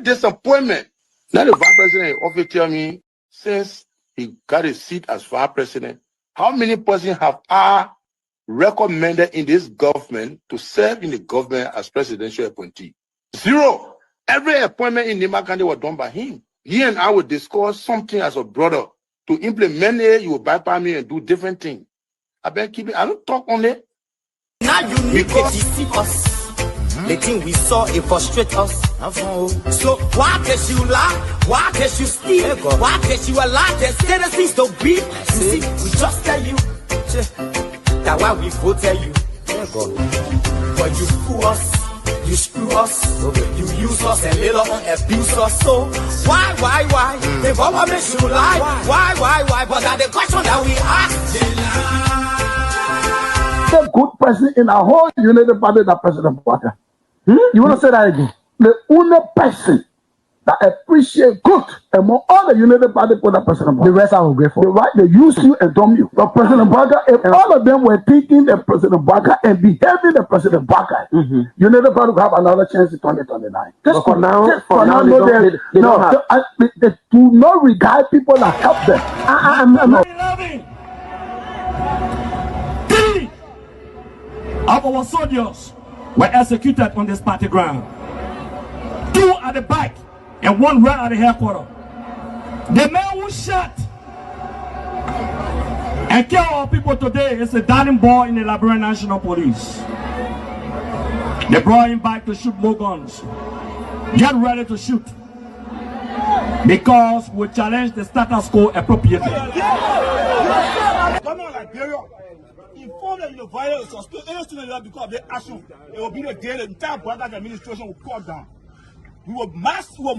disappointment. Now the vice president often tell me, since he got a seat as vice president, how many persons have I recommended in this government to serve in the government as presidential appointee? Zero. Every appointment in Nima County was done by him. He and I would discuss something as a brother. To implement it, you will bypass me and do different things. I better keep it. I don't talk on it. Now you need to deceive us. The thing we saw, it frustrate us. So why can't you lie? Why can't you steal? Why can't you allow the citizens to be? You see, we just tell you. That's why we vote tell you. But you fool us. You screw us, you use us and later on abuse us. So why? The government should lie. Why? But that's the question that we ask. The good person in our whole United Party, that President Bwaka. You want to say that again? The only person that appreciate good among all the United Party for that President Bwaka. The rest are ungrateful. The right, they use you and dumb you. But President Bwaka, if all of them were thinking the President Bwaka and behaving the President Bwaka, United Party will have another chance in 2029. Just for now, they do not regard people that help them. Three of our soldiers were executed on this party ground. 2 at the back and 1 right at the headquarters. The man who shot and killed our people today is a darling boy in the Liberian National Police. They brought him back to shoot more guns. Get ready to shoot. Because we challenge the status quo appropriately. Inform them in the violence or still any student because of their action. It will be the day the entire Bwaka administration will cut down. We will massively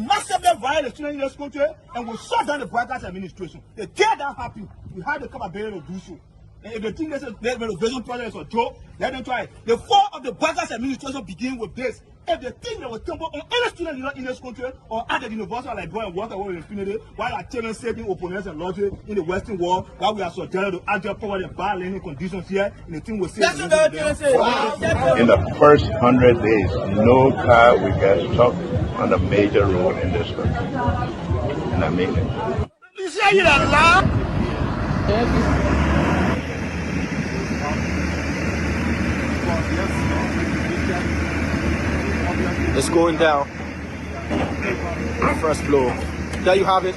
violate the students in this country and we'll shut down the Bwaka administration. They tear that happy. We have the capability to do so. And if they think this is the renovation project is a joke, let them try it. The fall of the Bwaka administration begin with this. If they think they will tumble on any student in this country or at the university like go and walk away with impunity, while our children saving opponents and logic in the Western world, while we are subjected to agile poverty and bad learning conditions here, and the thing will say. In the first 100 days, no car will get stuck on the major road in this country. And I mean it. It's going down. First floor. There you have it.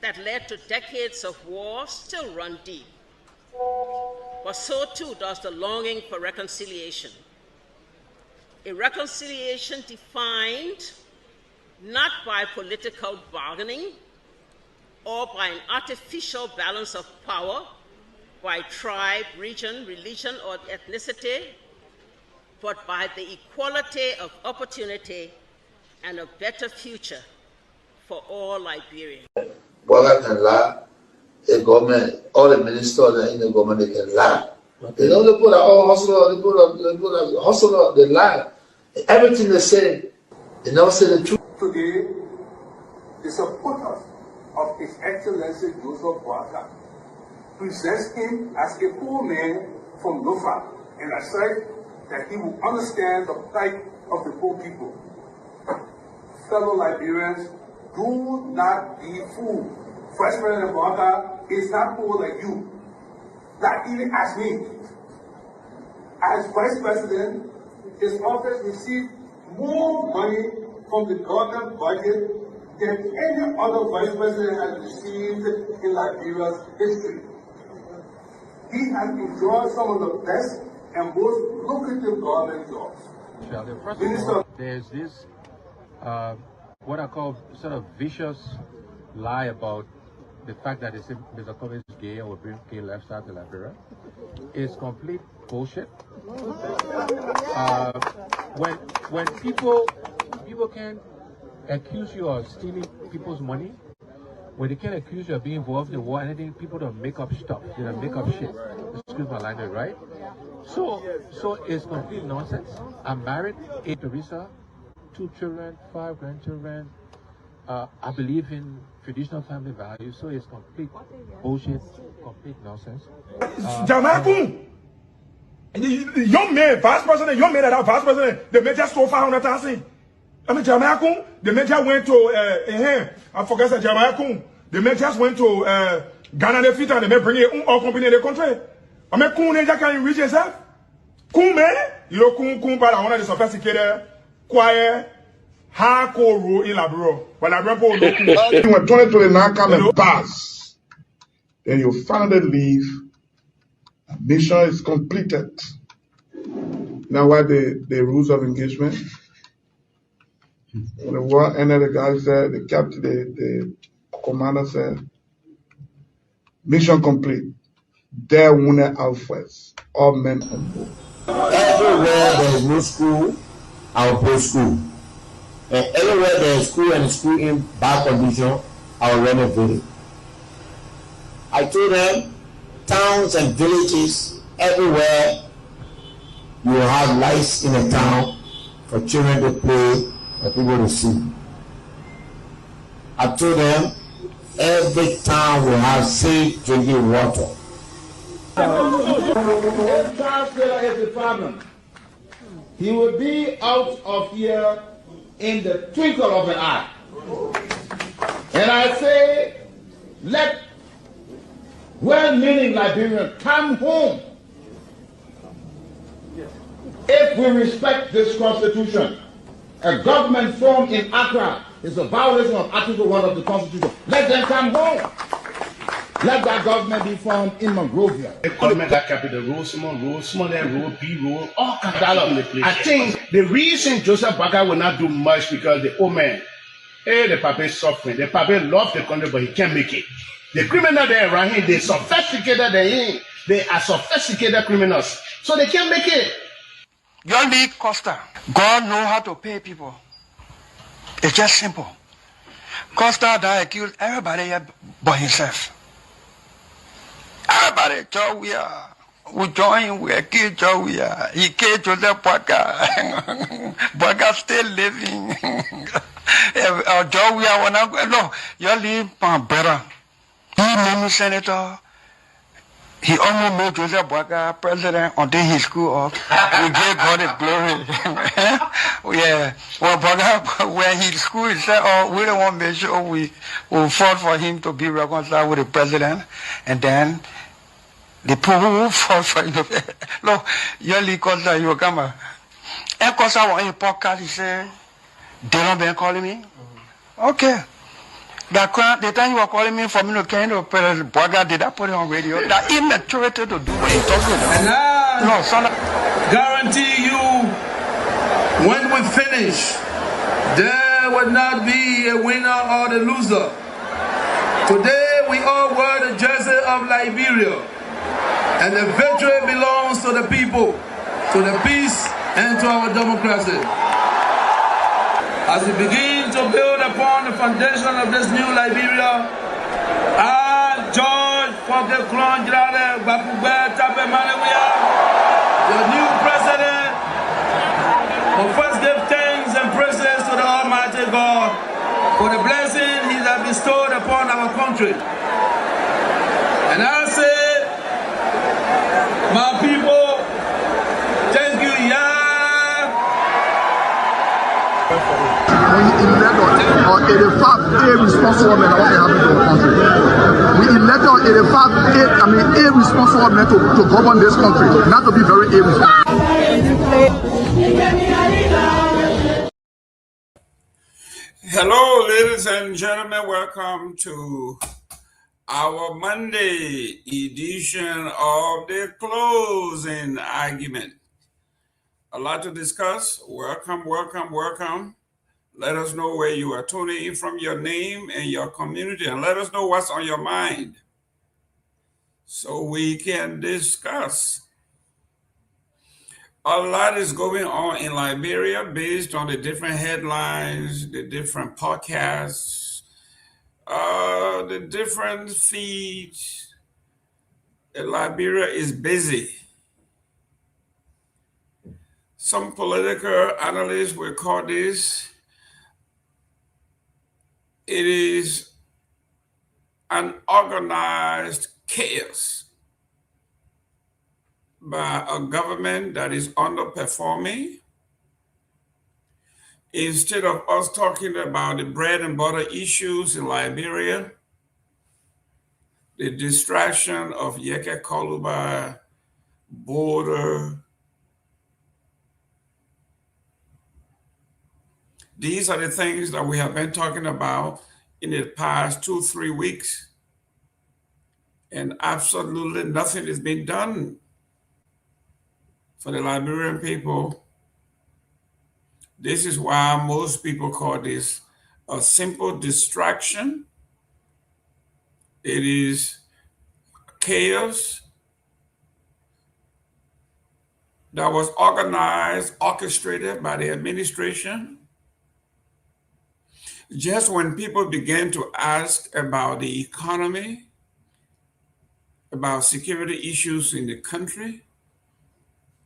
That led to decades of war still run deep. But so too does the longing for reconciliation. A reconciliation defined not by political bargaining or by an artificial balance of power, by tribe, region, religion, or ethnicity, but by the equality of opportunity and a better future for all Liberians. Bwaka can lie, the government, all the ministers in the government, they can lie. You know, they put all hustler, they put a hustler, they lie. Everything they say, they never say the truth. Today, the supporters of His Excellency Joseph Bwaka presents him as a poor man from Lofa, and I said that he will understand the plight of the poor people. Fellow Liberians, do not be fooled. Vice President Bwaka is not poor like you, not even as me. As Vice President, his office received more money from the government budget than any other Vice President has received in Liberia's history. He has enjoyed some of the best and most lucrative government jobs. There's this, what I call sort of vicious lie about the fact that Mr. Pewee is gay or bring gay lifestyle to Liberia. It's complete bullshit. When people can accuse you of stealing people's money, when they can accuse you of being involved in war, anything, people don't make up stuff. They don't make up shit. Excuse my language, right? So it's complete nonsense. I'm married, 8 Teresa, 2 children, 5 grandchildren. I believe in traditional family values, so it's complete bullshit, complete nonsense. Young man, vice president, young man that are vice president, the major stole 500,000. I mean, Jamaica, the major went to, I forget that Jamaica, the majors went to Ghana, the fit, and they may bring it all company in the country. I mean, Kun, they can reach yourself. Kun, man, you know, Kun, but I want to sophisticated, quiet, hardcore rule in Labro. But Labro, when 2029 come and pass, then you finally leave. Mission is completed. Now, what the rules of engagement? When the war ended, the guy said, the captain, the commander said, mission complete. There wounded outwards, all men on board. Everywhere there is no school, I'll put school. And everywhere there is school and school in bad condition, I'll renovate it. I told them, towns and villages, everywhere you will have lights in a town for children to play and people to see. I told them, every town will have safe drinking water. If Charles Taylor is the problem, he will be out of here in the twinkle of an eye. And I say, let well-meaning Liberians come home. If we respect this constitution, a government formed in Accra is a violation of Article 1 of the Constitution. Let them come home. Let that government be formed in Monrovia. The government that capital road, small there road, B road, all kinds of the place. I think the reason Joseph Boakai will not do much because the old man, the papa is suffering. The papa loves the country, but he can't make it. The criminal there around him, they sophisticated than him. They are sophisticated criminals, so they can't make it. Your league Costa, God know how to pay people. It's just simple. Costa that accused everybody but himself. Everybody, Joe, we join, we kill Joe, he killed Joseph Boakai. Boakai still living. Joe, no, you live better. He made me senator. He almost made Joseph Boakai president until he screwed up. We gave God his glory. Yeah. Well, Boakai, when he screwed, he said, oh, we don't want to make sure we fought for him to be reconciled with the president. And then the people who fought for him. Look, you Costa, you come. And Costa was in a podcast, he said, they don't been calling me? Okay. The time you were calling me for me to kind of Boakai, did I put it on radio? That immaturity to do what he talking about. And I no, son, guarantee you, when we finish, there will not be a winner or the loser. Today we all wear the jersey of Liberia, and the victory belongs to the people, to the peace, and to our democracy. As we begin to build upon the foundation of this new Liberia, I, George Seleke Kromah, the new president, will first give thanks and praises to the Almighty God for the blessing He has bestowed upon our country. And I say, my people, thank you, We elect on 85 irresponsible men what happened to our country. We elect on 85 irresponsible men to govern this country, not to be very irresponsible. Hello, ladies and gentlemen. Welcome to our Monday edition of the closing argument. A lot to discuss. Welcome, welcome, welcome. Let us know where you are tuning in from, your name and your community, and let us know what's on your mind so we can discuss. A lot is going on in Liberia based on the different headlines, the different podcasts, the different feeds. Liberia is busy. Some political analysts will call this, it is an organized chaos. by a government that is underperforming. Instead of us talking about the bread and butter issues in Liberia, the distraction of Yeke Koluba border, these are the things that we have been talking about in the past 2-3 weeks. And absolutely nothing is being done for the Liberian people. This is why most people call this a simple distraction. It is chaos that was organized, orchestrated by the administration. Just when people began to ask about the economy, about security issues in the country,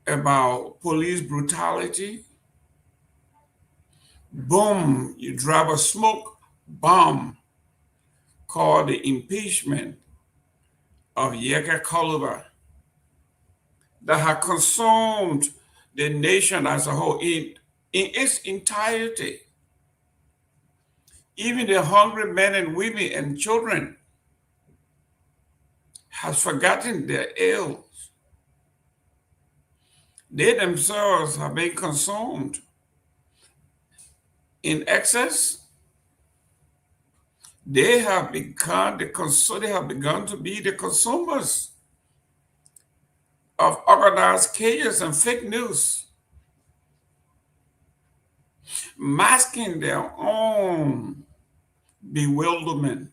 about police brutality, boom, you drop a smoke bomb called the impeachment of Yeke Koluba that had consumed the nation as a whole in its entirety. Even the hungry men and women and children have forgotten their ills. They themselves have been consumed in excess. They have begun to be the consumers of organized chaos and fake news, masking their own bewilderment.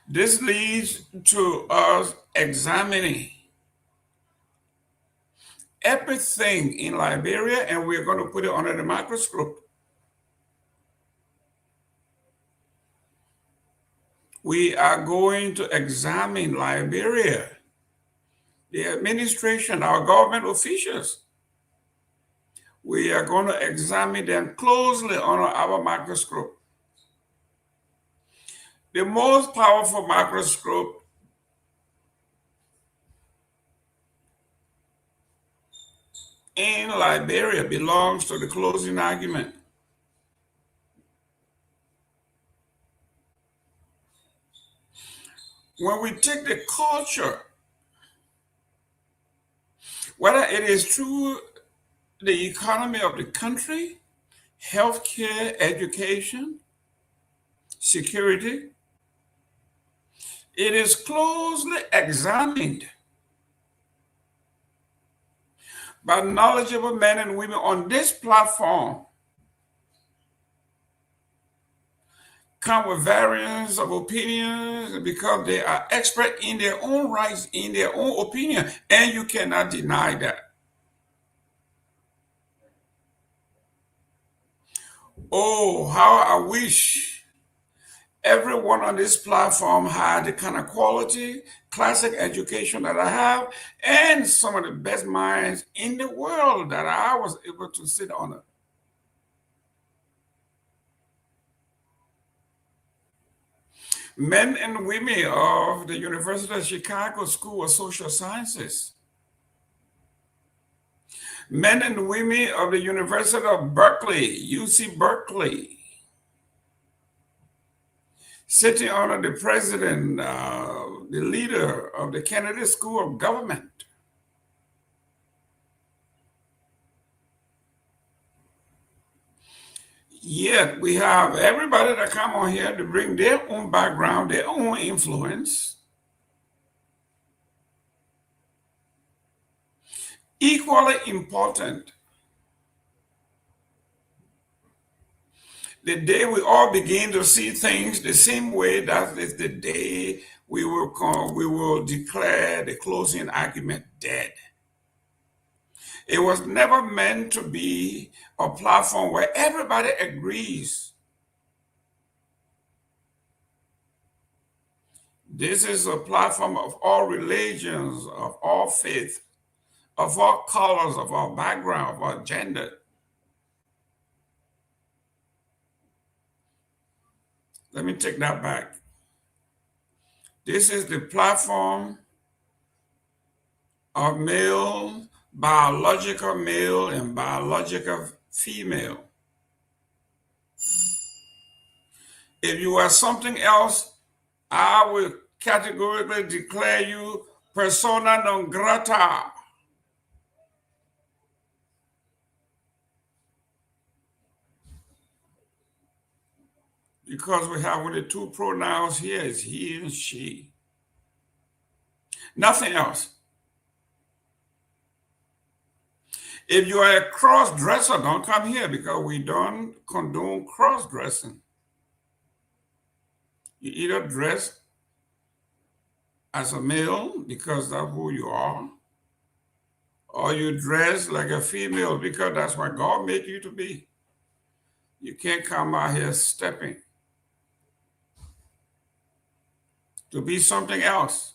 This leads to us examining everything in Liberia, and we're going to put it under the microscope. We are going to examine Liberia, the administration, our government officials. We are going to examine them closely under our microscope. The most powerful microscope in Liberia belongs to the closing argument. When we take the culture, whether it is through the economy of the country, healthcare, education, security, it is closely examined by knowledgeable men and women on this platform, come with variance of opinions because they are expert in their own rights, in their own opinion, and you cannot deny that. Oh, how I wish everyone on this platform had the kind of quality, classic education that I have, and some of the best minds in the world that I was able to sit under. Men and women of the University of Chicago School of Social Sciences, men and women of the University of Berkeley, UC Berkeley, sitting under the president, the leader of the Kennedy School of Government. Yet we have everybody that come on here to bring their own background, their own influence. Equally important, the day we all begin to see things the same way, that is the day we will declare the closing argument dead. It was never meant to be a platform where everybody agrees. This is a platform of all religions, of all faiths, of all colors, of all background, of all gender. Let me take that back. This is the platform of male, biological male and biological female. If you are something else, I will categorically declare you persona non grata. Because we have only two pronouns here, is he and she. Nothing else. If you are a cross-dresser, don't come here because we don't condone cross-dressing. You either dress as a male because that's who you are, or you dress like a female because that's what God made you to be. You can't come out here stepping to be something else.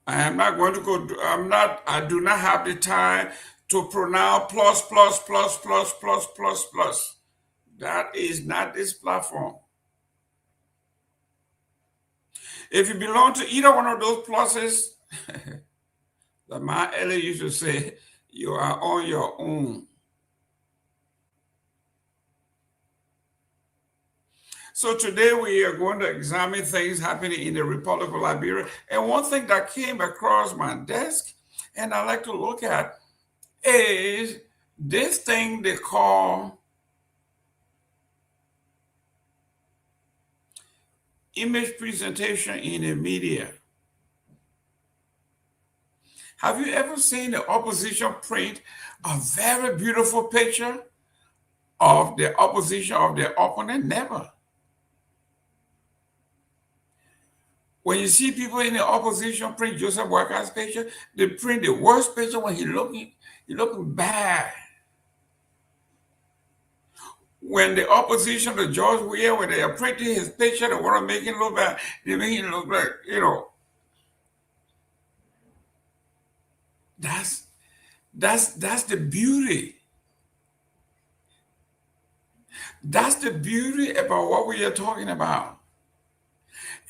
I am not going to go, I do not have the time to pronounce plus. That is not this platform. If you belong to either one of those pluses, like my Ellie used to say, you are on your own. So today we are going to examine things happening in the Republic of Liberia. And one thing that came across my desk and I like to look at is this thing they call image presentation in the media. Have you ever seen the opposition print a very beautiful picture of the opposition of their opponent? Never. When you see people in the opposition print Joseph Boakar's picture, they print the worst picture when he looking bad. When the opposition to George Weah, when they are printing his picture, they want to make him look bad. They make him look like, that's the beauty. That's the beauty about what we are talking about.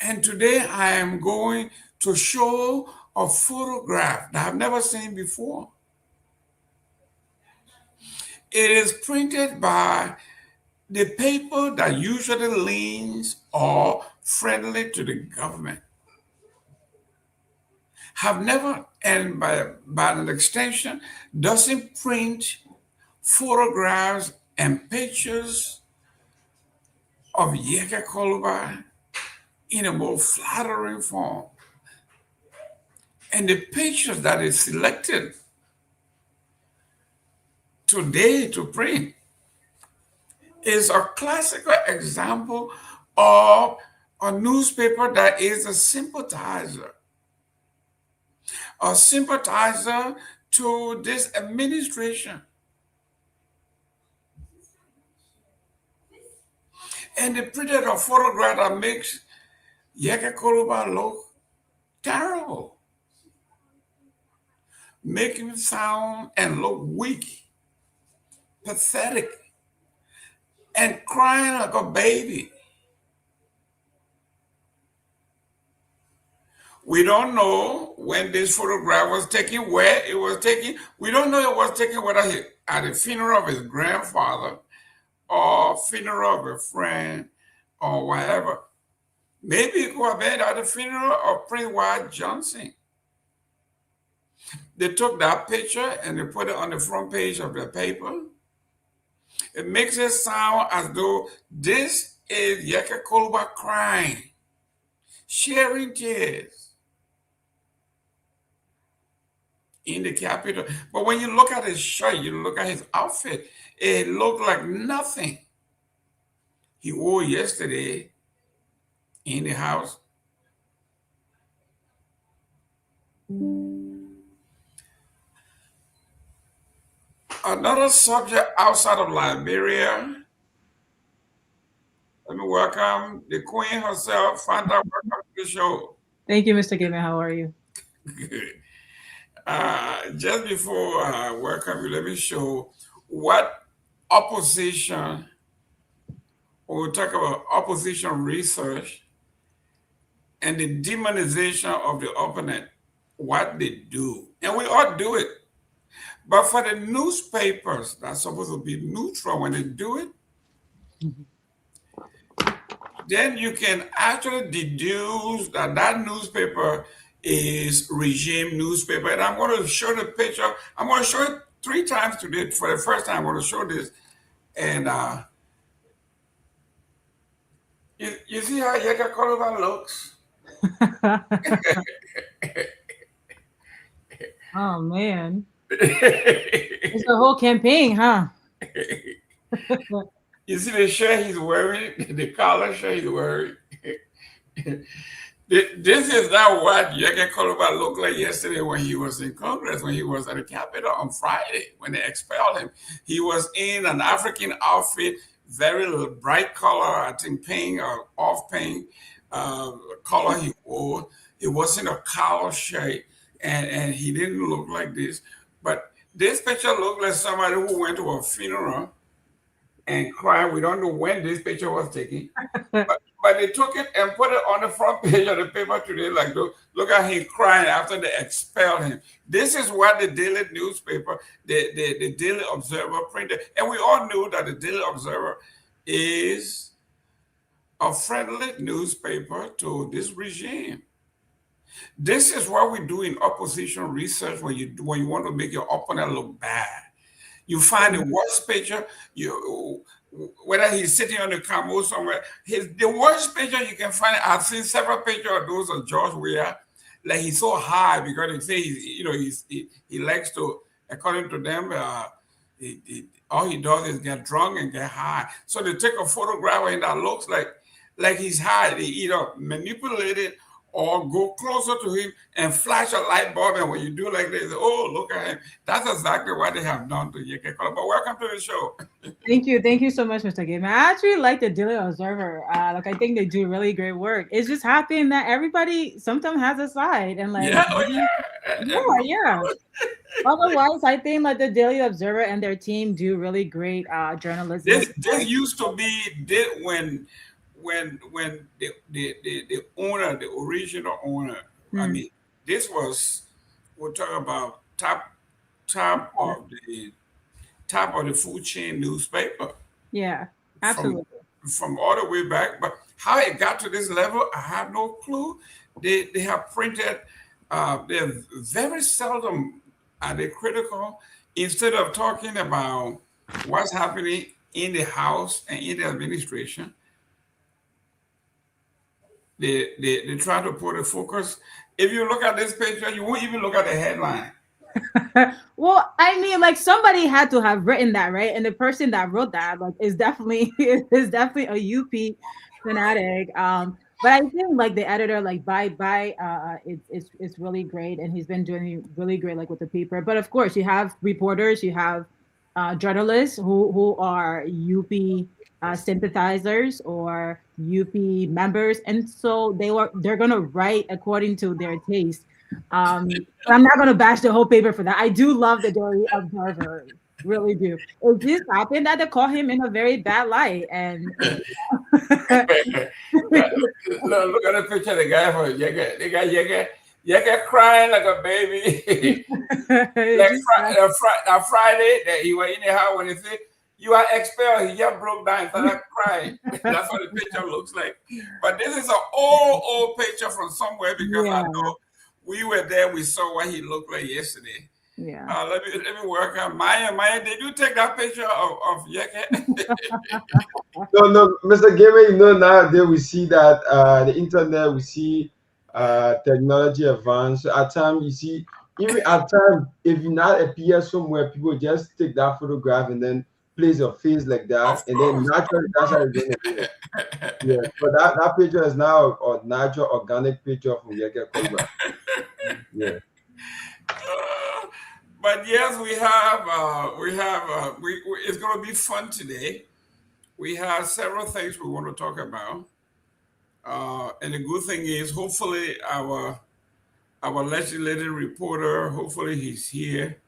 And today I am going to show a photograph that I've never seen before. It is printed by the paper that usually leans or friendly to the government. Have never, and by an extension, doesn't print photographs and pictures of Yeke Koluba in a more flattering form. And the pictures that is selected today to print is a classical example of a newspaper that is a sympathizer to this administration. And they printed a photograph that makes Yeke Koluba look terrible. Make him sound and look weak, pathetic, and crying like a baby. We don't know when this photograph was taken, where it was taken. We don't know it was taken whether at the funeral of his grandfather or funeral of a friend or whatever. Maybe it could have been at the funeral of Prince Wyatt Johnson. They took that picture and they put it on the front page of the paper. It makes it sound as though this is Yeke Koluba crying, sharing tears in the Capitol. But when you look at his shirt, you look at his outfit, it looked like nothing he wore yesterday in the house. Another subject outside of Liberia. Let me welcome the Queen herself, Fanta. Welcome to the show. Thank you, Mr. Gayman. How are you? Good. Just before I welcome you, let me show what opposition we'll talk about opposition research and the demonization of the opponent, what they do. And we all do it. But for the newspapers that's supposed to be neutral when they do it, then you can actually deduce that that newspaper is regime newspaper. And I'm going to show the picture. I'm going to show it 3 times today. For the first time, I'm going to show this. And you see how Yeka Koloba looks? Oh, man. It's a whole campaign, huh? You see the shirt he's wearing, the collar shirt he's wearing. This is not what Yeka Koloba looked like yesterday when he was in Congress, when he was at the Capitol on Friday, when they expelled him. He was in an African outfit, very bright color, I think pink or off pink color he wore. It wasn't a collar shirt, and he didn't look like this. But this picture looked like somebody who went to a funeral and cried. We don't know when this picture was taken, but they took it and put it on the front page of the paper today. Like, look at him crying after they expelled him. This is what the daily newspaper, the Daily Observer printed. And we all knew that the Daily Observer is a friendly newspaper to this regime. This is what we do in opposition research when you want to make your opponent look bad. You find the worst picture, whether he's sitting on the camel somewhere, the worst picture you can find. I've seen several pictures of those of George Weah, like he's so high because they say he likes to, according to them, all he does is get drunk and get high. So they take a photograph and that looks like he's high. They either manipulate it or go closer to him and flash a light bulb. And when you do like this, oh, look at him. That's exactly what they have done to Yeka Koloba. But welcome to the show. Thank you so much, Mr. Gayman. I actually like the Daily Observer. I think they do really great work. It's just happening that everybody sometimes has a side, and yeah. Otherwise, I think like the Daily Observer and their team do really great journalism. This used to be when the owner, the original owner, I mean, this was, we're talking about top of the food chain newspaper. Yeah, absolutely. From all the way back, but how it got to this level, I have no clue. They have printed. They're very seldom are they critical. Instead of talking about what's happening in the House and in the administration, they try to put a focus. If you look at this picture, you won't even look at the headline. Well, I mean, like somebody had to have written that, right? And the person that wrote that, like, is definitely a UP fanatic. But I think like the editor, like it's really great, and he's been doing really great, like with the paper. But of course, you have reporters, you have journalists who are UP sympathizers or UP members, and so they're gonna write according to their taste. I'm not gonna bash the whole paper for that. I do love the Daily Observer, really do. It just happened that they call him in a very bad light, and look at the picture of the guy for Yeka. They got Yeka crying like a baby. Like Friday that he was in the house when he said, "You are expelled," he just broke down and started crying. That's what the picture looks like. But this is an old picture from somewhere, because I know we were there. We saw what he looked like yesterday. Yeah. Let me work out. Myean, did you take that picture of Yeka? No, Mr. Gayman, nowadays we see that the internet, we see technology advance. At times, you see, even at times, if you not appear somewhere, people just take that photograph and then place your face like that, and then naturally that's how it's going to be. Yeah, but that picture is now a natural, organic picture from Yeka Kromah. Yeah. But yes, it's going to be fun today. We have several things we want to talk about. And the good thing is, hopefully our legislative reporter, hopefully he's here,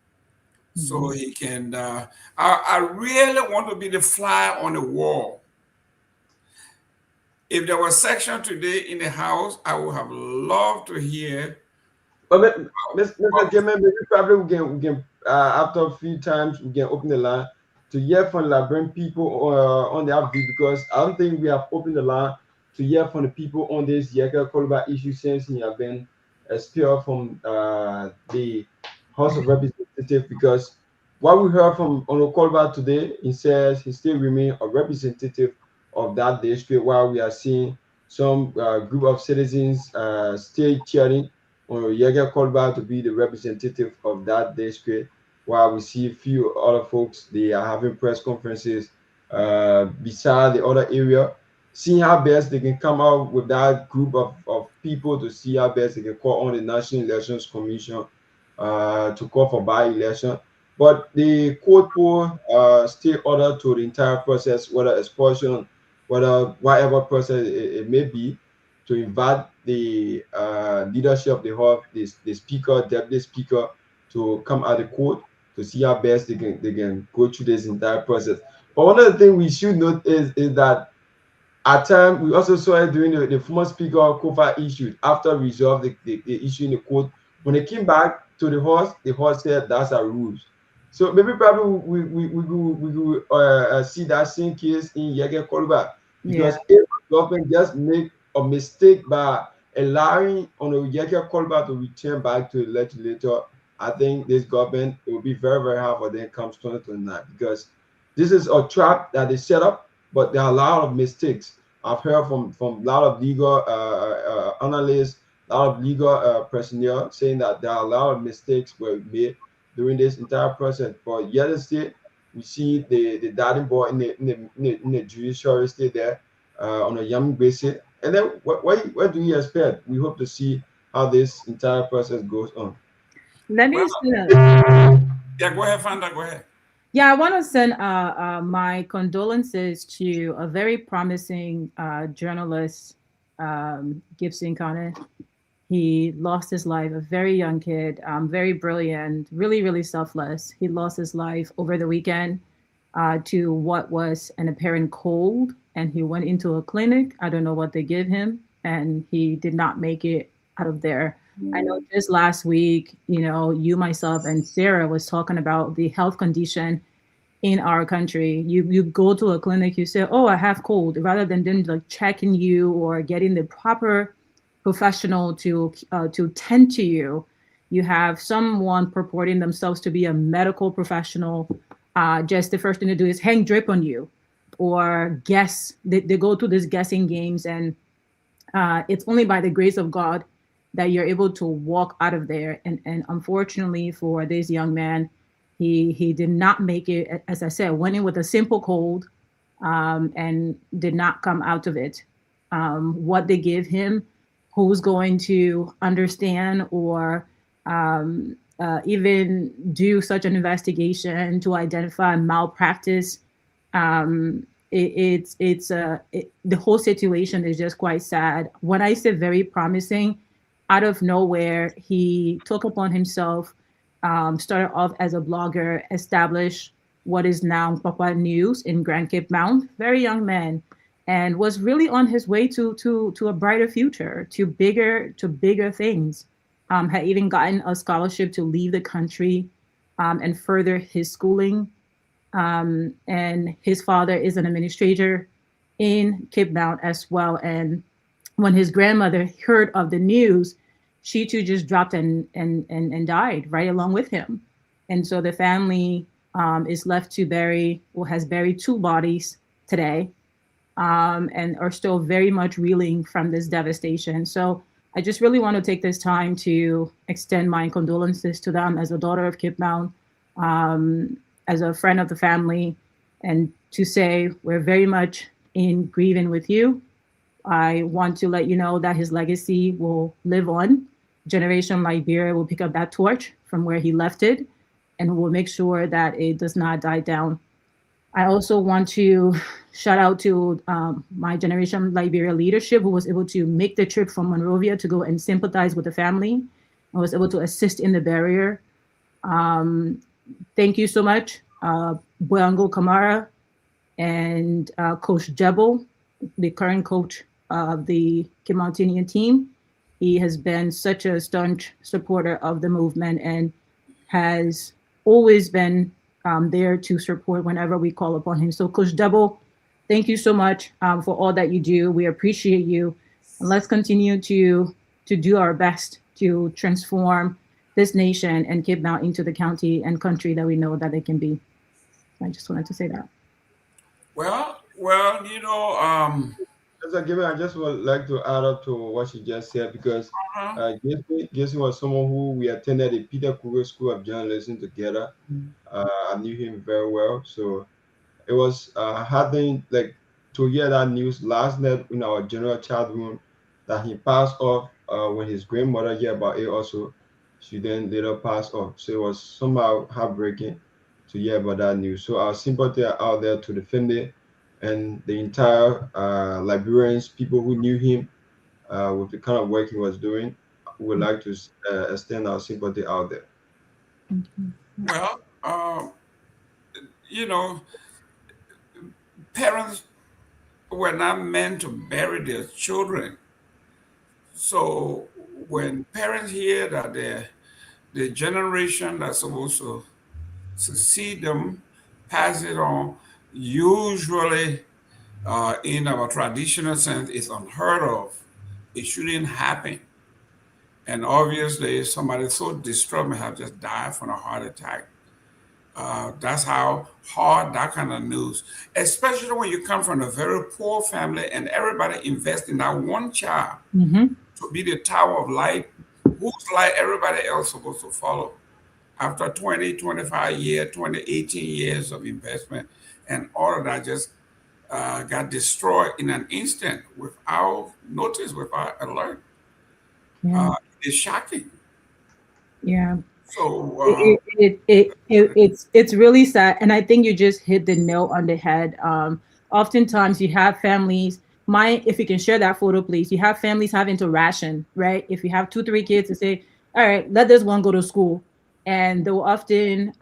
so he can, I really want to be the fly on the wall If there was section today in the House, I would have loved to hear. But Mr. Gayman, maybe probably we can after a few times we can open the line to hear from Liberian people on their view, because I don't think we have opened the line to hear from the people on this Seleke Kromah issue since he has been expelled from the House of Representatives. Because what we heard from Honorable Kolba today, he says he still remains a representative of that district, while we are seeing some group of citizens still cheering on Seleke Kromah to be the representative of that district, while we see a few other folks, they are having press conferences beside the other area, seeing how best they can come out with that group of people to see how best they can call on the National Elections Commission to call for by-election. But the court will still order to the entire process, whether expulsion, whether whatever process it may be, to invite the leadership of the House, the speaker, deputy speaker, to come out of court to see how best they can go through this entire process. But one of the things we should note is that at times we also saw it during the former speaker Kofa issued after resolved the issue in the court. When they came back to the House said that's our rules. So maybe probably we will see that same case in Seleke Kromah, because if the government just make a mistake by allowing on Seleke Kromah to return back to the legislature, I think this government, it will be very, very hard for them come 2029, because this is a trap that they set up, but there are a lot of mistakes. I've heard from a lot of legal analysts, a lot of legal personnel saying that there are a lot of mistakes were made during this entire process. But yesterday, we see the daddy boy in the judiciary stay there on a young basis. And then what do you expect? We hope to see how this entire process goes on. Let me Yeah, go ahead, Fanda, go ahead. Yeah, I want to send my condolences to a very promising journalist, Gibson Connor. He lost his life, a very young kid, very brilliant, really, really selfless. He lost his life over the weekend to what was an apparent cold, and he went into a clinic. I don't know what they give him, and he did not make it out of there. I know just last week, you, myself, and Sarah was talking about the health condition in our country. You go to a clinic, you say, "Oh, I have cold," rather than them like checking you or getting the proper professional to tend to you. You have someone purporting themselves to be a medical professional. Just the first thing to do is hang drip on you or guess. They go to these guessing games, and it's only by the grace of God that you're able to walk out of there. And unfortunately for this young man, he did not make it. As I said, went in with a simple cold and did not come out of it. What they give him, who's going to understand or even do such an investigation to identify malpractice? The whole situation is just quite sad. When I say very promising, out of nowhere, he took upon himself, started off as a blogger, established what is now Papa News in Grand Cape Mount, very young man, and was really on his way to a brighter future, to bigger things. Had even gotten a scholarship to leave the country and further his schooling. And his father is an administrator in Cape Mount as well. And when his grandmother heard of the news, she too just dropped and died right along with him. And so the family is left to bury, or has buried 2 bodies today, and are still very much reeling from this devastation. So I just really want to take this time to extend my condolences to them as a daughter of Cape Mount, as a friend of the family, and to say we're very much in grieving with you. I want to let you know that his legacy will live on. Generation Liberia will pick up that torch from where he left it, and will make sure that it does not die down. I also want to shout out to my Generation Liberia leadership, who was able to make the trip from Monrovia to go and sympathize with the family, and was able to assist in the barrier. Thank you so much, Boyango Kamara and Coach Jebo, the current coach of the Nyenwolo team. He has been such a staunch supporter of the movement and has always been there to support whenever we call upon him. So Coach Dopoh, thank you so much for all that you do. We appreciate you. And let's continue to do our best to transform this nation and Cape Mount into the county and country that we know that it can be. I just wanted to say that. Well, you know, I just would like to add up to what she just said, because Jason was someone who we attended the Peter Kruger School of Journalism together. I knew him very well, so it was heartening, like, to hear that news last night in our general chat room that he passed off when his grandmother here about it also. She then later passed off, so it was somehow heartbreaking to hear about that news. So our sympathy are out there to the family and the entire Liberians, people who knew him with the kind of work he was doing. We would like to extend our sympathy out there. Well, you know, parents were not meant to bury their children. So when parents hear that the generation that's supposed to succeed them, pass it on, usually in our traditional sense, is unheard of. It shouldn't happen. And obviously, somebody so distraught may have just died from a heart attack. That's how hard that kind of news, especially when you come from a very poor family and everybody invests in that one child to be the tower of light, whose light everybody else is supposed to follow. After 20, 25 years, 20, 18 years of investment, and all of that just got destroyed in an instant without notice, without alert. It's shocking. Yeah. So it's really sad, and I think you just hit the nail on the head. Oftentimes you have families. If you can share that photo, please. You have families having to ration, right? If you have 2-3 kids, to say, all right, let this one go to school, and they will often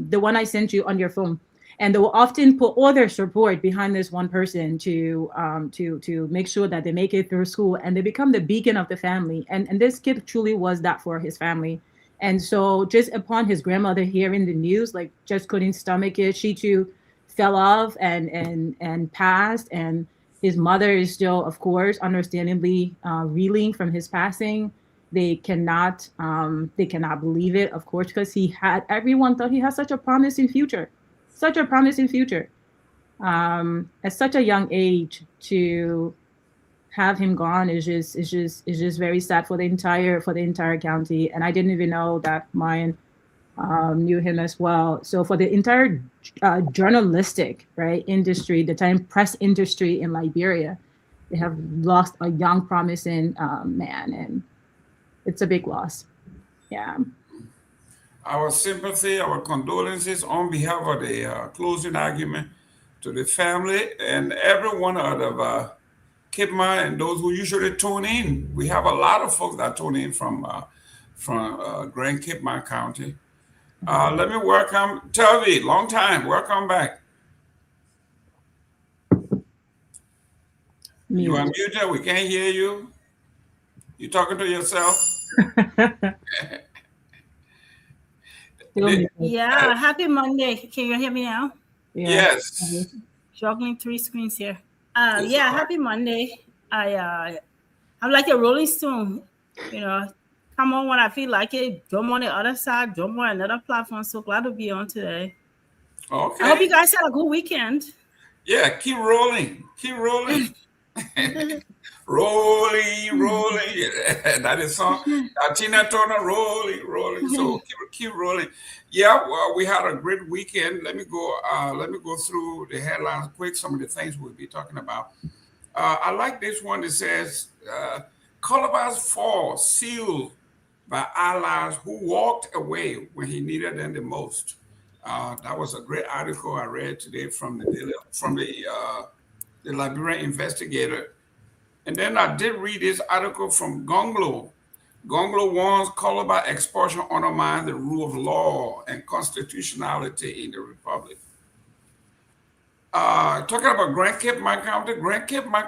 the one I sent you on your phone, and they will often put all their support behind this one person to make sure that they make it through school, and they become the beacon of the family. And this kid truly was that for his family. And so just upon his grandmother hearing the news, like, just couldn't stomach it. She too fell off and passed. And his mother is still, of course, understandably reeling from his passing. They cannot believe it, of course, because everyone thought he had such a promising future. At such a young age, to have him gone is just very sad for the entire county. And I didn't even know that Myean knew him as well. So for the entire journalistic industry, the time press industry in Liberia, they have lost a young, promising man, and it's a big loss. Yeah. Our sympathy, our condolences on behalf of the closing argument to the family and everyone out of Cape Mount and those who usually tune in. We have a lot of folks that tune in from Grand Cape Mount County. Let me welcome Telvi, long time. Welcome back. You are muted. We can't hear you. You talking to yourself? Yeah, happy Monday. Can you hear me now? Yes. Juggling 3 screens here. Yeah, happy Monday. I'm like a Rolling Stone, come on when I feel like it, jump on the other side, jump on another platform. So glad to be on today. Okay. I hope you guys had a good weekend. Yeah, keep rolling. rolling. That is song. Tina Turner, rolling. So keep rolling. Yeah, well, we had a great weekend. Let me go through the headlines quick. Some of the things we'll be talking about. I like this one that says, Calabar's fall sealed by allies who walked away when he needed them the most. That was a great article I read today from the Liberian Investigator. And then I did read this article from Gongloe. Gongloe warns Calabar expulsion undermines the rule of law and constitutionality in the Republic. Talking about Grand Cape Mount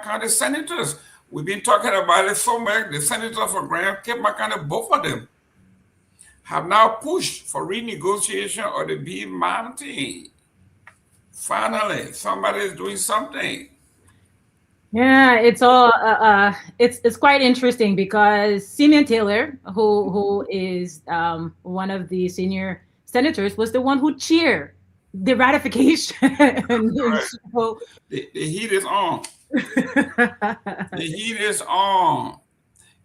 County senators We've been talking about it so much. The senator for Grand Cape Makane, both of them, have now pushed for renegotiation of the Bee Mountain. Finally, somebody is doing something. Yeah, it's all it's quite interesting because Myean Taylor, who is one of the senior senators, was the one who cheered the ratification. So, the heat is on. The heat is on.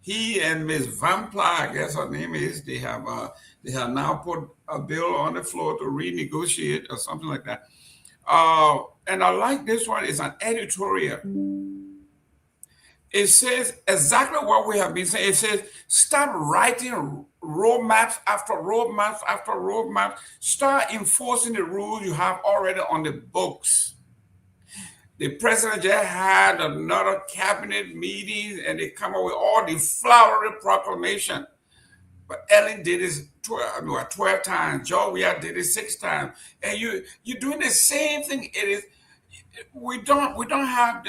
He and Ms. Vampla, I guess her name is, they have now put a bill on the floor to renegotiate or something like that. And I like this one. It's an editorial. It says exactly what we have been saying. It says, stop writing roadmaps after roadmaps after roadmaps. Start enforcing the rules you have already on the books. The president just had another cabinet meeting and they come up with all the flowery proclamation. But Ellen did it 12 times. Joe did it 6 times. And you're doing the same thing. It is we don't have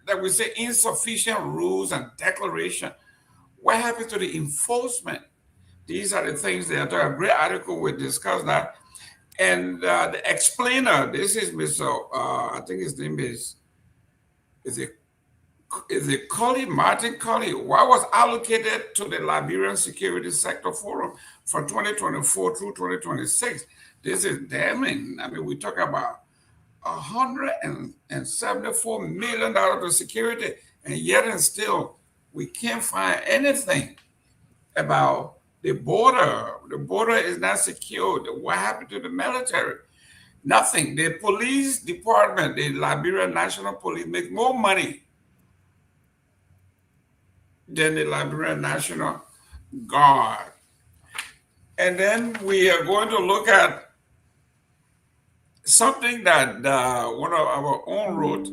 that we say insufficient rules and declaration. What happens to the enforcement? These are the things that are a great article we discussed that. And the explainer, this is Mr. I think his name is it Colley, Martin Colley, what was allocated to the Liberian Security Sector Forum from 2024 through 2026. This is damning. I mean, we talk about $174 million to security, and yet and still we can't find anything about the border. The border is not secured. What happened to the military? Nothing. The police department, the Liberia National Police, make more money than the Liberia National Guard. And then we are going to look at something that one of our own wrote,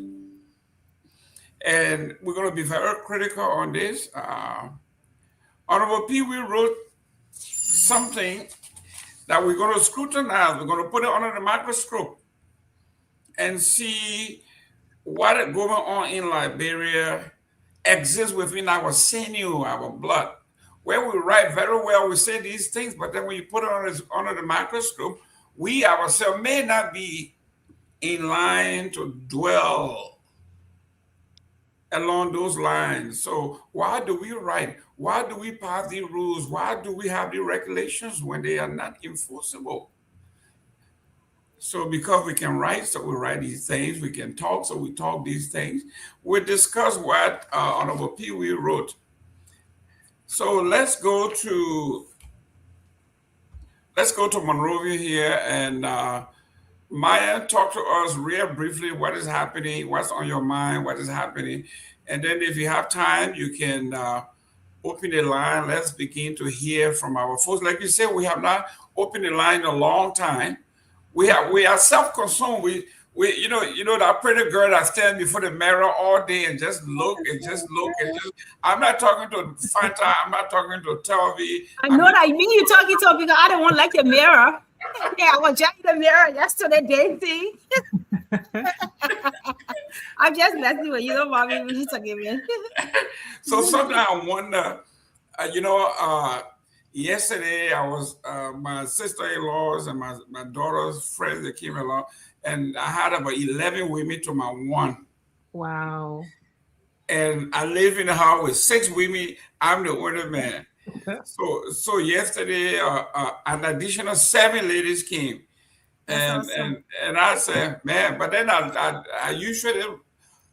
and we're going to be very critical on this. Honorable Pewee wrote something that we're going to scrutinize. We're going to put it under the microscope and see what is going on in Liberia exists within our sinew, our blood. Where we write very well, we say these things, but then when you put it under the microscope, we ourselves may not be in line to dwell along those lines. So why do we write? Why do we pass the rules? Why do we have the regulations when they are not enforceable? So because we can write, so we write these things. We can talk, so we talk these things. We discuss what Honorable Pewee wrote. So let's go to Monrovia here, and Myean, talk to us real briefly what is happening, what's on your mind, what is happening. And then if you have time, you can open the line. Let's begin to hear from our folks. Like you said, we have not opened the line in a long time. We are self-consumed. We you know that pretty girl that stands before the mirror all day and just look and just look and just. I'm not talking to Fanta. I'm not talking to Telvi. I know that you mean you're talking to her because I don't want like the mirror. Yeah, I was jacking the mirror yesterday, Daisy. I'm just messing with you, know, mommy. We need to give me. So sometimes I wonder, yesterday I was my sister-in-laws and my daughter's friends that came along, and I had about 11 women to my one. Wow. And I live in a house with 6 women. I'm the only man. So yesterday, an additional 7 ladies came, and awesome. and I said, man. But then I usually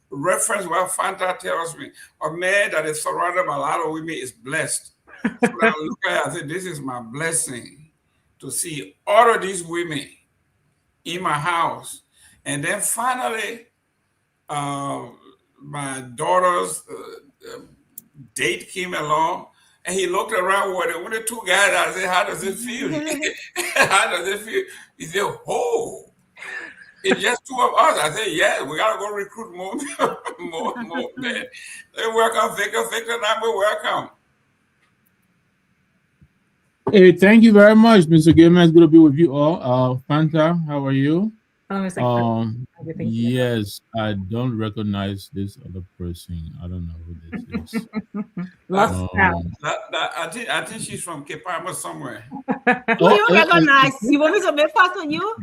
reference what Fanta tells me: a man that is surrounded by a lot of women is blessed. So I look at it, I say, this is my blessing to see all of these women in my house. And then finally, my daughter's date came along. And he looked around with the 2 guys. I said, how does it feel? How does it feel? He said, oh, it's just 2 of us. I said, yeah, we got to go recruit more men. Hey, welcome, Victor, Nagbe, welcome. Hey, thank you very much, Mr. Gayman. It's good to be with you all. Fanta, how are you? Yes, I don't recognize this other person. I don't know who this is. I think she's from Kepama somewhere. Who you recognize? You want me to make fast on you?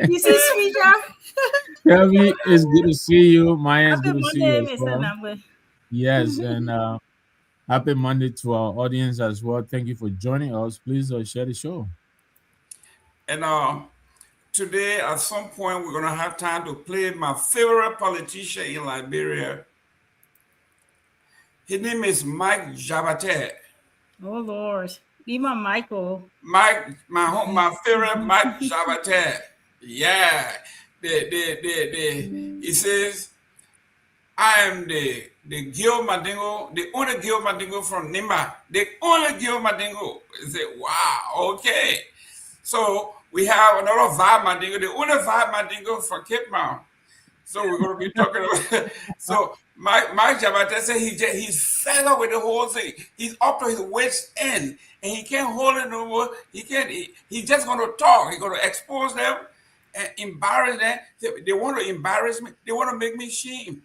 You see, Sweeter? Kelby, it's good to see you. Myean, it's good to see you Monday, as well. Yes, and happy Monday to our audience as well. Thank you for joining us. Please share the show. And today, at some point, we're going to have time to play my favorite politician in Liberia. His name is Mike Jabate. Oh, Lord. Leave my Michael. My favorite Mike Jabate. Yeah. He says, I am the Gil Mandingo, the only Gil Mandingo from Nima. The only Gil Mandingo. He said, wow, okay. So we have another Vibe Mandingo, the only Vibe Mandingo from Cape Town. So we're going to be talking about. So Mike Jabate said he's fed up with the whole thing. He's up to his wits' end, and he can't hold it no more. He can't. He's just going to talk. He's going to expose them and embarrass them. They want to embarrass me. They want to make me shame.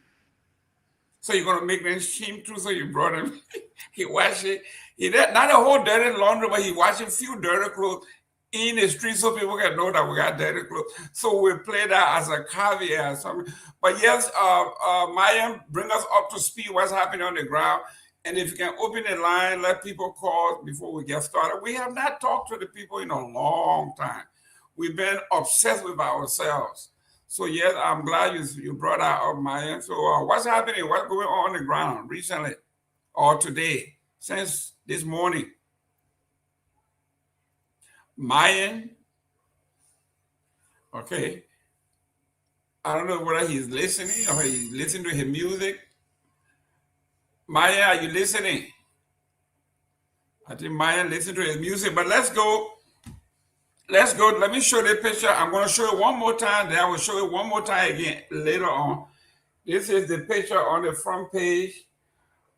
So you're going to make them shame too. So you brought him. He washed it. Not a whole dirty laundry, but he washed a few dirty clothes in the street so people can know that we got dirty clothes. So we play that as a caveat or something. But yes, Myean, bring us up to speed what's happening on the ground. And if you can open the line, let people call before we get started. We have not talked to the people in a long time. We've been obsessed with ourselves. So yes, I'm glad you brought that up, Myean. So what's happening? What's going on the ground recently or today, since this morning? Myean, okay. I don't know whether he's listening or he's listening to his music. Myean, are you listening? I think Myean listened to his music, but let's go. Let's go. Let me show the picture. I'm going to show it one more time. Then I will show it one more time again later on. This is the picture on the front page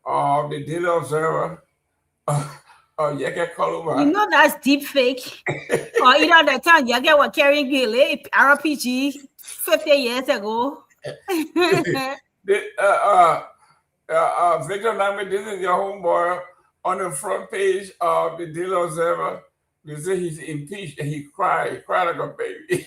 of the Daily Observer. Seleke Kromah. You know that's deep fake. Or the time Yeke was carrying the RPG 50 years ago. Victor Nagbe, this is your homeboy on the front page of the Daily Observer. You say he's impeached and he cried like a baby.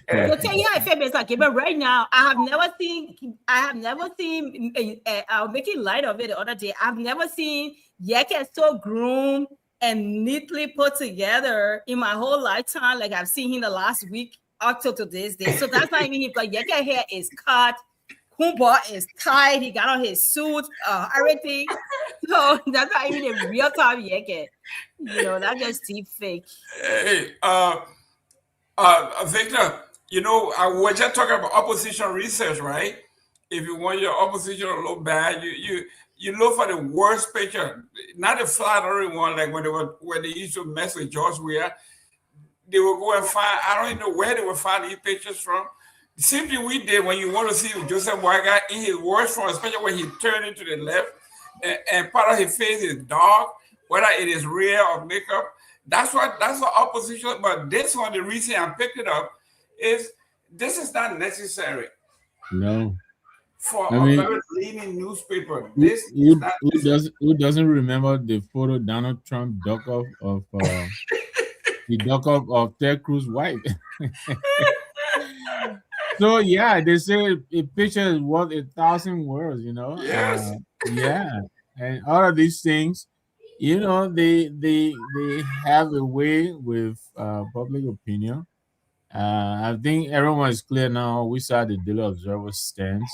To tell you how I feel, Mr. Gayman, right now, I have never seen, I was making light of it the other day. I've never seen Yeke so groomed and neatly put together in my whole lifetime, like I've seen him the last week up to today's day. So that's not even him, but Yeke hair is cut, Kumba is tight, he got on his suit, everything. So that's not even a real time Yeke. That's just deep fake. Hey, Victor, we're just talking about opposition research, right? If you want your opposition to look bad, you look for the worst picture, not the flattering one, like when they used to mess with George Weah. They would go and find, I don't even know where they would find these pictures from. The same thing we did when you want to see Joseph Boaga in his worst form, especially when he turned into the left and part of his face is dark, whether it is real or makeup. That's what opposition. But this one, the reason I picked it up is this is not necessary. No. For a very leading newspaper. Who doesn't remember the photo Donald Trump duck off of the duck off of Ted Cruz's wife? So yeah, they say a picture is worth 1,000 words. Yes. Yeah, and all of these things, they have a way with public opinion. I think everyone is clear now. We saw the Daily Observer stands.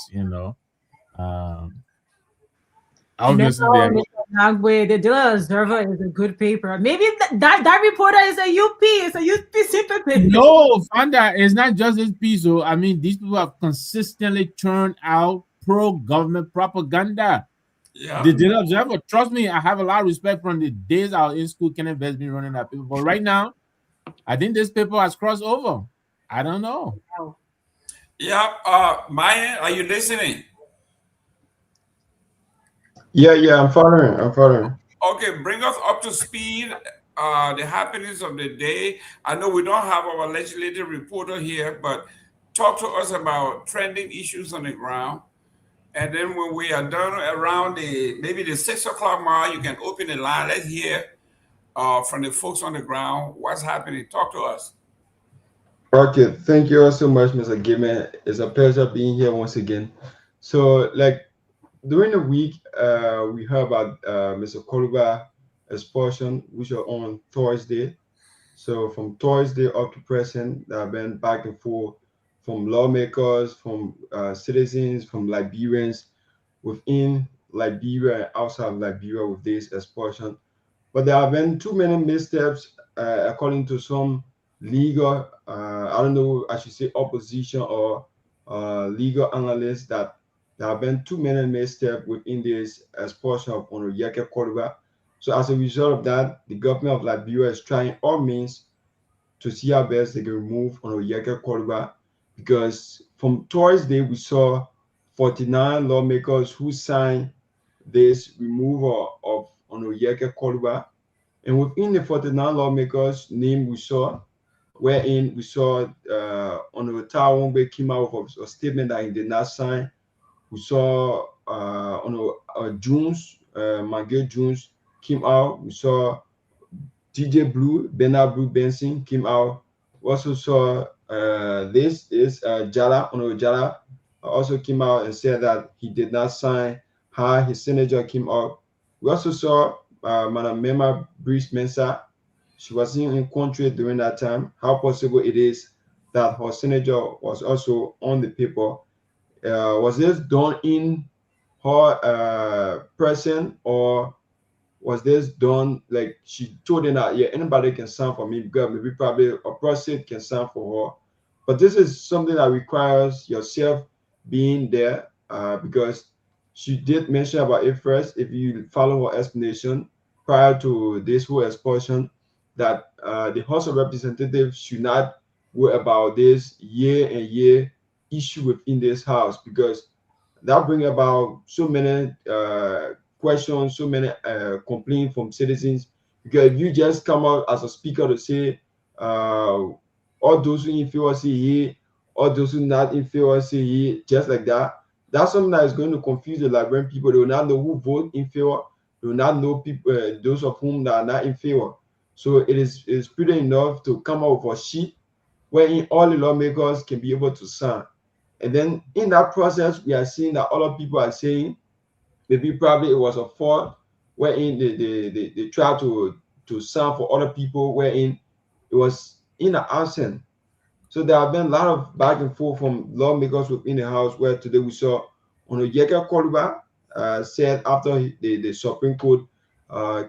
Obviously, Nagbe, the Daily Observer is a good paper. Maybe that reporter is a UP. It's a UP sympathy. No, Fanda, it's not just this piece. So I mean, these people have consistently churned out pro-government propaganda. Yeah. The Daily Observer, trust me, I have a lot of respect from the days I was in school. Kenneth Best been running that paper, but right now, I think this paper has crossed over. I don't know. Yeah, Myean, are you listening? Yeah, I'm following. Okay, bring us up to speed the happenings of the day. I know we don't have our legislative reporter here, but talk to us about trending issues on the ground. And then when we are done around maybe the 6 o'clock mark, you can open the line. Let's hear from the folks on the ground what's happening. Talk to us. Okay, thank you all so much, Mr. Gayman. It's a pleasure being here once again. So, like during the week, we heard about Mr. Korugba expulsion, which was on Thursday. So from Thursday up to present, there have been back and forth from lawmakers, from citizens, from Liberians within Liberia and outside of Liberia with this expulsion. But there have been too many missteps, according to some legal, I don't know, I should say opposition or legal analysts, that there have been too many missteps within this expulsion of Honorable Korugba. So as a result of that, the government of Liberia is trying all means to see how best they can remove Honorable Korugba, because from Thursday we saw 49 lawmakers who signed this removal of Honorable Korugba. And within the 49 lawmakers name we saw, wherein we saw Honorable Tawongbe came out with a statement that he did not sign. We saw Jones, Miguel Jones came out. We saw DJ Blue, Bernard Blue Benson came out. We also saw this is Jala, Honorable Jala also came out and said that he did not sign. How his senator came out. We also saw Madam Mema Brice Mensah. She was in country during that time. How possible it is that her senator was also on the paper? Was this done in her person, or was this done like she told them that, yeah, anybody can sign for me because maybe probably a person can sign for her? But this is something that requires yourself being there, because she did mention about it first. If you follow her explanation prior to this whole expulsion, that the House of Representatives should not worry about this year and year issue within this house, because that brings about so many questions, so many complaints from citizens. Because if you just come out as a speaker to say all those who in favor say here, all those who not in favor say here, just like that, that's something that is going to confuse the Liberian people. They will not know who vote in favor. They will not know people, those of whom that are not in favor. So it is pretty enough to come out with a sheet wherein all the lawmakers can be able to sign. And then in that process, we are seeing that other people are saying maybe probably it was a fault, wherein they try to sign for other people, wherein it was in the absence. So there have been a lot of back and forth from lawmakers within the house, where today we saw Honorable Korugba said after the Supreme Court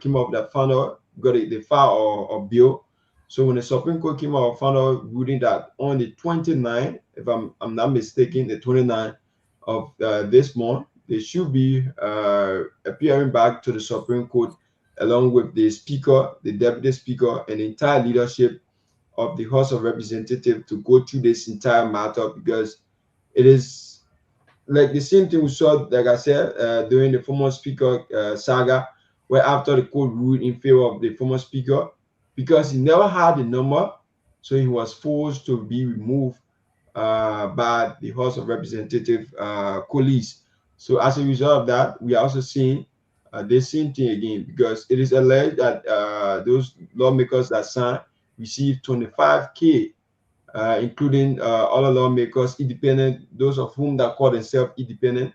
came up with that final, got the file or bill. So when the Supreme Court came out with final ruling that on the 29th, if I'm not mistaken, the 29th of this month, they should be appearing back to the Supreme Court along with the Speaker, the Deputy Speaker, and the entire leadership of the House of Representatives to go through this entire matter, because it is like the same thing we saw, like I said, during the former Speaker saga, where after the court ruled in favor of the former Speaker, because he never had the number, so he was forced to be removed by the House of Representatives colleagues. So as a result of that, we are also seeing the same thing again, because it is alleged that those lawmakers that signed received 25K, including other lawmakers, independent, those of whom that call themselves independent.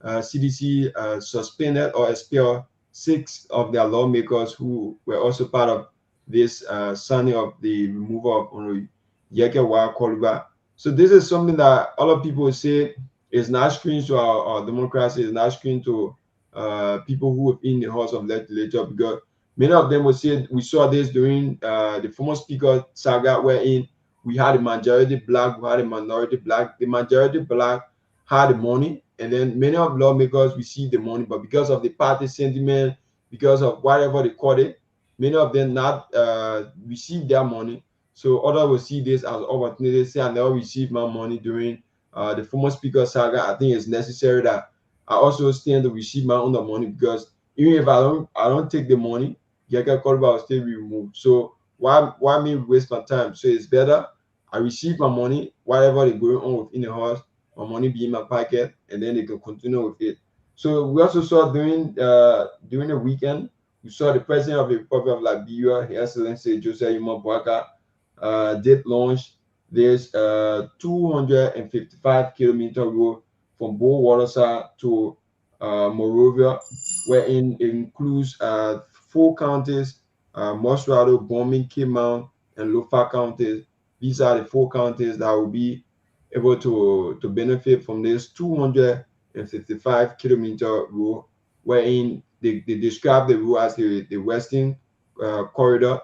CDC suspended or expelled 6 of their lawmakers who were also part of this signing of the removal of Honorable Korugba. So this is something that other people say is not strange to our democracy, is not strange to people who are in the House of Legislature, because many of them will say we saw this during the former Speaker saga, wherein we had a majority black, we had a minority black. The majority black had the money, and then many of lawmakers received the money, but because of the party sentiment, because of whatever they call it, many of them not receive their money. So others will see this as opportunity. Say, I never received my money during the former Speaker saga. I think it's necessary that I also stand to receive my own money, because even if I don't take the money, Kehleboe will still be removed. So why me waste my time? So it's better I receive my money, whatever is going on within the house, my money be in my pocket, and then they can continue with it. So we also saw during the weekend, we saw the President of the Republic of Liberia, His Excellency Joseph Boakai, did launch this 255-kilometer road from Bow Waterside to Monrovia, wherein it includes 4 counties, Mosrado, Bombing, Cayman, and Lofa counties. These are the 4 counties that will be able to benefit from this 255-kilometer road, wherein they describe the road as the Western Corridor,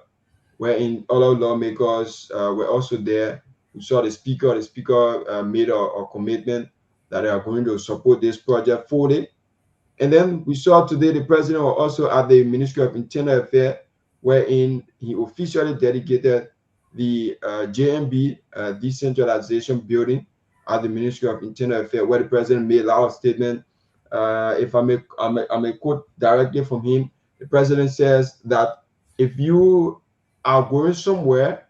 wherein other lawmakers were also there. We saw the speaker. The speaker made a commitment that they are going to support this project fully. And then we saw today the president was also at the Ministry of Internal Affairs, wherein he officially dedicated the JMB decentralization building at the Ministry of Internal Affairs, where the president made a lot of statements. If I may quote directly from him, the president says that if you are going somewhere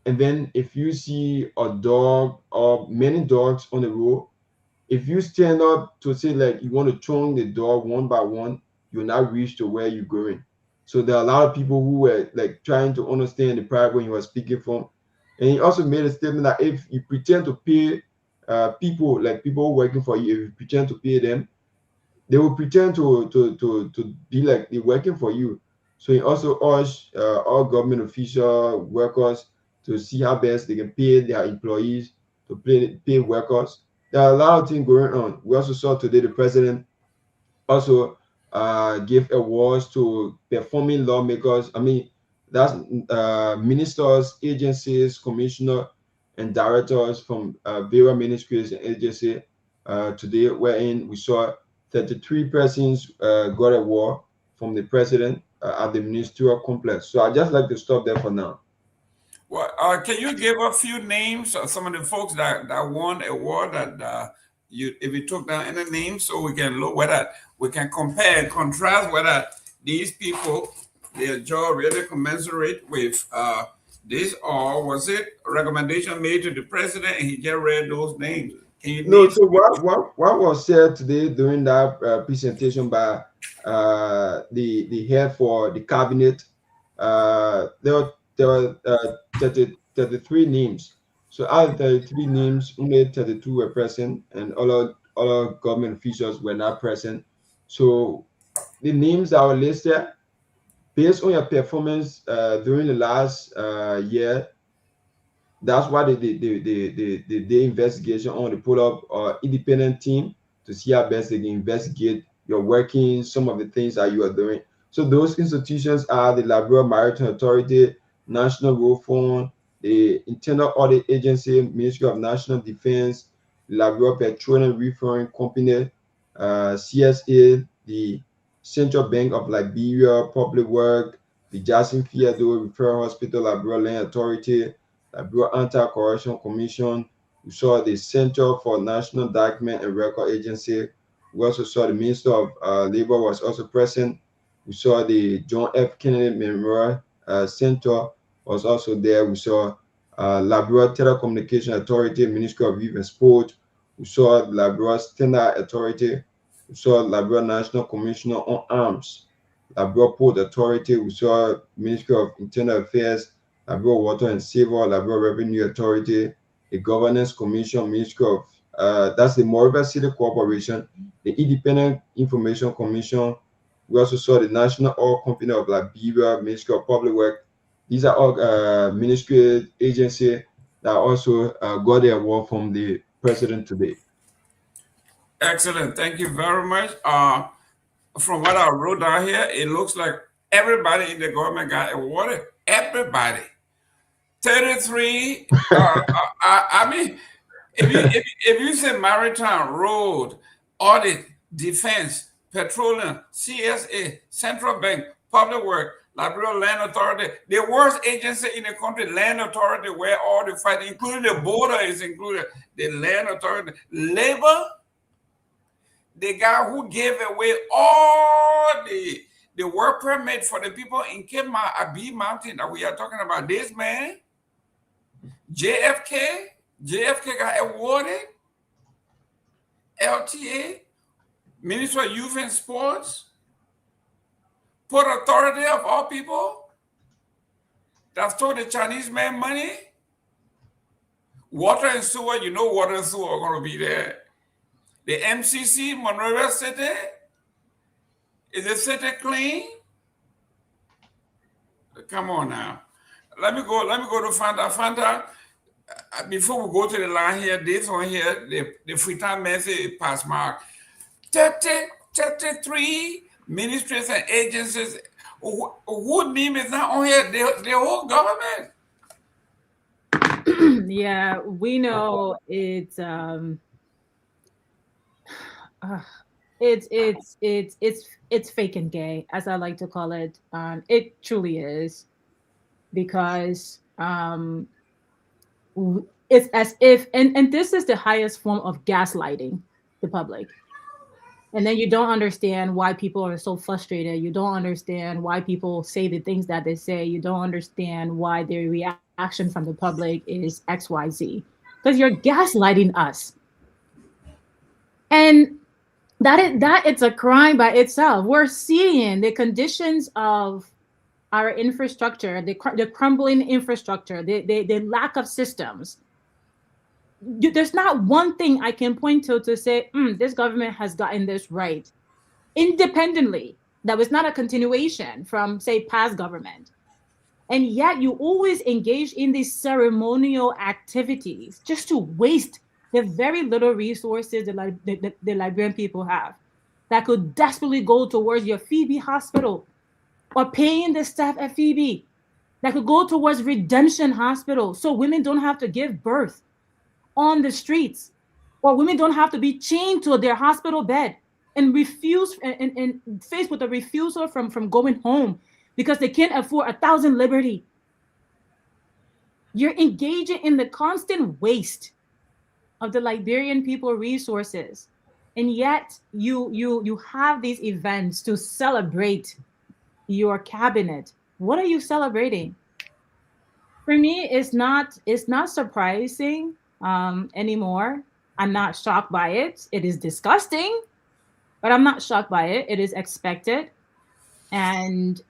and then if you see a dog or many dogs on the road, if you stand up to say like you want to chunk the dog one by one, you'll not reach to where you're going. So there are a lot of people who were like trying to understand the pride when he was speaking from. And he also made a statement that if you pretend to pay people, like people working for you, if you pretend to pay them, they will pretend to be like they're working for you. So he also urged all government official workers to see how best they can pay their employees, to pay workers. There are a lot of things going on. We also saw today the president also give awards to performing lawmakers. I mean, that's ministers, agencies, commissioners, and directors from various ministries and agencies today, wherein we saw 33 persons got award from the president at the ministerial complex. So I'd just like to stop there for now. Well, can you give a few names of some of the folks that won award that if you took down any names so we can look whether we can compare and contrast whether these people, their job really commensurate with this, or was it a recommendation made to the president and he just read those names? No, so what was said today during that presentation by the head for the cabinet, there were 33 names. So out of 33 names, only 32 were present, and other government officials were not present. So the names that were listed, based on your performance during the last year, that's why they investigation on to put up an independent team to see how best they can investigate your working, some of the things that you are doing. So those institutions are the Liberia Maritime Authority, National Road Fund, the Internal Audit Agency, Ministry of National Defense, Liberia Petroleum Refining Company, CSA, the Central Bank of Liberia, Public Work, the Jackson Theodore Referral Hospital, Liberia Land Authority, Liberia Anti-Corruption Commission. We saw the Center for National Document and Record Agency. We also saw the Minister of Labor was also present. We saw the John F. Kennedy Memorial Center was also there. We saw Liberia Telecommunication Authority, Ministry of Youth and Sport. We saw Liberia Standard Authority. We saw Liberia National Commissioner on Arms, Liberia Port Authority. We saw Ministry of Internal Affairs, Liberia Water and Sewer, Liberia Revenue Authority, the Governance Commission, Ministry of that's the Monrovia City Corporation, the Independent Information Commission. We also saw the National Oil Company of Liberia, Ministry of Public Work. These are all ministry agencies that also got the award from the president today. Excellent. Thank you very much. From what I wrote down here, it looks like everybody in the government got awarded. Everybody. 33. I mean, if you say maritime, road, audit, defense, petroleum, CSA, Central Bank, Public Work, Liberia Land Authority, the worst agency in the country, Land Authority, where all the fight, including the border, is included, the Land Authority, Labor, the guy who gave away all the the work permit for the people in Kehleboe Mountain that we are talking about. This man, JFK got awarded LTA, Minister of Youth and Sports, Port Authority of all people, that stole the Chinese man money. Water and sewer, you know water and sewer are going to be there. The MCC, Monrovia City, is the city clean? Come on now. Let me go to Fanta. Before we go to the line here, this one here, the Freetown message pass mark. 33 ministries and agencies. Who name is not on here? The whole government. Yeah, we know it's fake and gay, as I like to call it. It truly is, because it's as if, and this is the highest form of gaslighting the public. And then you don't understand why people are so frustrated. You don't understand why people say the things that they say. You don't understand why their reaction from the public is XYZ, because you're gaslighting us. And that it's a crime by itself. We're seeing the conditions of our infrastructure, the crumbling infrastructure, the lack of systems. There's not one thing I can point to say, this government has gotten this right independently. That was not a continuation from, say, past government. And yet you always engage in these ceremonial activities just to waste the very little resources the Liberian people have that could desperately go towards your Phoebe hospital, or paying the staff at Phoebe, that could go towards Redemption Hospital so women don't have to give birth on the streets, or women don't have to be chained to their hospital bed and refuse and faced with a refusal from going home because they can't afford 1,000 Liberty. You're engaging in the constant waste of the Liberian people resources, and yet you have these events to celebrate your cabinet. What are you celebrating? For me, it's not surprising anymore. I'm not shocked by it. It is disgusting, but I'm not shocked by it. It is expected, and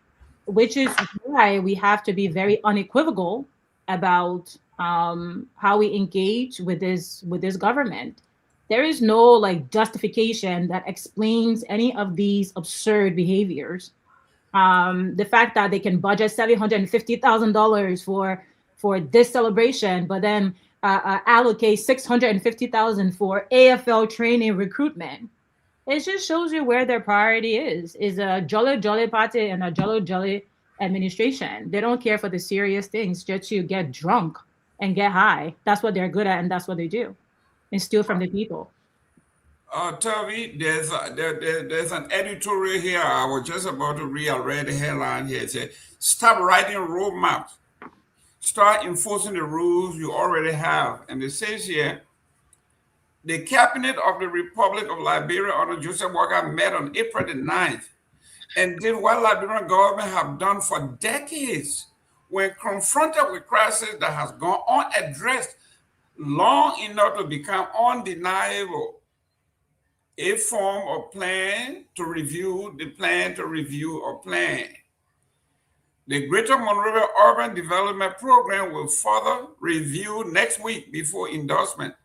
which is why we have to be very unequivocal about how we engage with this government. There is no justification that explains any of these absurd behaviors. The fact that they can budget $750,000 for this celebration, but then allocate $650,000 for AFL training recruitment. It just shows you where their priority is a jolly party and a jolly administration. They don't care for the serious things, just to get drunk and get high. That's what they're good at, and that's what they do, and steal from the people. Tavi, there's an editorial here. I was just about to read. I read the headline here. It said, "Stop writing roadmaps. Start enforcing the rules you already have." And it says here, the Cabinet of the Republic of Liberia under Joseph Walker met on April the 9th and did what Liberian government have done for decades when confronted with crisis that has gone unaddressed long enough to become undeniable. A form of plan to review the plan to review a plan. The Greater Monrovia Urban Development Program will further review next week before endorsement.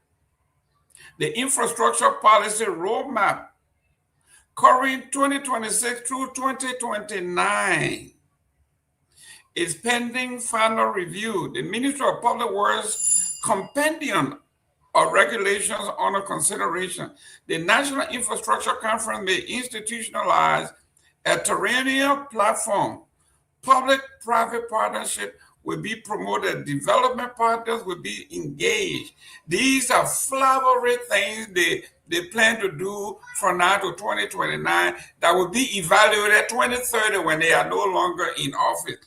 The Infrastructure Policy Roadmap covering 2026 through 2029 is pending final review. The Ministry of Public Works Compendium of Regulations under consideration. The National Infrastructure Conference may institutionalize a terrestrial platform. Public-private partnership will be promoted. Development partners will be engaged. These are flowery things they plan to do from now to 2029 that will be evaluated 2030 when they are no longer in office.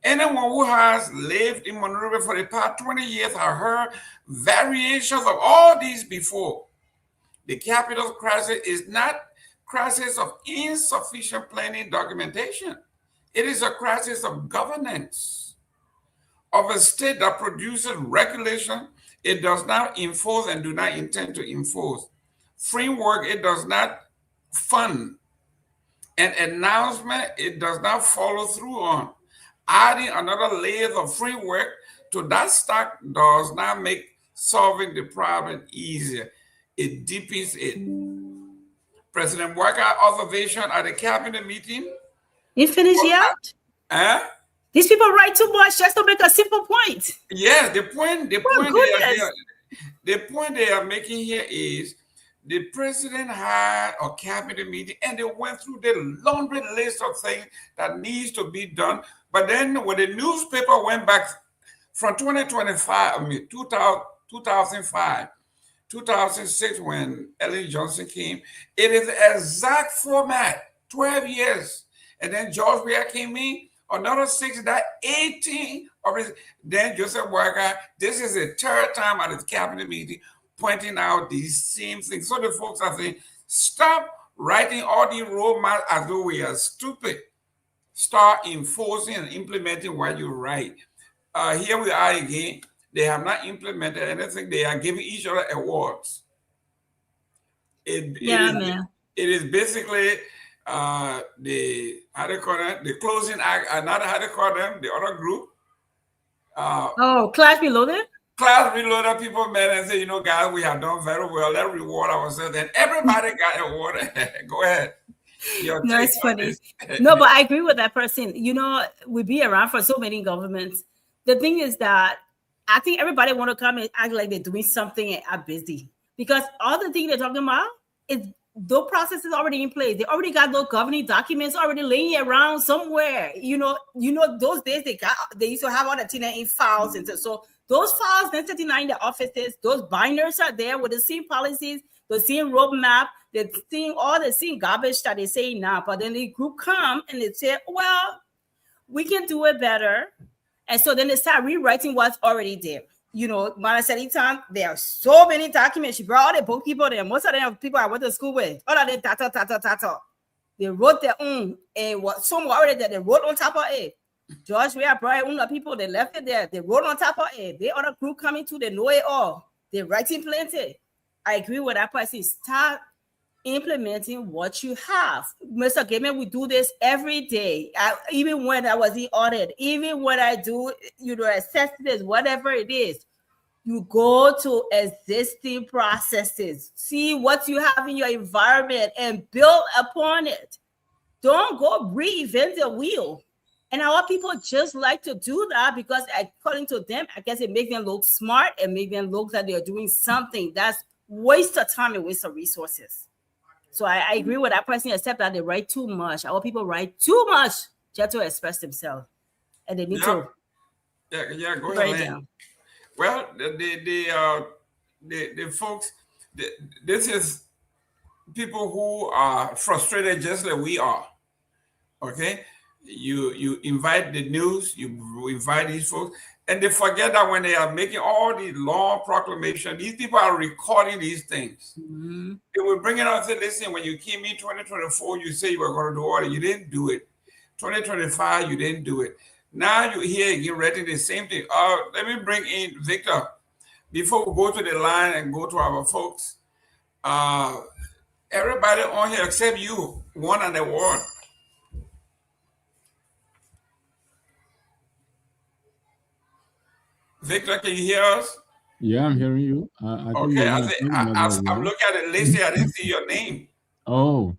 Anyone who has lived in Monrovia for the past 20 years has heard variations of all these before. The capital crisis is not crisis of insufficient planning documentation. It is a crisis of governance of a state that produces regulation it does not enforce and do not intend to enforce. Framework it does not fund. An announcement it does not follow through on. Adding another layer of framework to that stack does not make solving the problem easier. It deepens it. President Walker's observation at the cabinet meeting. You finished yet? These people write too much just to make a simple point. Yes, the point they are making here is the president had a cabinet meeting and they went through the laundry list of things that needs to be done. But then when the newspaper went back from 2005, 2006, when Ellen Johnson came, it is the exact format, 12 years. And then George Weah came in, another 6, that 18 of his, then Joseph Walker, this is the third time at his cabinet meeting, pointing out these same things. So the folks are saying, stop writing all the roadmaps as though we are stupid. Start enforcing and implementing what you write. Here we are again. They have not implemented anything. They are giving each other awards. It is basically the closing act, another how they call them, the other group. Class Reloaded? Class Reloaded, people met and say, guys, we have done very well. Let's reward ourselves. And everybody got awarded. Go ahead. No, it's funny. No, but I agree with that person. We be around for so many governments. The thing is that I think everybody want to come and act like they're doing something and are busy. Because all the things they're talking about is those processes already in place. They already got those governing documents already laying around somewhere. Those days they used to have all the TNA files and so those files then sitting in the offices, those binders are there with the same policies, the same roadmap, the same garbage that they say now. But then the group come and they say, well, we can do it better. And so then they start rewriting what's already there. Mara said anytime there are so many documents. She brought all the book people there. Most of them are people I went to school with. All of them, tata. They wrote their own. And what some were already there, they wrote on top of it. George, we are brought own people. They left it there. They wrote on top of it. They other group coming to, they know it all. They're writing plenty. I agree with that person. Start implementing what you have. Mr. Gayman, we do this every day. Even when I was in audit, even when I do, assessments, whatever it is, you go to existing processes, see what you have in your environment and build upon it. Don't go reinvent the wheel. And our people just like to do that because according to them, I guess it makes them look smart and make them look like they're doing something. That's waste of time and waste of resources. So I agree with that person, except that they write too much. Our people write too much just to express themselves. And they need to go write ahead. down. Well, the folks, this is people who are frustrated just like we are. Okay? You invite the news, you invite these folks, and they forget that when they are making all these law proclamations, these people are recording these things. Mm-hmm. They will bring it out and say, listen, when you came in 2024, you say you were going to do all that. You didn't do it. 2025, you didn't do it. Now you're here again writing the same thing. Let me bring in Victor. Before we go to the line and go to our folks, everybody on here except you won an award. Victor, can you hear us? Yeah, I'm hearing you. I'm looking at the list here. I didn't see your name. Oh,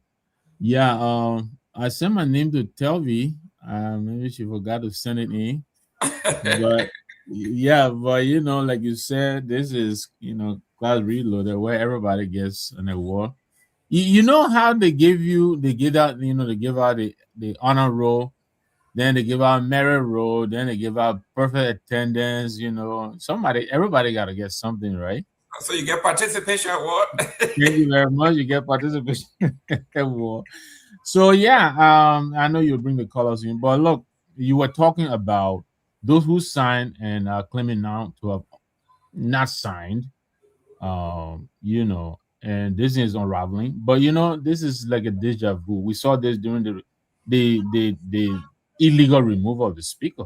yeah. I sent my name to Telvi. Maybe she forgot to send it in. But yeah, but like you said, this is Class Reloaded where everybody gets an award. You know how they give out the honor roll. Then they give out merit roll. Then they give out perfect attendance. Everybody got to get something, right? So you get participation award. Thank you very much. You get participation award. So yeah, I know you'll bring the colors in, but look, you were talking about those who signed and claiming now to have not signed. and this is unraveling. But this is like a deja vu. We saw this during the illegal removal of the speaker.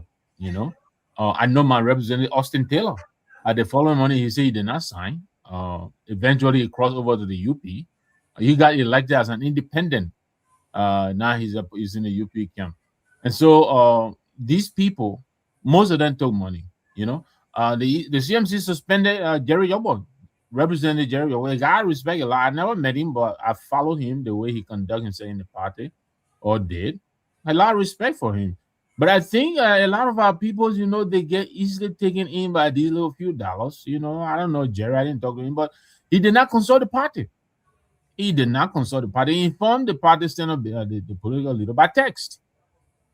I know my representative Austin Taylor. The following morning, he said he did not sign. Eventually, he crossed over to the UP. He got elected as an independent. Now he's in the UP camp, and so these people, most of them took money. The CMC suspended Jerry Yobo, Representative Jerry Yobo. A guy I respect a lot. I never met him, but I followed him the way he conducted himself in the party, or did. A lot of respect for him. But I think a lot of our people, they get easily taken in by these little few dollars. I don't know Jerry. I didn't talk to him, but he did not consult the party. He did not consult the party. He informed the party the political leader by text.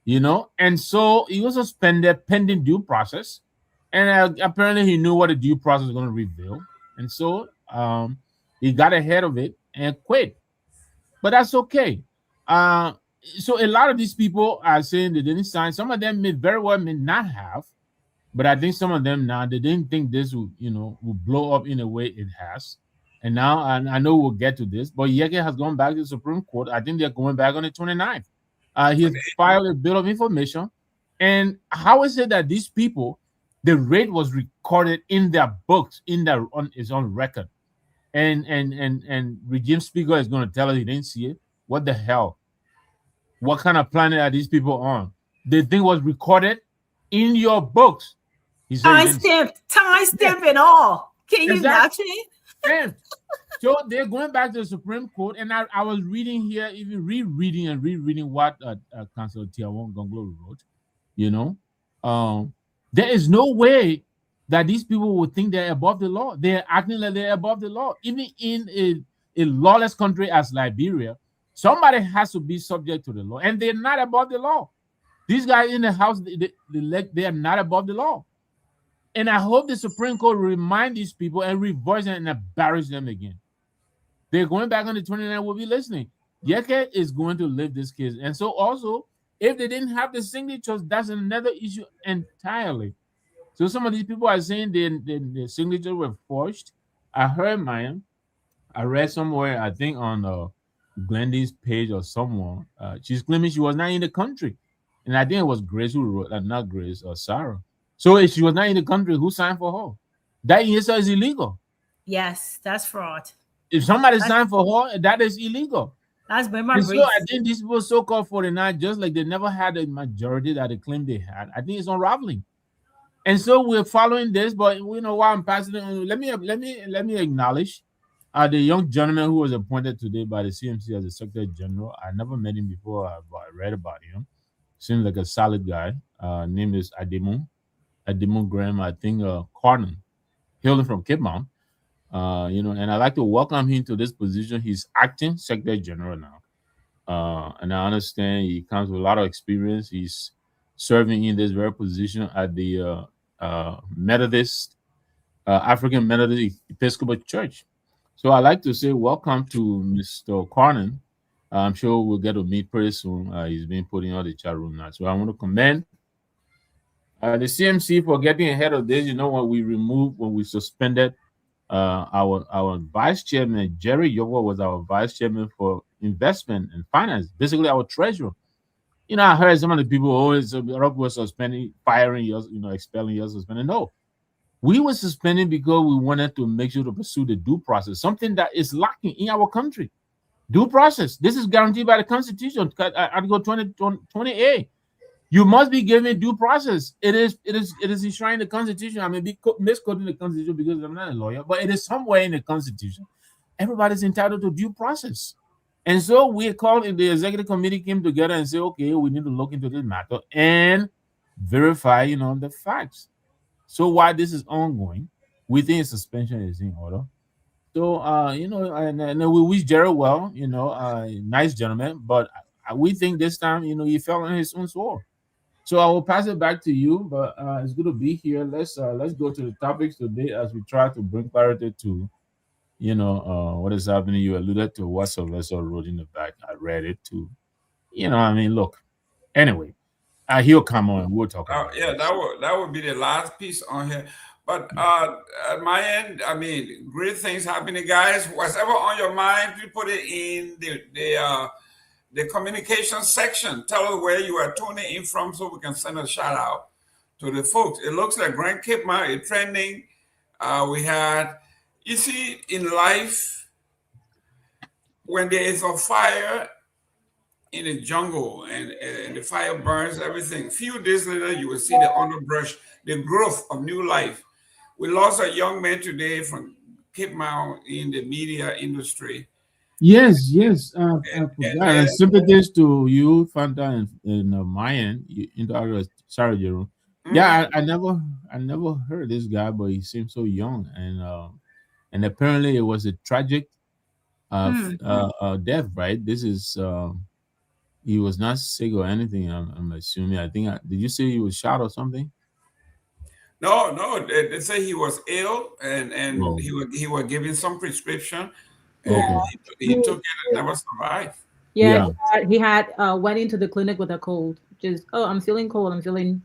And so he was suspended pending due process. And apparently he knew what the due process was going to reveal. And so he got ahead of it and quit. But that's okay. So a lot of these people are saying they didn't sign. Some of them may not have. But I think some of them now, they didn't think this would blow up in a way it has. And now, and I know we'll get to this, but Yeke has gone back to the Supreme Court. I think they're going back on the 29th. He has filed a bill of information. And how is it that these people, the rate was recorded in their books, on his own record, and regime speaker is going to tell us he didn't see it? What the hell? What kind of planet are these people on? The thing was recorded in your books. He said time-stamp and all. Can you imagine? And so they're going back to the Supreme Court, and I was reading here, even rereading what Councilor Kehleboe Gongloe wrote. There is no way that these people would think they're above the law. They're acting like they're above the law. Even in a lawless country as Liberia, somebody has to be subject to the law, and they're not above the law. These guys in the House, they are not above the law. And I hope the Supreme Court will remind these people and reverse them and embarrass them again. They're going back on the 29th. We'll be listening. Yeke is going to live this case. And so also, if they didn't have the signatures, that's another issue entirely. So some of these people are saying the signatures were forged. I heard Myean. I read somewhere, I think on Glendy's page or someone, she's claiming she was not in the country. And I think it was Grace who wrote that, not Grace or Sarah. So if she was not in the country, who signed for her? That in itself is illegal. Yes, that's fraud. If somebody signed for her, that is illegal. That's been my So I think these people so-called 49, just like they never had a majority that they claimed they had. I think it's unraveling. And so we're following this, but while I'm passing it on, let me acknowledge the young gentleman who was appointed today by the CMC as the Secretary General. I never met him before, but I read about him. Seems like a solid guy. Name is Ademo Graham, I think, Carnan, hailing from Cape Mount. And I'd like to welcome him to this position. He's acting Secretary General now. And I understand he comes with a lot of experience. He's serving in this very position at the Methodist, African Methodist Episcopal Church. So I'd like to say welcome to Mr. Carnan. I'm sure we'll get to meet pretty soon. He's been putting on the chat room now. So I want to commend the CMC for getting ahead of this. When we suspended our vice chairman, Jerry Yobo was our vice chairman for investment and finance, basically our treasurer. I heard some of the people always were suspending, firing yours, expelling yours, suspending. No, we were suspending because we wanted to make sure to pursue the due process, something that is lacking in our country. Due process. This is guaranteed by the Constitution, Article 20A. You must be given due process. It is enshrined in the Constitution. I may be misquoting the Constitution because I'm not a lawyer, but it is somewhere in the Constitution. Everybody's entitled to due process. And so we called, the executive committee came together and said, okay, we need to look into this matter and verify, the facts. So while this is ongoing, we think suspension is in order. So, and we wish Jerry well, nice gentleman, but we think this time, he fell on his own sword. So I will pass it back to you, but it's good to be here. Let's go to the topics today as we try to bring clarity to, what is happening. You alluded to what Sylvester wrote in the back. I read it too. Look. Anyway, he'll come on and we'll talk about it. Yeah, that would be the last piece on here. But at my end, I mean, great things happening, guys. Whatever on your mind, please put it in the communication section. Tell us where you are tuning in from so we can send a shout out to the folks. It looks like Grand Cape Mount is trending. We had, you see, in life, when there is a fire in the jungle and the fire burns everything, few days later, you will see the underbrush, the growth of new life. We lost a young man today from Cape Mount in the media industry. Yes, yes. I forgot. And sympathies to you, Fanta, and Myean. Sorry, Jerome. Yeah, I never heard this guy, but he seems so young, and apparently it was a tragic death. Right? This is he was not sick or anything. I'm assuming. Did you say he was shot or something? No. They say he was ill and he was given some prescription. And he took it and never survived. Yeah. He had went into the clinic with a cold. Just I'm feeling cold. I'm feeling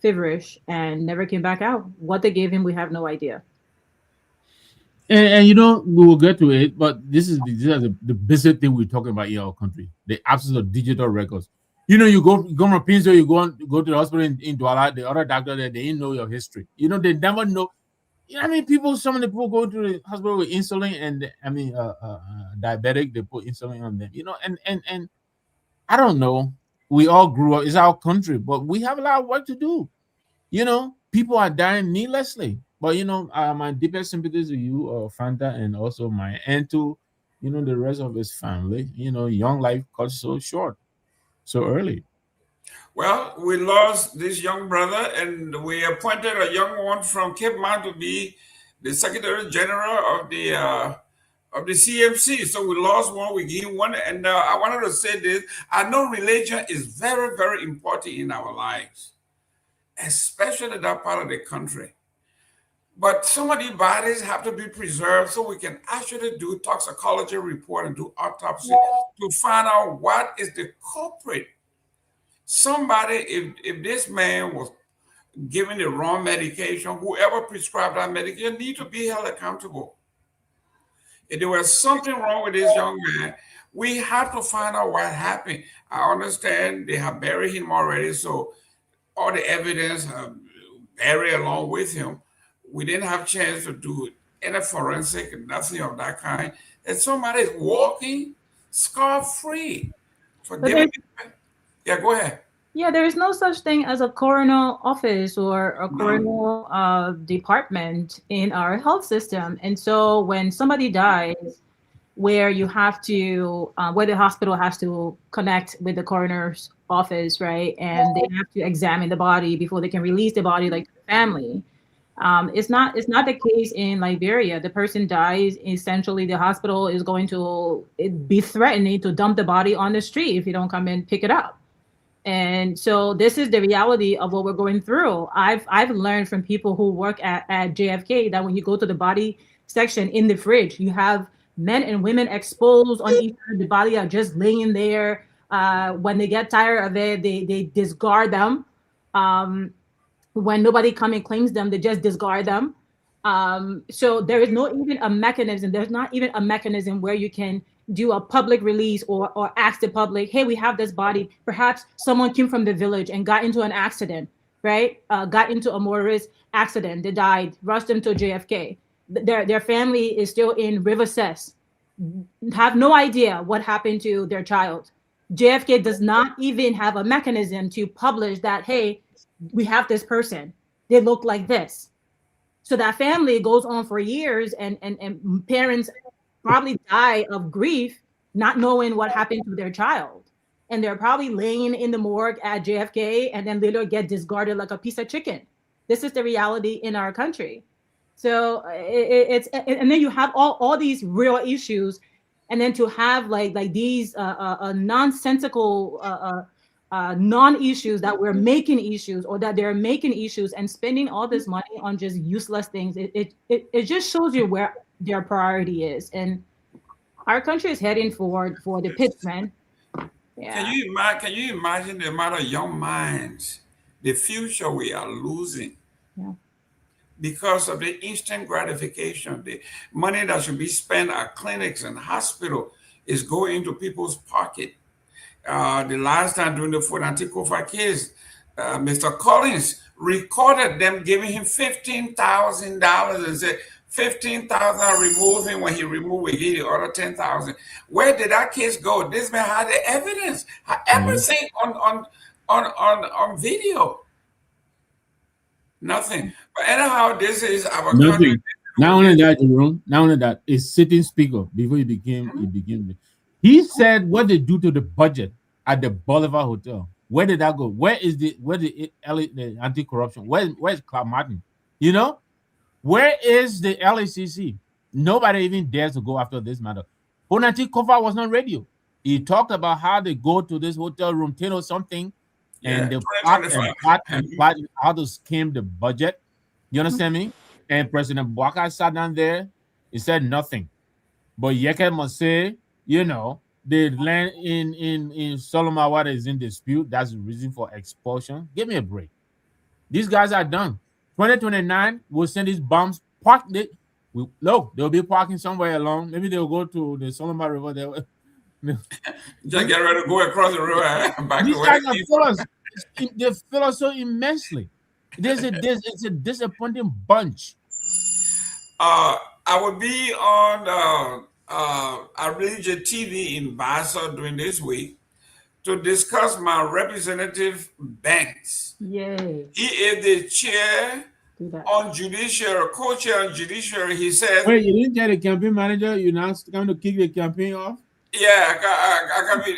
feverish, and never came back out. What they gave him, we have no idea. And we will get to it, but this is the basic thing we're talking about in our country: the absence of digital records. You go from Pinzo, you go to the hospital in Douala, the other doctor there, they didn't know your history. They never know. Some of the people go to the hospital with insulin, and diabetic, they put insulin on them. And I don't know. We all grew up. It's our country, but we have a lot of work to do. People are dying needlessly. But my deepest sympathies to you, Fanta, and also and to the rest of his family. Young life cut so short, so early. Well, we lost this young brother, and we appointed a young one from Cape Mount to be the Secretary General of the CMC. So we lost one, we gained one, and I wanted to say this: I know religion is very, very important in our lives, especially that part of the country. But some of these bodies have to be preserved so we can actually do toxicology report and do autopsy to find out what is the culprit. Somebody, if this man was given the wrong medication, whoever prescribed that medication need to be held accountable. If there was something wrong with this young man, we have to find out what happened. I understand they have buried him already, so all the evidence buried along with him. We didn't have a chance to do any forensic, nothing of that kind. And somebody is walking scar-free. Yeah, go ahead. Yeah, there is no such thing as a coroner office or a coroner department in our health system. And so when somebody dies, where you have to, where the hospital has to connect with the coroner's office, right? And they have to examine the body before they can release the body, like, to the family. It's not the case in Liberia. The person dies, essentially the hospital is going to be threatening to dump the body on the street if you don't come and pick it up. And so this is the reality of what we're going through. I've learned from people who work at JFK that when you go to the body section in the fridge, you have men and women exposed on each side. The body are just laying there. When they get tired of it, they discard them. When nobody come and claims them, they just discard them. So there is no even a mechanism. There's not even a mechanism where you can do a public release or ask the public, hey, we have this body. Perhaps someone came from the village and got into an accident, right? Got into a motorist accident. They died, rushed them to JFK. Their family is still in River Cess, have no idea what happened to their child. JFK does not even have a mechanism to publish that, hey, we have this person. They look like this. So that family goes on for years, and parents probably die of grief, not knowing what happened to their child. And they're probably laying in the morgue at JFK and then later get discarded like a piece of chicken. This is the reality in our country. So and then you have all these real issues, and then to have like these nonsensical non-issues that we're making issues, or that they're making issues, and spending all this money on just useless things. It just shows you where their priority is, and our country is heading for the pits, man. Yeah. Can you imagine the amount of young minds, the future we are losing? Yeah. because of the instant gratification. The money that should be spent at clinics and hospital is going into people's pocket. The last time during the Fonati Kofa case, Mr. Collins recorded them giving him $15,000 and said, 15,000 remove him. When he removed, we gave the other 10,000. Where did that case go? This man had the evidence, had everything on video. Nothing. But anyhow, this is our nothing. Not only that, Jerome. Not only that, a sitting speaker before he became. He said what they do to the budget at the Boulevard Hotel. Where did that go? Where the anti-corruption? Where's Clark Martin? You know, where is the LACC? Nobody even dares to go after this matter. Fonati Kofa was on radio. He talked about how they go to this hotel room 10 or something, and they plot how to scheme the budget. You understand me? And President Bouaka sat down there. He said nothing. But Yeke must say, you know, the land in Solomon water is in dispute. That's the reason for expulsion. Give me a break. These guys are done. 2029, we'll send these bombs. They'll be parking somewhere along. Maybe they'll go to the Solomon River. Just get ready to go across the river. Back These to guys are fill us. They fill us so immensely. It's a disappointing bunch. I will be on Liberia TV in Basel during this week to discuss my representative Banks. Yay. He is the chair on judiciary, co-chair on judiciary. He said, wait, you didn't get a campaign manager? You're now going to kick the campaign off? Yeah, I can be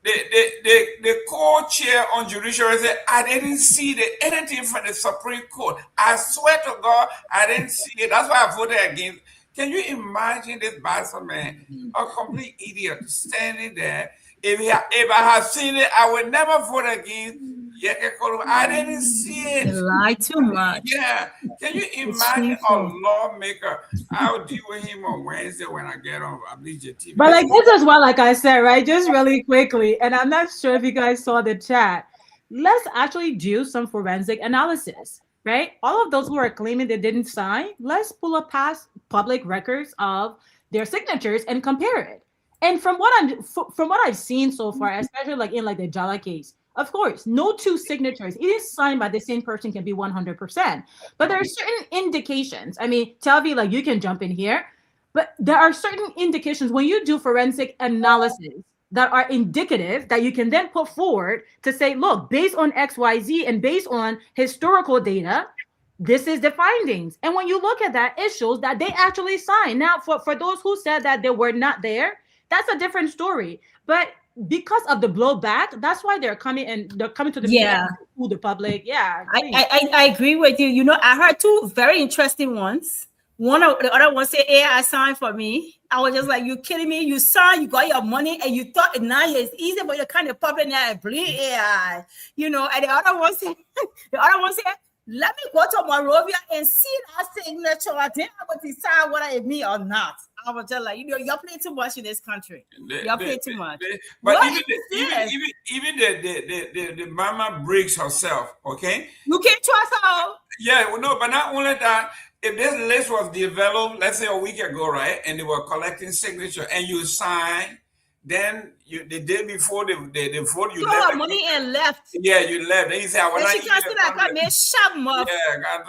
the co-chair on judiciary said, I didn't see anything from the Supreme Court. I swear to God, I didn't see it. That's why I voted against. Can you imagine this bastard man, a complete idiot, standing there? If I had seen it, I would never vote against Yeke Kromah. I didn't see it. You lie too much. Yeah. Can you imagine a lawmaker? I'll deal with him on Wednesday when I get on Liberia TV. But like this is what, like I said, right? Just really quickly, and I'm not sure if you guys saw the chat. Let's actually do some forensic analysis, right? All of those who are claiming they didn't sign, let's pull up past public records of their signatures and compare it. And from what I've seen so far, especially like in like the Jala case, of course, no two signatures, even signed by the same person, can be 100%. But there are certain indications. I mean, Telvi, like you can jump in here, but there are certain indications when you do forensic analysis that are indicative that you can then put forward to say, look, based on XYZ and based on historical data, this is the findings. And when you look at that, it shows that they actually signed. Now, for those who said that they were not there, that's a different story. But because of the blowback, that's why they're coming to the public. Yeah, I agree with you. You know, I heard two very interesting ones. One of the other one said, "AI signed for me." I was just like, "You kidding me? You signed, you got your money, and you thought now it's easy, but you're kind of public now and believe AI." You know, and the other one said, "Let me go to Monrovia and see that signature. Then I will decide whether it's me or not." I was just like, you know, you're playing too much in this country. You're playing too much. But even the mama Briggs herself, okay? You can't trust her. Yeah, well, no, but not only that, if this list was developed, let's say a week ago, right, and they were collecting signature, and you sign, then the day before the vote, you left her money and left. Yeah, you left. Then you say, "I she can't say that. I got me a sharp mouth." Yeah, I got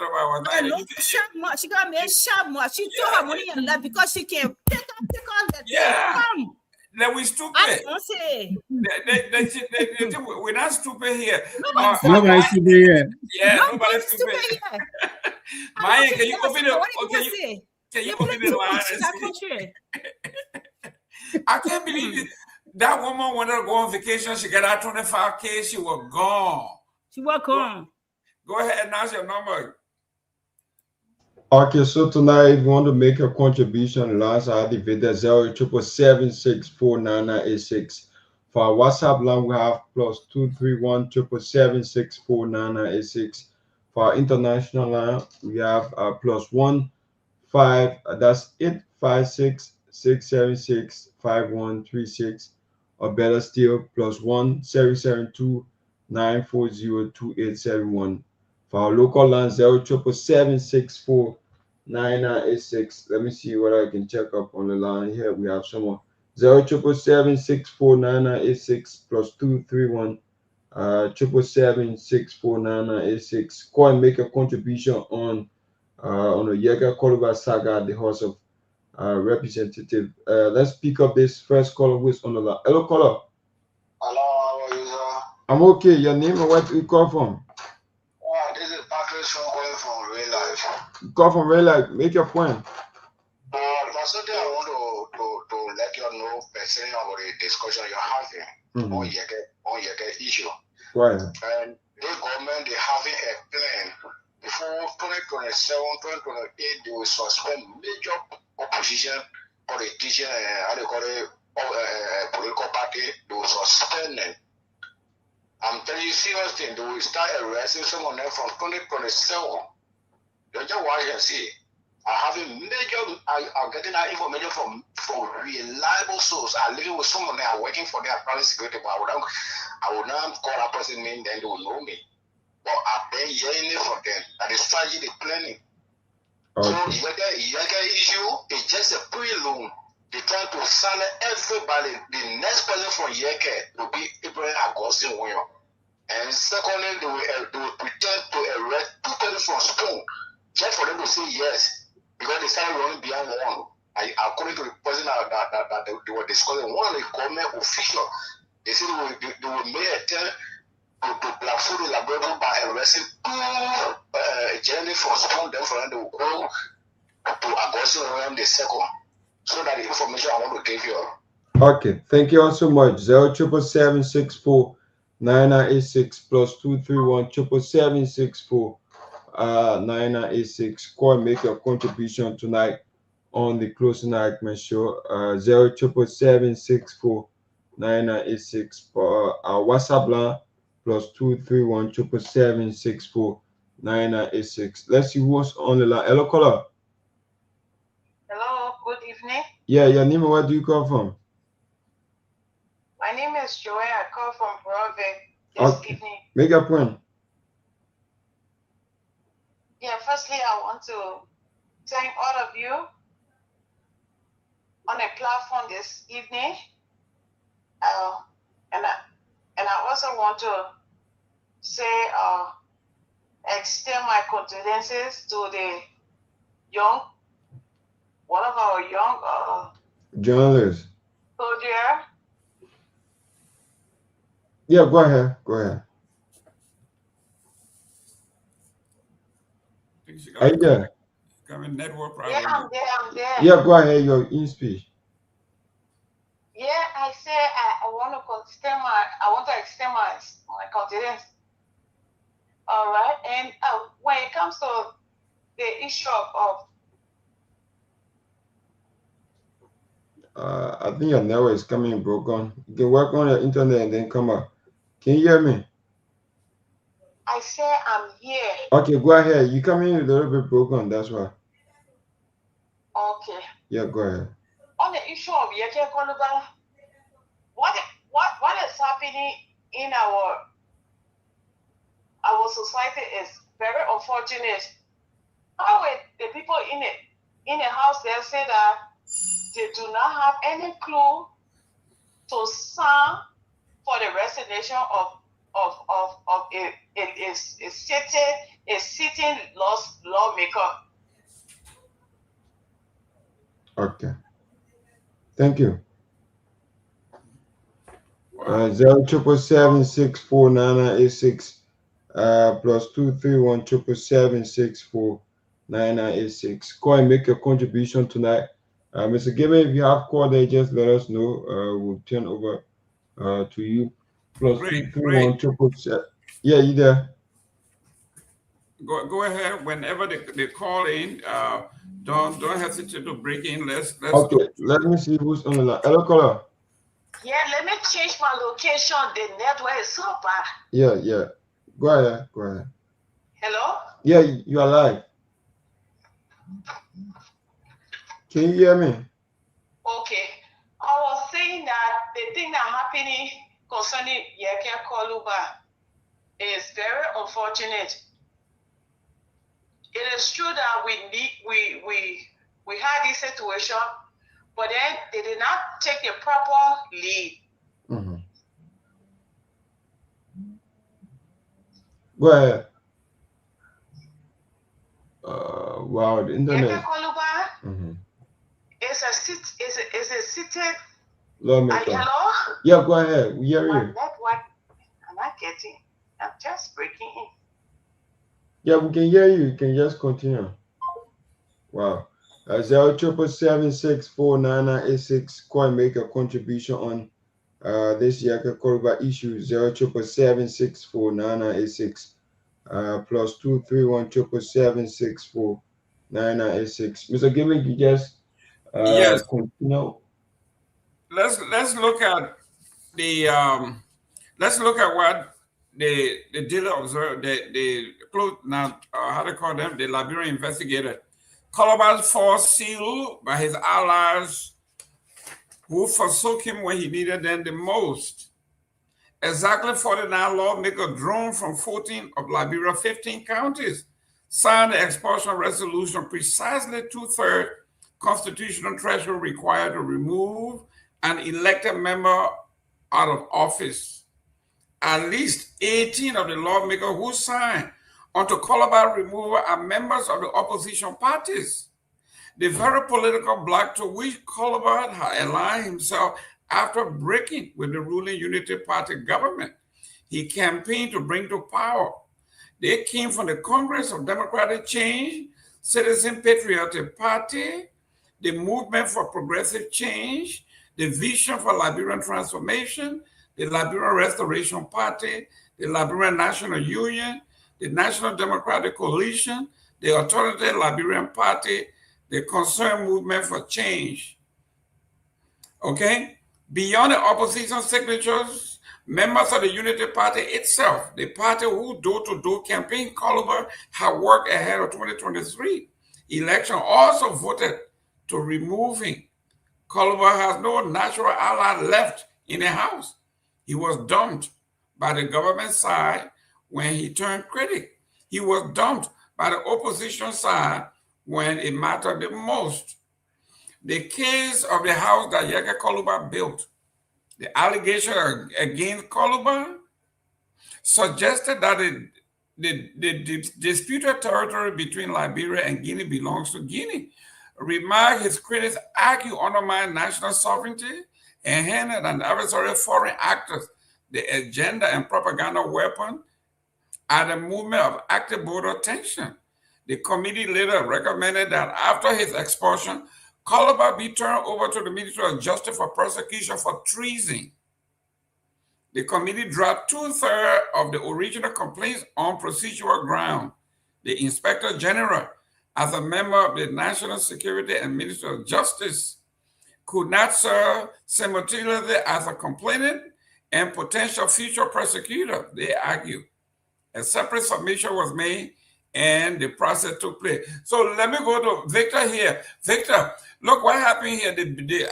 sharp mouth. She got me a sharp mouth. She took her money and left because she can't pick on that. Yeah. Then we stupid. I don't say. We're not stupid here. Nobody's stupid here. Yeah, nobody's stupid here. Myean, can you open it? Can you open the line? I can't believe it. That woman wanted to go on vacation. She got out 25K. She was gone. She was gone. Go ahead, announce your number. Okay, so tonight, if you want to make a contribution, last activated 077649986. For our WhatsApp line, we have +231 777 For our international line, we have +15. That's 856 676 5136, or better still, +1 772 940 2871. For For our local line 077649986. Let me see what I can check up on the line here. We have someone 077649986 plus 231 777649986. Call and make a contribution on the Yega Koluba saga, the House of Representative. Let's pick up this first caller who is on the line. Hello, caller. Hello, how are you, sir? I'm okay. Your name and where do you call from? This is Patrick calling from Real Life. You call from Real Life. Make your point. There's something I want to let you know pertaining about the discussion you're having on Yeke issue. Right. And the government, they're having a plan. Before 2027, 2028, they will suspend major opposition politician, how they call it, political party, they will suspend them. I'm telling you serious thing, they will start arresting some of them from 2027. They just watch and see. I'm getting that information from reliable sources. I'm living with someone there, working for their private security, but I would not call that person name, then they will know me. But I've been hearing it from them, and the strategy they're planning. Okay. So Yeke issue is just a prelude. They try to silence everybody. The next person from Yeke will be Ibrahim Augustine William. And secondly, they will pretend to arrest two people from Spoon just for them to say yes, because they started running beyond one. According to the person that they were discussing, one of the government officials, they said they will make a turn to blackfoot the laboratory by arresting two journalists from Spoon. Then for them they will go to Augustine William the second. So that the information I want to give you. Okay, thank you all so much. 077749986 plus 231 777649986. Call and make your contribution tonight on the Closing Argument Show. 077749986 for our WhatsApp line plus 231 777649986. Let's see who's on the line. Hello, caller. Hello, good evening. Yeah, your name and where do you call from? My name is Joy. I call from Broadway this evening. Make a point. Yeah, firstly, I want to thank all of you on a platform this evening. And I also want to say, extend my condolences to the one of our young journalists. soldier. Yeah, go ahead. Are you there? Network problem. Yeah, I'm there. Yeah, go ahead. You're in speech. Yeah, I say I want to extend my condolence. All right, and when it comes to the issue of I think your network is coming broken. You can work on your internet and then come up. Can you hear me? I say I'm here. Okay, go ahead. You coming a little bit broken, that's why. Okay. Yeah, go ahead. On the issue of Yeke Koluba, what is happening in our society is very unfortunate. How the people in the house there say that they do not have any clue to stand for the resignation of a sitting lawmaker. Okay. Thank you. 077764986 plus 231 777649986. Call and make your contribution tonight. Mr. Gayman, if you have call there, just let us know. We'll turn over to you. Plus 231 777. Yeah, you there? Go ahead. Whenever they call in, don't hesitate to break in. Let's okay. go. Let me see who's on the line. Hello, caller. Yeah, let me change my location. The network is so bad. Yeah. Go ahead. Hello? Yeah, you are live. Can you hear me? Okay. I was saying that the thing that happening concerning Yeke Koluba is very unfortunate. it is true that we had this situation, but then they did not take the proper lead. Mm-hmm. Go ahead. Wow, the internet. Mm-hmm. Is a seated. Lawmaker. Hello? Yeah, go ahead. We hear you. That's what am I getting? I'm just breaking in. Yeah, we can hear you. You can just continue. Wow. 077764986. Go and make a contribution on this Yaka Koruba issue. 077764986. Plus 23177764986. Mr. Gimmick, you just yes. continue. Let's look at the let's look at what the dealer observed. The now how to call them, the Liberian investigator. Calabar's force sealed by his allies who forsook him when he needed them the most. Exactly 49 lawmakers drawn from 14 of Liberia's 15 counties signed the expulsion resolution, precisely 2/3 constitutional threshold required to remove an elected member out of office. At least 18 of the lawmakers who signed onto Calabar removal are members of the opposition parties. The very political bloc to which Calabar had aligned himself after breaking with the ruling Unity Party government he campaigned to bring to power. They came from the Congress of Democratic Change, Citizen Patriotic Party, the Movement for Progressive Change, the Vision for Liberian Transformation, the Liberian Restoration Party, the Liberian National Union, the National Democratic Coalition, the Alternative Liberian Party, the Concerned Movement for Change. Okay? Beyond the opposition signatures, members of the Unity Party itself, the party who door-to-door campaign Calabar had worked ahead of 2023 election, also voted to remove him. Calabar has no natural ally left in the House. He was dumped by the government side when he turned critic. He was dumped by the opposition side when it mattered the most. The case of the house that Yeke Calabar built, the allegation against Calabar suggested that the disputed territory between Liberia and Guinea belongs to Guinea. Remark his critics argue undermine national sovereignty and handed an adversary foreign actors the agenda and propaganda weapon at a movement of active border tension. The committee later recommended that after his expulsion, Calabar be turned over to the Ministry of Justice for prosecution for treason. The committee dropped 2/3 of the original complaints on procedural ground. The Inspector General, as a member of the National Security and Ministry of Justice, could not serve simultaneously as a complainant and potential future prosecutor, they argue. A separate submission was made and the process took place. So let me go to Victor here. Victor, look what happened here.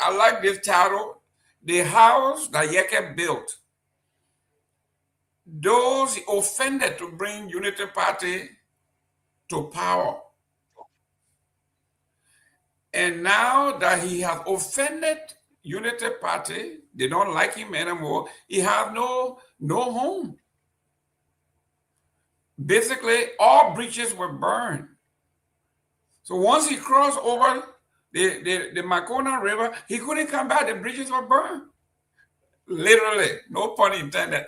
I like this title, The House that Yeke Built. Those offended to bring Unity Party to power. And now that he has offended Unity Party, they don't like him anymore, he has no home. Basically, all bridges were burned. So once he crossed over the Makona River, he couldn't come back. The bridges were burned. Literally, no pun intended.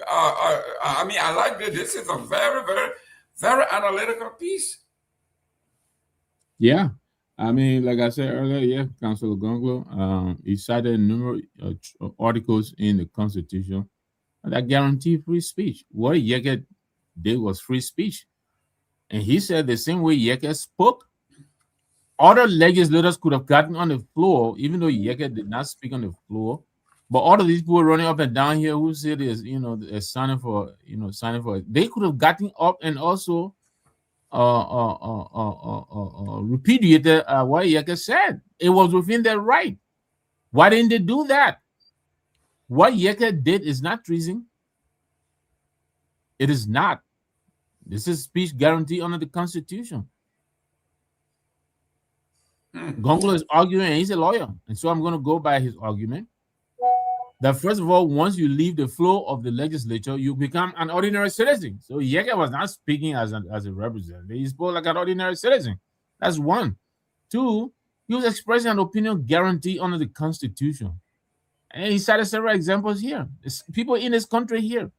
I mean, I like this. This is a very, very, very analytical piece. Yeah. I mean, like I said earlier, yeah, Councilor Gongloe, he cited numerous articles in the Constitution that guarantee free speech. What Yeke did was free speech. And he said the same way Yeke spoke, other legislators could have gotten on the floor, even though Yeke did not speak on the floor. But all of these people running up and down here who said is, they're signing for, they could have gotten up and also repudiated what Yeke said. It was within their right. Why didn't they do that? What Yeke did is not treason. It is not. This is speech guarantee under the Constitution. Gongloe is arguing, and he's a lawyer, and so I'm going to go by his argument. That first of all, once you leave the flow of the legislature, you become an ordinary citizen. So Yeke was not speaking as a representative; he spoke like an ordinary citizen. That's one. Two, he was expressing an opinion guaranteed under the Constitution, and he cited several examples here. It's people in this country here,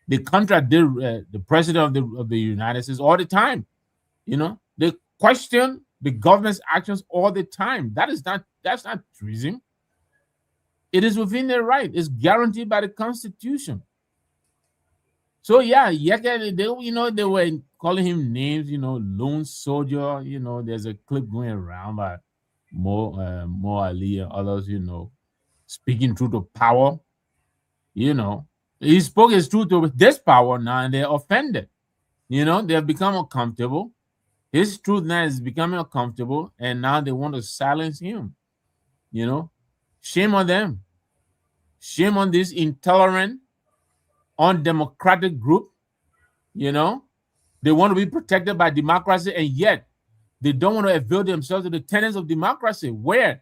they contradict the president of the United States all the time. They question the government's actions all the time. That's not treason. It is within their right. It's guaranteed by the Constitution. So yeah, Yeke, they were calling him names, lone soldier. There's a clip going around by Mo Ali and others, speaking truth to power. He spoke his truth to this power now, and they're offended. They have become uncomfortable. His truth now is becoming uncomfortable, and now they want to silence him. Shame on them. Shame on this intolerant, undemocratic group. They want to be protected by democracy, and yet they don't want to avail themselves of the tenets of democracy. Where?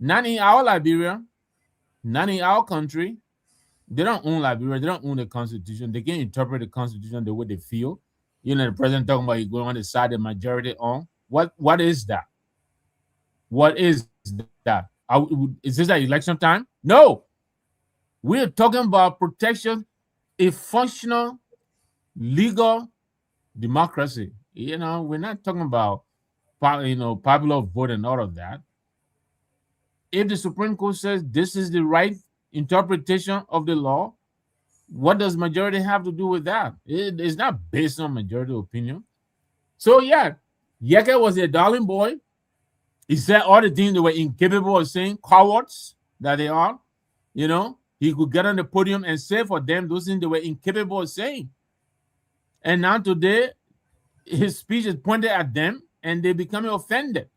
Not in our Liberia, not in our country. They don't own Liberia. They don't own the Constitution. They can interpret the Constitution the way they feel. The president talking about you going on the side the majority on. What is that? What is that? Is this an election time? No. We're talking about protection, a functional, legal democracy. We're not talking about popular vote and all of that. If the Supreme Court says this is the right interpretation of the law, what does majority have to do with that? It's not based on majority opinion. So yeah, Yeke was a darling boy. He said all the things they were incapable of saying, cowards that they are. He could get on the podium and say for them those things they were incapable of saying. And now today, his speech is pointed at them, and they become offended.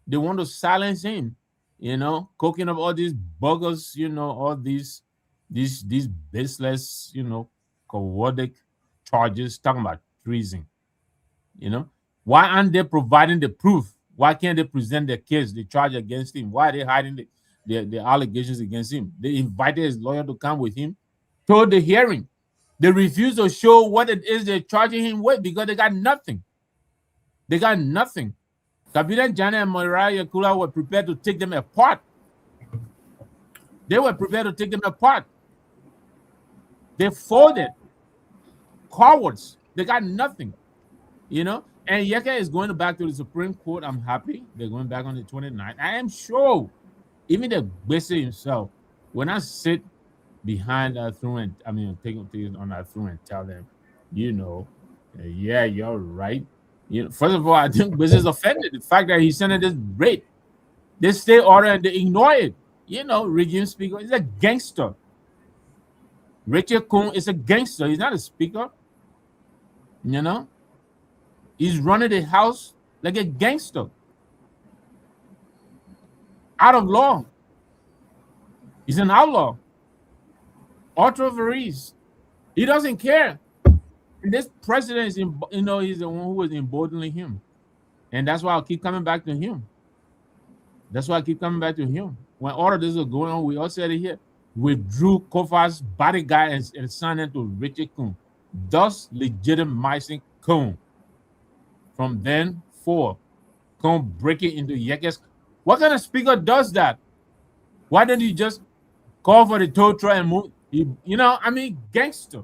They want to silence him. Cooking up all these buggers, all these baseless, cowardly charges, talking about treason. Why aren't they providing the proof? Why can't they present their case, the charge against him? Why are they hiding the allegations against him? They invited his lawyer to come with him to the hearing. They refused to show what it is they're charging him with because they got nothing. They got nothing. Kabila Jana and Mariah Kula were prepared to take them apart. They were prepared to take them apart. They folded. Cowards. They got nothing. And Yeke is going back to the Supreme Court. I'm happy. They're going back on the 29th. I am sure even the Gbese himself will not sit behind that throne and take on that throne and tell them, yeah, you're right. First of all, I think Gbese is offended. The fact that he sent this raid, they stay order and they ignore it. Regime speaker is a gangster. Richard Kuhn is a gangster. He's not a speaker. He's running the house like a gangster. Out of law. He's an outlaw. Ultra Varese. He doesn't care. And this president is, he's the one who is emboldening him. And that's why I'll keep coming back to him. When all of this was going on, we all said it here. Withdrew Kofa's bodyguard and signed him to Richard Kuhn, thus legitimizing Kuhn. From then forth, Kuhn breaking into Yeke's. What kind of speaker does that? Why don't you just call for the tow truck and move? Gangster.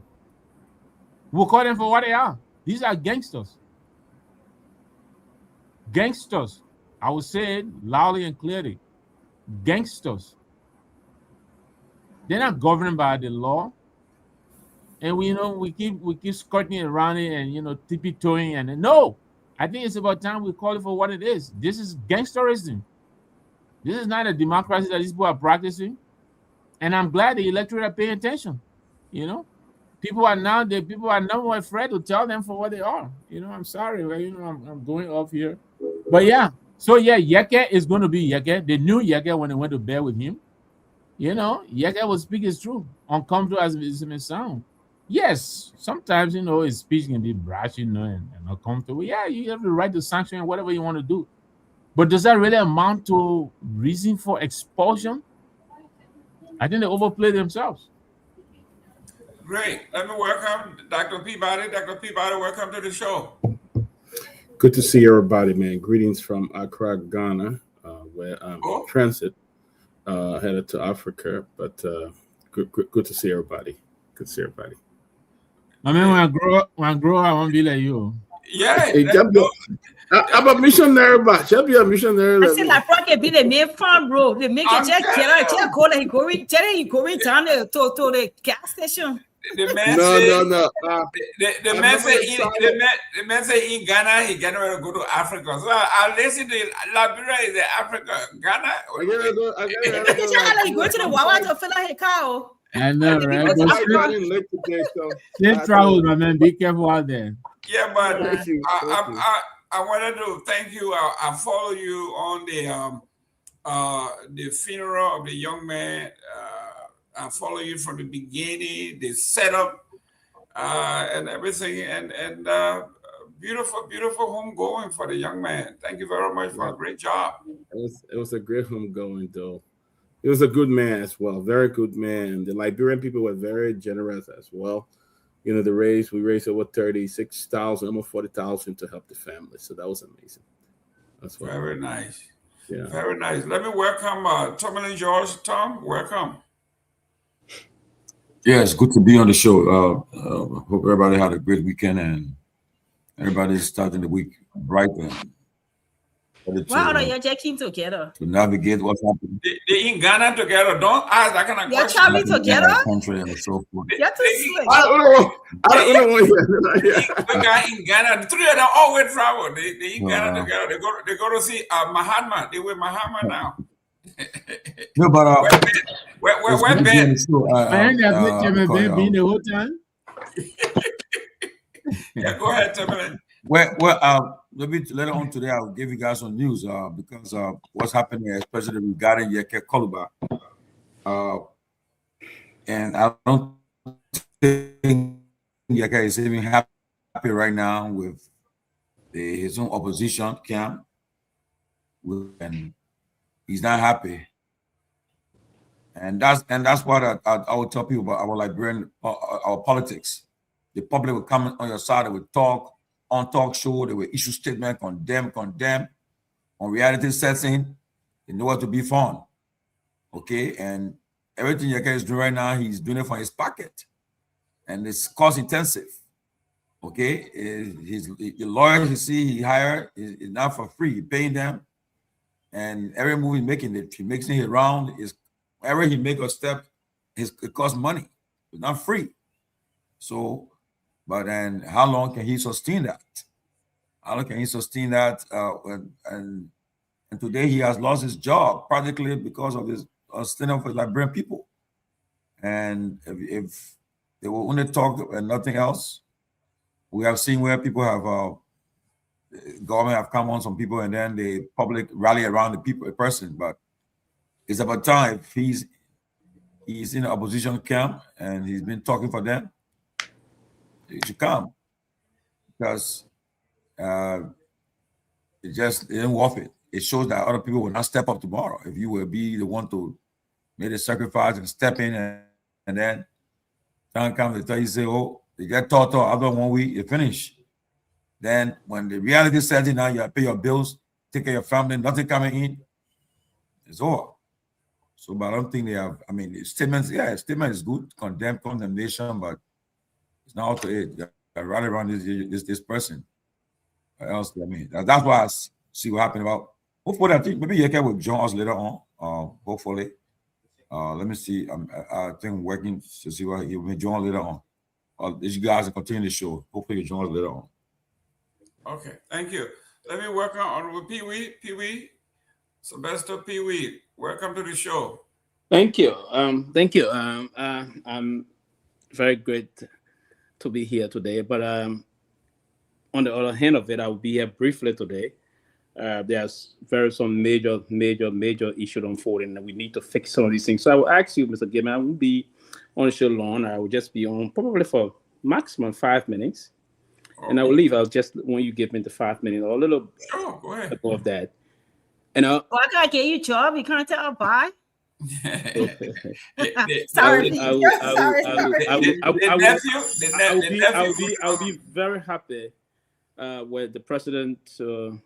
We'll call them for what they are. These are gangsters. Gangsters. I will say it loudly and clearly. Gangsters. They're not governed by the law. And we keep skirting around it and tippy-toeing and no. I think it's about time we call it for what it is. This is gangsterism. This is not a democracy that these people are practicing. And I'm glad the electorate are paying attention. People are now no more afraid to tell them for what they are. I'm sorry, I'm going off here. But yeah, so yeah, Yeke is going to be Yeke. They knew Yeke when they went to bed with him. Yeke will speak his truth, uncomfortable as it may sound. Yes, sometimes, his speech can be brash, and uncomfortable. Yeah, you have the right to sanction whatever you want to do. But does that really amount to reason for expulsion? I think they overplay themselves. Great. Let me welcome Dr. Peabody. Dr. Peabody, welcome to the show. Good to see everybody, man. Greetings from Accra, Ghana, where I'm in transit, headed to Africa. But good to see everybody. Good to see everybody. I mean, when I grow up, I want to be like you. Yeah. I'm a missionary, but she'll be a missionary. I see like Frankie be the main farm, bro. They make it check go like going down to the gas station. The man the man say in Ghana he getting ready to go to Africa. So I listen to Liberia is the Africa. Ghana. I gotta go to the Wawa to fill out his car. I know, right? Safe travels, my man. Be careful out there. Yeah, but I wanted to thank you. I follow you on the funeral of the young man. I follow you from the beginning, the setup, and everything, and beautiful homegoing for the young man. Thank you very much for a great job. It was a great homegoing, though. He was a good man as well, very good man. The Liberian people were very generous as well. You know, we raised over 36,000, almost 40,000 to help the family. So that was amazing. That's very nice. Yeah, very nice. Let me welcome Tomalin George. Tom, welcome. Yeah, it's good to be on the show. Hope everybody had a great weekend and everybody's starting the week bright and wow, you're checking together to navigate what's happening. They in Ghana together. Don't ask that kind of question. You're traveling together. Country and so forth. You're too slick. I don't know. The guy in Ghana, the three of them always travel. They in Ghana together. They go to see Mahatma. They with Mahatma now. No, but where Ben? Being the whole time. Yeah, go ahead, Tomalin. Well, maybe later on today I'll give you guys some news because what's happening, especially regarding Kehleboe. And I don't think Yeke is even happy right now with his own opposition camp, and he's not happy. And that's what I would tell people about our Liberian our politics. The public will come on your side, they will talk on talk show, they will issue statement, condemn. On reality setting, they know what to be found. Okay, and everything Yeke is doing right now, he's doing it for his pocket, and it's cost intensive. Okay, the lawyers you see he hired is not for free, he's paying them, and every move he's making, he makes it around is wherever he make a step, it costs money. It's not free. So, but then how long can he sustain that? How long can he sustain that? And today he has lost his job practically because of his standing up for Liberian people. And if they will only talk and nothing else, we have seen where people have government have come on some people and then the public rally around a person. But it's about time if he's in the opposition camp and he's been talking for them, he should come, because it isn't worth it. It shows that other people will not step up tomorrow. If you will be the one to make a sacrifice and step in, and then time comes to tell you, say, oh, you get taught after 1 week, you finish. Then when the reality sets in, now you have to pay your bills, take care of your family, nothing coming in, it's over. So, but I don't think they have, I mean, statement is good, condemnation, but it's not up to it. You rally around this person. What else? I mean, that's why I see what happened about. Hopefully, I think maybe Yeke will join us later on. Hopefully, let me see. I think working to see what he will join later on. As you guys continue the show, hopefully you join us later on. Okay, thank you. Let me work on with Pewee. Sylvester Pewee, welcome to the show. Thank you. I'm very great to be here today, but on the other hand of it, I will be here briefly today. There's some major issue unfolding, and we need to fix some of these things. So I will ask you, Mr. Gayman, I won't be on the show long. I will just be on probably for maximum 5 minutes, and I will leave. I'll just when you give me the 5 minutes or a little go ahead. above that. And I gotta get you a job. You can't tell bye. Sorry, I'll be very happy with the president to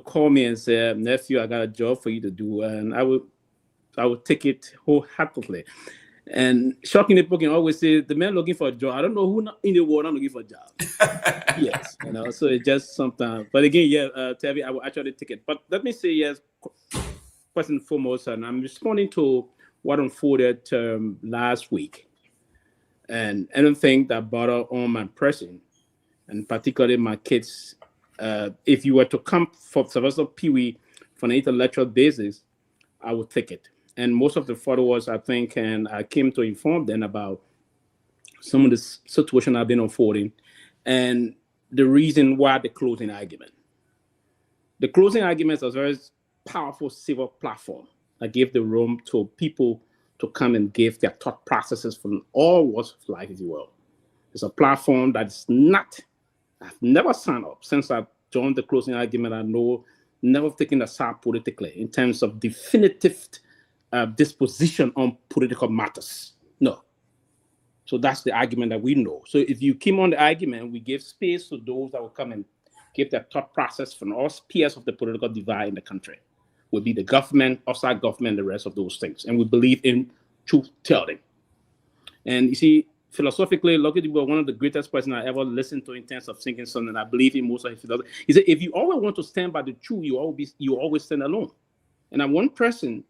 call me and say, nephew, I got a job for you to do, and I would take it wholeheartedly. And shockingly, people can always say the man looking for a job. I don't know who in the world I'm looking for a job. Yes, so it's just sometimes. But again, Tevi, I will actually take it. But let me say yes. First and foremost, and I'm responding to what unfolded last week, and anything that bother on my person, and particularly my kids. If you were to come for Sylvester Pewee on an intellectual basis, I would take it. And most of the followers, I think, and I came to inform them about some of the situation I've been unfolding, and the reason why the closing argument. The closing arguments are very powerful civil platform that gave the room to people to come and give their thought processes from all walks of life, if you will. It's a platform that is not, I've never signed up since I joined the closing argument. I know never taken a side politically in terms of definitive disposition on political matters. No. So that's the argument that we know. So if you came on the argument, we give space to those that will come and give their thought process from all spheres of the political divide in the country. Will be the government, outside government, the rest of those things. And we believe in truth telling. And you see, philosophically, Lucky Dube, one of the greatest person I ever listened to in terms of thinking something, I believe in most of his philosophy. He said, if you always want to stand by the truth, you always stand alone. And I'm one person,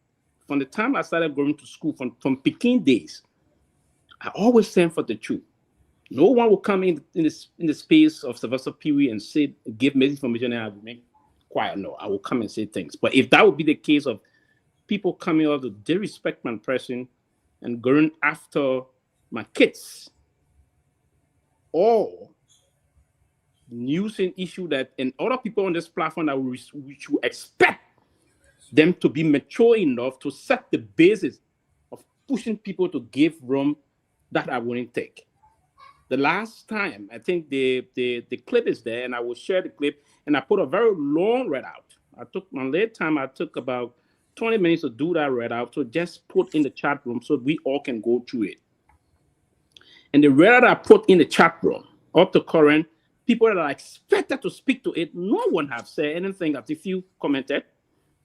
from the time I started going to school, from Peking days, I always stand for the truth. No one will come in the space of Sylvester Pewee and say, give misinformation and I will make quiet. No, I will come and say things. But if that would be the case of people coming out to disrespect my person and going after my kids, or using issue that, and other people on this platform that which you expect them to be mature enough to set the basis of pushing people to give room that I wouldn't take. The last time, I think the clip is there, and I will share the clip, and I put a very long readout. I took about 20 minutes to do that readout, so just put in the chat room so we all can go through it. And the readout I put in the chat room, up to current, people that are expected to speak to it, no one have said anything. As if you commented,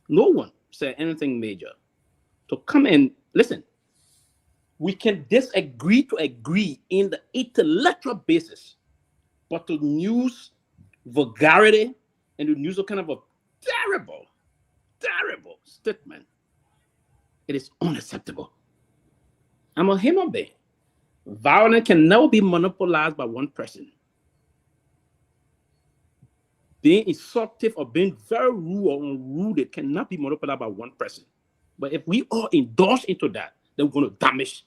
no one said anything major. To come and listen, we can disagree to agree in the intellectual basis, but to use vulgarity and to use a kind of a terrible statement, it is unacceptable. I'm a human being. Violence can never be monopolized by one person. Being insultive or being very rude or unruly cannot be monopolized by one person. But if we all indulge into that, then we're going to damage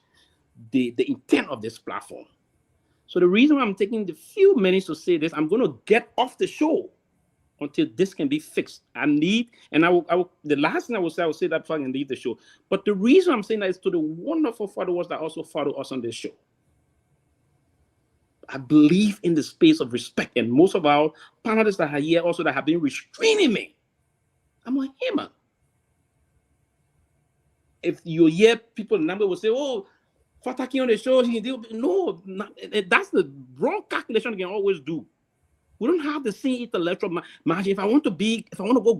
the intent of this platform. So the reason why I'm taking the few minutes to say this, I'm going to get off the show until this can be fixed. The last thing I will say that before I can leave the show. But the reason I'm saying that is to the wonderful followers that also follow us on this show. I believe in the space of respect, and most of our panelists that are here also that have been restraining me. I'm a human. If you hear people, number will say, "Oh, Fataki on the show," no, that's the wrong calculation you can always do. We don't have the same intellectual margin. If I want to go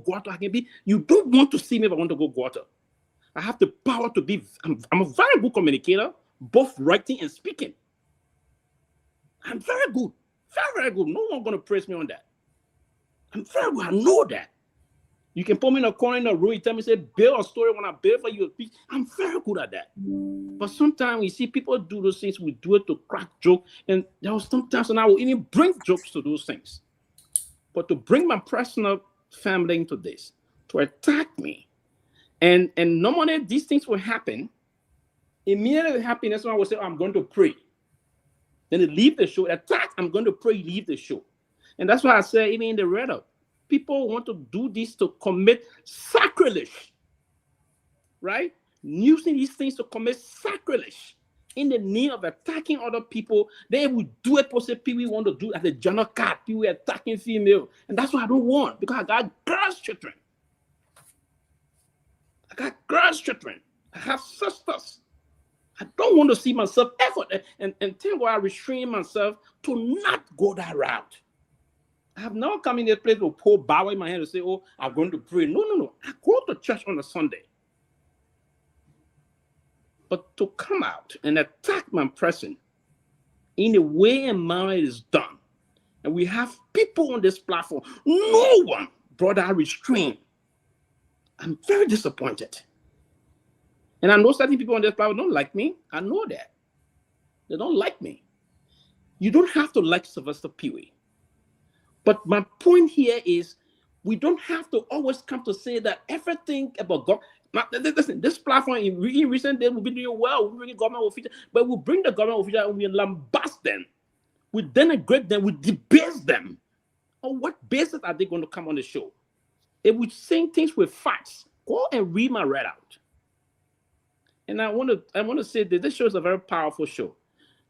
Guato, I can be. You don't want to see me if I want to go Guato. I have the power to be. I'm a very good communicator, both writing and speaking. I'm very good. Very, very good. No one's going to praise me on that. I'm very good. I know that. You can put me in a corner in a room, you tell me, say, build a story when I build for you a piece. I'm very good at that. But sometimes we see people do those things, we do it to crack jokes, and there was sometimes and I will even bring jokes to those things. But to bring my personal family into this, to attack me, and normally these things will happen, immediately happen, that's when I will say, oh, I'm going to pray. Then they leave the show, attack, I'm going to pray, leave the show. And that's why I say, even in the read-up, people want to do this to commit sacrilege, right? Using these things to commit sacrilege in the name of attacking other people. They will do it, possibly we want to do as a general cat, people attacking female. And that's what I don't want, because I got girls' children. got grandchildren. I have sisters. I don't want to see myself effort and think why I restrain myself to not go that route. I have now come in this place with pour bow in my hand and say, oh, I'm going to pray. No. I go to church on a Sunday. But to come out and attack my person in a way and manner it is done, and we have people on this platform, no one brought that restraint. I'm very disappointed. And I know certain people on this platform don't like me. I know that. They don't like me. You don't have to like Sylvester Pewee. But my point here is we don't have to always come to say that everything about God. Listen, this platform in recent days will be doing well. We bring government officials, but we bring the government officials and we lambast them. We denigrate them. We debase them. On what basis are they going to come on the show? If we saying things with facts, go and read my readout. And I want to say that this show is a very powerful show.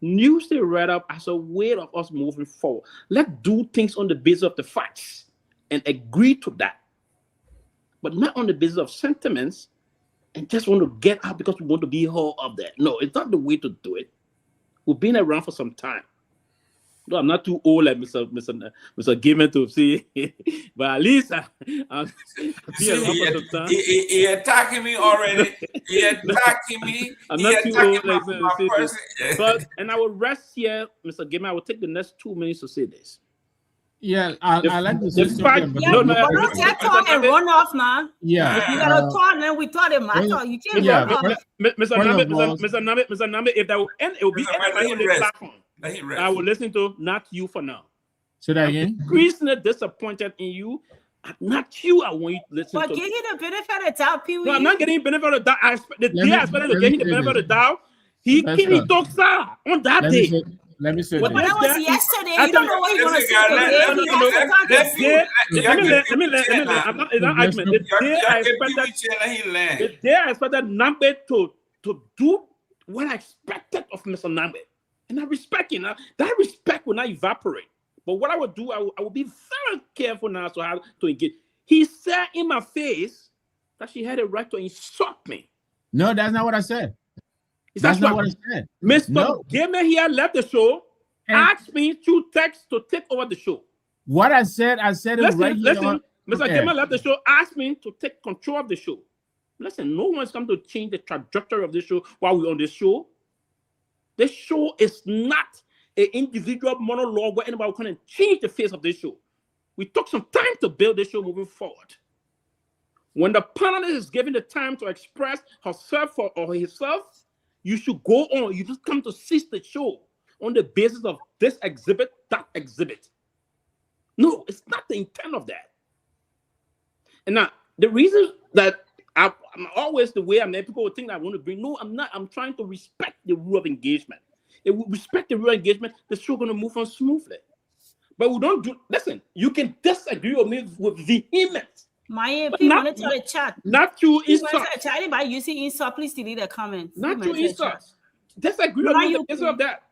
Use the readout as a way of us moving forward. Let's do things on the basis of the facts and agree to that. But not on the basis of sentiments and just want to get out because we want to be all of that. No, it's not the way to do it. We've been around for some time. No, I'm not too old like Mr. Gayman to see, but at least I'm he attacking me already. He attacking me. I'm not too old like to say this. But and I will rest here, Mr. Gayman. I will take the next 2 minutes to say this. Yeah, I like to say something. Don't talk and run off now. Yeah. You gotta talk, and then we talk it matter. You can't run off. Mr. Nagbe, if that will end, it will be anybody on the platform. I will listen to not you for now. Say that again. I'm increasingly disappointed in you. Not you. I want you to listen to. But give him the benefit of the doubt, Pewee. No, I'm not getting benefit of the doubt. I expected to give him the benefit of the doubt. He talks on that day. Let me say but that was yesterday. You don't know what you're going to say today. The day I expected Nagbe to do what I expected of Mr. Nagbe. And I respect him. That respect will not evaporate. But what I would do, I will be very careful now so how to engage. He said in my face that she had a right to insult me. No, that's not what I said. That's not what I said. Mr. Gayman here left the show, asked me through text to take over the show. What I said it right here. Mr. Gayman left the show, asked me to take control of the show. Listen, no one's come to change the trajectory of the show while we're on this show. This show is not an individual monologue where anybody can change the face of this show. We took some time to build this show moving forward. When the panelist is given the time to express herself or himself, you should go on. You just come to seize the show on the basis of this exhibit, that exhibit. No, it's not the intent of that. And now, the reason that I'm always the way people would think I want to bring. No, I'm not. I'm trying to respect the rule of engagement. If we respect the rule of engagement, the show going to move on smoothly. But we don't do. Listen, you can disagree with me with vehemence. Myean, people want to the chat. Not you insult. Anybody using insult, please delete the comments. Not you insult. Disagree with me because of that.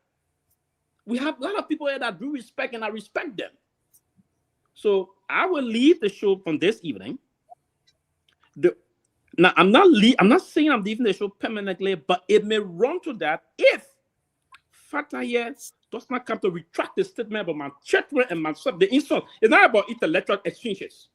We have a lot of people here that do respect, and I respect them. So I will leave the show from this evening. Now, I'm not saying I'm leaving the show permanently, but it may run to that if Fatah does not come to retract the statement about my children and myself. The insult is not about intellectual exchanges.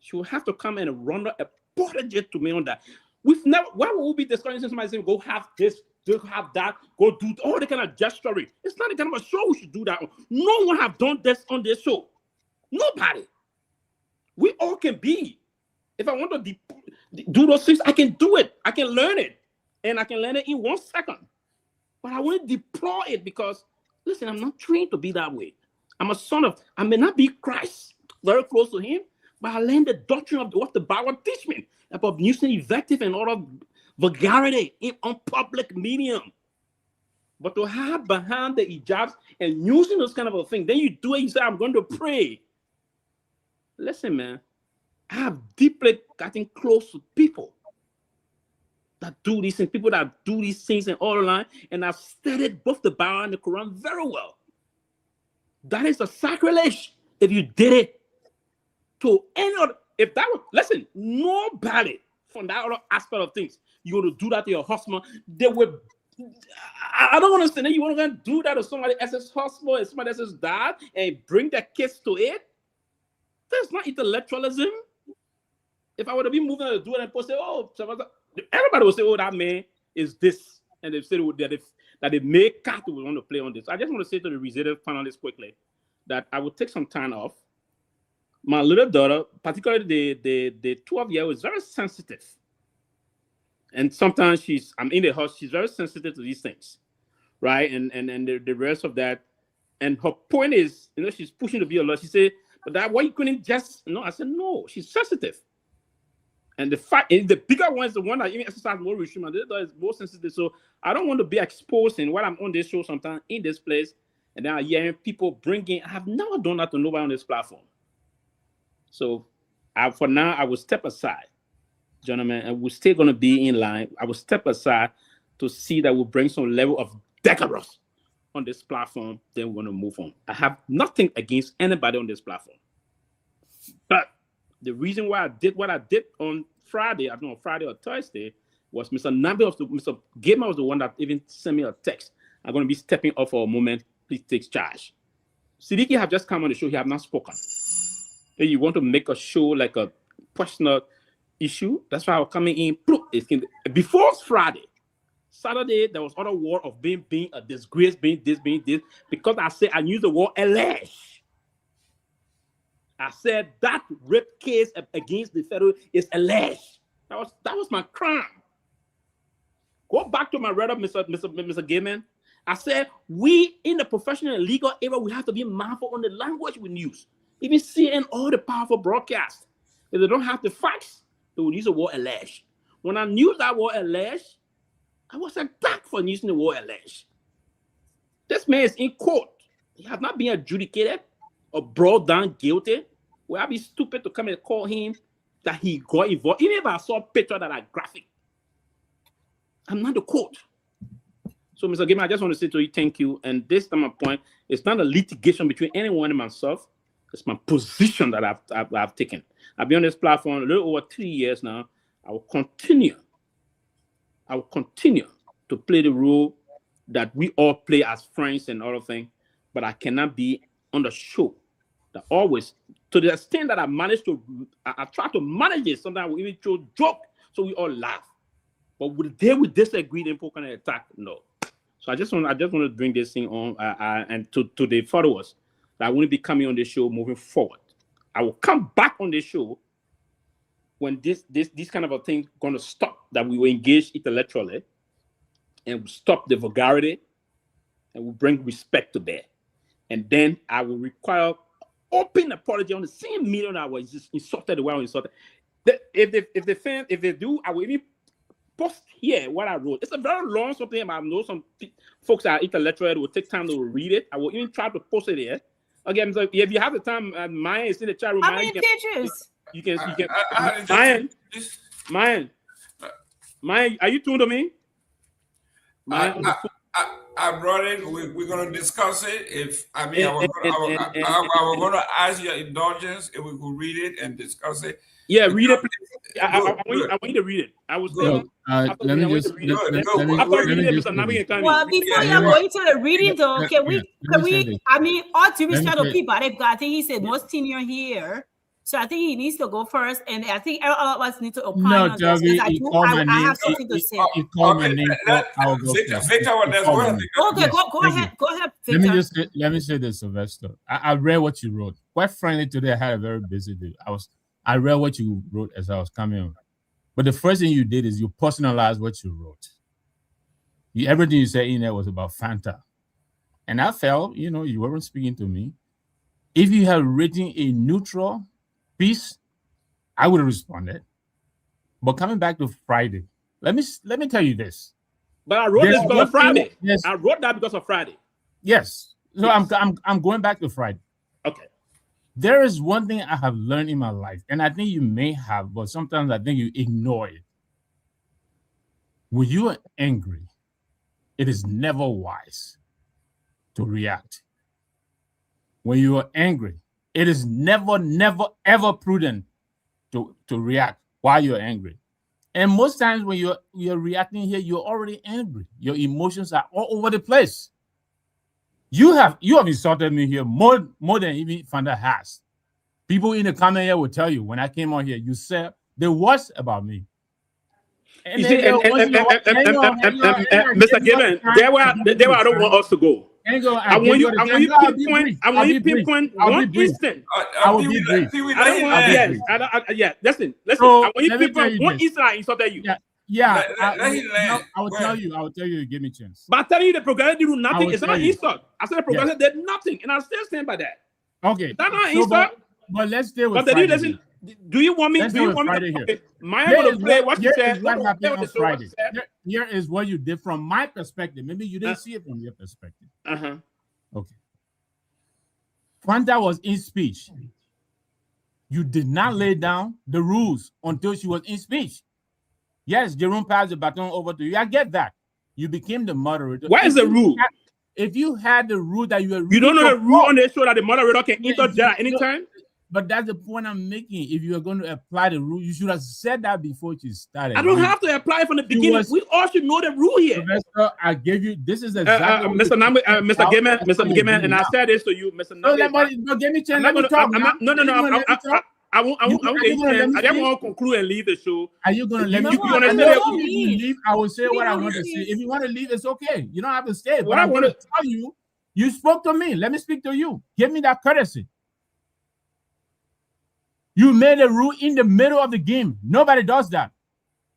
She will have to come and run a apology to me on that. We've never. Why would we be discussing somebody saying, "Go have this, go have that, go do all the kind of gesturing"? It's not the kind of a show we should do that on. No one have done this on this show. Nobody. We all can be. If I want to do those things, I can do it. I can learn it. And I can learn it in 1 second. But I want to deploy it because, listen, I'm not trained to be that way. I'm a son of, I may not be Christ, very close to him, but I learned the doctrine of what the Bible teach me about using invective and all of vulgarity on public medium. But to have behind the hijabs and using those kind of a thing, then you do it, you say, I'm going to pray. Listen, man. I have deeply gotten close to people that do these things, people that do these things and all online, and I've studied both the Bible and the Quran very well. That is a sacrilege if you did it to any other. If that was, listen, nobody from that other aspect of things. You want to do that to your husband. They will. I don't understand that you want to do that to somebody else's husband and somebody else's dad and bring their kids to it. That's not intellectualism. If I were to be moving to do it and people say, oh, everybody will say, oh, that man is this. And they say that they make cat will want to play on this. I just want to say to the reserve panelists quickly that I will take some time off. My little daughter, particularly the 12-year-old, is very sensitive. And sometimes I'm in the house, she's very sensitive to these things, right? And the rest of that. And her point is, she's pushing to be a lot. She said, but that why you couldn't just, I said, no, she's sensitive. And the bigger one is the one that even exercise more restriction. The other is more sensitive. So I don't want to be exposed in while I'm on this show sometimes in this place. And then I'm hearing people bringing, I have never done that to nobody on this platform. So for now, I will step aside, gentlemen, and we're still going to be in line. I will step aside to see that we'll bring some level of decorous on this platform. Then we're going to move on. I have nothing against anybody on this platform. But the reason why I did what I did on Friday, I don't know, Friday or Thursday, was Mr. Mr. Gayman was the one that even sent me a text. I'm going to be stepping off for a moment. Please take charge. Seleke have just come on the show. He have not spoken. If you want to make a show like a personal issue, that's why I was coming in. Before Friday, Saturday, there was other word of being a disgrace, being this, because I said I used the word alleged. I said that rape case against the federal is alleged. That was my crime. Go back to my write-up, Mr. Gayman. I said we in the professional and legal area, we have to be mindful on the language we use. Even seeing all the powerful broadcasts, if they don't have the facts, they will use the word alleged. When I knew that word alleged, I was attacked for using the word alleged. This man is in court. He has not been adjudicated or brought down guilty. Will I be stupid to come and call him that he got involved? Even if I saw pictures that are graphic, I'm not the court. So, Mr. Gayman, I just want to say to you, thank you. And this time, my point, it's not a litigation between anyone and myself. It's my position that I've taken. I've been on this platform a little over 3 years now. I will continue to play the role that we all play as friends and all of things. But I cannot be on the show that always, to the extent that I try to manage it. Sometimes we even throw joke so we all laugh. But would they disagree then people can attack? No. So I just want to bring this thing on and to the followers that I won't be coming on the show moving forward. I will come back on the show when this kind of a thing going to stop, that we will engage intellectually and we'll stop the vulgarity and we'll bring respect to bear. And then I will require open apology on the same medium that I was just insulted the way I was insulted. If they do, I will even post here what I wrote. It's a very long something. I know some folks that are intellectual will take time to read it. I will even try to post it here. Again, so if you have the time, Myean is in the chat room. How many pictures? You can. Myean, are you tuned to me? I brought it. We're going to discuss it. I was going to ask your indulgence if we could read it and discuss it. Yeah, read it. I want you to read it. I was thinking. Well, before you're going to the reading, though, can we? I mean, all due respect to Peabody, but I think he said most senior here. So I think he needs to go first, and I think all of us need to opine on this. I have something to say. Victor, go ahead. Victor. Let me say this, Sylvester. I read what you wrote. Quite frankly, today I had a very busy day. I read what you wrote as I was coming on. But the first thing you did is you personalized what you wrote. Everything you said in there was about Fanta. And I felt, you weren't speaking to me. If you had written a neutral piece, I would have responded. But coming back to Friday, let me tell you this. But I wrote this because of Friday. Yes. I wrote that because of Friday. Yes. So yes. I'm going back to Friday. Okay. There is one thing I have learned in my life, and I think you may have, but sometimes I think you ignore it. When you are angry, it is never wise to react. When you are angry, it is never, ever prudent to react while you're angry. And most times when you're reacting here, you're already angry. Your emotions are all over the place. You have insulted me here more than even Fanda has. People in the comment here will tell you when I came on here, you said the worst about me. You see, Mr. Gayman, there where I don't want us to go. I want you pinpoint one instant. I will be brief. Listen. So, I want you pinpoint one instant I insulted you. I will tell you, give me a chance. But I'm telling you, the progressive did nothing. It's not an insult. I said the progressive did nothing, and I still stand by that. Okay. That's not an insult. But let's stay with Friday. Do you want me? Let's do you want Friday me? Here. Myean going to play what she said. What happened on Friday. Here is what you did from my perspective. Maybe you didn't see it from your perspective. Okay. Fanta was in speech. You did not lay down the rules until she was in speech. Yes, Jerome passed the baton over to you. I get that. You became the moderator. What is the rule? If you had the rule that you were, you don't know the rule on the show that the moderator can interject at any time. But that's the point I'm making. If you are going to apply the rule, you should have said that before you started. I don't have to apply it from the beginning. We all should know the rule here. Sylvester, I gave you. This is exactly Mr. Gayman, and I said this to you, Mr. Nagbe. No, give me a chance. Let me talk. I won't I just want to conclude and leave the show. Are you going to let me? Leave. I will say what I want to say. If you want to leave, it's okay. You don't have to stay. But I want to tell you, you spoke to me. Let me speak to you. Give me that courtesy. You made a rule in the middle of the game. Nobody does that.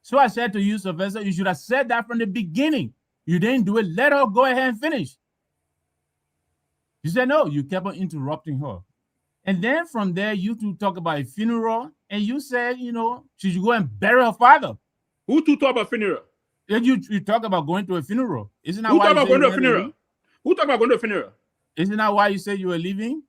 So I said to you, Sylvester, you should have said that from the beginning. You didn't do it. Let her go ahead and finish. You said no. You kept on interrupting her. And then from there, you two talk about a funeral. And you said, she should go and bury her father. Who two talk about funeral? You talk about going to a funeral. Isn't that who why talk about going to a funeral? Who talk about going to a funeral? Isn't that why you said you were leaving?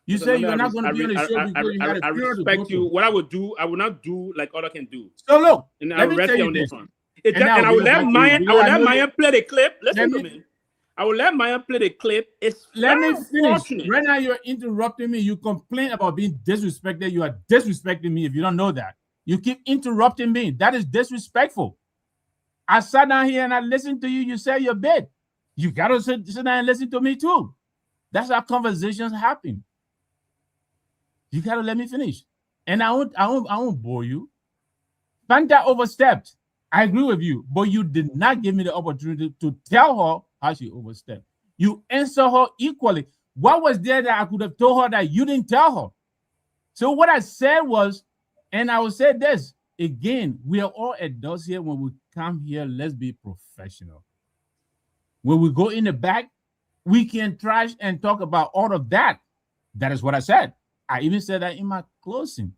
You say you're not going to be on the show because you had a funeral to go to. I respect you. What I would do, I will not do like other can do. So look, and I will rest on this one. And I will let Myean play the clip. Listen to me. I will let Myean play the clip. Let me finish. Right now you're interrupting me. You complain about being disrespected. You are disrespecting me if you don't know that. You keep interrupting me. That is disrespectful. I sat down here and I listened to you. You said your bit. You got to sit down and listen to me too. That's how conversations happen. You gotta let me finish, and I won't bore you. Fanta overstepped. I agree with you, but you did not give me the opportunity to tell her how she overstepped. You answer her equally. What was there that I could have told her that you didn't tell her? So what I said was, and I will say this again: we are all adults here. When we come here, let's be professional. When we go in the back, we can trash and talk about all of that. That is what I said. I even said that in my closing.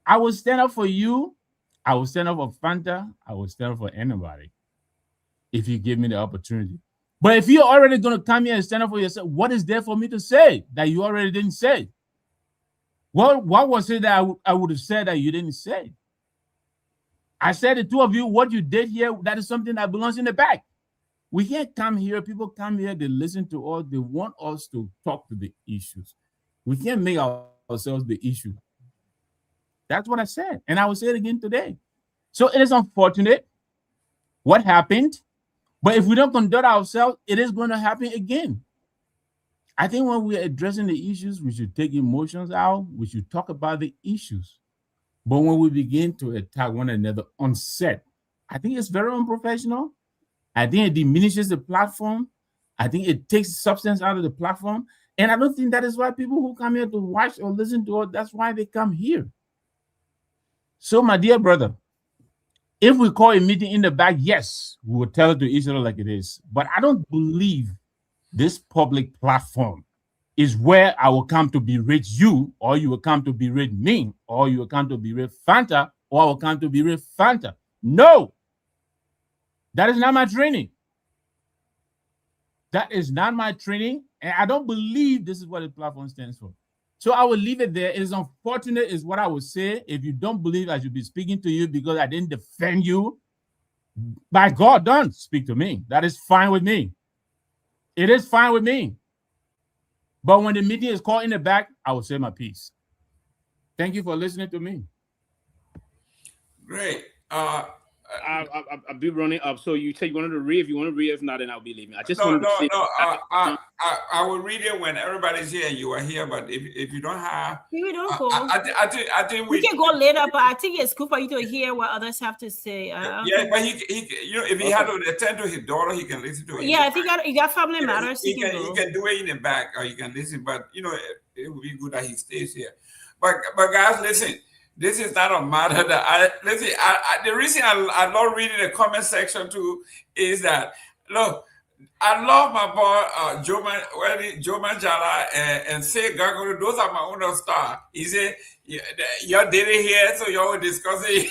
I will stand up for you. I will stand up for Fanta. I will stand up for anybody if you give me the opportunity. But if you're already going to come here and stand up for yourself, what is there for me to say that you already didn't say? What was it that I would have said that you didn't say? I said the two of you, what you did here, that is something that belongs in the back. We can't come here. People come here, they listen to us. They want us to talk to the issues. We can't make ourselves the issue. That's what I said. And I will say it again today. So it is unfortunate what happened. But if we don't conduct ourselves, it is going to happen again. I think when we're addressing the issues, we should take emotions out. We should talk about the issues. But when we begin to attack one another on set, I think it's very unprofessional. I think it diminishes the platform. I think it takes substance out of the platform. And I don't think that is why people who come here to watch or listen to us, that's why they come here. So, my dear brother, if we call a meeting in the back, yes, we will tell it to each other like it is. But I don't believe this public platform is where I will come to berate you, or you will come to berate me, or you will come to berate Fanta, or I will come to berate Fanta. No, that is not my training. That is not my training. And I don't believe this is what the platform stands for. So I will leave it there. It is unfortunate is what I would say. If you don't believe I should be speaking to you because I didn't defend you, by God, don't speak to me. That is fine with me. It is fine with me. But when the meeting is called in the back, I will say my piece. Thank you for listening to me. Great. I'll be running up. So you say you wanted to read. If you want to read, if not, then I'll be leaving. I just No. wanted to say. I will read it when everybody's here and you are here. But if you don't have, we don't go. I think we can go later. But I think it's good for you to hear what others have to say. But he if he had to attend to his daughter, he can listen to it. Yeah, if he got family matters, he can do it in the back, or you can listen. But it would be good that he stays here. But guys, listen. This is not a matter that the reason I love reading the comment section too is that look, I love my boy Joe Manjala and say Garguah. Those are my own star. He said y'all did it here, so y'all were discussing.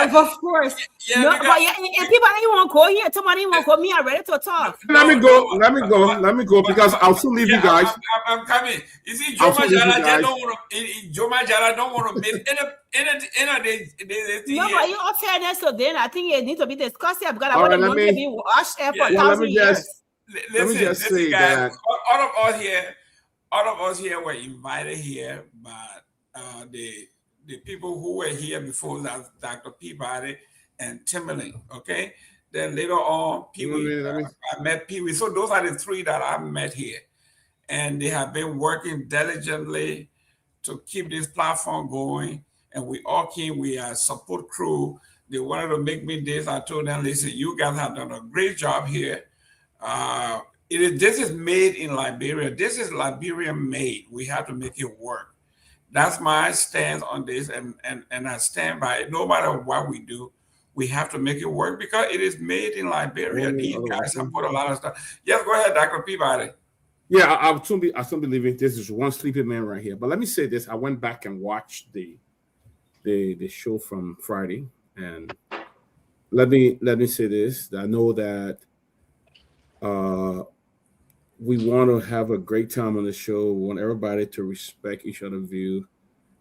Of course. Yeah, no, but if people don't want to call here, somebody want to call me. I'm ready to talk. Let me go because I'll soon leave you guys. I'm coming. You see, Joe Manjala don't want to miss any. No, but in all fairness, so then I think it needs to be discussed here because I want to be watched for 1,000 years. Let me just say that all of us here were invited here by the people who were here before that, Dr. Peabody and Tomalin. Okay, then later on, I met Pewee. So those are the three that I met here, and they have been working diligently to keep this platform going. And we all came. We are a support crew. They wanted to make me this. I told them, listen, you guys have done a great job here. This is made in Liberia. This is Liberian made. We have to make it work. That's my stance on this, and I stand by it. No matter what we do, we have to make it work because it is made in Liberia. These guys have put a lot of stuff. Yes, go ahead, Dr. Peabody. Yeah, I'll soon be leaving. This is one sleeping man right here. But let me say this: I went back and watched the show from Friday, and let me say this: I know that we want to have a great time on the show. We want everybody to respect each other's view.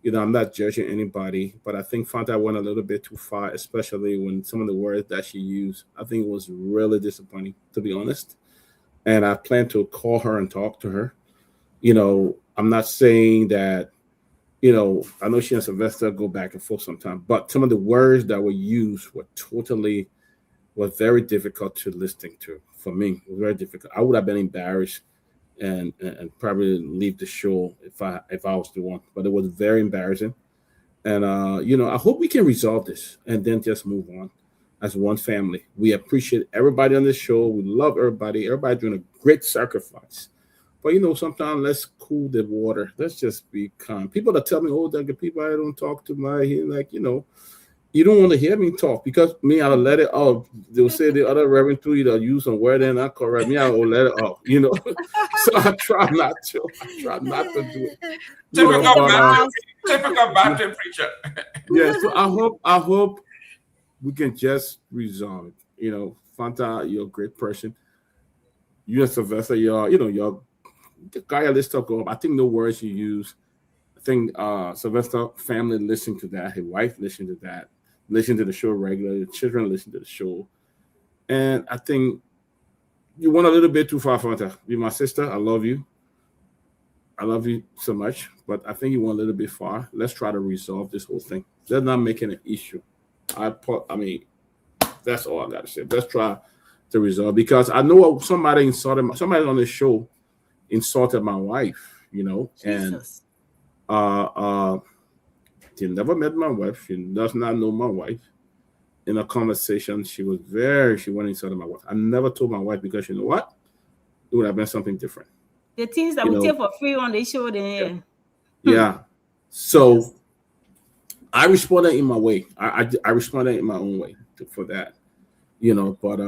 I'm not judging anybody, but I think Fanta went a little bit too far, especially when some of the words that she used. I think it was really disappointing, to be honest. And I plan to call her and talk to her. I'm not saying that, I know she and Sylvester go back and forth sometimes, but some of the words that were used were very difficult to listen to. For me, it was very difficult. I would have been embarrassed and probably leave the show if I was the one. But it was very embarrassing. And I hope we can resolve this and then just move on as one family. We appreciate everybody on this show. We love everybody. Everybody doing a great sacrifice. But sometimes let's cool the water. Let's just be calm. People that tell me, the people I don't talk to you don't want to hear me talk because me, I'll let it out. They'll say the other Reverend too, they'll use some word and I correct me, I will let it out, So I try not to. Do it. Typical Baptist preacher. Yeah, so I hope we can just resolve it. Fanta, you're a great person. You and Sylvester, you're the guy let's talk about. I think the words you use. I think Sylvester family listened to that. His wife listened to that. Listened to the show regularly. The children listen to the show. And I think you went a little bit too far, Fanta. You're my sister. I love you. I love you so much. But I think you went a little bit far. Let's try to resolve this whole thing. Let's not make it an issue. That's all I got to say. Let's try to resolve. Because I know somebody on this show insulted my wife, Jesus. And she never met my wife. She does not know my wife. In a conversation, she went inside of my wife. I never told my wife because you know what? It would have been something different. The things that we take for free on the show, then yeah. So I responded in my way. I responded in my own way for that. But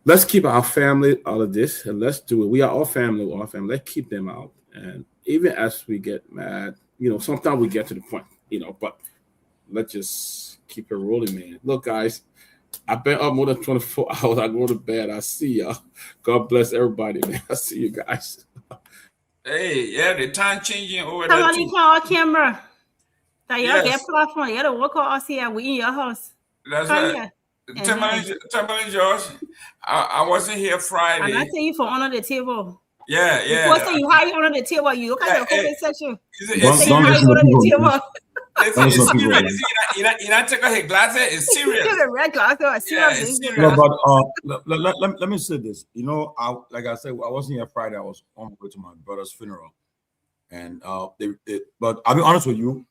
let's keep our family out of this and let's do it. We are all family, Let's keep them out. And even as we get mad, sometimes we get to the point, but let's just keep it rolling, man. Look, guys, I've been up more than 24 hours. I go to bed. I see y'all. God bless everybody, man. I see you guys. Hey, yeah, the time changing over there. Somebody turn on camera. That y'all get platform. You gotta work on us here. We in your house. That's right. Tomalin, George, I wasn't here Friday. I'm not saying you for under the table. Yeah. Before saying you hide under the table, you look at your comment section. Don't listen to people. Listen, it's serious. You not take off his glasses. It's serious. The red glasses are serious. Yeah, it's serious. No, but let me say this. You know, like I said, I wasn't here Friday. I was on my way to my brother's funeral, and but I'll be honest with you.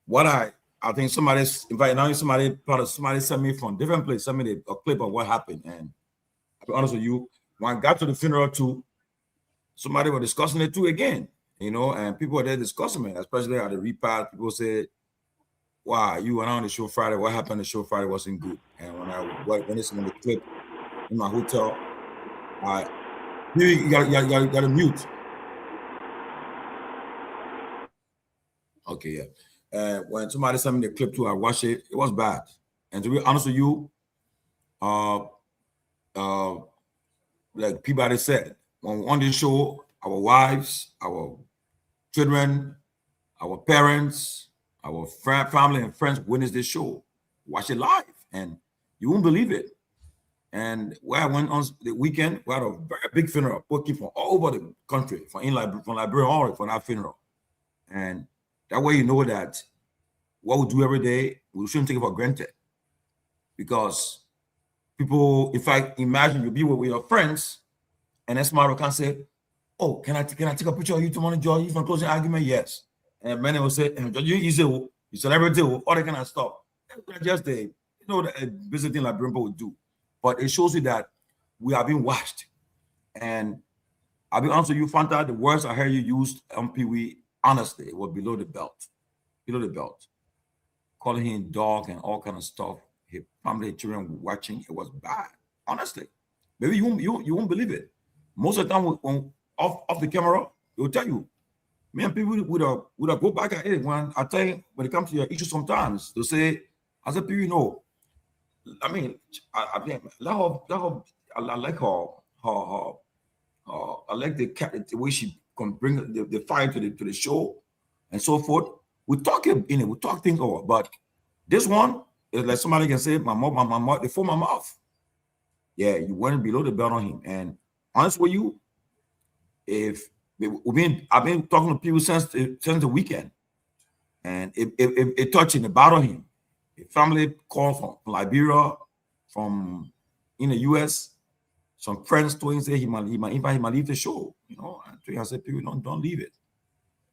What I think somebody sent me from different place, sent me a clip of what happened, and I'll be honest with you. When I got to the funeral too, somebody was discussing it too again. You know, and people were there discussing it, especially at the repast. People said, "Wow, you went on the show Friday. What happened on the show Friday wasn't good." And when I listened to the clip in my hotel, you got to mute. Okay, yeah. When somebody sent me the clip too, I watched it. It was bad. And to be honest with you, like Peabody said, when we on this show, our wives, our children, our parents, our family and friends witness this show. Watch it live, and you won't believe it. And where I went on the weekend, we had a very big funeral, working from all over the country, from Liberia all for that funeral. And that way you know that what we do every day, we shouldn't take it for granted. Because people, in fact, imagine you be with your friends, and then somebody can say, "Oh, can I take a picture of you tomorrow, George? You from closing argument?" Yes. And many will say, "You celebrity, all that kind of stuff." Just the visiting like Brimbo would do. But it shows you that we are being watched. And I'll be honest with you, Fanta, the words I heard you used on Pewee, honestly, were below the belt. Below the belt. Calling him dog and all kind of stuff. His family, children watching, it was bad. Honestly. Maybe you won't believe it. Most of the time, when off the camera, they will tell you, man, people would go back at it. When I tell you, when it comes to your issue sometimes, they'll say, I said, people, you know, I mean, I like the way she can bring the fire to the show and so forth. We talk we talk things over, but this one is like somebody can say, my mom, they fold my mouth. Yeah, you went below the belt on him. And honest with you, I've been talking to people since the weekend, and it touching about him. A family called from Liberia, from in the US. Some friends told him, say he might leave the show. You know, I said, people don't leave it.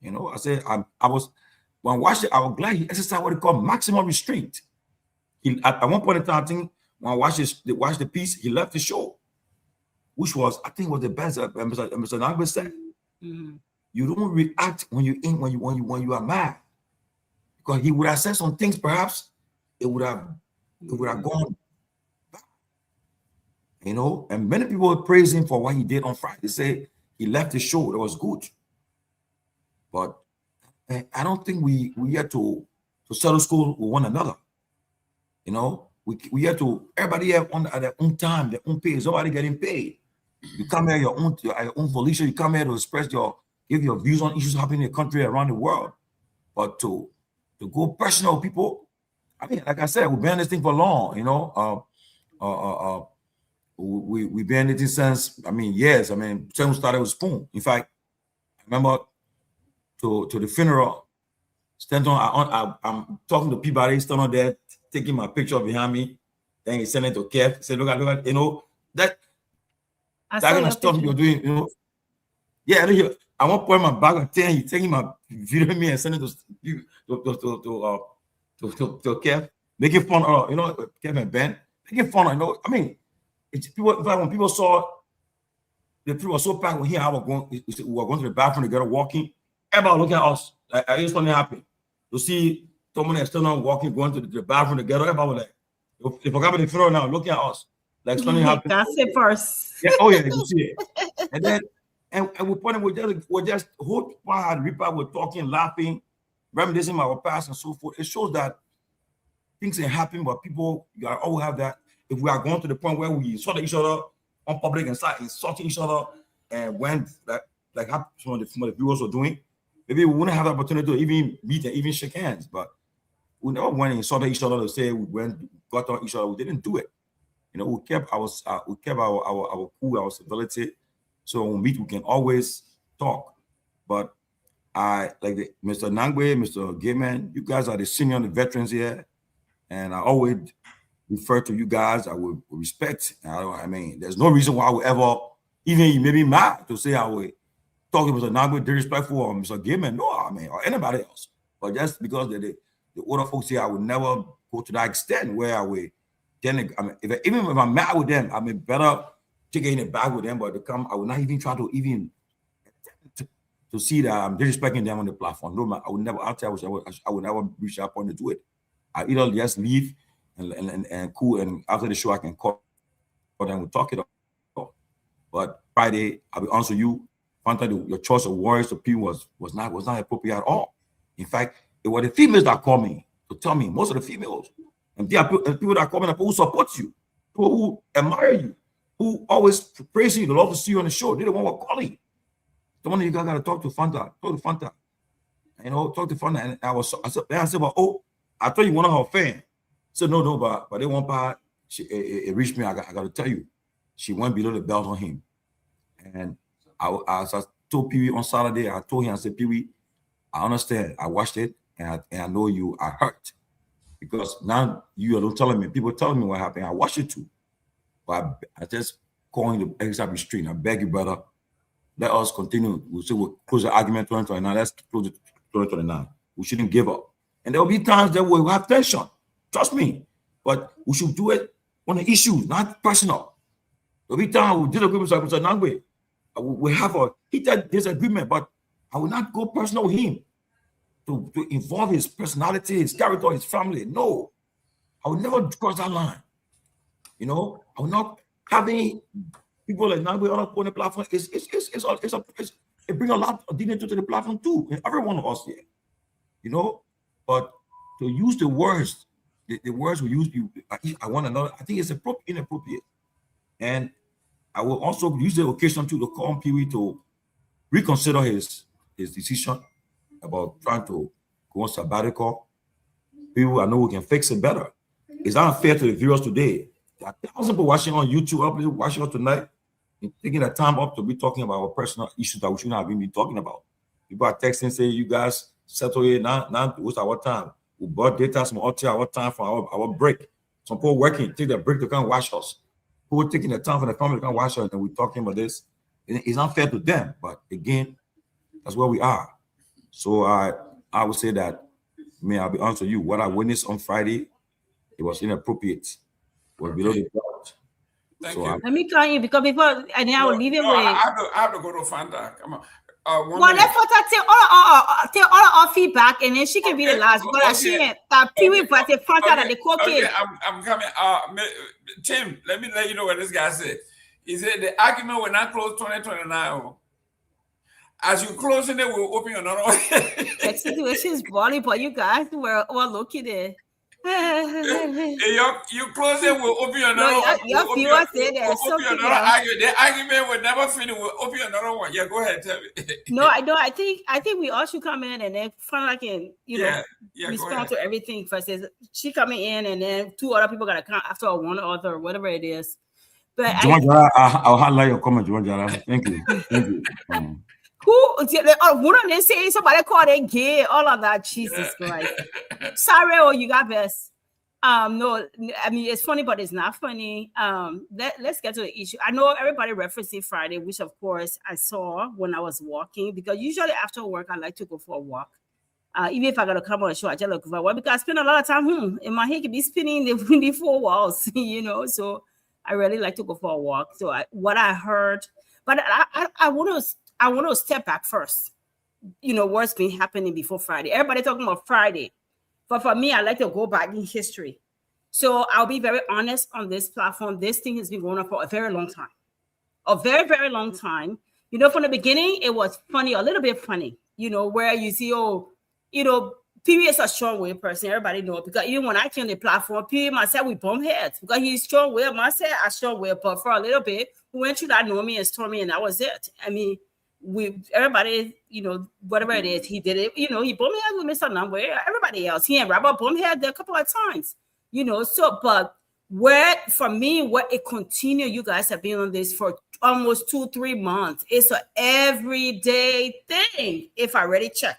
You know, I said when I watched it, I was glad he exercised what they call maximum restraint. He at one point in time, I think when I watched the piece, he left the show, which was, I think, was the best. Mr. Nagbe said, you don't react when you are mad, because he would have said some things, perhaps it would have gone back. You know, and many people praise him for what he did on Friday. They say he left the show, that was good. But I don't think we had to settle score with one another. You know, we had to, everybody have at their own time, their own pace. Nobody getting paid. You come here your own volition. You come here to express give your views on issues happening in the country, around the world. But to go personal, people, I mean, like I said, we've been on this thing for long. You know, we've been in this since, I mean, years. I mean, since we started with Spoon. In fact, I remember to the funeral, I'm talking to Peabody, standing there, taking my picture behind me. Then he sent it to Kev. He said, look at, you know, that kind of stuff you're doing, you know. Yeah, I want to point my bag of 10, he's taking my video of me and sending it to Kev, making fun of, you know, Kev and Ben, making fun of, you know, I mean, it's people, in fact, when people saw the people were so packed when we were going to the bathroom together, walking, everybody looking at us, like, it's something happen. You see Tomalin and still walking, going to the bathroom together, everybody was like, they forgot about the funeral now, looking at us, like something happened. That's it first. Yeah, oh yeah, you see it. And then, and we pointed, we're just whole part, we're talking, laughing, reminiscing our past and so forth. It shows that things can happen, but people, you gotta always have that. If we are going to the point where we insult each other on public and start insulting each other, and when like some of the viewers were doing, maybe we wouldn't have the opportunity to even meet and even shake hands. But we never went and insulted each other to say we got on each other. We didn't do it. You know, we kept our cool, our civility. So when we meet, we can always talk. But I like Mr. Nagbe, Mr. Gayman, you guys are the senior veterans here, and I always refer to you guys. I would respect. I mean, there's no reason why I would ever, even you may be mad to say I would talk to Mr. Nagbe disrespectful or Mr. Gayman. No, I mean, or anybody else. But just because the older folks here, I would never go to that extent where I would. Then, I mean, even if I'm mad with them, I mean, better take it in the bag with them. But to come, I would not even try to even to see that I'm disrespecting them on the platform. No, I would never. I would never reach that point to do it. I either just leave and cool, and after the show I can call them. We'll talk it up. But Friday, I'll be honest with you, Fanta, your choice of words to Pewee was not appropriate at all. In fact, it was the females that called me to tell me, most of the females, and there are people that call me, who support you, people who admire you, who always praise you, they love to see you on the show. They're the one who are calling. The one you guys got to talk to Fanta. Talk to Fanta. You know, talk to Fanta. And I said, well, oh, I thought you one of her fans. So no, but they one part, it reached me. I got to tell you, she went below the belt on him. And as I told Pewee on Saturday, I told him, I said, Pewee, I understand. I watched it, and I know you are hurt. Because now you are telling me, people telling me what happened. I watched it too. But I just calling the extra restraint. I beg you, brother, let us continue. We'll close the argument 2029. Let's close it 2029. We shouldn't give up. And there will be times that we'll have tension. Trust me. But we should do it on the issue, not personal. There'll be times we disagree with Mr. Nagbe. We have a heated disagreement, but I will not go personal with him to involve his personality, his character, his family. No. I will never cross that line. You know, I will not having people like Nagbe on the platform. It brings a lot of dignity to the platform too, and every one of us here. You know, but to use the words, the words we use, I want another. I think it's inappropriate, and I will also use the occasion to call on Pewee to reconsider his decision about trying to go on sabbatical. People, I know we can fix it better. It's not fair to the viewers today. There are thousands of people watching on YouTube, watching us tonight, and taking the time up to be talking about our personal issues that we should not have been talking about. People are texting, saying, you guys settle it, now what's our time? We bought data from our time for our break. Some people working, take their break to come watch us. People taking the time for the family to come watch us, and we're talking about this. It's not fair to them, but again, that's where we are. So I would say that, I'll be honest with you, what I witnessed on Friday, it was inappropriate. It was below the belt. Thank you. Let me call you because before and I will leave it with. I have to go to Fanta. Come on. Well, let's take all our feedback and then she can be the last. But I see that Pewee but the Fanta that the cookie. Okay, I'm coming. Tim, let me let you know what this guy said. He said the argument will not close 2029. As you closing it, we'll open another one. That situation is volley, but you guys were looking there. You close it, we'll open another one. Your viewers say there's something else. The argument will never finish. We'll open another one. Yeah, go ahead, tell me. No, I know. I think we all should come in and then finally can respond to everything. First, she coming in and then two other people gotta come after one other or whatever it is. But I'll highlight your comment, Jara. Thank you. Thank you. Who they say somebody called it gay, all of that. Jesus Christ. Sorry, you got best. No, I mean it's funny, but it's not funny. Let's get to the issue. I know everybody referencing Friday, which of course I saw when I was walking, because usually after work I like to go for a walk. Even if I gotta come on a show, I just look for a walk because I spend a lot of time in my head can be spinning in the four walls, you know. So I really like to go for a walk. So what I heard, but I want to step back first. You know, what's been happening before Friday. Everybody talking about Friday. But for me, I like to go back in history. So I'll be very honest on this platform. This thing has been going on for a very long time. A very, very long time. You know, from the beginning, it was funny, a little bit funny. You know, where you see, Pewee is a strong-willed person. Everybody know it. Because even when I came on the platform, Pewee myself, we bump heads. Because he's strong-willed. Myself, I strong-willed. But for a little bit, we went through that Normie and Stormy, and that was it. I mean, everybody, whatever it is, he did it. He bumped heads with Mr. Nagbe, everybody else. He and Robert bumped heads a couple of times. So, but where for me, where it continue, you guys have been on this for almost 2-3 months. It's an everyday thing. If I already check,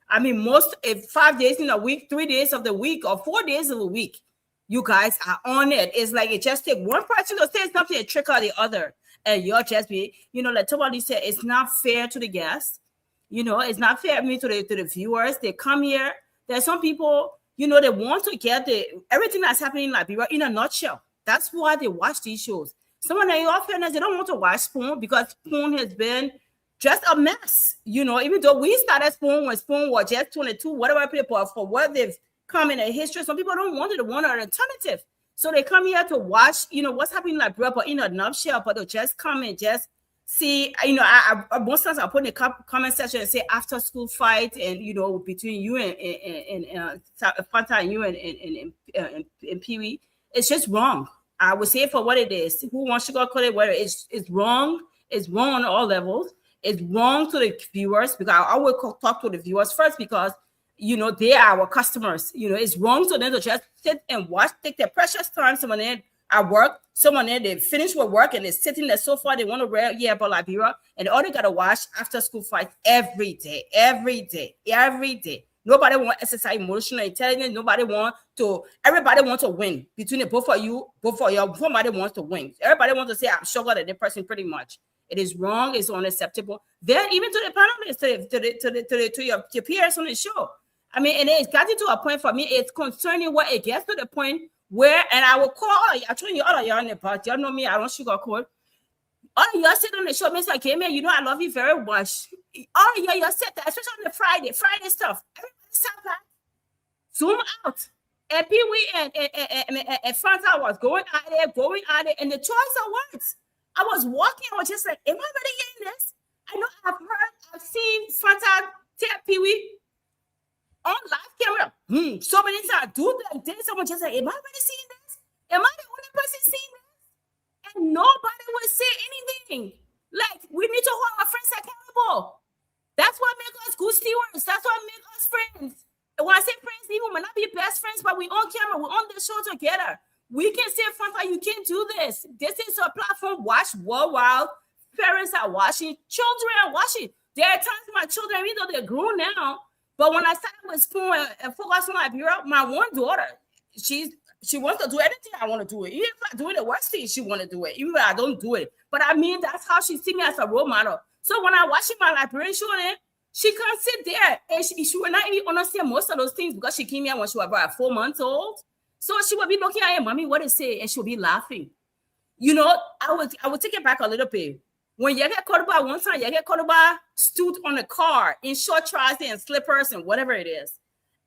I mean, most 5 days in a week, 3 days of the week, or 4 days of the week, you guys are on it. It's like it just take one person to say something and trick out the other, and you're just be, like Tomalin said, it's not fair to the guests. It's not fair to the viewers. They come here. There's some people, they want to get everything that's happening in Liberia in a nutshell. That's why they watch these shows. Someone in all fairness, they don't want to watch Spoon because Spoon has been just a mess. Even though we started Spoon when Spoon was just 22, whatever people, for what they've come in a history, some people don't want it, they want an alternative. So they come here to watch, what's happening in Liberia, but in a nutshell, but they'll just come and just see, I most times I put in the comment section and say after school fight, and between you and Fanta and you and Pewee, it's just wrong. I would say it for what it is. Who wants to go call it? Whether it's wrong. It's wrong on all levels. It's wrong to the viewers, because I always talk to the viewers first, because they are our customers. It's wrong to them to just sit and watch, take their precious time. Someone there at work, someone there, they finish with work and they're sitting there so far, they want to hear about Liberia, and all they gotta watch after school fights every day. Nobody want to exercise emotional intelligence. Everybody want to win. Between the both of you, somebody wants to win. Everybody wants to say, I'm stronger than that person, pretty much. It is wrong, it's unacceptable. Then even to the panelists, to your peers on the show. I mean, and it's gotten to a point for me, it's concerning where it gets to the point where, and I will call all of y'all in the part, y'all know me, I don't sugarcoat. All of y'all sit on the show, Mr. Gayman, I love you very much. All of y'all sit there, especially on the Friday stuff. Everybody sat back, zoom out. And Pewee and Fanta was going at it, and the choice of words. I was walking, I was just like, am I really getting this? I know I've seen Fanta tell Pewee on live camera. So many times, then someone just like, am I really seeing this? Am I the only person seeing this? And nobody would say anything. Like, we need to hold our friends accountable. That's what makes us good stewards. That's what makes us friends. And when I say friends, even we might not be best friends, but we on camera, we're on the show together. We can say, Fanta, you can't do this. This is a platform. Watch worldwide. Parents are watching. Children are watching. There are times my children, even though they're grown now, but when I started with Spoon and focus on Liberia, my one daughter, she wants to do anything I want to do it. Even if I'm doing the worst thing, she want to do it. Even if I don't do it. But I mean, that's how she see me as a role model. So when I watching my Liberian show, she can't sit there, and she will not even understand most of those things, because she came here when she was about 4 months old. So she would be looking at her, mommy, what it say? And she'll be laughing. I would take it back a little bit. When you get caught by one time, you get caught by stood on a car in short trousers and slippers and whatever it is.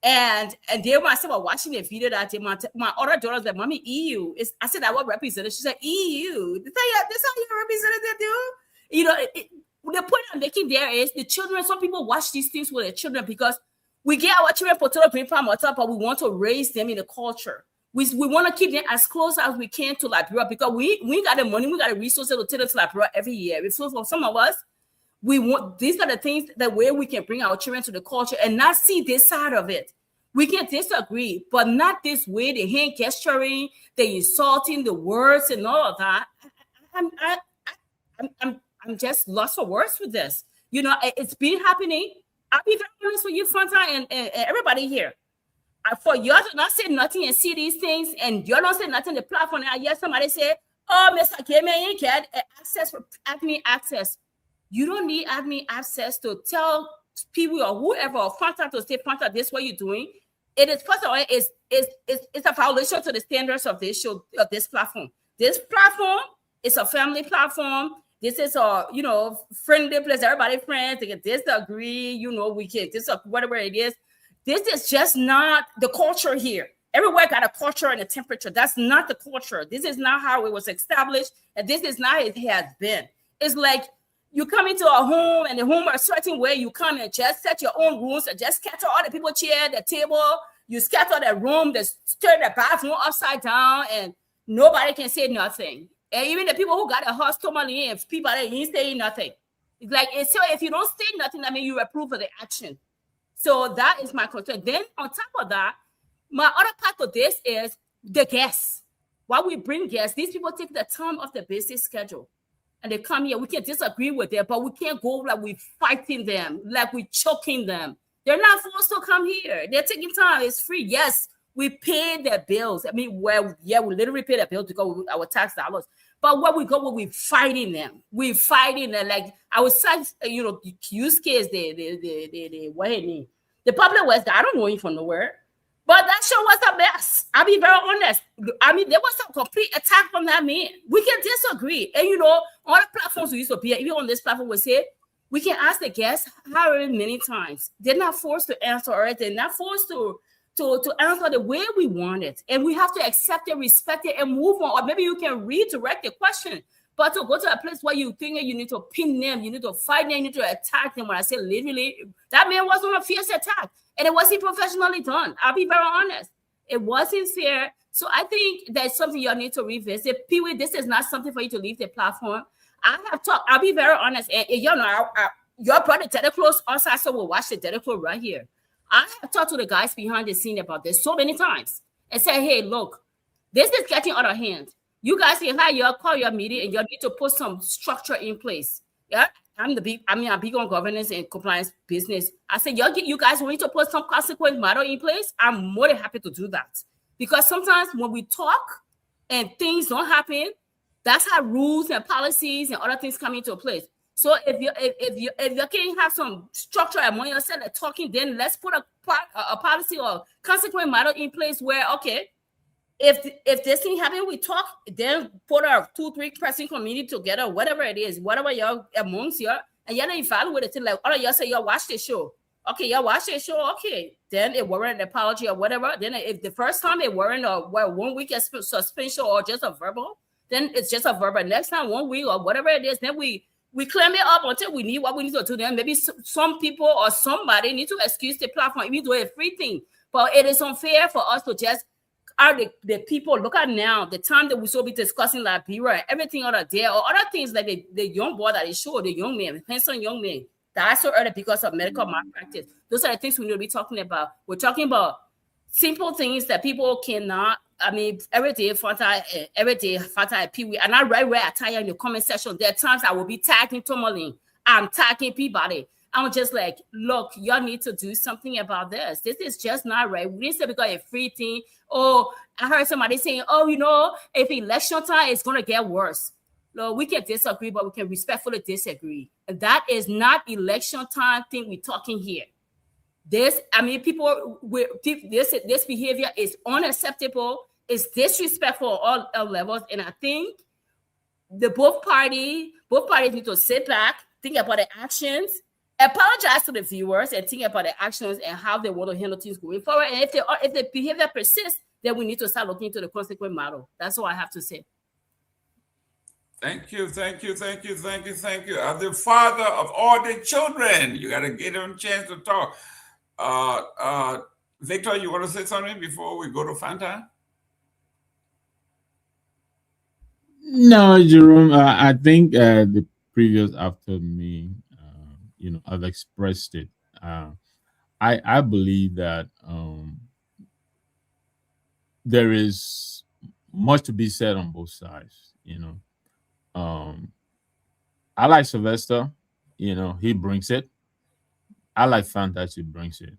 And they were watching the video that day. My other daughter was like, mommy, EU. I said, that what represented? She said, EU. This how you represented do? The point I'm making there is the children, some people watch these things with their children because we get our children potato green farm on top, but we want to raise them in the culture. We want to keep them as close as we can to Liberia, because we got the money, we got the resources to take them to Liberia every year. So for some of us, these are the things that way we can bring our children to the culture and not see this side of it. We can disagree, but not this way, the hand gesturing, the insulting, the words and all of that. I'm just lost for words with this. It's been happening. I'll be very honest with you, Fanta, and everybody here. For y'all to not say nothing and see these things, and y'all don't say nothing on the platform, and I hear somebody say, oh, Mr. Gayman, you get access for admin access. You don't need admin access to tell people or whoever, or Fanta, to say, Fanta, this is what you're doing. It is, first of all, it's a violation to the standards of this show, of this platform. This platform is a family platform. This is a, friendly place. Everybody friends. They can disagree. We can whatever it is. This is just not the culture here. Everywhere got a culture and a temperature. That's not the culture. This is not how it was established, and this is not how it has been. It's like you come into a home, and the home a certain way. You come and just set your own rules and just scatter all the people chair, the table. You scatter the room, turn the bathroom upside down, and nobody can say nothing. And even the people who got a house, Tomalin, and people that ain't saying nothing. It's like, so if you don't say nothing, I mean, you approve of the action. So that is my concern. Then on top of that, my other part of this is the guests. Why we bring guests? These people take the time off the basic schedule. And they come here. We can disagree with them, but we can't go like we're fighting them, like we're choking them. They're not forced to come here. They're taking time. It's free. Yes, we pay their bills. I mean, we literally pay their bills to go with our tax dollars. But where we go, where we're fighting them. We're fighting them. Like I was saying, use case, what it mean? The public West, I don't know him from nowhere. But that show was a mess. I'll be very honest. I mean, there was a complete attack from that man. We can disagree. And, on the platforms we used to be, even on this platform, we say, we can ask the guests however many times. They're not forced to answer, or they're not forced to answer the way we want it. And we have to accept it, respect it, and move on. Or maybe you can redirect the question. But to go to a place where you think you need to pin them, you need to fight them, you need to attack them. When I say literally, that man was on a fierce attack. And it wasn't professionally done. I'll be very honest. It wasn't fair. So I think that's something y'all need to revisit. Pewee, this is not something for you to leave the platform. I have talked, I'll be very honest. And your brother Teddy Close also will watch the Teddy Close right here. I have talked to the guys behind the scene about this so many times and said, hey, look, this is getting out of hand. You guys can call your meeting and you need to put some structure in place. Yeah. I'm big on governance and compliance business. I said, you guys want to put some consequence model in place? I'm more than happy to do that. Because sometimes when we talk and things don't happen, that's how rules and policies and other things come into place. So if you can have some structure among yourself and talking, then let's put a policy or consequence model in place where, okay, if this thing happen, we talk, then put our 2-3 person committee together, whatever it is, whatever y'all amongst y'all, and y'all evaluate it. Like, all of y'all say y'all watch the show. Okay, y'all watch the show. Okay, then it weren't an apology or whatever. Then if the first time it weren't a 1 week suspension or just a verbal, then it's just a verbal. Next time 1 week or whatever it is, then we claim it up until we need what we need to do. Then maybe some people or somebody need to excuse the platform, even though it's a free thing. But it is unfair for us to just the people look at now the time that we should be discussing Liberia, everything other there or other things like the young boy that is sure, the young man, handsome young man, died so early because of medical malpractice. Those are the things we need to be talking about. We're talking about simple things that people cannot. I mean, every day Fanta and Pewee, and I write where I tell you in the comment section. There are times I will be tagging Tomalin, I'm tagging Peabody. I'm just like, look, y'all need to do something about this. This is just not right. We didn't say because a free thing. Oh, I heard somebody saying, oh, if election time, it's going to get worse. No, we can disagree, but we can respectfully disagree. And that is not election time thing we're talking here. This behavior is unacceptable. It's disrespectful on all levels. And I think both parties need to sit back, think about the actions, apologize to the viewers, and think about the actions and how they want to handle things going forward. And if the behavior persists, then we need to start looking into the consequent model. That's all I have to say. Thank you. I'm the father of all the children. You got to give them a chance to talk. Victor, you want to say something before we go to Fanta? No, Jerome. I think the previous after me, I've expressed it. I believe that there is much to be said on both sides. I like Sylvester. He brings it. I like Fanta. He brings it.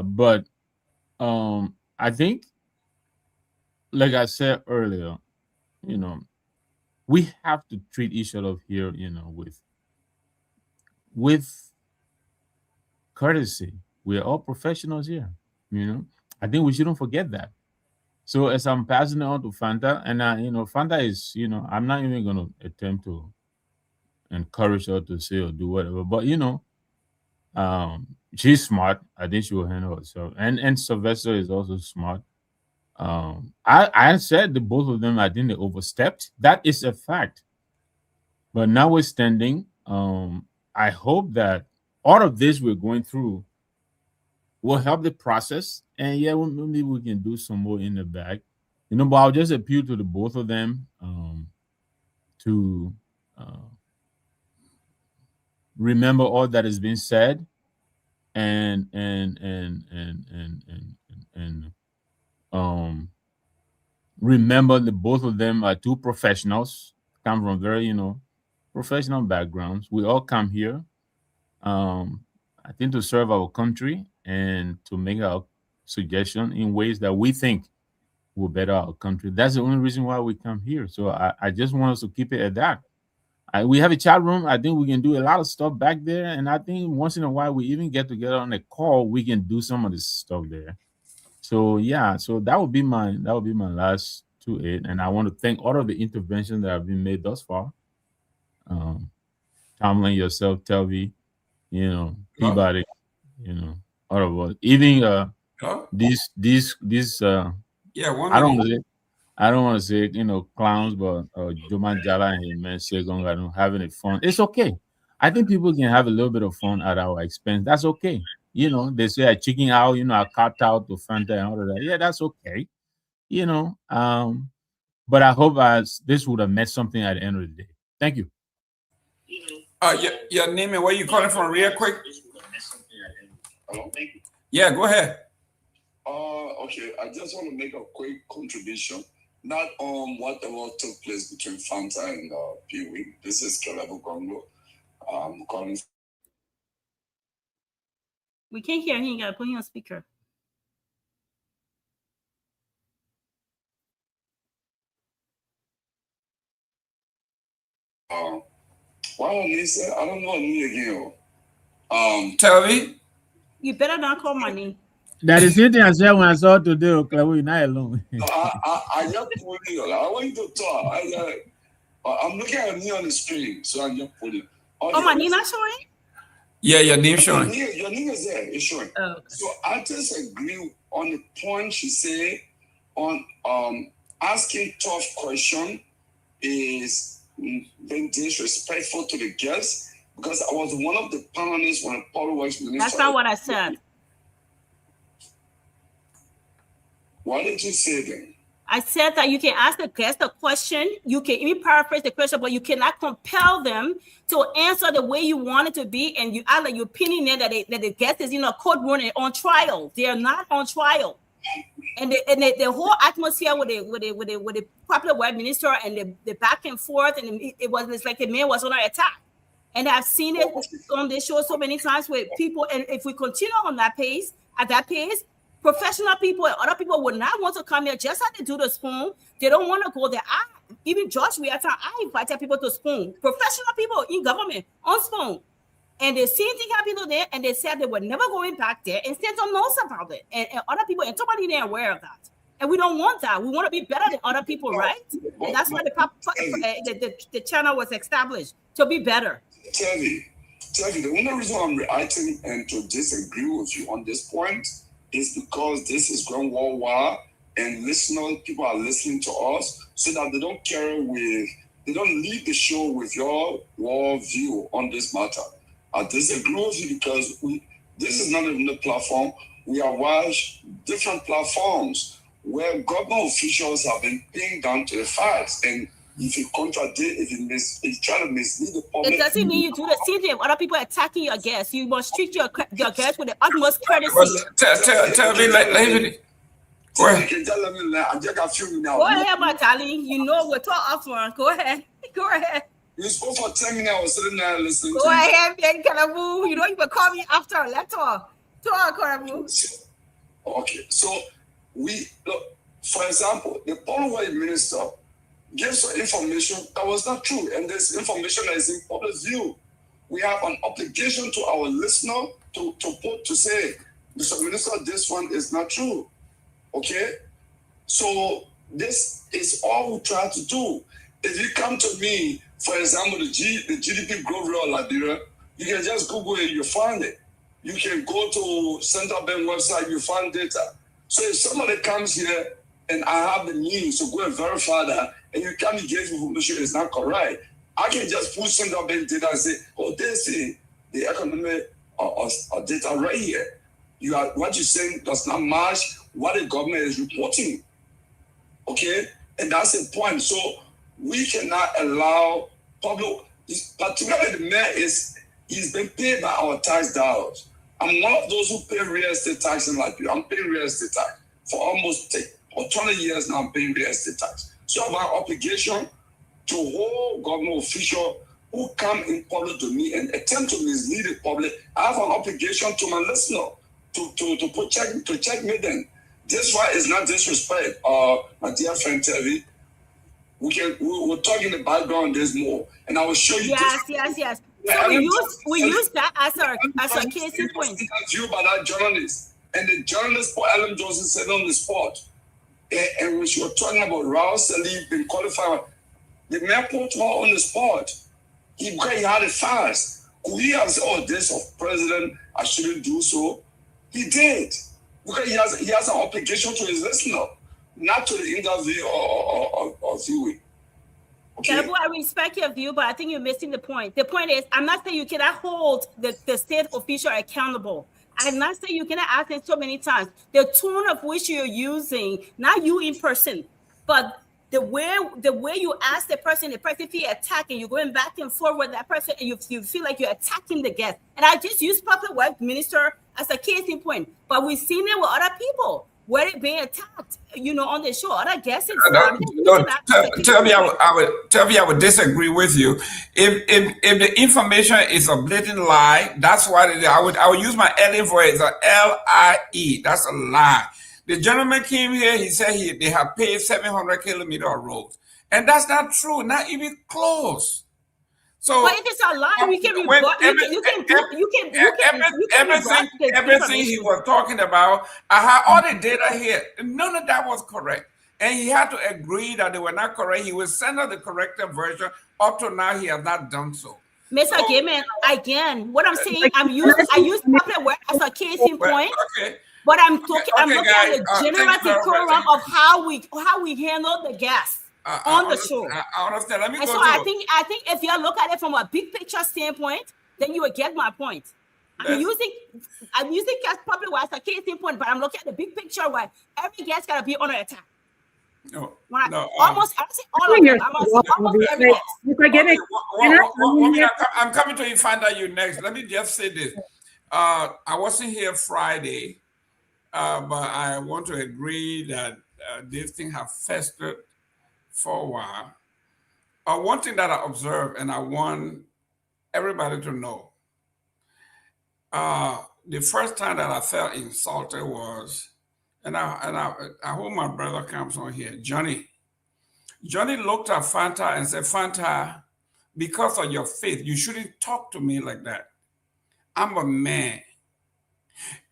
But I think, like I said earlier, we have to treat each other here, with courtesy. We're all professionals here. I think we shouldn't forget that. So as I'm passing it on to Fanta, and Fanta is, I'm not even going to attempt to encourage her to say or do whatever, but she's smart. I think she will handle herself. And Sylvester is also smart. I said that both of them, I think they overstepped. That is a fact. But notwithstanding, I hope that all of this we're going through will help the process. And maybe we can do some more in the back. But I'll just appeal to the both of them to remember all that has been said and remember that both of them are two professionals, come from very, professional backgrounds. We all come here, I think, to serve our country and to make our suggestion in ways that we think will better our country. That's the only reason why we come here. So I just want us to keep it at that. We have a chat room. I think we can do a lot of stuff back there, and I think once in a while we even get together on a call. We can do some of this stuff there. So yeah, so that would be my last 2-8, and I want to thank all of the interventions that have been made thus far. Tomalin, yourself, Telvi, Peabody, all of us. Even these I don't want to say clowns, but Joman Jala and him, man, Segong, having it fun. It's okay. I think people can have a little bit of fun at our expense. That's okay. They say I chicken out, I cut out to Fanta and all of that. Yeah, that's okay. But I hope this would have meant something at the end of the day. Thank you. Your name and where you calling from, real quick? Yeah, go ahead. Okay, I just want to make a quick contribution. Not on whatever took place between Fanta and Pewee. This is Kehleboe Gongloe. Calling. We can't hear him. You gotta put him on speaker. Why Lisa? I don't know me again. Tell me. You better not call my name. That is it. I said when I saw today, you're not alone. I just put it. I want you to talk. I'm looking at me on the screen, so I'm just putting. Oh, my name not showing? Yeah, your name showing. Your name is there. It's showing. Oh, okay. So I just agree on the point she said on asking tough question is being disrespectful to the guests, because I was one of the panelists when Paul was minister. That's not what I said. What did you say then? I said that you can ask the guest a question. You can even paraphrase the question, but you cannot compel them to answer the way you want it to be. And you add like your opinion there that the guest is in a courtroom and on trial. They are not on trial. And the whole atmosphere with the popular white minister and the back and forth, and it's like the man was under attack. And I've seen it on this show so many times with people. And if we continue on that pace, at that pace, professional people and other people would not want to come here just like they do the spoon. They don't want to go there. Even Josh, I invited people to spoon. Professional people in government on spoon. And the same thing happened to them, and they said they were never going back there, and Stanton knows about it. And other people, and somebody they're aware of that. And we don't want that. We want to be better than other people, right? And that's why the channel was established, to be better. Tell me, the only reason I'm reacting and to disagree with you on this point is because this is going worldwide, and people are listening to us, so that they don't leave the show with your world view on this matter. I disagree with you because this is not even the platform. We have watched different platforms where government officials have been pinned down to the facts, and if you contradict, if you try to mislead the public, it doesn't mean you do the same thing. Other people attacking your guests, you must treat your guests with the utmost courtesy. Tell me, go ahead. Go ahead, my darling. You know we're talking offline. Go ahead. You spoke for 10 minutes. I was sitting there listening. Go ahead, Ben Kehleboe. You don't even call me after. Let's talk. Kehleboe. Okay, so for example, the Polish minister gave some information that was not true, and this information that is in public view. We have an obligation to our listener to say, Mr. Minister, this one is not true. Okay? So this is all we try to do. If you come to me, for example, the GDP growth rate of Liberia, you can just Google it, you find it. You can go to Central Bank website, you find data. So if somebody comes here and I have the means to go and verify that, and you can't give information is not correct, I can just put Central Bank data and say, oh, they see the economic data right here. What you're saying does not match what the government is reporting. Okay? And that's the point. So we cannot allow public, particularly the mayor he's been paid by our tax dollars. I'm one of those who pay real estate tax in Liberia. I'm paying real estate tax for almost or 20 years now paying the estate tax. So I have an obligation to hold government official who come in public to me and attempt to mislead the public. I have an obligation to my listener to checkmate them. This why is not disrespect, my dear friend Terry. We'll talk in the background. There's more, and I will show you. Yes. So we use that as a case in point. Interview by that journalist, and the journalist for Ellen Johnson said on the spot, and when she was talking about Raul Salib being qualified, the man put her on the spot. He had it fast. Could he have said, "Oh, this of president, I shouldn't do so"? He did, because he has an obligation to his listener, not to the interview or viewing. Okay. I respect your view, but I think you're missing the point. The point is, I'm not saying you cannot hold the state official accountable. I'm not saying you cannot ask it so many times. The tone of which you're using, not you in person, but the way you ask the person feel attacking, you're going back and forth with that person, and you feel like you're attacking the guest. And I just use public work minister as a case in point, but we've seen it with other people where it being attacked, on the show. Other guests. Tell me, I would disagree with you. If the information is a blatant lie, that's why I would use my L voice, LIE. That's a lie. The gentleman came here. He said they have paid 700 kilometers of roads, and that's not true. Not even close. So, but if it's a lie, we can rebut. Everything he was talking about, I had all the data here. None of that was correct, and he had to agree that they were not correct. He will send out the corrected version. Up to now, he has not done so. Mr. Gayman, again, what I'm saying, I use public work as a case in point. Okay. But I'm looking at the generative program of how we handle the guests on the show. I understand. Let me go. So I think if you look at it from a big picture standpoint, then you will get my point. I'm using public work as a case in point, but I'm looking at the big picture where every guest gotta be on an attack. Almost all of them. Almost every guest. I'm coming to find out you next. Let me just say this. I wasn't here Friday. But I want to agree that this thing has festered for a while. One thing that I observed, and I want everybody to know, the first time that I felt insulted was, and I hope my brother comes on here, Johnny. Johnny looked at Fanta and said, "Fanta, because of your faith, you shouldn't talk to me like that. I'm a man."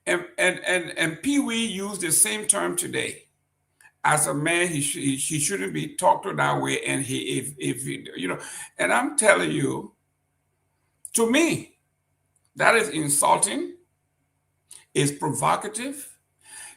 And Pewee used the same term today. As a man, he shouldn't be talked to that way. And and I'm telling you, to me, that is insulting. It's provocative.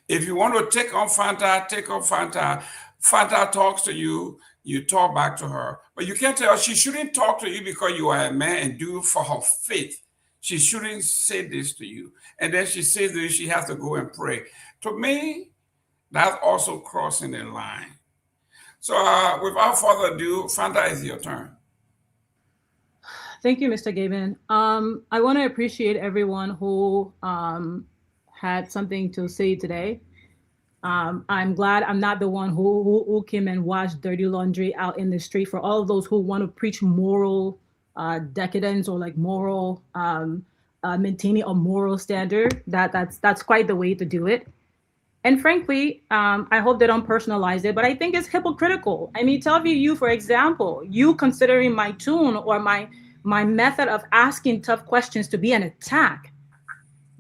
If you want to take on Fanta, take on Fanta. Fanta talks to you, you talk back to her. But you can't tell her she shouldn't talk to you because you are a man and do for her faith. She shouldn't say this to you. And then she says this, she has to go and pray. To me, that's also crossing the line. So without further ado, Fanta, it's your turn. Thank you, Mr. Gayman. I want to appreciate everyone who had something to say today. I'm glad I'm not the one who came and washed dirty laundry out in the street. For all of those who want to preach moral decadence or like moral maintaining a moral standard, that's quite the way to do it. And frankly, I hope they don't personalize it, but I think it's hypocritical. I mean, tell you, for example, you considering my tune or my method of asking tough questions to be an attack.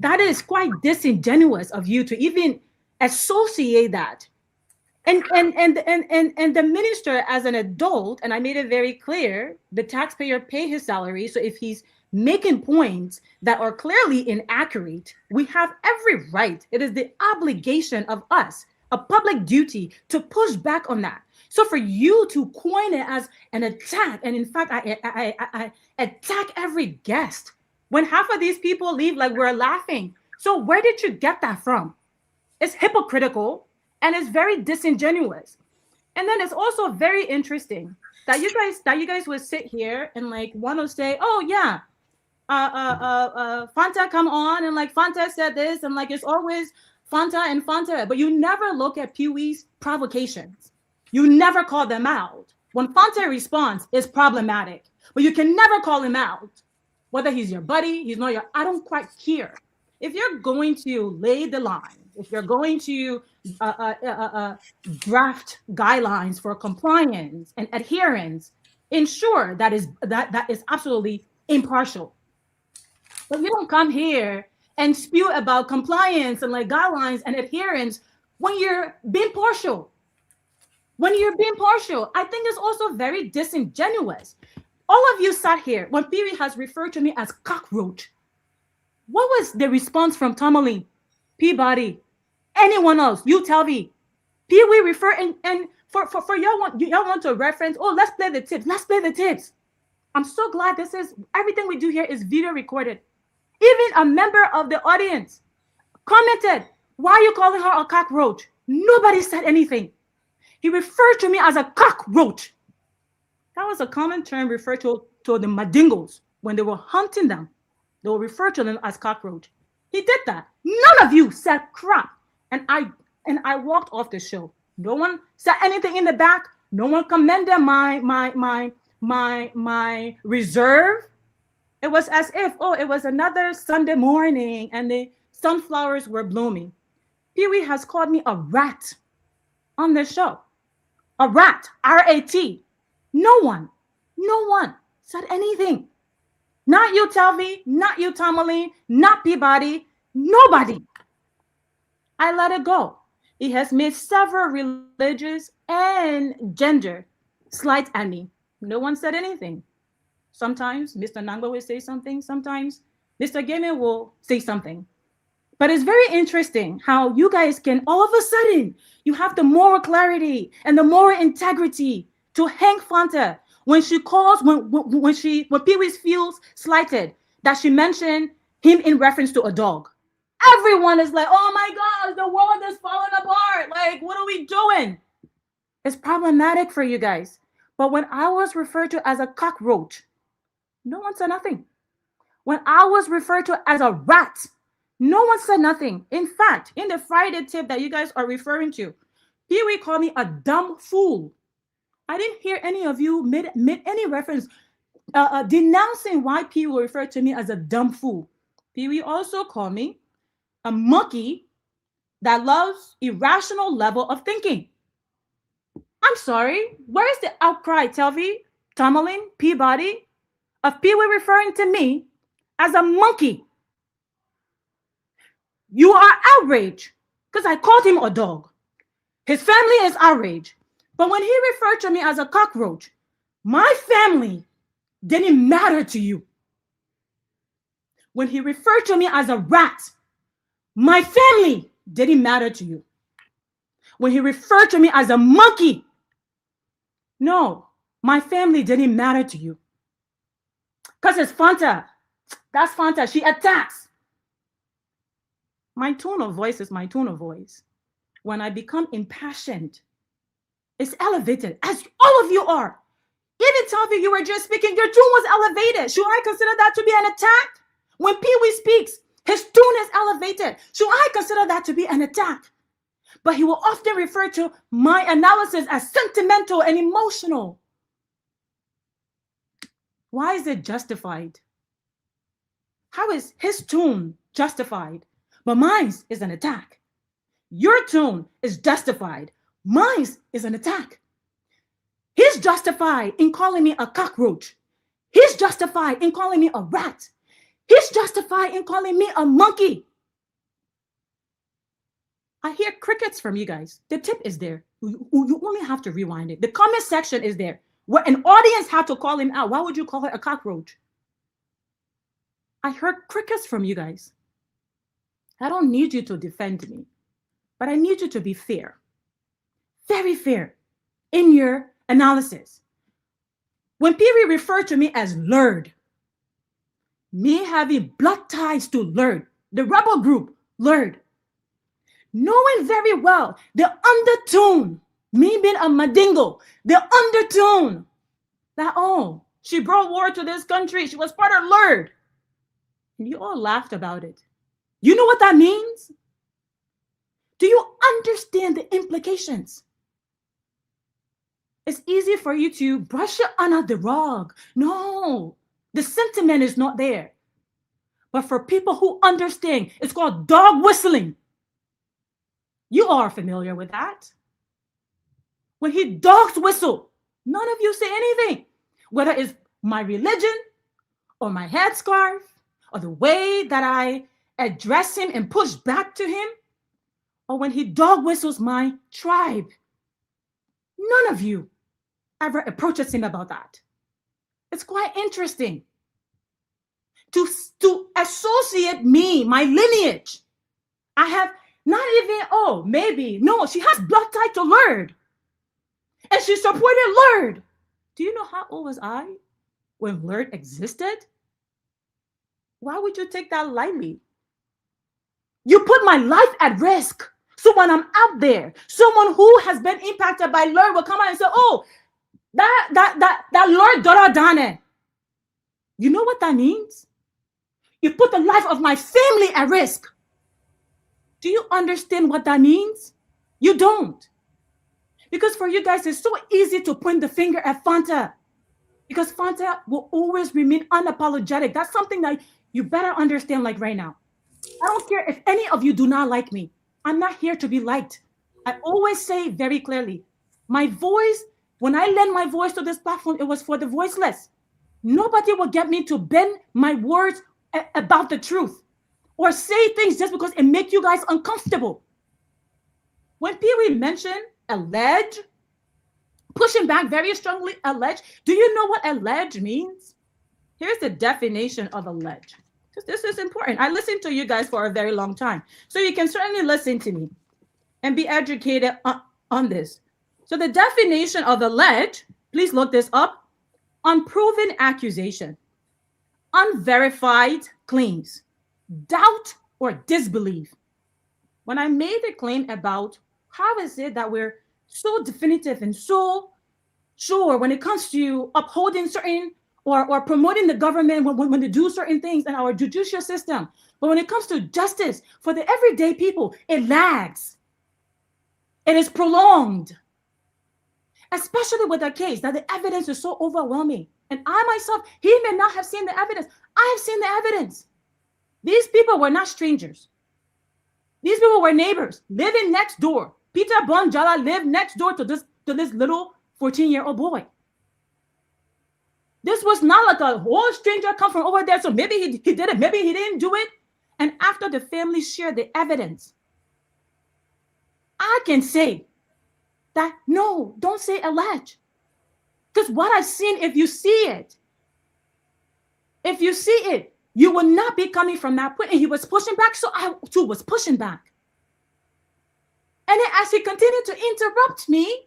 That is quite disingenuous of you to even associate that. And the minister, as an adult, and I made it very clear, the taxpayer pay his salary. So if he's making points that are clearly inaccurate, we have every right. It is the obligation of us, a public duty, to push back on that. So for you to coin it as an attack, and in fact, I attack every guest, when half of these people leave like we're laughing. So where did you get that from? It's hypocritical and it's very disingenuous. And then it's also very interesting that you guys would sit here and like want to say, oh yeah, Fanta come on and like Fanta said this and like it's always Fanta, but you never look at Pewee's provocations. You never call them out. When Fanta responds, it's problematic, but you can never call him out. Whether he's your buddy, he's not your, I don't quite care. If you're going to lay the line, if you're going to draft guidelines for compliance and adherence, ensure that is absolutely impartial. But you don't come here and spew about compliance and like guidelines and adherence when you're being partial. When you're being partial, I think it's also very disingenuous. All of you sat here when Pewee has referred to me as cockroach. What was the response from Tomalin, Peabody, anyone else? You tell me. Pewee refer and for y'all want to reference, oh, let's play the tips. Let's play the tips. I'm so glad this is, everything we do here is video recorded. Even a member of the audience commented, why are you calling her a cockroach? Nobody said anything. He referred to me as a cockroach. That was a common term referred to the Madingos when they were hunting them. They will refer to them as cockroach. He did that. None of you said crap. And I walked off the show. No one said anything in the back. No one commended my reserve. It was as if, oh, it was another Sunday morning and the sunflowers were blooming. Pewee has called me a rat on this show. A rat, R-A-T. No one said anything. Not you, Telvi, not you, Tomalin, not Peabody, nobody. I let it go. He has made several religious and gender slights at me. No one said anything. Sometimes Mr. Nagbe will say something. Sometimes Mr. Gayman will say something. But it's very interesting how you guys can all of a sudden, you have the moral clarity and the moral integrity to hang Fanta when she calls, when Pewee feels slighted, that she mentioned him in reference to a dog. Everyone is like, oh my God, the world is falling apart. Like, what are we doing? It's problematic for you guys. But when I was referred to as a cockroach, no one said nothing. When I was referred to as a rat, no one said nothing. In fact, in the Friday tip that you guys are referring to, Pewee called me a dumb fool. I didn't hear any of you made any reference denouncing why Pewee referred to me as a dumb fool. Pewee also called me a monkey that loves irrational level of thinking. I'm sorry, where is the outcry, Telvi, Tomalin, Peabody, of Pewee referring to me as a monkey? You are outraged because I called him a dog. His family is outraged. But when he referred to me as a cockroach, my family didn't matter to you. When he referred to me as a rat, my family didn't matter to you. When he referred to me as a monkey, no, my family didn't matter to you. Because it's Fanta. That's Fanta. She attacks. My tone of voice is my tone of voice. When I become impassioned, it's elevated, as all of you are. Even Tavi, you were just speaking, your tone was elevated. Should I consider that to be an attack? When Pewee speaks, his tone is elevated. Should I consider that to be an attack? But he will often refer to my analysis as sentimental and emotional. Why is it justified? How is his tone justified? But mine is an attack. Your tone is justified. Mine is an attack. He's justified in calling me a cockroach. He's justified in calling me a rat. He's justified in calling me a monkey. I hear crickets from you guys. The tip is there. You only have to rewind it. The comment section is there. Where an audience had to call him out. Why would you call her a cockroach? I heard crickets from you guys. I don't need you to defend me, but I need you to be fair. Very fair in your analysis. When Pewee referred to me as Lurd, me having blood ties to Lurd, the rebel group, Lurd, knowing very well the undertone, me being a Madingo, the undertone that, oh, she brought war to this country. She was part of Lurd. And you all laughed about it. You know what that means? Do you understand the implications? It's easy for you to brush it under the rug. No, the sentiment is not there. But for people who understand, it's called dog whistling. You are familiar with that. When he dogs whistle, none of you say anything. Whether it's my religion or my headscarf or the way that I address him and push back to him, or when he dog whistles my tribe, none of you ever approaches him about that. It's quite interesting to associate me, my lineage. I have not even, maybe, no, she has blood tied to Lord. And she supported Lord. Do you know how old was I when Lord existed? Why would you take that lightly? You put my life at risk. So when I'm out there, someone who has been impacted by Lord will come out and say, oh, that Lord Dora Dane. You know what that means? You put the life of my family at risk. Do you understand what that means? You don't. Because for you guys, it's so easy to point the finger at Fanta. Because Fanta will always remain unapologetic. That's something that you better understand like right now. I don't care if any of you do not like me. I'm not here to be liked. I always say very clearly, my voice, when I lend my voice to this platform, it was for the voiceless. Nobody will get me to bend my words about the truth or say things just because it makes you guys uncomfortable. When Pewee mentioned allege, pushing back very strongly, allege, do you know what allege means? Here's the definition of allege. Because this is important. I listened to you guys for a very long time. So you can certainly listen to me and be educated on this. So the definition of allege, please look this up, unproven accusation, unverified claims, doubt or disbelief. When I made a claim about how is it that we're so definitive and so sure when it comes to upholding certain or promoting the government when they do certain things in our judicial system. But when it comes to justice for the everyday people, it lags. It is prolonged. Especially with a case that the evidence is so overwhelming. And I myself, he may not have seen the evidence. I have seen the evidence. These people were not strangers. These people were neighbors living next door. Peter Bonjala lived next door to this little 14-year-old boy. This was not like a whole stranger come from over there. So maybe he did it, maybe he didn't do it. And after the family shared the evidence, I can say that no, don't say allege. Because what I've seen, if you see it, you will not be coming from that point. And he was pushing back, so I too was pushing back. And then as he continued to interrupt me,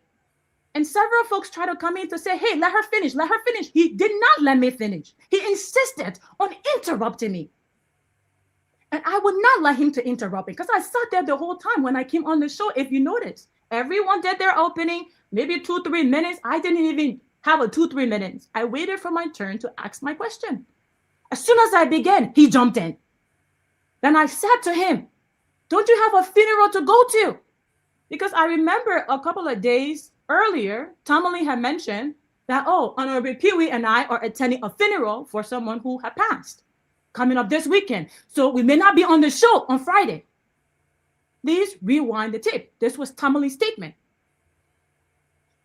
and several folks tried to come in to say, hey, let her finish, let her finish. He did not let me finish. He insisted on interrupting me. And I would not let him to interrupt me because I sat there the whole time when I came on the show. If you notice, everyone did their opening, maybe 2-3 minutes. I didn't even have a 2-3 minutes. I waited for my turn to ask my question. As soon as I began, he jumped in. Then I said to him, don't you have a funeral to go to? Because I remember a couple of days earlier, Tomalin had mentioned that, Honorable Pewee and I are attending a funeral for someone who had passed coming up this weekend. So we may not be on the show on Friday. Please rewind the tape. This was Tomalin's statement.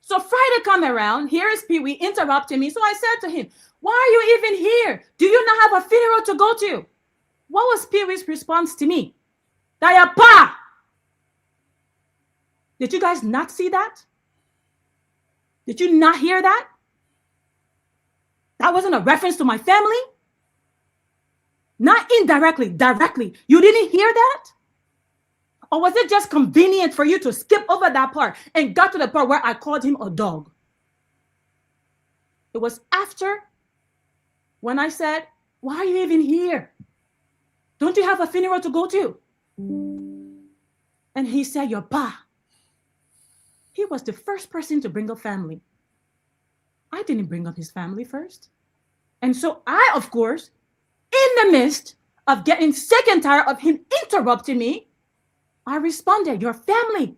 So Friday come around, here is Pewee interrupting me. So I said to him, why are you even here? Do you not have a funeral to go to? What was Pewee's response to me? Dayapa! Did you guys not see that? Did you not hear that? That wasn't a reference to my family? Not indirectly, directly. You didn't hear that? Or was it just convenient for you to skip over that part and got to the part where I called him a dog? It was after when I said, why are you even here? Don't you have a funeral to go to? And he said, your pa. He was the first person to bring up family. I didn't bring up his family first. And so I, of course, in the midst of getting sick and tired of him interrupting me, I responded, your family.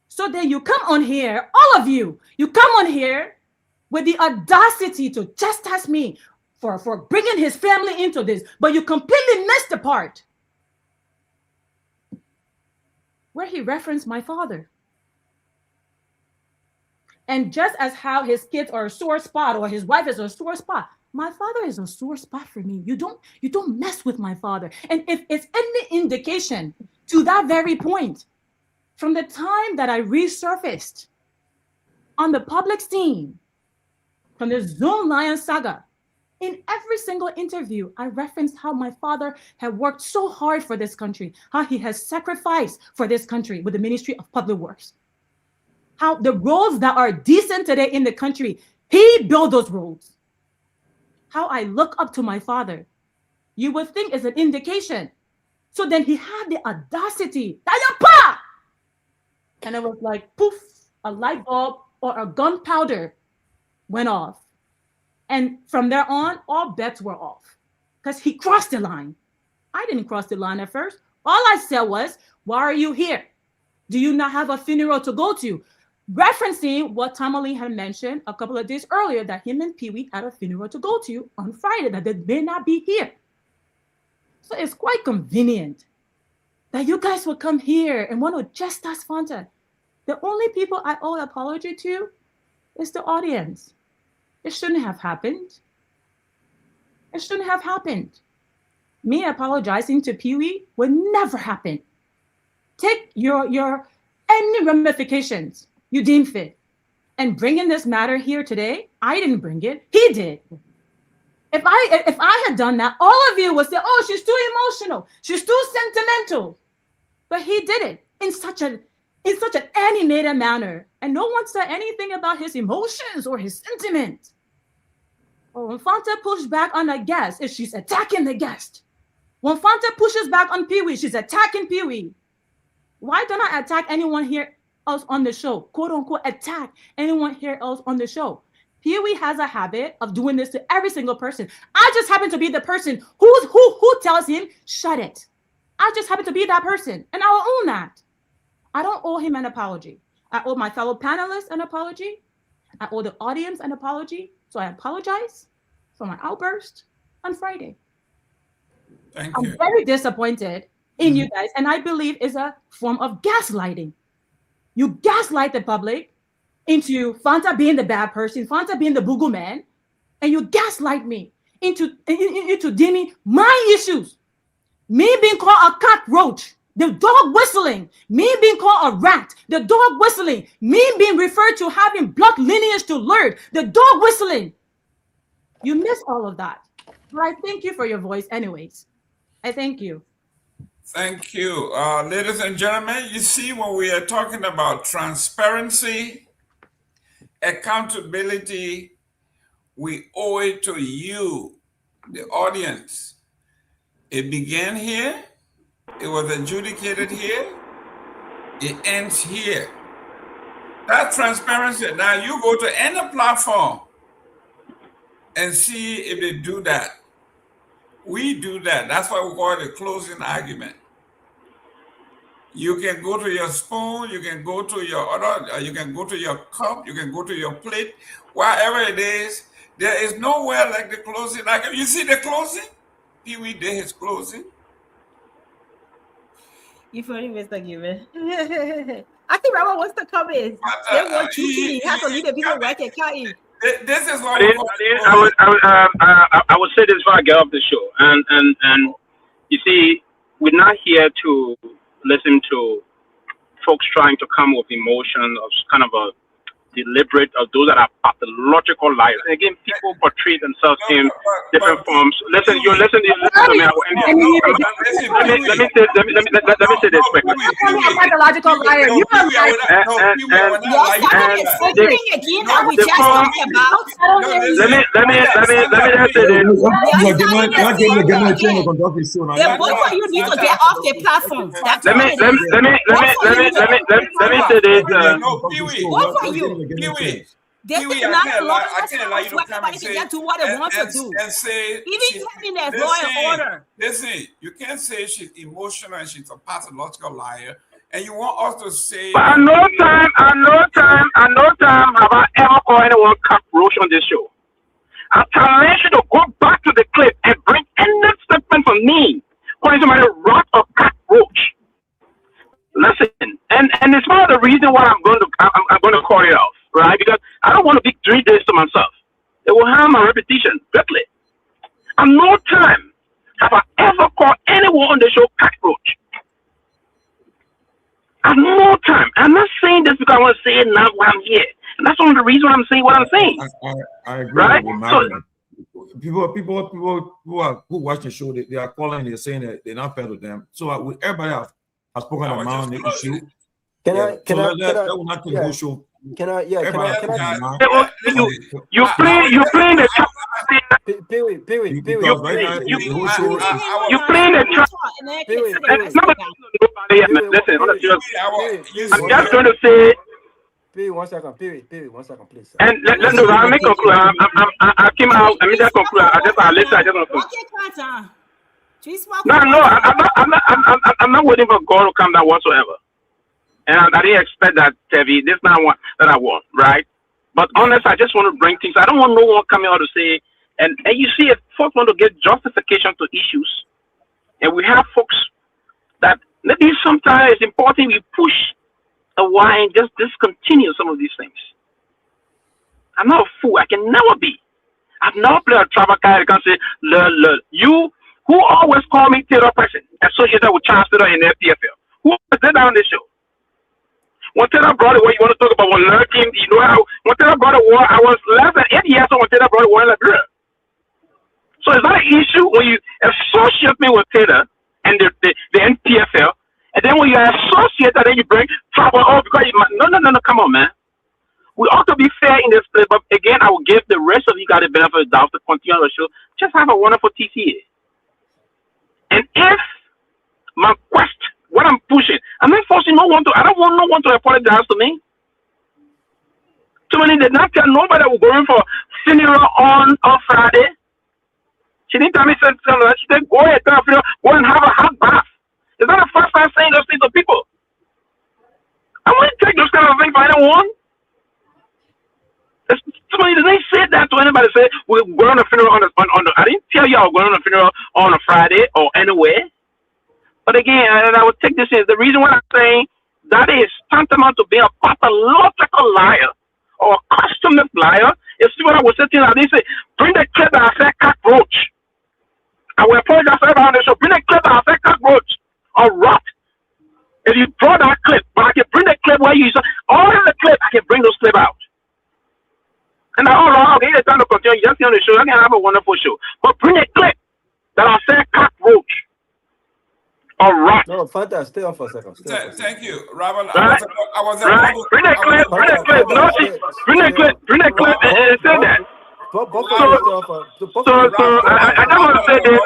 So then you come on here, all of you, you come on here with the audacity to chastise me for bringing his family into this, but you completely missed the part where he referenced my father. And just as how his kids are a sore spot or his wife is a sore spot, my father is a sore spot for me. You don't mess with my father. And if it's any indication to that very point, from the time that I resurfaced on the public scene, from the Zoom Lion saga, in every single interview, I referenced how my father had worked so hard for this country, how he has sacrificed for this country with the Ministry of Public Works, how the roads that are decent today in the country, he built those roads. How I look up to my father, you would think is an indication. So then he had the audacity, and it was like, poof, a light bulb or a gunpowder went off. And from there on, all bets were off because he crossed the line. I didn't cross the line at first. All I said was, why are you here? Do you not have a funeral to go to? Referencing what Tomalin had mentioned a couple of days earlier, that him and Pewee had a funeral to go to on Friday, that they may not be here. So it's quite convenient that you guys would come here and want to chastise Fanta. The only people I owe an apology to is the audience. It shouldn't have happened. It shouldn't have happened. Me apologizing to Pewee would never happen. Take your any ramifications you deem fit. And bringing this matter here today, I didn't bring it. He did. If I had done that, all of you would say, oh, she's too emotional. She's too sentimental. But he did it in such an animated manner. And no one said anything about his emotions or his sentiment. Or when Fanta pushed back on a guest, she's attacking the guest. When Fanta pushes back on Pewee, she's attacking Pewee. Why don't I attack anyone here else on the show? Quote unquote, attack anyone here else on the show. Pewee has a habit of doing this to every single person. I just happen to be the person who tells him, shut it. I just happen to be that person, and I will own that. I don't owe him an apology. I owe my fellow panelists an apology. I owe the audience an apology. So I apologize for my outburst on Friday. I'm very disappointed in you guys, and I believe it's a form of gaslighting. You gaslight the public into Fanta being the bad person, Fanta being the boogie man, and you gaslight me into deeming my issues. Me being called a cockroach, the dog whistling, me being called a rat, the dog whistling, me being referred to having blood lineage to Lord, the dog whistling. You miss all of that. But I thank you for your voice anyways. I thank you. Thank you. Ladies and gentlemen, you see, when we are talking about transparency, accountability, we owe it to you, the audience. It began here, it was adjudicated here, it ends here. That's transparency. Now you go to any platform and see if they do that. We do that. That's why we call it a closing argument. You can go to your spoon, you can go to your other, you can go to your cup, you can go to your plate, wherever it is. There is nowhere like the closing argument. You see the closing? Pewee did his closing. You funny, Mr. Gayman. I think Robert wants to come in. They want to have to leave the people right there. This is what I would say this before I get off the show. And you see, we're not here to listen to folks trying to come with emotion of kind of a deliberate, of those that are pathological liars. And again, people portray themselves in different forms. Listen to me. Let me say this quickly. Pathological liar. You are right. Both of you need to get off the platform. Let me say this. Both of you. Pewee, This Pewee, is not a law I can't allow you to where come everybody and can say, get to what they want to do. and say, Even having that law and order. Listen, you can't say she's emotional and she's a pathological liar, and you want us to say. But at no time have I ever called anyone cockroach on this show. I challenge you to go back to the clip and bring any statement from me calling somebody rat or cockroach. Listen, and it's one of the reasons why I'm going to call it off, right? Because I don't want to be 3 days to myself. It will harm my reputation greatly. At no time have I ever called anyone on the show cockroach. At no time. I'm not saying this because I want to say it now while I'm here. And that's one of the reasons I'm saying what I'm saying. I agree right? with Malcolm. People who watch the show, they are calling, they're saying that they're not fair with them. So everybody has spoken about the issue. Can I will not take the whole show. Can I you playing the Pewee. You playing the listen, I'm just going to say. Pewee, 1 second. Pewee, 1 second, please. And let me conclude. I came out. I mean, just conclude. I just want to. No, I'm not waiting for God to come down whatsoever. And I didn't expect that, Tevi. This is not one that I want, right? But honestly, I just want to bring things. I don't want no one coming out to say, and you see, if folks want to get justification to issues, and we have folks that maybe sometimes it's important we push a while and just discontinue some of these things. I'm not a fool. I can never be. I've never played a travel card. I can say, you who always call me Taylor person associated with Chancellor in the PFL. Who did that on the show? When Taylor brought it, what you want to talk about? When Liberia Team, you know how when Taylor brought it, I was less than 8 years old when Taylor brought it in Liberia. So it's not an issue when you associate me with Taylor and the NPFL, and then when you associate that, then you bring trouble. Oh, because no, come on, man. We ought to be fair in this place, but again, I will give the rest of you guys the benefit of the doubt to continue on the show. Just have a wonderful TCA. And if my quest, what I'm pushing, I'm not forcing no one to, I don't want no one to apologize to me. Tomalin did not tell nobody we're going for funeral on Friday. She didn't tell me, she said, go ahead, go and have a hot bath. Is that the first time saying those things to people? I wouldn't take those kind of things for anyone. Somebody didn't say that to anybody. Say we're going on a funeral on the. I didn't tell you I was going on a funeral on a Friday or anywhere. But again, and I would take this as the reason why I'm saying that is tantamount to being a pathological liar or a customary liar. It's what I was saying. I didn't say bring the clip that I said cockroach. I will apologize for everyone on the show. Bring the clip that I said cockroach or rot. If you draw that clip, but I can bring the clip where you saw all in the clip. I can bring those clips out. And okay, it's time to continue. Just on the show, I can have a wonderful show. But bring a clip that I said cockroach. All right. No, Fanta, stay on for a second. Thank you, Robert. Right. I was bring a clip. Bring a clip. No, bring a clip. Bring a clip and say that. So I just want to say this.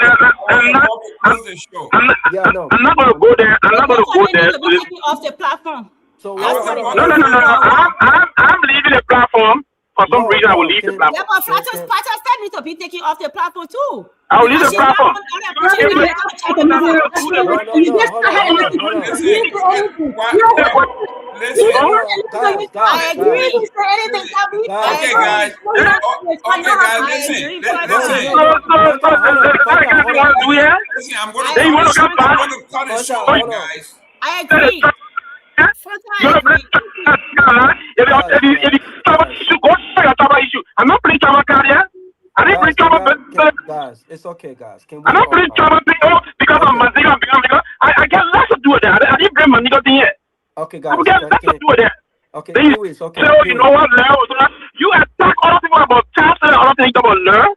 I'm not going to go there. I'm not going to go there. Off the platform. So no. I'm leaving the platform. For some reason, I will leave the platform. Yeah, but Francis need to be taken off the platform too. I will leave the platform. I agree. Okay, guys. Listen, I'm going to cut it short, guys. I agree. If you go to your issue, I'm not playing Chama card here. I didn't bring Chama. Guys, it's okay, guys. I'm not playing Chama because of Maziga. I get less to do with that. I didn't bring my nigga thing here. Okay, guys. I get less to do with that. Okay, it's okay. So you know what? You attack all people about Chancellor and other things about learn.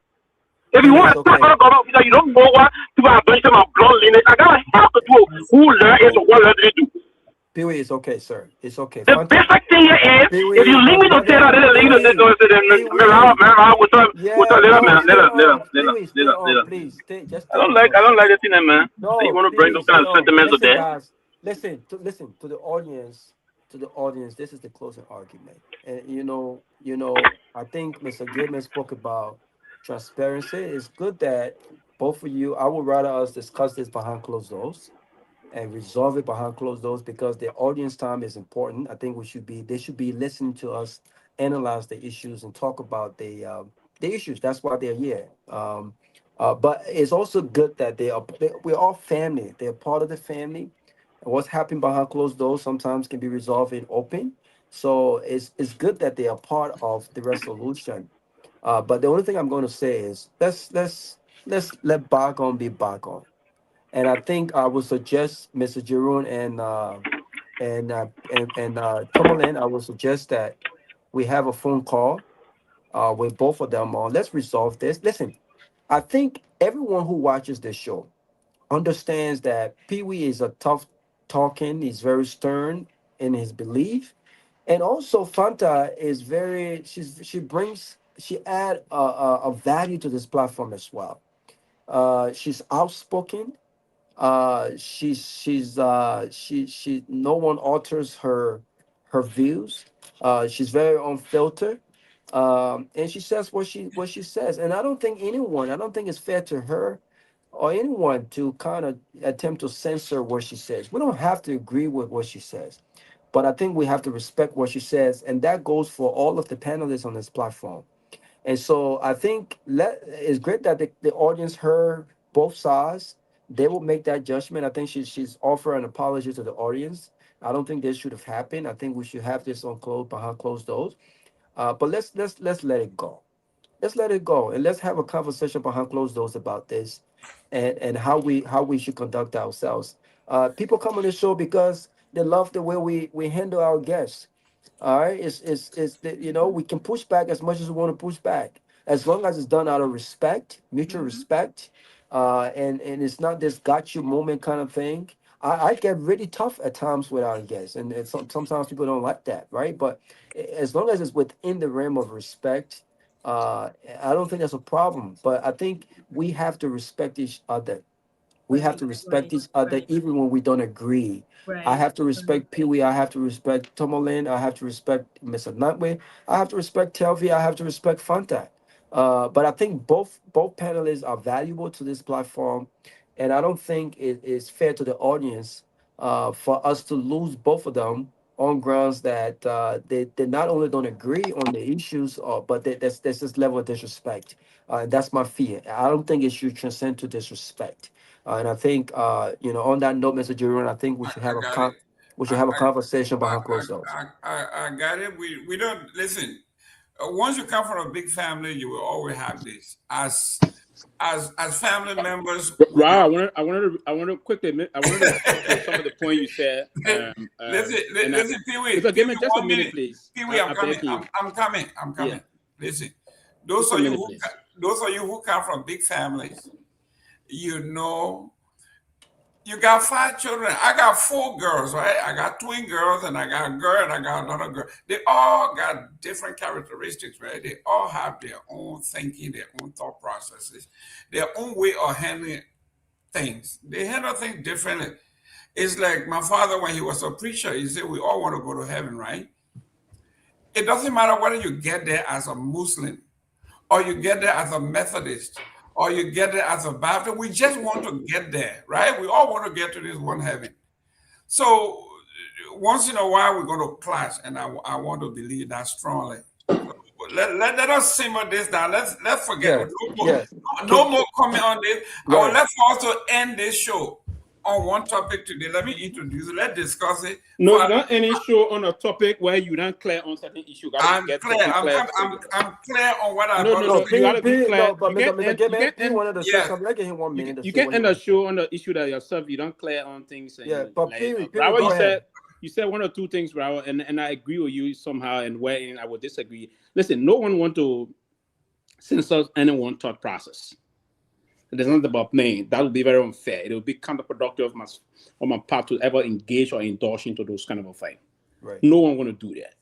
If you want to attack all government officers, you don't know what people are doing about blood lineage. I gotta have to do who learn is or what learn they do. Pewee, it's okay, sir. It's okay. The basic thing here is, if you link me to Taylor, then link me to please, I don't like the thing, man. You want to bring those kind of sentiments to there. Listen to the audience. to the audience, this is the closing argument. And I think Mr. Gayman spoke about transparency. It's good that both of you, I would rather us discuss this behind closed doors and resolve it behind closed doors, because the audience time is important. I think they should be listening to us analyze the issues and talk about the issues. That's why they're here. But it's also good that we're all family. They're part of the family. And what's happening behind closed doors sometimes can be resolved in open. So it's good that they are part of the resolution. But the only thing I'm going to say is let's let bygone be bygone. And I think I would suggest Mr. Jerome and Tomalin, I would suggest that we have a phone call with both of them on. Let's resolve this. Listen, I think everyone who watches this show understands that Pewee is a tough talking. He's very stern in his belief, and also Fanta is very. She add a value to this platform as well. She's outspoken. She no one alters her views. She's very unfiltered. And she says what she says. And I don't think it's fair to her or anyone to kind of attempt to censor what she says. We don't have to agree with what she says, but I think we have to respect what she says, and that goes for all of the panelists on this platform. And so I think it's great that the audience heard both sides. They will make that judgment. I think she's offered an apology to the audience. I don't think this should have happened. I think we should have this behind closed doors. But let's let it go. Let's let it go, and let's have a conversation behind closed doors about this, and how we should conduct ourselves. People come on the show because they love the way we handle our guests. All right, we can push back as much as we want to push back, as long as it's done out of respect, mutual respect, and it's not this got you moment kind of thing. I get really tough at times with our guests, and sometimes people don't like that, right? But as long as it's within the realm of respect, I don't think that's a problem. But I think we have to respect each other. We have to respect each other even when we don't agree. I have to respect Pewee. I have to respect Tomalin. I have to respect Mr. Nagbe. I have to respect Telvi. I have to respect Fanta. But I think both panelists are valuable to this platform, and I don't think it is fair to the audience for us to lose both of them on grounds that they not only don't agree on the issues, but there's this level of disrespect. And that's my fear. I don't think it should transcend to disrespect. And I think, on that note, Mr. Jerome, I think we should have a conversation behind closed doors. I got it. We don't listen. Once you come from a big family, you will always have this. As family members. Wow, I wanted to quickly. I wanted to talk some of the point you said. Listen, Pewee. Just a minute, please. Pewee, I'm coming. Yeah. Listen, those of you who come from big families, you got 5 children. I got 4 girls, right? I got twin girls, and I got a girl, and I got another girl. They all got different characteristics, right? They all have their own thinking, their own thought processes, their own way of handling things. They handle things differently. It's like my father, when he was a preacher, he said, we all want to go to heaven, right? It doesn't matter whether you get there as a Muslim, or you get there as a Methodist, or you get there as a Baptist. We just want to get there, right? We all want to get to this one heaven. So once in a while, we're going to clash, and I want to believe that strongly. So let us simmer this down. Let's forget. No more comment on this. Right. I would like for us to end this show on one topic today. Let me introduce it. Let's discuss it. No, not any show on a topic where you don't clear on certain issue. I'm clear. I'm clear on what I'm going to say. You gotta be clear. You can't end a show on the issue that yourself you don't clear on things. And you said 1 or 2 things, Raul, and I agree with you somehow, and wherein I would disagree. Listen, no one want to censor anyone's thought process. There's nothing about me. That would be very unfair. It would be counterproductive on my part to ever engage or indulge into those kind of a thing. Right. No one want to do that.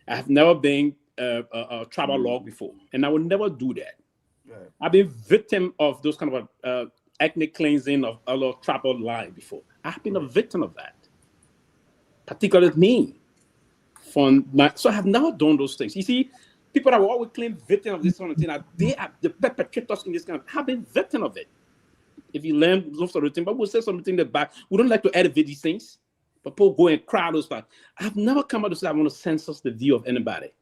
I have never been a tribal log before, and I would never do that. Right. I've been victim of those kind of ethnic cleansing of other tribal line before. I've been a victim of that. Particularly me. fund. So I have never done those things. You see, people that will always claim victim of this kind of thing, they are the perpetrators in this kind of have been victim of it. If you learn most of the thing, but we'll say something that back. We don't like to edit these things, but people go and cry those stuff. I've never come out to say I want to censor the view of anybody.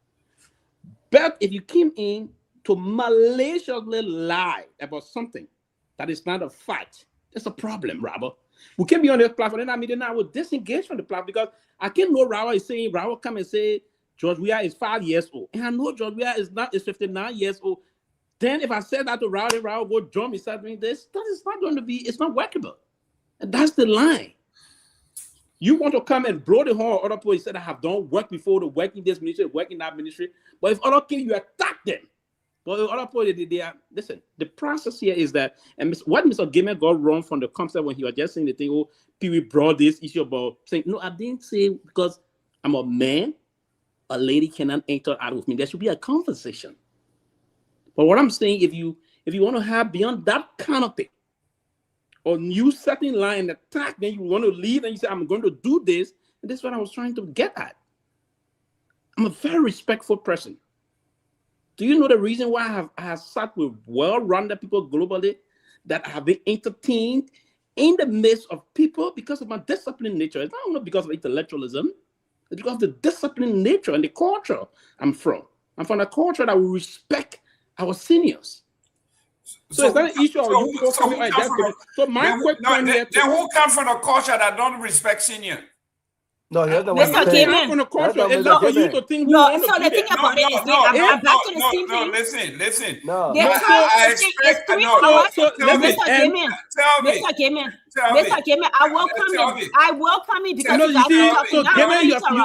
But if you came in to maliciously lie about something that is not a fact, that's a problem, Robert. We can't be on this platform, and then I will disengage from the platform because I can't know Robert is saying, Robert come and say George Weah is 5 years old. And I know George Weah is 59 years old. Then if I said that to Raul, Raul go join me, start doing this, that is not going to be, it's not workable. And that's the line. You want to come and blow the horn, other people said I have done work before, the work in this ministry, work in that ministry. But if other people, you attack them. But if other people, they are, listen, the process here is that, and what Mr. Gayman got wrong from the concept when he was just saying the thing, oh, Pewee brought this issue about saying, no, I didn't say because I'm a man, a lady cannot enter out with me. There should be a conversation. But what I'm saying, if you want to have beyond that kind of thing, or you setting line and attack, then you want to leave and you say, I'm going to do this. And that's what I was trying to get at. I'm a very respectful person. Do you know the reason why I have sat with well-rounded people globally that have been entertained in the midst of people because of my disciplined nature? It's not only because of intellectualism, it's because of the disciplined nature and the culture I'm from. I'm from a culture that will respect our seniors. So it's not an issue of you people coming like that. So my quick point here, they won't come from a culture that don't respect seniors. No, you're the one. Mr. Gayman. From the culture, it's not for you to think we want to do that. Listen. No. Mr. Gayman, I welcome it because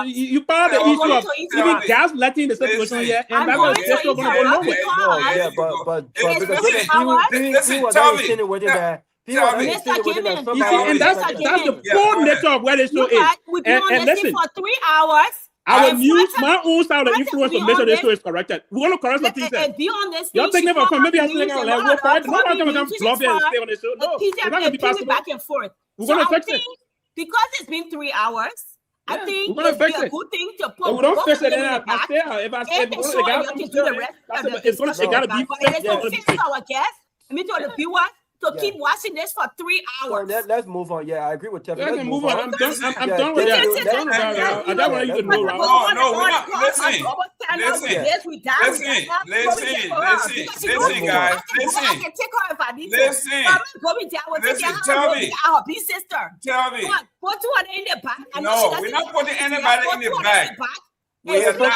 you part of the issue of even gas letting the situation here, and that's why it's going to go nowhere. Yeah, but Mr. Gayman, and that's the full nature of where this show is. We've been on this for 3 hours. I will use my own style of influence to make sure this show is corrected. We're going to correct the things. You're taking it for maybe I'm saying I'm like, we'll fight. Nobody's going to come bluff here and stay on this show. No, it's not going to be possible. Back and forth. We're going to fix it. Because it's been 3 hours, I think it's a good thing to put. We don't fix it. If I say it's going to fix our guests. I mean, to the viewers. So keep watching this for 3 hours. So let's move on. Yeah, I agree with Tevin. Let's move on. I'm done with that. I don't want you to know. No, we're not. Listen, guys. Listen. I can take her if I need to. Listen. Tell me. Our big sister. Tell me. Put her in the back. No, we're not putting anybody in the back. Listen, we're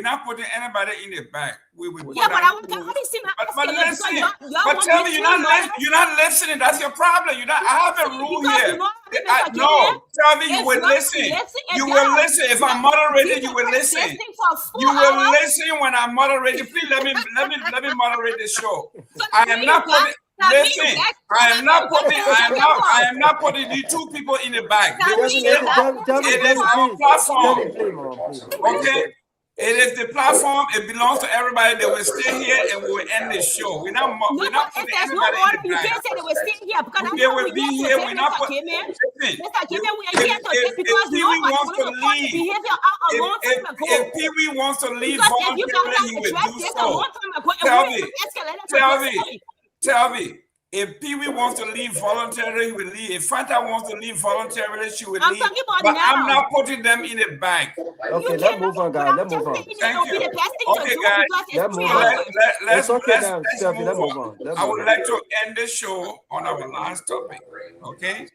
not putting anybody in the back. But I want to see my. But tell me, you're not listening. That's your problem. I have a rule here. No, tell me you will listen. You will listen. If I'm moderating, you will listen. You will listen when I'm moderating. Please let me moderate the show. I am not putting. Listen, I am not putting the two people in the back. It is our platform. Okay? It is the platform. It belongs to everybody. They will stay here and we will end the show. We're not putting anybody in the back. You can't say they will stay here because they will be here. We're not putting. Mr. Gayman, we are here today because nobody wants to leave. If Pewee wants to leave voluntarily, he will do so. Tell me, if Pewee wants to leave voluntarily, he will leave. If Fanta wants to leave voluntarily, she will leave. But I'm not putting them in the back. Okay, let's move on, guys. Let's move on. Thank you. Okay, guys. Let's move on. Let's move on. I would like to end the show on our last topic. Okay?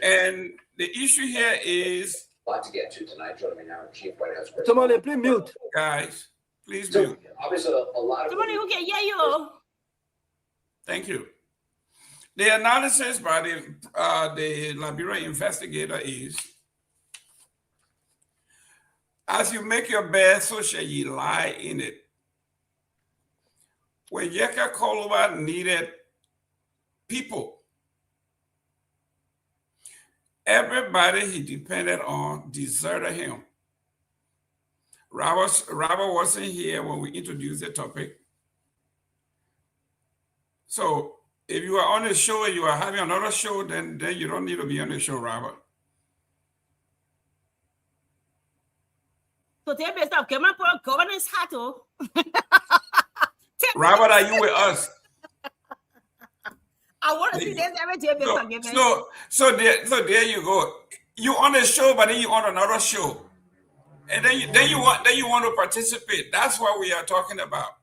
And the issue here is... A lot to get to tonight. Joining me now, Chief White House. Tomalin, please mute. Guys, please mute. Obviously, a lot of... Tomalin, who can hear you? Thank you. The analysis by the Liberia investigator is, as you make your bed, so shall ye lie in it. When Seleke Kromah needed people, everybody he depended on deserted him. Robert wasn't here when we introduced the topic. So if you are on the show and you are having another show, then you don't need to be on the show, Robert. So tell me stuff. Come on, put a governance hat on. Robert, are you with us? I want to see this every day, Mr. Gayman. So there you go. You on a show, but then you on another show, and then you want to participate. That's what we are talking about.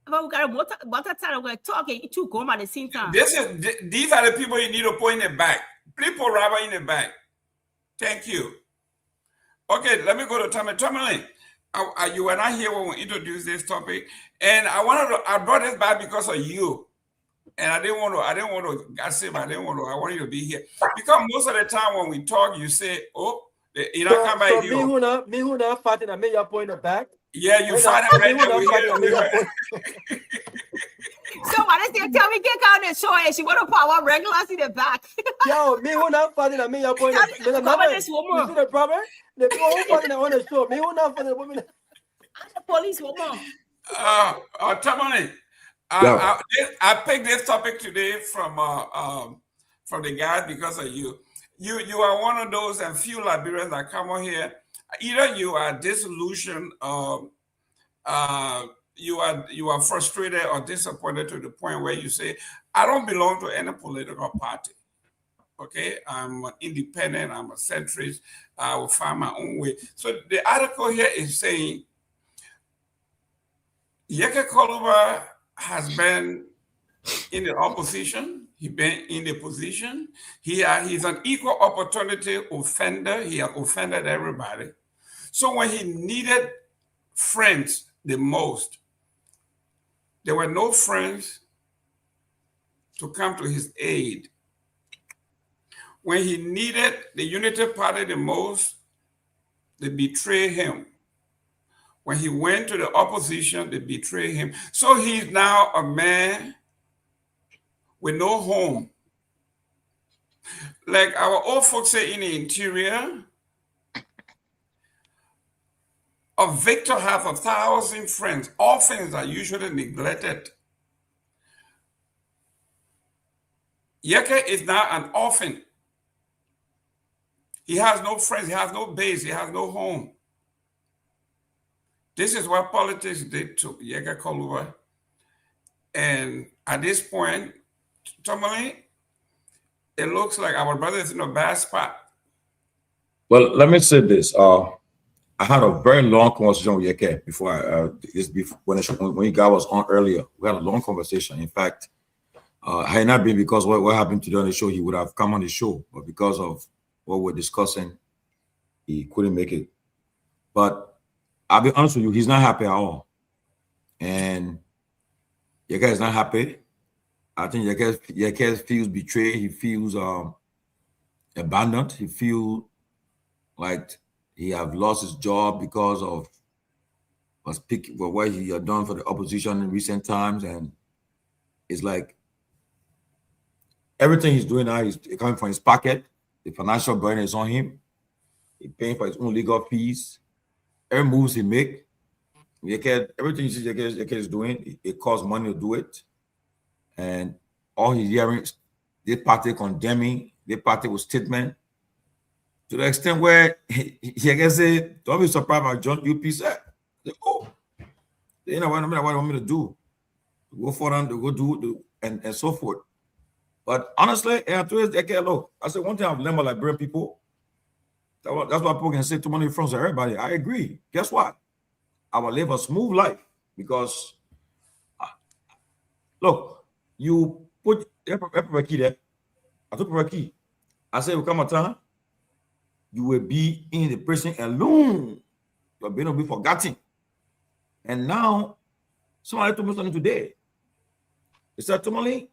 But we got what time we're talking to come at the same time. These are the people you need to put in the back. Please put Robert in the back. Thank you. Okay, let me go to Tomalin. You were not here when we introduced this topic, and I brought this back because of you. And I didn't want to gossip. I want you to be here because most of the time when we talk, you say, "Oh, you know, come by you." Me who not fighting. I made your point in the back. Yeah, you fighting right now. So what is they tell me get on the show and she want to put our regulars in the back? Yo, me who not fighting. I made your point. This woman. You see the problem? The people who fighting on the show. Me who not fighting. Woman. The police woman. Tomalin. I picked this topic today from the guys because of you. You are one of those and few Liberians that come on here. Either you are disillusioned, you are frustrated or disappointed to the point where you say, "I don't belong to any political party. Okay, I'm independent. I'm a centrist. I will find my own way." So the article here is saying, Seleke Kromah has been in the opposition. He's been in the position. He's an equal opportunity offender. He has offended everybody. So when he needed friends the most, there were no friends to come to his aid. When he needed the Unity Party the most, they betrayed him. When he went to the opposition, they betrayed him. So he's now a man with no home. Like our old folks say in the interior, a victor has 1,000 friends. Orphans are usually neglected. Seleke is now an orphan. He has no friends, he has no base, he has no home. This is what politics did to Seleke Kromah. And at this point, Tomalin, it looks like our brother is in a bad spot. Well, let me say this. I had a very long conversation with Seleke before when you guys was on earlier. We had a long conversation. In fact, had it not been because what happened today on the show, he would have come on the show. But because of what we're discussing, he couldn't make it. But I'll be honest with you, he's not happy at all. And Seleke is not happy. I think Seleke feels betrayed. He feels abandoned. He feels like he have lost his job because of what he had done for the opposition in recent times. And it's like everything he's doing now is coming from his pocket. The financial burden is on him. He's paying for his own legal fees. Every moves he make, everything Seleke is doing, it costs money to do it. And all he's hearing is this party condemning, this party with statement, to the extent where Seleke say, "Don't be surprised by John UP said." Oh, you know what I want me to do? Go for them, to go do and so forth. But honestly, I told Seleke, look, I said one thing I've learned about Liberian people. That's why people can say too many friends to everybody. I agree. Guess what? I will live a smooth life because, look, you put a key there. I took a key. I said, will come a time, you will be in the prison alone. You're going to be forgotten. And now, somebody told me something today. They said, Tomalin,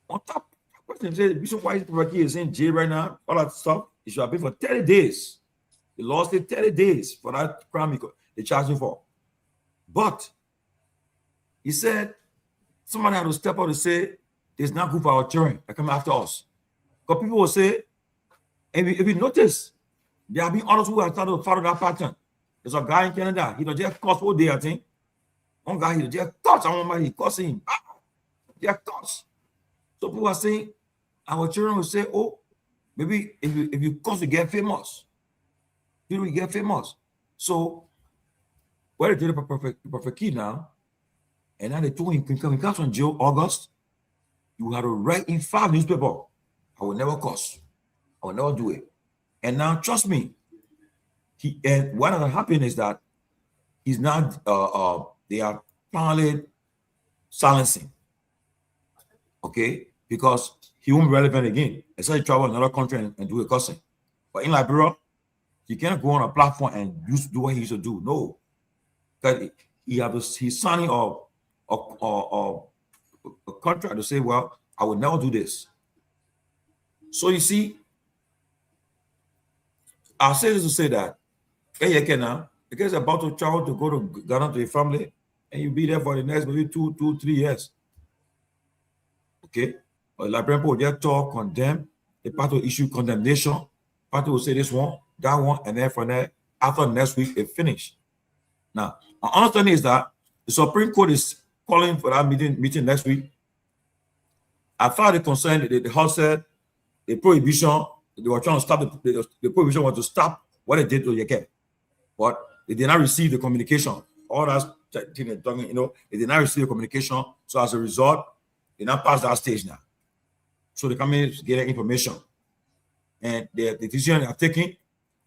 on top, the person said, the reason why Peabody is in jail right now, all that stuff, he should have been for 30 days. He lost it 30 days for that crime they charged him for. But he said somebody had to step out and say, it's not good for our children that come after us. Because people will say, if you notice, there have been others who have started to follow that pattern. There's a guy in Canada, he just cussed all day, I think. One guy, he just cussed, I remember he cussed him. Just cussed. So people are saying, our children will say, oh, maybe if you cause you get famous, you will get famous. So, where they did the perfect key now, and now they told him, he comes from jail August, you have to write in 5 newspapers. I will never curse. I will never do it. And now, trust me, and what has happened is that he's now, they are finally silencing, okay? Because he won't be relevant again. Except he travel another country and do a cursing. But in Liberia, he can't go on a platform and do what he used to do. No. Because he's signing a contract to say, well, I will never do this. So you see, I'll say this to say that, hey, now, because you're about to travel to go to Ghana to your family, and you'll be there for the next maybe 2, 3 years. Okay? But Liberian people will just talk, condemn, the party will issue condemnation, party will say this one, that one, and then from there, after next week, it finished. Now, my understanding is that the Supreme Court is calling for that meeting next week. I thought the concern, the House said the prohibition, they were trying to stop the prohibition was to stop what they did to Yeke. But they did not receive the communication. All that thing they're talking, they did not receive the communication. So as a result, they now pass that stage now. So they come in to get information. And the decision they are taking,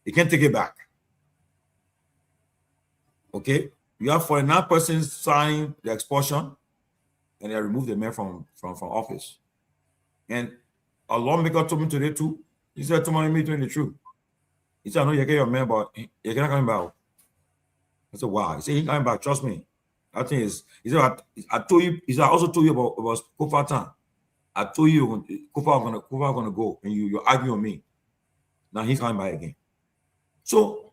they can't take it back. Okay? You have 49 persons signing the expulsion, and they remove the man from office. And a lawmaker told me today too. He said, Tomalin, me telling the truth. He said, I know you get your man, but you're not coming back. I said, wow. He said, he's coming back, trust me. That thing is, he said, I told you, he said, I also told you about Fofana. I told you Fofana gonna go, and you're arguing with me. Now he's coming back again. So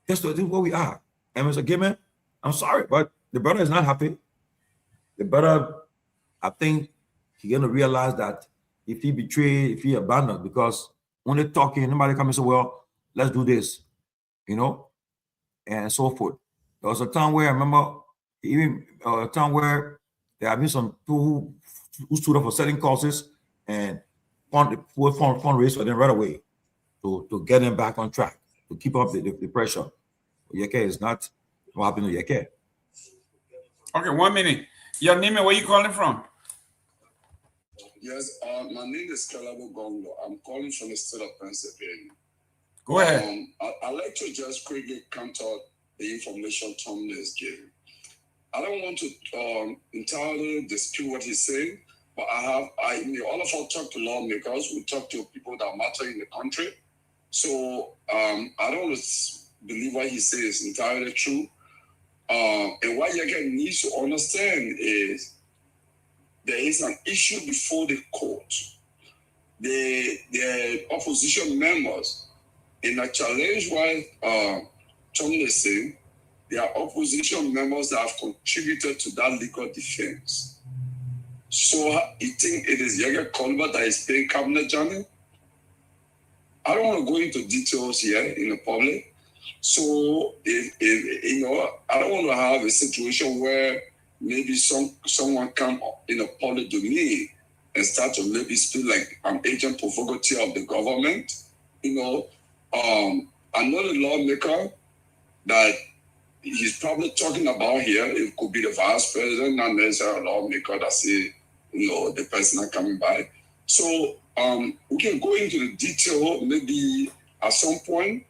that's where we are. And Mr. Gayman, I'm sorry, but the brother is not happy. The brother, I think he's gonna realize that if he betrayed, if he abandoned, because when they're talking, nobody come and say, well, let's do this, and so forth. There was a time where I remember, even a time where there have been some people who stood up for selling causes and fundraise for them right away to get them back on track, to keep up the pressure. Yeke is not what happened to Yeke. Okay, 1 minute. Your name, where you calling from? Yes, my name is Kehleboe Gongloe. I'm calling from the state of Pennsylvania. Go ahead. I'd like to just quickly counter the information Tom is giving. I don't want to entirely dispute what he's saying, but all of us talk to lawmakers, we talk to people that matter in the country. So I don't believe what he says is entirely true. And what Yeke needs to understand is there is an issue before the court. The opposition members, in a challenge while Tom is saying, there are opposition members that have contributed to that legal defense. So you think it is Yeke Kromah that is paying cabinet journey? I don't want to go into details here in the public. So I don't want to have a situation where maybe someone come in a public domain and start to maybe speak like an agent provocateur of the government. I know the lawmaker that he's probably talking about here. It could be the vice president, not necessarily a lawmaker that say, the person not coming by. So we can go into the detail maybe at some point,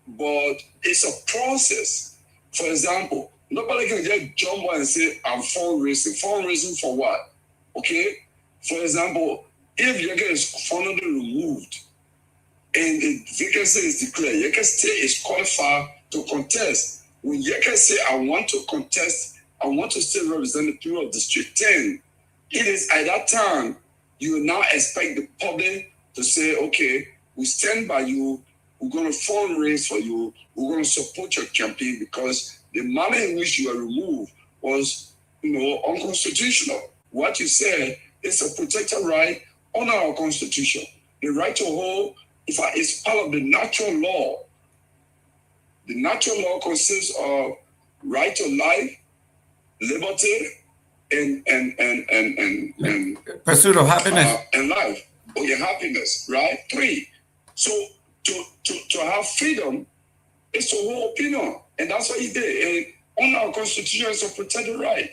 but it's a process. For example, nobody can just jump on and say, I'm fundraising. Fundraising for what? Okay? For example, if Yeke is finally removed and the vacancy is declared, Yeke State is qualified to contest. When Yeke say, I want to contest, I want to still represent the people of District 10, it is at that time you now expect the public to say, okay, we stand by you, we're going to fundraise for you, we're going to support your campaign because the manner in which you are removed was, unconstitutional. What you said is a protected right under our Constitution. The right to hold is part of the natural law. The natural law consists of right to life, liberty, and pursuit of happiness and life, or your happiness, right? 3. So to have freedom It's a whole opinion. And that's what he did. And on our constitution is to protect the right,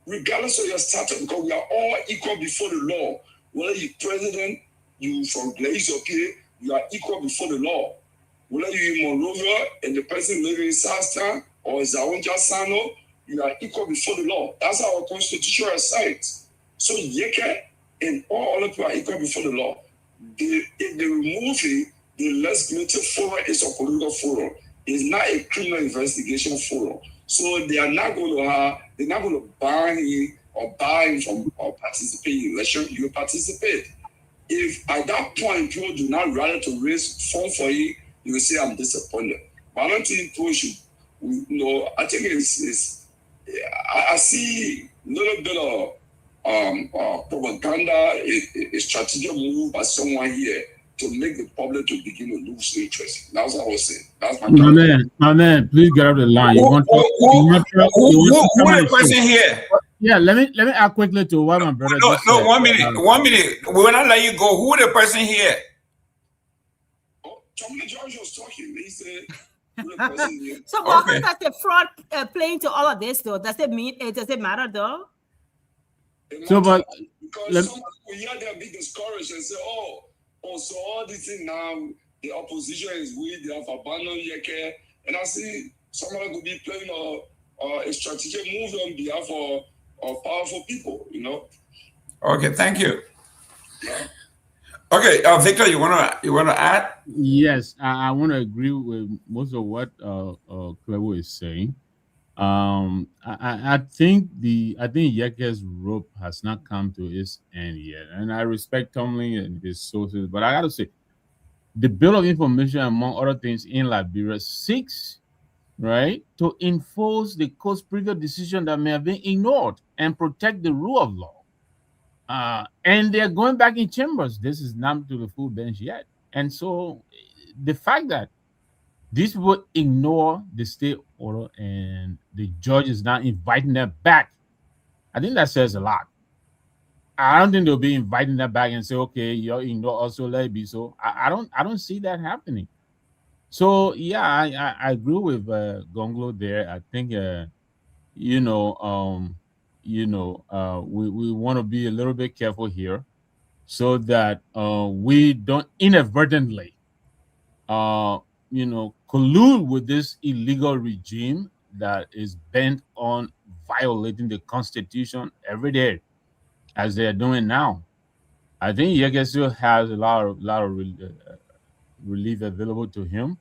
regardless of your status, because we are all equal before the law. Whether you're president, you from Blaze, okay, you are equal before the law. Whether you're in Monrovia and the person living in Southtown or Zawonja Sano, you are equal before the law. That's our constitution recites. So Yeke and all other people are equal before the law. If they remove it, the legislative forum is a political forum. It's not a criminal investigation forum. So they are not going to ban him or buy him from or participate in election. You participate. If at that point people do not rather to raise funds for you, you will say I'm disappointed. But I don't think people should. I think it's I see a little bit of propaganda, a strategic move by someone here to make the public to begin to lose interest. That's what I was saying. That's my man, please get out of the line. Who the person here? Yeah, let me add quickly to what my brother just said. 1 minute. 1 minute. We will not let you go. Who the person here? Tomalin George was talking. He said. So how does the fraud play into all of this though? Does it matter though? So, but because some people hear they'll be discouraged and say, so all these things now, the opposition is weak, they have abandoned Yeke. And I see someone could be playing a strategic move on behalf of powerful people, Okay, thank you. Yeah. Okay, Victor, you wanna add? Yes, I want to agree with most of what Kehleboe is saying. I think Yeke's rope has not come to its end yet, and I respect Tomalin and his sources, but I got to say, the Bill of Information, among other things, in Liberia seeks, right, to enforce the court's previous decision that may have been ignored and protect the rule of law. And they're going back in chambers. This is not to the full bench yet. And so the fact that these people ignore the state order and the judge is not inviting them back, I think that says a lot. I don't think they'll be inviting them back and say, okay, you ignore also let it be so. I don't see that happening. So yeah, I agree with Gongloe there. I think we want to be a little bit careful here so that we don't inadvertently collude with this illegal regime that is bent on violating the Constitution every day, as they are doing now. I think Yeke still has a lot of relief available to him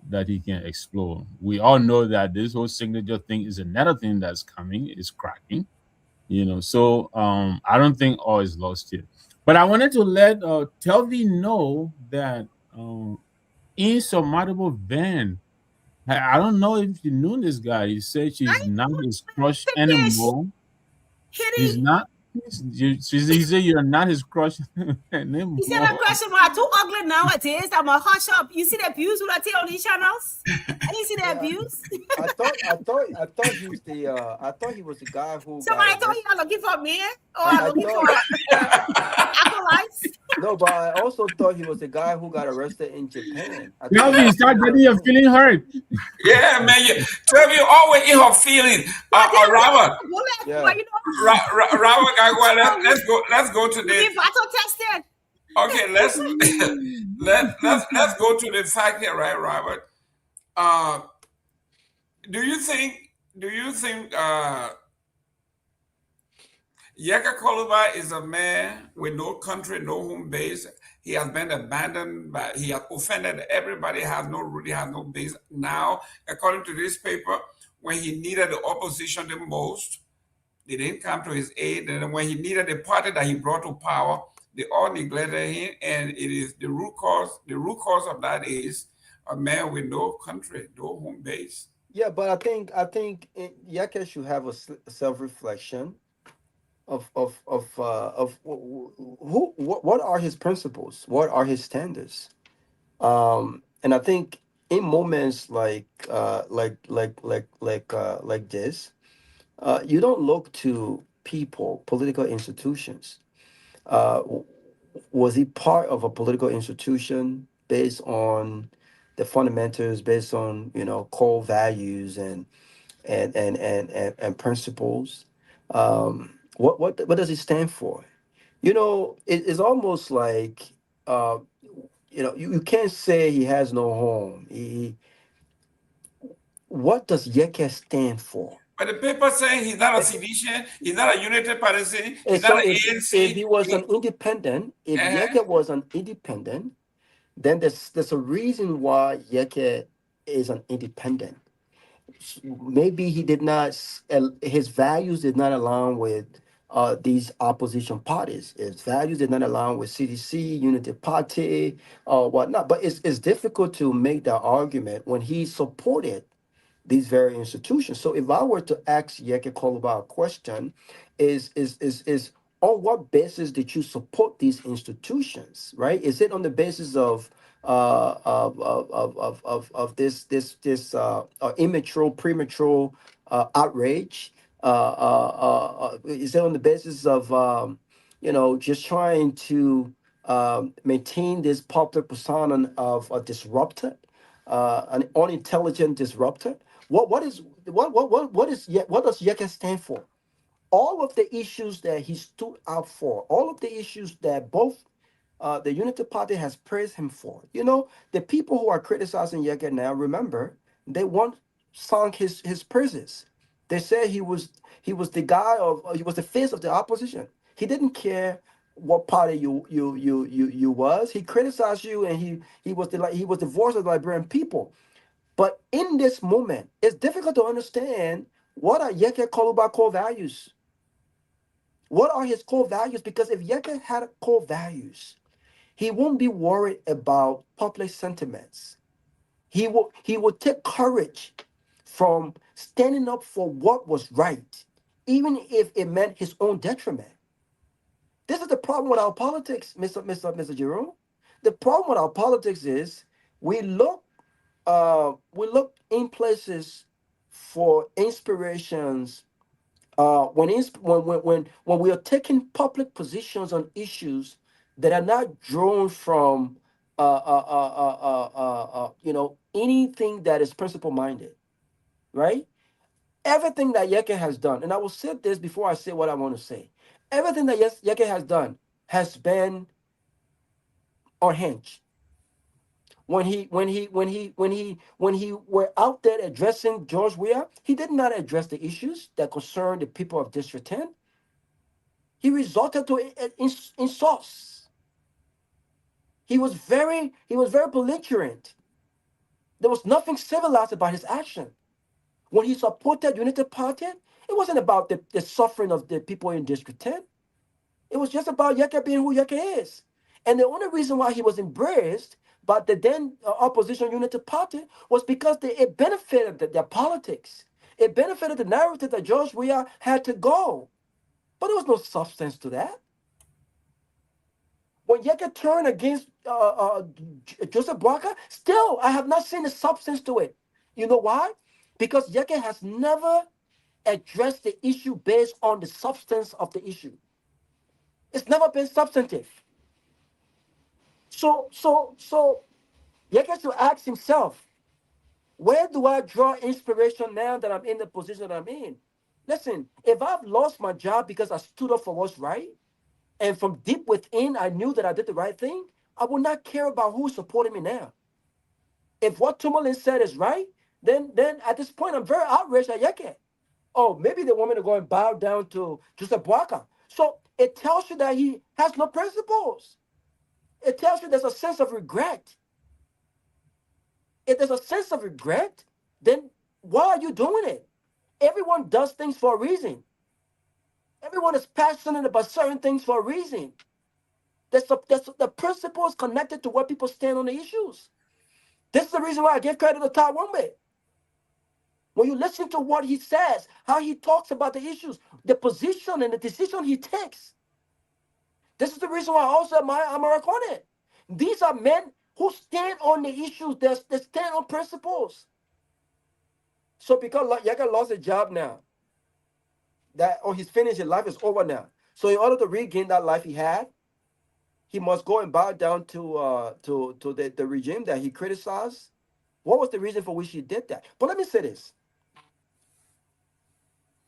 that he can explore. We all know that this whole signature thing is another thing that's coming, is cracking. So I don't think all is lost here. But I wanted to let Telvi know that Insurmountable Ben, I don't know if you knew this guy. He said she's not his crush anymore. He's not. He said you're not his crush anymore. He said that question are too ugly nowadays. I'm a hush up. You see the abuse when I tell on these channels? You see the abuse? I thought he was the guy who. Somebody told you you're looking for me, or I'm looking for acolytes. No, but I also thought he was the guy who got arrested in Japan. Telvi, start getting your feeling hurt. Yeah, man. Telvi always in her feeling. Robert. Robert Garguah, let's go to the. Okay, let's go to the fact here, right, Robert? Do you think Yeke Kromah is a man with no country, no home base? He has been abandoned, but he has offended everybody, has no base. Now, according to this paper, when he needed the opposition the most, they didn't come to his aid. And when he needed the party that he brought to power, they all neglected him. And it is the root cause of that is a man with no country, no home base. Yeah, but I think Yeke should have a self-reflection of what are his principles, what are his standards, and I think in moments like this, you don't look to people, political institutions. Was he part of a political institution based on the fundamentals based on core values and principles. What does it stand for? It's almost like you can't say he has no home. What does Yeke stand for? But the paper saying he's not a sedition, he's not a United Party, he's So not an if ANC. he was an independent, if Yeke was an independent, then there's a reason why Yeke is an independent. Maybe he did not, his values did not align with these opposition parties. His values did not align with CDC, Unity Party, or whatnot. But it's difficult to make that argument when he supported these very institutions. So if I were to ask Yeke Koluba a question, is on what basis did you support these institutions? Right? Is it on the basis of this immature, premature outrage? Is it on the basis of just trying to maintain this popular persona of a disruptor, an unintelligent disruptor? What does Yeke stand for? All of the issues that he stood out for, all of the issues that both the Unity Party has praised him for. The people who are criticizing Yeke now, remember, they once sung his praises. They said he was the guy he was the face of the opposition. He didn't care what party you was. He criticized you, and he was the voice of the Liberian people. But in this moment, it's difficult to understand what are Yeke Koluba core values. What are his core values? Because if Yeke had core values, he won't be worried about public sentiments. He will take courage from standing up for what was right, even if it meant his own detriment. This is the problem with our politics, Mr. Jerome. The problem with our politics is we look in places for inspirations when we are taking public positions on issues that are not drawn from anything that is principle minded, right? Everything that Yeke has done, and I will say this before I say what I want to say. Everything that Yeke has done has been unhinged. When he were out there addressing George Weah, he did not address the issues that concern the people of District 10. He resorted to insults. He was very belligerent. There was nothing civilized about his action. When he supported United Party, it wasn't about the suffering of the people in District 10. It was just about Yeke being who Yeke is. And the only reason why he was embraced by the then opposition Unity Party was because it benefited their politics. It benefited the narrative that George Weah had to go. But there was no substance to that. When Yeke turned against Joseph Boakai, still, I have not seen the substance to it. You know why? Because Yeke has never addressed the issue based on the substance of the issue. It's never been substantive. So Yeke should ask himself, where do I draw inspiration now that I'm in the position I'm in? Listen, if I've lost my job because I stood up for what's right, and from deep within I knew that I did the right thing, I will not care about who's supporting me now. If what Tomalin said is right, then at this point I'm very outraged at Yeke. Oh, maybe they want me to go and bow down to Joseph Boakai. So it tells you that he has no principles. It tells you there's a sense of regret. If there's a sense of regret, then why are you doing it? Everyone does things for a reason. Everyone is passionate about certain things for a reason. There's the principles connected to where people stand on the issues. This is the reason why I give credit to Todd Wombe. When you listen to what he says, how he talks about the issues, the position and the decision he takes. This is the reason why I also admire Kamara. These are men who stand on the issues, they stand on principles. So because Yeke lost a job now, he's finished, his life is over now. So in order to regain that life he had, he must go and bow down to the regime that he criticized What was the reason for which she did that? But let me say this.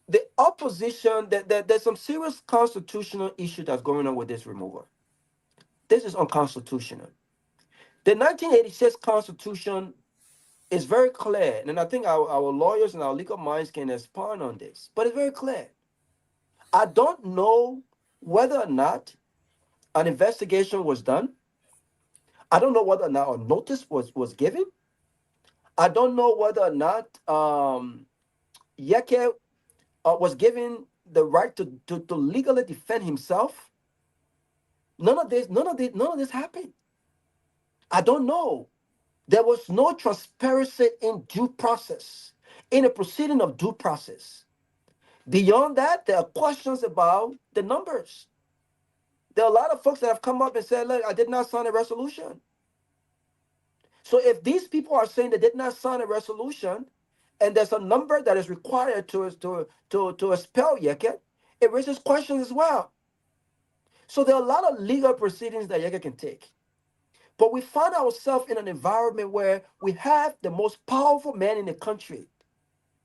The opposition, there's some serious constitutional issue that's going on with this removal. This is unconstitutional. The 1986 Constitution is very clear, and I think our lawyers and our legal minds can expand on this, but it's very clear. I don't know whether or not an investigation was done. I don't know whether or not a notice was given. I don't know whether or not Yeke was given the right to legally defend himself. None of this happened. I don't know. There was no transparency in due process, in a proceeding of due process. Beyond that, there are questions about the numbers. There are a lot of folks that have come up and said, look, I did not sign a resolution. So if these people are saying they did not sign a resolution, and there's a number that is required to expel Yeke, it raises questions as well. So there are a lot of legal proceedings that Yeke can take. But we find ourselves in an environment where we have the most powerful man in the country,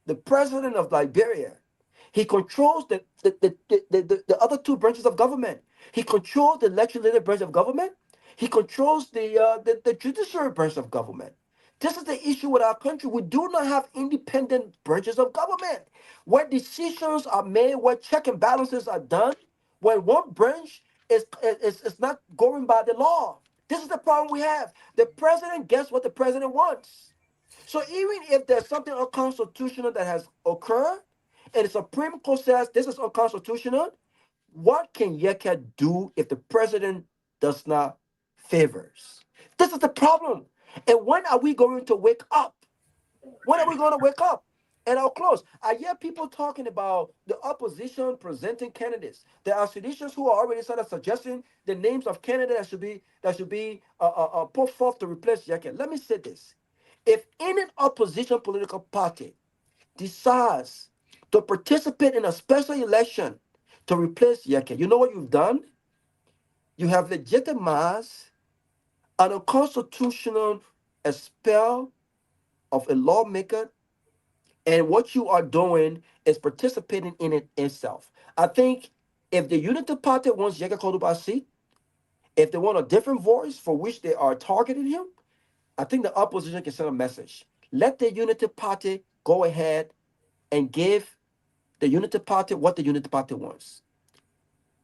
the president of Liberia. He controls the other two branches of government. He controls the legislative branch of government. He controls the judiciary branch of government. This is the issue with our country. We do not have independent branches of government where decisions are made, where check and balances are done, when one branch is not going by the law. This is the problem we have. The president gets what the president wants. So even if there's something unconstitutional that has occurred, and the Supreme Court says this is unconstitutional, what can Yeke do if the president does not favors? This is the problem. And when are we going to wake up? When are we going to wake up? And I'll close. I hear people talking about the opposition presenting candidates. There are seditionists who are already started suggesting the names of candidates that should be put forth to replace Yeke. Let me say this. If any opposition political party decides to participate in a special election to replace Yeke, you know what you've done? You have legitimized an unconstitutional expel of a lawmaker, and what you are doing is participating in it itself. I think if the Unity Party wants Yeke Koduba's seat, if they want a different voice for which they are targeting him, I think the opposition can send a message. Let the Unity Party go ahead and give the Unity Party what the Unity Party wants.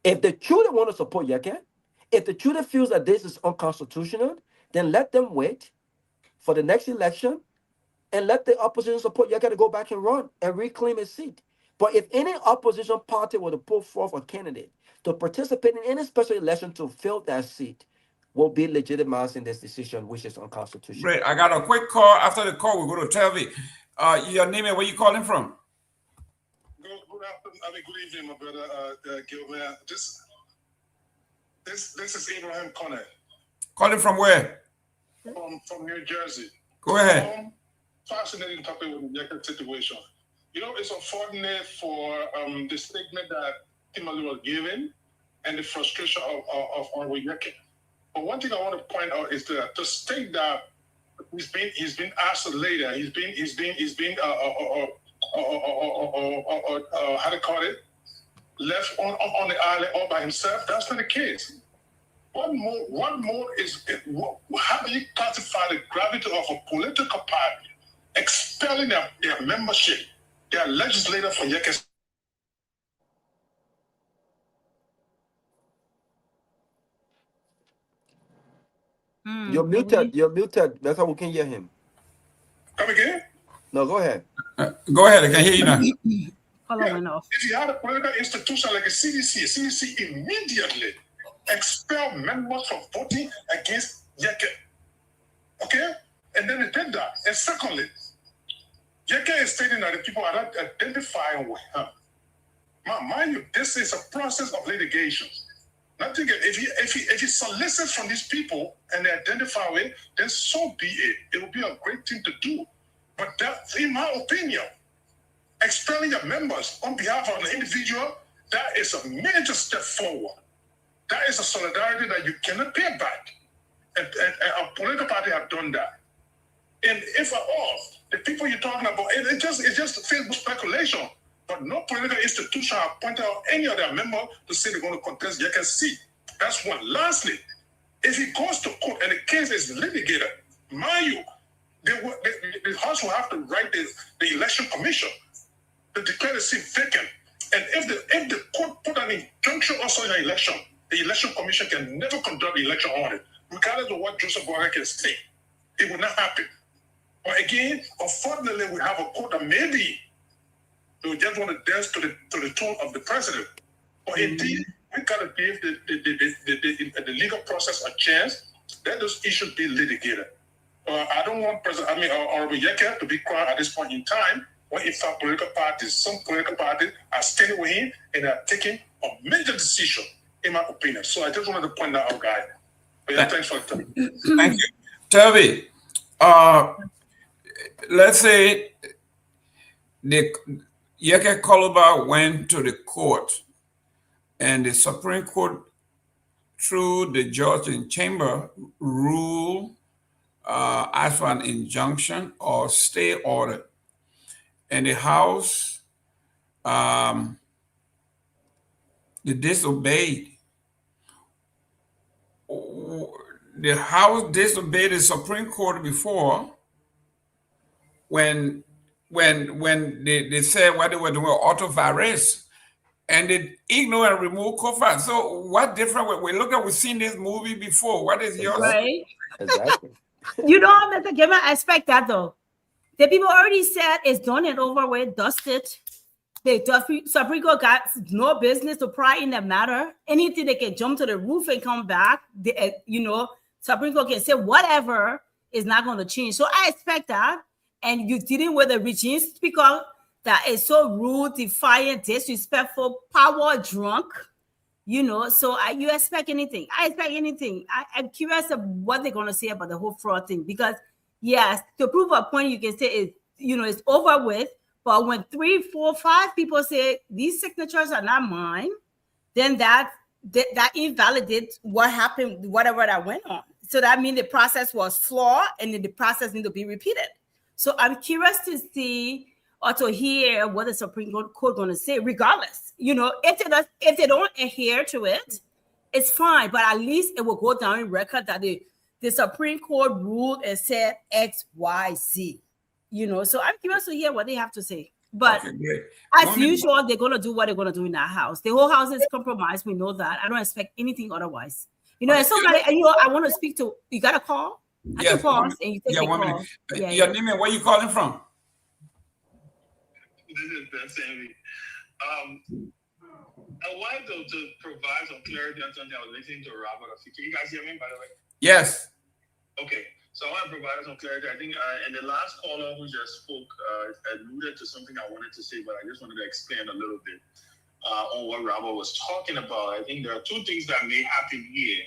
If the children want to support Yeke, if the children feels that this is unconstitutional, then let them wait for the next election and let the opposition support Yeke to go back and run and reclaim his seat. But if any opposition party were to put forth a candidate to participate in any special election to fill that seat, will be legitimizing this decision, which is unconstitutional. Great. I got a quick call. After the call, we'll go to Telvi. Your name and where you calling from? Good afternoon. I mean, good evening, my brother Gilbert. This is Abraham Connor. Calling from where? From New Jersey. Go ahead. Fascinating topic with the Yeke situation. You know, it's unfortunate for the statement that Tomalin was given and the frustration of Yeke. But one thing I want to point out is that to state that he's been asked later, he's been how to call it, left on the island all by himself. That's not the case. One more is how do you classify the gravity of a political party expelling their membership, their legislator for Yeke? You're muted. You're muted. That's how we can hear him. Come again? No, go ahead. Go ahead. I can hear you now. If you had a political institution like a CDC immediately expel members from voting against Yeke. Okay? And then they did that. And secondly, Yeke is stating that the people are not identifying with him. Mind you, this is a process of litigation. Nothing. If he solicits from these people and they identify with, then so be it. It will be a great thing to do. But that, in my opinion, expelling your members on behalf of an individual, that is a major step forward. That is a solidarity that you cannot pay back. And a political party have done that. And if at all, the people you're talking about, it's just Facebook speculation. But no political institution have pointed out any of their member to say they're going to contest Yeke's seat. That's one. Lastly, if he goes to court and the case is litigated, mind you, the House will have to write the election commission to declare the seat vacant. And if the court put an injunction also in the election commission can never conduct the election on it, regardless of what Joseph Boakai can say. It will not happen. But again, unfortunately, we have a court that maybe they just want to dance to the tune of the president. But indeed, we got to give the legal process a chance. Let those issues be litigated. I don't want Honorable Yeke to be quiet at this point in time. When in fact, some political parties are standing with him and are taking a major decision, in my opinion. So I just wanted to point that out, guys. But yeah, thanks for the time. Thank you. Toby, let's say the Yeke Kromah went to the court and the Supreme Court, through the judge in chamber, ruled as for an injunction or stay order. And the House, they disobeyed. The House disobeyed the Supreme Court before when they said what they were doing, auto-virus, and they ignored and removed Kofa. So what different? We've seen this movie before. What is yours? Right. Exactly. You know, Mr. Gayman, I expect that though. The people already said it's done and over with, dusted. The Supreme Court got no business to pry in the matter. Anything they can jump to the roof and come back, Supreme Court can say whatever is not going to change. So I expect that. And you're dealing with a regime speaker that is so rude, defiant, disrespectful, power drunk. So you expect anything. I expect anything. I'm curious of what they're going to say about the whole fraud thing. Because, yes, to prove a point, you can say, it's over with. But when 3, 4, 5 people say these signatures are not mine, then that invalidates what happened, whatever that went on. So that means the process was flawed and the process needs to be repeated. So I'm curious to see or to hear what the Supreme Court going to say, regardless. If they don't adhere to it, it's fine. But at least it will go down in record that the Supreme Court ruled and said X, Y, Z. So I'm curious to hear what they have to say. But as usual, they're going to do what they're going to do in that house. The whole house is compromised. We know that. I don't expect anything otherwise. And somebody, I want to speak to, you got a call? Yes. Pause and you take the call. Your name and where you calling from? This is Ben Sanvee. I wanted to provide some clarity on something I was listening to Robert. Can you guys hear me, by the way? Yes. Okay. So I want to provide some clarity. I think and the last caller who just spoke alluded to something I wanted to say, but I just wanted to expand a little bit on what Robert was talking about. I think there are two things that may happen here.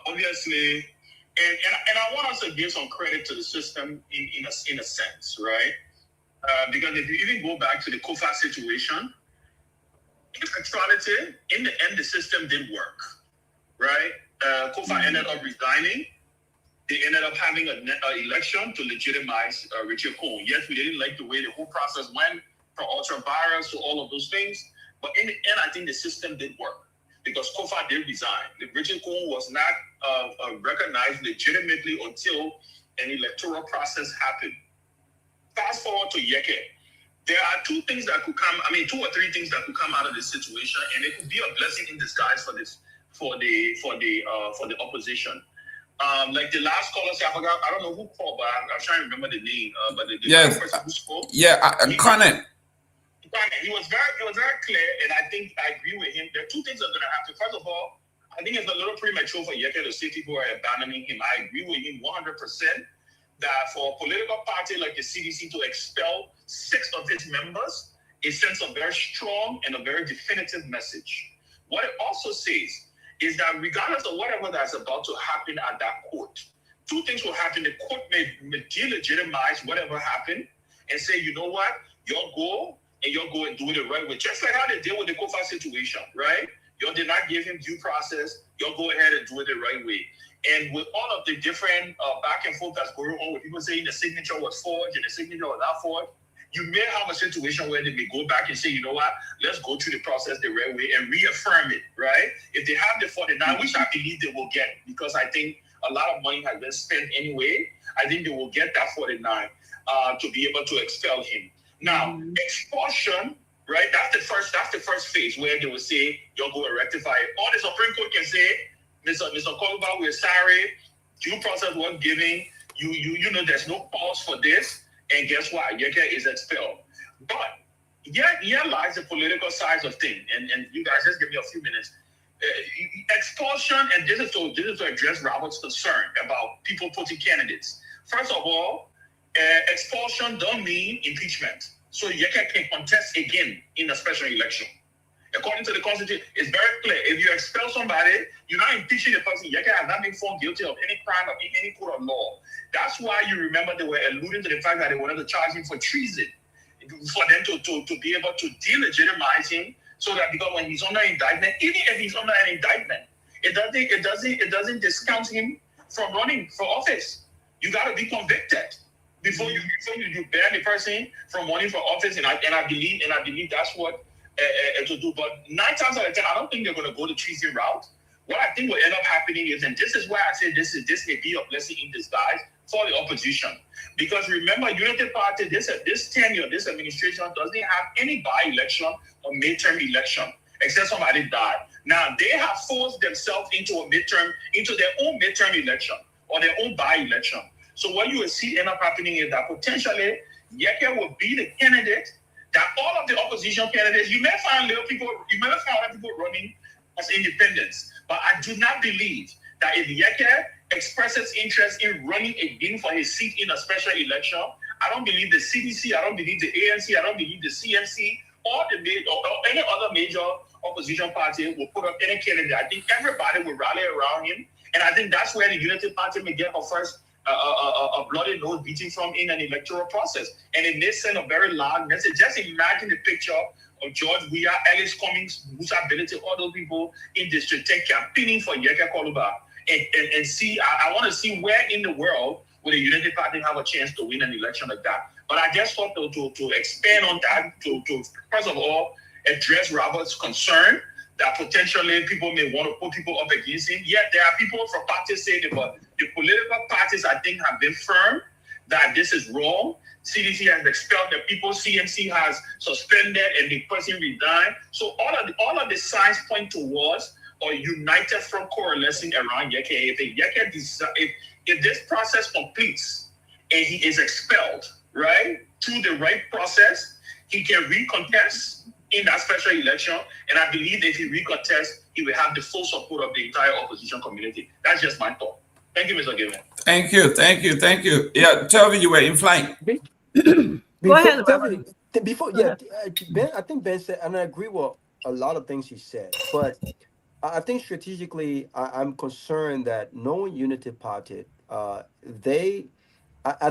Obviously, and I want us to give some credit to the system in a sense, right? Because if you even go back to the Kofa situation, in actuality, in the end, the system did work, right? Kofa ended up resigning. They ended up having an election to legitimize Richard Cole. Yes, we didn't like the way the whole process went, from ultra-virus to all of those things. But in the end, I think the system did work because Kofa did resign. Richard Cole was not recognized legitimately until an electoral process happened. Fast forward to Yeke. There are two things that could come. 2 or 3 things that could come out of this situation, and it could be a blessing in disguise for the opposition. Like the last caller said, I don't know who called, but I'm trying to remember the name. But the yes, person who spoke, Connor. It was very clear, and I think I agree with him. There are 2 things that are going to happen. First of all, I think it's a little premature for Yeke to say people are abandoning him. I agree with him 100%. That for a political party like the CDC to expel 6 of its members, it sends a very strong and a very definitive message. What it also says is that regardless of whatever that's about to happen at that court, 2 things will happen. The court may delegitimize whatever happened and say, you know what, you'll go and do it the right way. Just like how they did with the Kofa situation, right? You did not give him due process. You'll go ahead and do it the right way. And with all of the different back and forth that's going on, with people saying the signature was forged and the signature was not forged, you may have a situation where they may go back and say, you know what, let's go through the process the right way and reaffirm it, right? If they have the 49, which I believe they will get, because I think a lot of money has been spent anyway, I think they will get that 49 to be able to expel him. Now, expulsion, right? That's the first phase where they will say, you'll go and rectify it. Or the Supreme Court can say, Mr. Kolba, we're sorry, due process was given, you know there's no cause for this, and guess what? Yeke is expelled. But here lies the political side of things, and you guys just give me a few minutes. Expulsion, and this is to address Robert's concern about people putting candidates. First of all, expulsion don't mean impeachment. So Yeke can contest again in a special election. According to the Constitution, it's very clear. If you expel somebody, you're not impeaching the person. Yeke has not been found guilty of any crime or in any court of law. That's why you remember they were alluding to the fact that they wanted to charge him for treason, for them to be able to delegitimize him, so that because when he's under indictment, even if he's under an indictment, it doesn't discount him from running for office. You got to be convicted before you ban the person from running for office, and I believe that's what to do. But 9 times out of 10, I don't think they're going to go the treason route. What I think will end up happening is, and this is why I say this may be a blessing in disguise for the opposition, because remember, Unity Party, this tenure, this administration doesn't have any by-election or midterm election, except somebody died. Now they have forced themselves into their own midterm election or their own by-election. So what you will see end up happening is that potentially Yeke will be the candidate that all of the opposition candidates, you may find other people running as independents, but I do not believe that if Yeke expresses interest in running again for his seat in a special election, I don't believe the CDC, I don't believe the ANC, I don't believe the CMC, or any other major opposition party will put up any candidate. I think everybody will rally around him, and I think that's where the Unity Party may get her first a bloody nose beating from in an electoral process. And it may send a very loud message. Just imagine the picture of George Weah, Ellis Cummings, Musa Ability, all those people in District 10 campaigning for Yeke Koluba. And see, I want to see where in the world will the Unity Party have a chance to win an election like that. But I just thought to expand on that, to first of all, address Robert's concern that potentially people may want to put people up against him. Yet there are people from parties saying it, but the political parties, I think, have been firm that this is wrong. CDC has expelled the people, CMC has suspended, and the person resigned. So all of the signs point towards or united from coalescing around Yeke. If this process completes and he is expelled, right, through the right process, he can recontest in that special election, and I believe if he recontests, he will have the full support of the entire opposition community. That's just my thought. Thank you, Mr. Gayman. Thank you. Yeah, tell me you were in flight. Go ahead. Ben, I think Ben said, and I agree with a lot of things he said, but I think strategically, I'm concerned that knowing Unity Party, I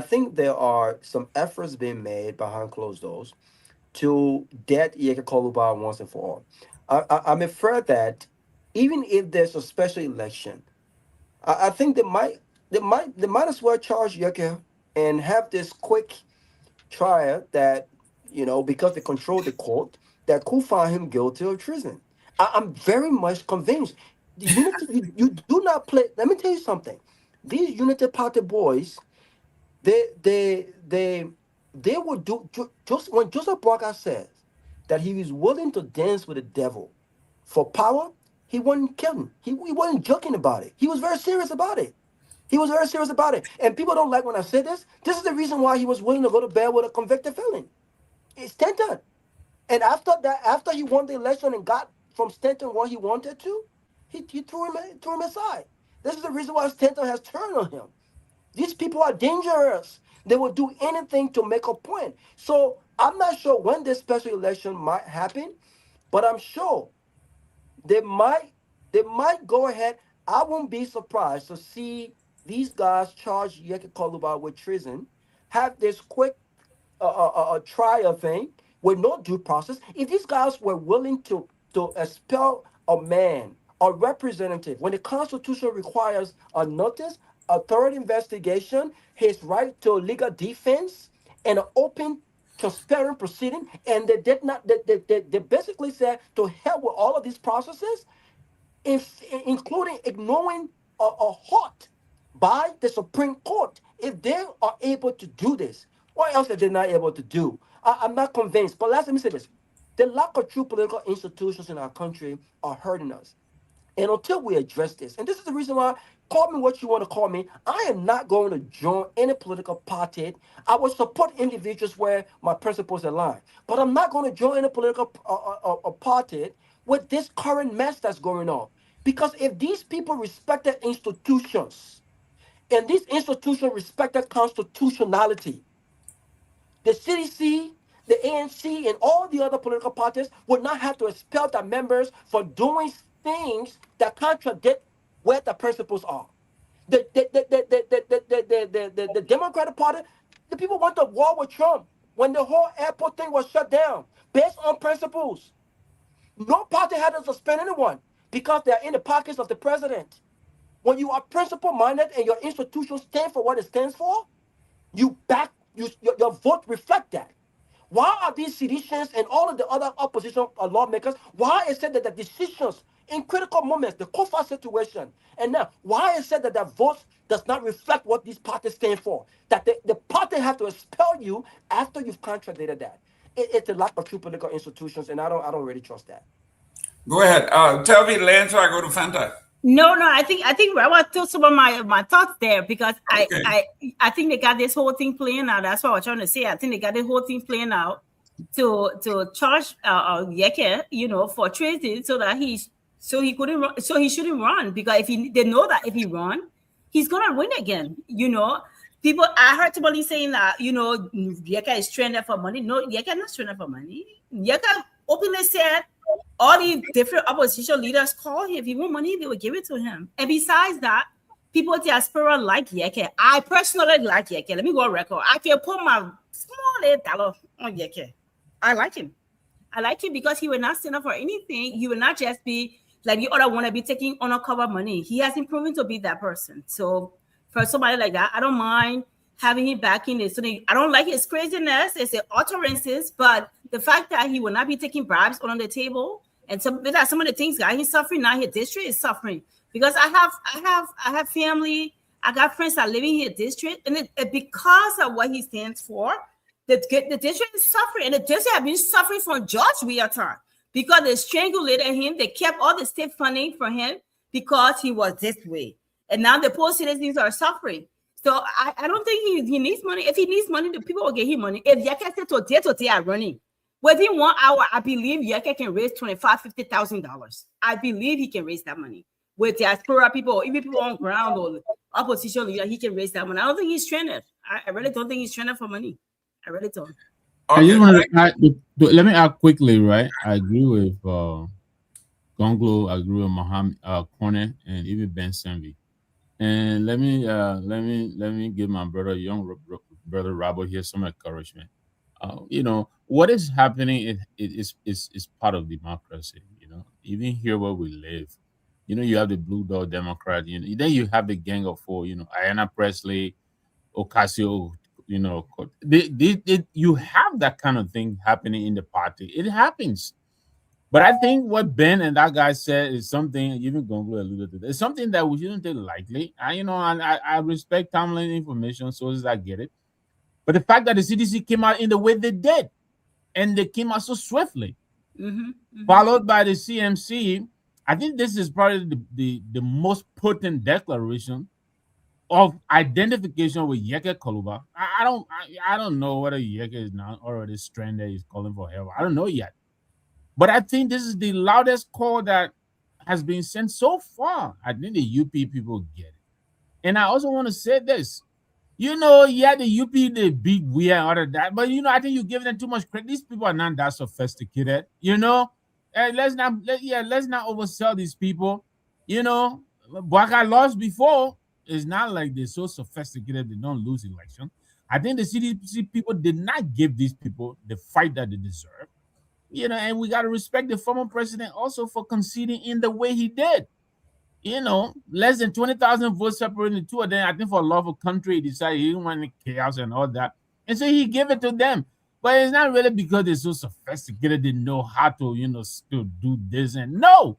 think there are some efforts being made behind closed doors to dead Yeke Koluba once and for all. I'm afraid that even if there's a special election, I think they might as well charge Yeke and have this quick trial that, because they control the court, that could find him guilty of treason. I'm very much convinced. You do not play. Let me tell you something. These Unity Party boys, they would do just when Joseph Boakai says that he was willing to dance with the devil for power. He wasn't kidding. He wasn't joking about it. He was very serious about it. And people don't like when I say this. This is the reason why he was willing to go to bed with a convicted felon. It's Stanton. And after he won the election and got from Stanton what he wanted to, he threw him aside. This is the reason why Stanton has turned on him. These people are dangerous. They will do anything to make a point. So I'm not sure when this special election might happen, but I'm sure they might go ahead. I won't be surprised to see these guys charge Yeke Koluba with treason, have this quick trial thing with no due process. If these guys were willing to expel a man a representative. When the Constitution requires a notice, a thorough investigation, his right to legal defense, and an open, transparent proceeding, and they did not. They basically said to help with all of these processes, including ignoring a halt by the Supreme Court. If they are able to do this, what else are they not able to do? I'm not convinced. But let me say this: the lack of true political institutions in our country are hurting us. And until we address this, and this is the reason why, call me what you want to call me, I am not going to join any political party. I will support individuals where my principles align, but I'm not going to join any political party with this current mess that's going on. Because if these people respected institutions, and these institutions respected constitutionality, the CDC, the ANC, and all the other political parties would not have to expel their members for doing things that contradict where the principles are. The Democratic Party, the people went to war with Trump when the whole airport thing was shut down based on principles. No party had to suspend anyone because they're in the pockets of the president. When you are principle-minded and your institution stand for what it stands for, your vote reflect that. Why are these seditions and all of the other opposition lawmakers, why is it that the decisions in critical moments, the COFA situation, and now why is it that the vote does not reflect what these parties stand for? That the party have to expel you after you've contradicted that. It's a lack of true political institutions, and I don't really trust that. Go ahead. Tell me, Lance, so I go to Fanta. No, I think I want to some of my thoughts there because I think they got this whole thing playing out. That's what I was trying to say. I think they got this whole thing playing out to charge Yeke, for treason so that he couldn't run, so he shouldn't run because they know that if he run, he's gonna win again. People, I heard somebody saying that Yeke is stranded for money. No, Yeke not stranded for money. Yeke openly said all these different opposition leaders call him. If he want money, they would give it to him. And besides that, people in diaspora like Yeke. I personally like Yeke. Let me go on record. I can put my small dollar on Yeke. I like him. I like him because he will not stand up for anything. He will not just be like the other one to be taking undercover money. He has been proven to be that person. So for somebody like that, I don't mind having him back in this. I don't like his craziness, it's the utterances, but the fact that he will not be taking bribes on the table, and some of the things that he's suffering now, his district is suffering because I have family, I got friends that live in his district, and because of what he stands for, the district is suffering, and the district have been suffering from George Weah time because they strangulated him, they kept all the state funding for him because he was this way, and now the poor citizens are suffering. So I don't think he needs money. If he needs money, the people will get him money. If Yeke said today are running, within 1 hour, I believe Yeke can raise $25,000-$50,000. I believe he can raise that money. With diaspora people, even people on ground or opposition leader, he can raise that money. I don't think he's stranded. I really don't think he's stranded for money. I really don't. I just want to let me add quickly, right? I agree with Gongloe, I agree with Mohammed Corner, and even Ben Sanvee. And let me give my young brother Robert here some encouragement. What is happening is part of democracy. Even here where we live, you have the Blue Dog Democrat. Then you have the Gang of Four. Ayanna Presley, Ocasio. You have that kind of thing happening in the party. It happens. But I think what Ben and that guy said is something, even Gongloe alluded to. It's something that we shouldn't take lightly. I respect Tomalin information sources. I get it. But the fact that the CDC came out in the way they did, and they came out so swiftly, followed by the CMC, I think this is probably the most potent declaration of identification with Yeke Koluba. I don't know whether Yeke is now already stranded, he's calling for help. I don't know yet. But I think this is the loudest call that has been sent so far. I think the UP people get it. And I also want to say this. The UP, they beat we and all of that. But, I think you're giving them too much credit. These people are not that sophisticated, And let's not oversell these people. Baka lost before. It's not like they're so sophisticated they don't lose election. I think the CDC people did not give these people the fight that they deserve. You know, and we got to respect the former president also for conceding in the way he did. You know, less than 20,000 votes separating the two of them. I think for love of country, he decided he didn't want the chaos and all that. And so he gave it to them. But it's not really because they're so sophisticated, they know how to, you know, to do this. And no,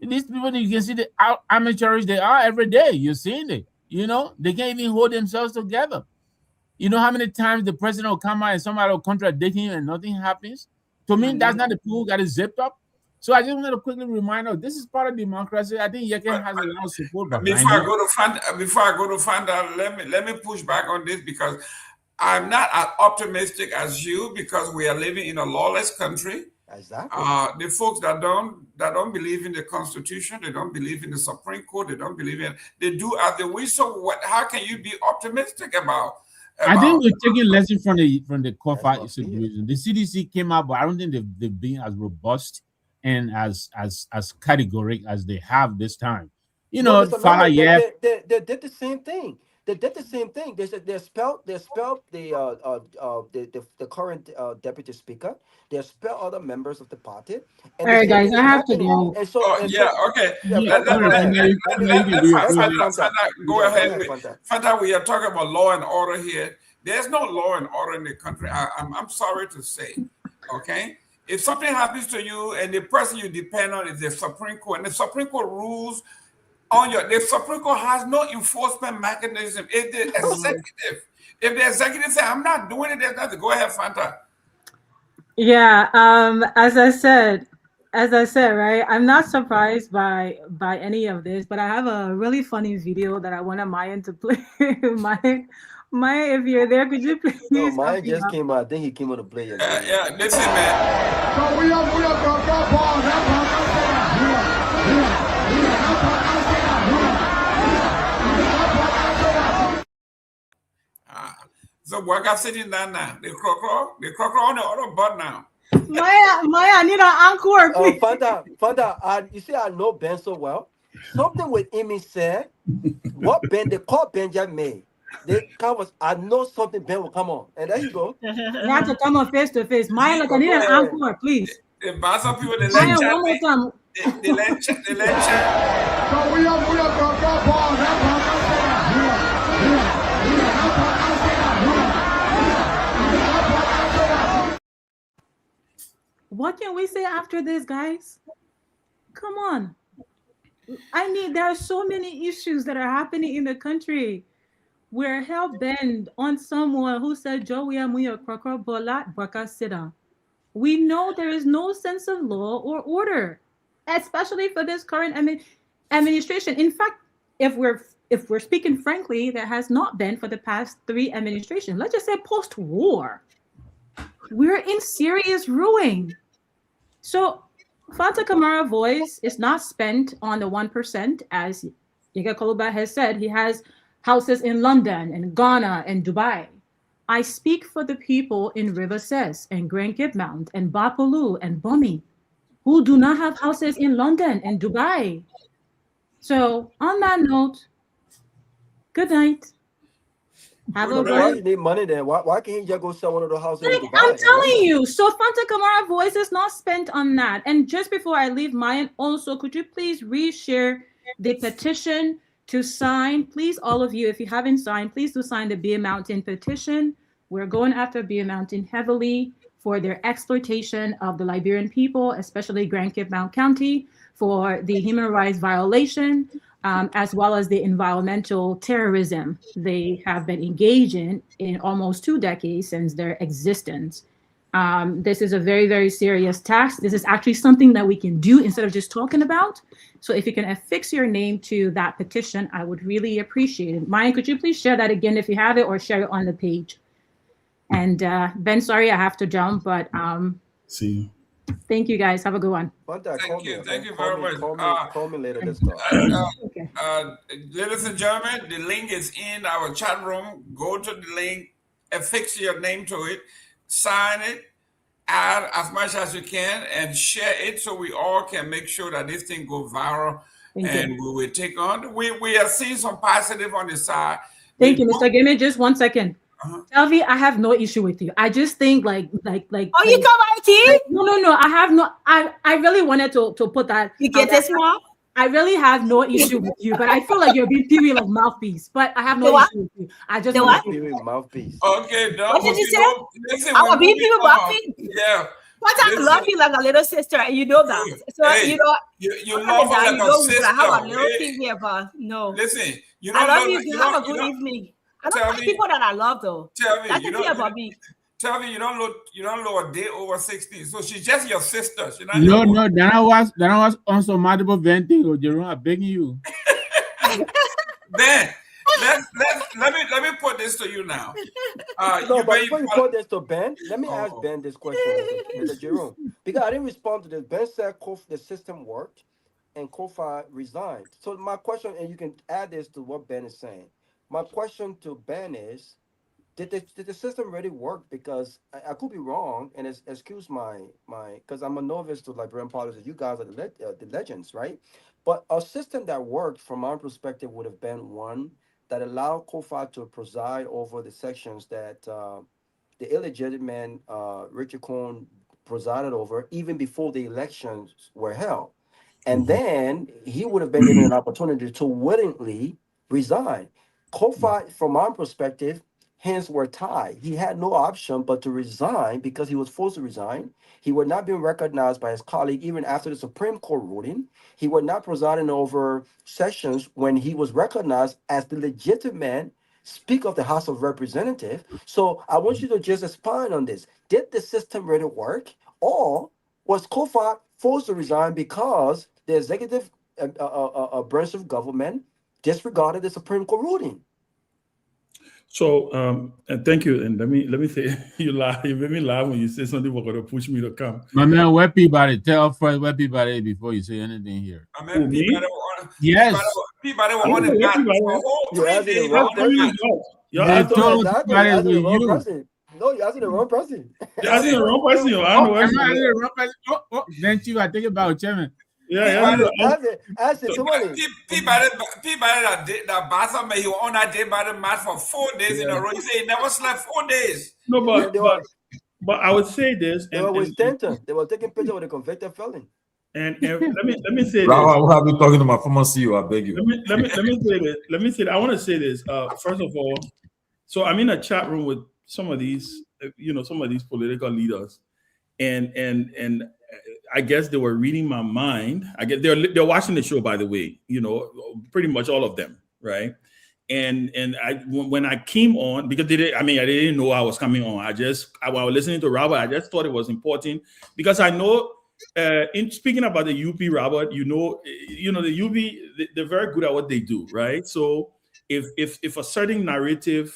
these people, you can see the amateurs they are every day. You're seeing it. You know, they can't even hold themselves together. You know how many times the president will come out and somebody will contradict him and nothing happens? To me, that's not the people who got it zipped up. So I just want to quickly remind us, this is part of democracy. I think Yeke has a lot of support behind Before I go to Fanta, let me push back on this, because I'm not as optimistic as you, because we are living in a lawless country. Exactly. The folks that don't believe in the Constitution, they don't believe in the Supreme Court, they don't believe in, they do as they wish. So how can you be optimistic about? I think we're taking lessons from the COFA situation. The CDC came out, but I don't think they've been as robust and as categoric as they have this time. You know, they did the same thing. They did the same thing. They said they spelled the current deputy speaker. They spelled other members of the party. And all right, guys, I have to go. And so, okay. Go ahead. Fanta, we are talking about law and order here. There's no law and order in the country. I'm sorry to say. Okay. If something happens to you and the person you depend on is the Supreme Court, and the Supreme Court rules on the Supreme Court has no enforcement mechanism. If the executive say, I'm not doing it, there's nothing. Go ahead, Fanta. Yeah, as I said, right, I'm not surprised by any of this, but I have a really funny video that I wanted Myean to play. Myean, if you're there, could you please? No, Myean just came out. I think he came out to play it. Yeah, listen, man. So we are So work out sitting down now. The croco on the other butt now. Myean, I need an encore, please. Fanta, you see, I know Ben so well. Something with him said, what Ben, they call Benjamin made. They come was, I know something Ben will come on. And there you go. You have to come on face to face. Myean, like, I need an encore, please. Some people, they Myean, one more time. They let chat. So we are What can we say after this, guys? Come on. There are so many issues that are happening in the country. We're hell-bent on someone who said, we know there is no sense of law or order, especially for this current administration. In fact, if we're speaking frankly, there has not been for the past 3 administrations. Let's just say post-war. We're in serious ruin. So Fanta Kamara voice is not spent on the 1%, as Kehleboe has said. He has houses in London and Ghana and Dubai. I speak for the people in River Ses and Grand Cape Mount and Bapolu and Bumi, who do not have houses in London and Dubai. So on that note, good night. Why you need money then? Why can't he just go sell one of the houses in Dubai? I'm telling you. So Fanta Kamara voice is not spent on that. And just before I leave, Myean, also, could you please reshare the petition to sign? Please, all of you, if you haven't signed, please do sign the Beer Mountain petition. We're going after Beer Mountain heavily for their exploitation of the Liberian people, especially Grand Cape Mount County, for the human rights violation, as well as the environmental terrorism they have been engaging in almost 2 decades since their existence. This is a very, very serious task. This is actually something that we can do instead of just talking about. So if you can affix your name to that petition, I would really appreciate it. Myean, could you please share that again if you have it, or share it on the page? And Ben, sorry I have to jump, but see you. Thank you, guys. Have a good one. Thank you very much. Call me later. Let's talk. Ladies and gentlemen, the link is in our chat room. Go to the link, affix your name to it, sign it, add as much as you can, and share it so we all can make sure that this thing goes viral. We will take on. We are seeing some positive on the side. Thank you, Mr. Gayman. Just 1 second. Selvi, I have no issue with you. I just think like. Oh, you come IT? No. I have no. I really wanted to put that. You get this one? I really have no issue with you, but I feel like you're being Pewee like mouthpiece. But I have no issue with you. I just want Pewee mouthpiece. Okay, what did you say? Listen, I'm a being Pewee mouthpiece. Yeah. But I love you like a little sister, and you know that. So Hey, you love her like a sister. I have a little thing here, but no. Listen, you I don't love know. you. Have a good evening. I don't like people that I love though. Tell me, That's the thing about me. Tell me, you don't look a day over 60. So she's just your sister. She's not No. Then I was on some multiple venting. Or Jerome, I'm begging you. Ben, let me put this to you now. No, but before you put this to Ben, let me ask Ben this question, Mr. Jerome, because I didn't respond to this. Ben said the system worked, and Kofi resigned. So my question, and you can add this to what Ben is saying. My question to Ben is, did the system really work? Because I could be wrong, and excuse my because I'm a novice to Liberian politics. You guys are the legends, right? But a system that worked, from my perspective, would have been one that allowed Kofi to preside over the sections that the illegitimate Richard Cohen presided over, even before the elections were held. And then he would have been given an opportunity to willingly resign. Kofi, from my perspective, hands were tied. He had no option but to resign because he was forced to resign. He would not be recognized by his colleague even after the Supreme Court ruling. He would not presiding over sessions when he was recognized as the legitimate Speaker of the House of Representatives. So I want you to just expand on this. Did the system really work, or was Kofi forced to resign because the executive branch of government disregarded the Supreme Court ruling? So, and thank you. And let me say, you laugh. You made me laugh when you say something was going to push me to come. My man, where Peabody? Tell first where Peabody before you say anything here. I mean, Peabody, yes. Peabody wanted that. You're asking the wrong person. You're asking the wrong person. No, you're asking the wrong person. You're asking the wrong person. I don't know. I'm not asking the wrong person. Oh, then Chief, I think about Chairman. Peabody that bathroom he was on that day by the mat for 4 days in a row. He said he never slept 4 days. No, but I would say this. They were with Stanton. They were taking pictures with a convicted felon. And let me say this. Rahul, I have been talking to my former CEO. I beg you. Let me say this. Let me say that. I want to say this. First of all, so I'm in a chat room with some of these, some of these political leaders, and I guess they were reading my mind. I guess they're watching the show, by the way. Pretty much all of them, right? And when I came on, because I didn't know I was coming on. I was listening to Robert. I just thought it was important because I know. In speaking about the UP, Robert, the UP, they're very good at what they do, right? So if a certain narrative,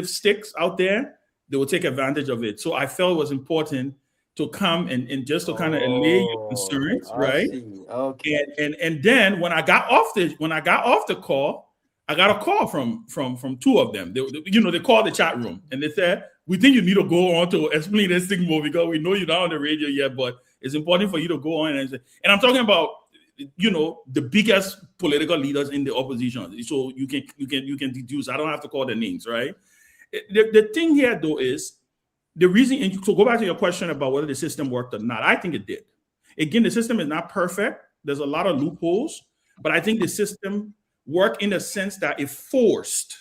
sticks out there, they will take advantage of it. So I felt it was important to come and just to kind of allay your concerns, right? Okay. And then when I got off the call, I got a call from two of them. They called the chat room and they said, "We think you need to go on to explain this thing more because we know you're not on the radio yet, but it's important for you to go on." And I'm talking about, the biggest political leaders in the opposition. So you can deduce. I don't have to call their names, right? The thing here though is the reason. And to go back to your question about whether the system worked or not, I think it did. Again, the system is not perfect. There's a lot of loopholes, but I think the system worked in the sense that it forced,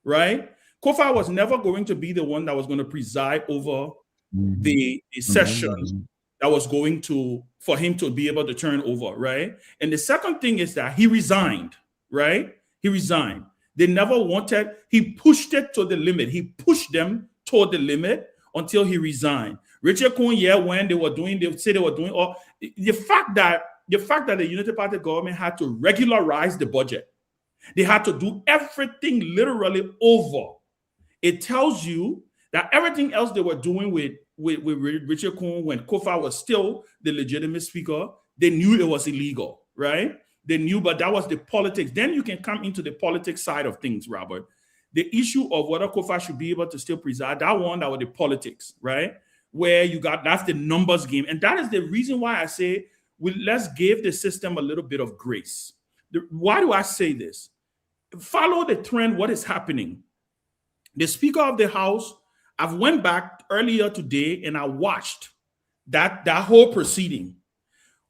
right? Kofi was never going to be the one that was going to preside over the session that was going to, for him to be able to turn over, right? And the second thing is that he resigned, right? He resigned. They never wanted, he pushed it to the limit. He pushed them toward the limit until he resigned. Richard Cohen, when they said they were doing all, the fact that the Unity Party government had to regularize the budget. They had to do everything literally over. It tells you that everything else they were doing with Richard Cohen when Kofi was still the legitimate speaker, they knew it was illegal, right? They knew, but that was the politics. Then you can come into the politics side of things, Robert. The issue of whether Kofi should be able to still preside, that was the politics, right? Where that's the numbers game. And that is the reason why I say, let's give the system a little bit of grace. Why do I say this? Follow the trend, what is happening. The Speaker of the House, I've went back earlier today and I watched that whole proceeding.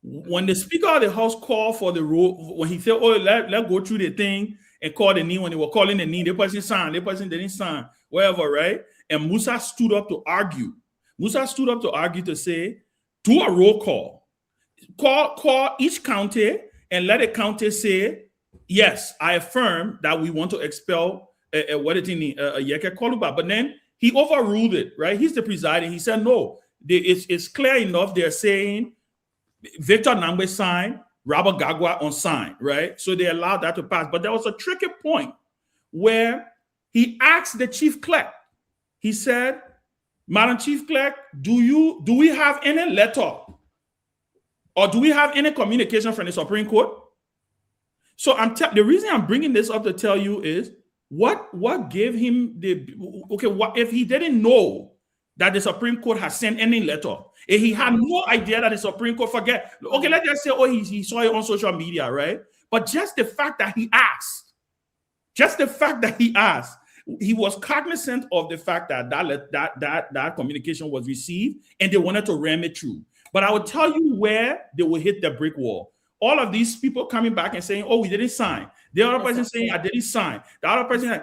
When the Speaker of the House called for the roll, when he said, oh, let go through the thing and call the name, when they were calling the name, the person signed, the person didn't sign, whatever, right? And Musa stood up to argue. Musa stood up to argue to say, do a roll call. Call each county and let the county say, yes, I affirm that we want to expel Yeke Koluba. But then he overruled it, right? He's the presiding. He said, no, it's clear enough. They're saying Victor Nagbe signed, Robert Garguah unsigned, right? So they allowed that to pass. But there was a tricky point where he asked the chief clerk. He said, Madam Chief Clerk, do we have any letter or do we have any communication from the Supreme Court? So the reason I'm bringing this up to tell you is what gave him what if he didn't know that the Supreme Court has sent any letter? If he had no idea that the Supreme Court let's just say, he saw it on social media, right? But just the fact that he asked, he was cognizant of the fact that communication was received and they wanted to ram it through. But I will tell you where they will hit the brick wall. All of these people coming back and saying, oh, we didn't sign. The other person saying, I didn't sign. The other person,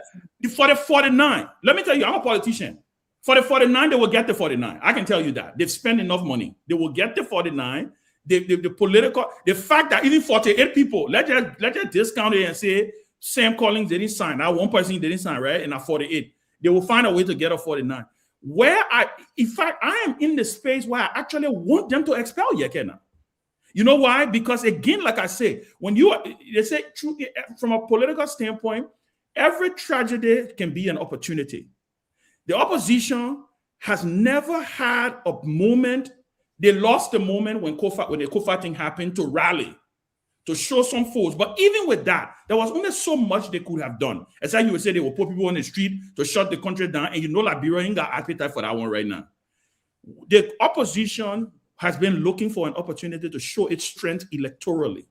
for the 49, let me tell you, I'm a politician. For the 49, they will get the 49. I can tell you that. They've spent enough money. They will get the 49. The fact that even 48 people, let's just discount it and say, Sam Collins didn't sign. That one person didn't sign, right? And at 48, they will find a way to get a 49. In fact, I am in the space where I actually want them to expel Yekena. You know why? Because again, like I say, they say from a political standpoint, every tragedy can be an opportunity. The opposition has never had a moment. They lost the moment when the Kofa thing happened to rally, to show some force. But even with that, there was only so much they could have done. As you would say, they will put people on the street to shut the country down. And Liberia ain't got appetite for that one right now. The opposition has been looking for an opportunity to show its strength electorally.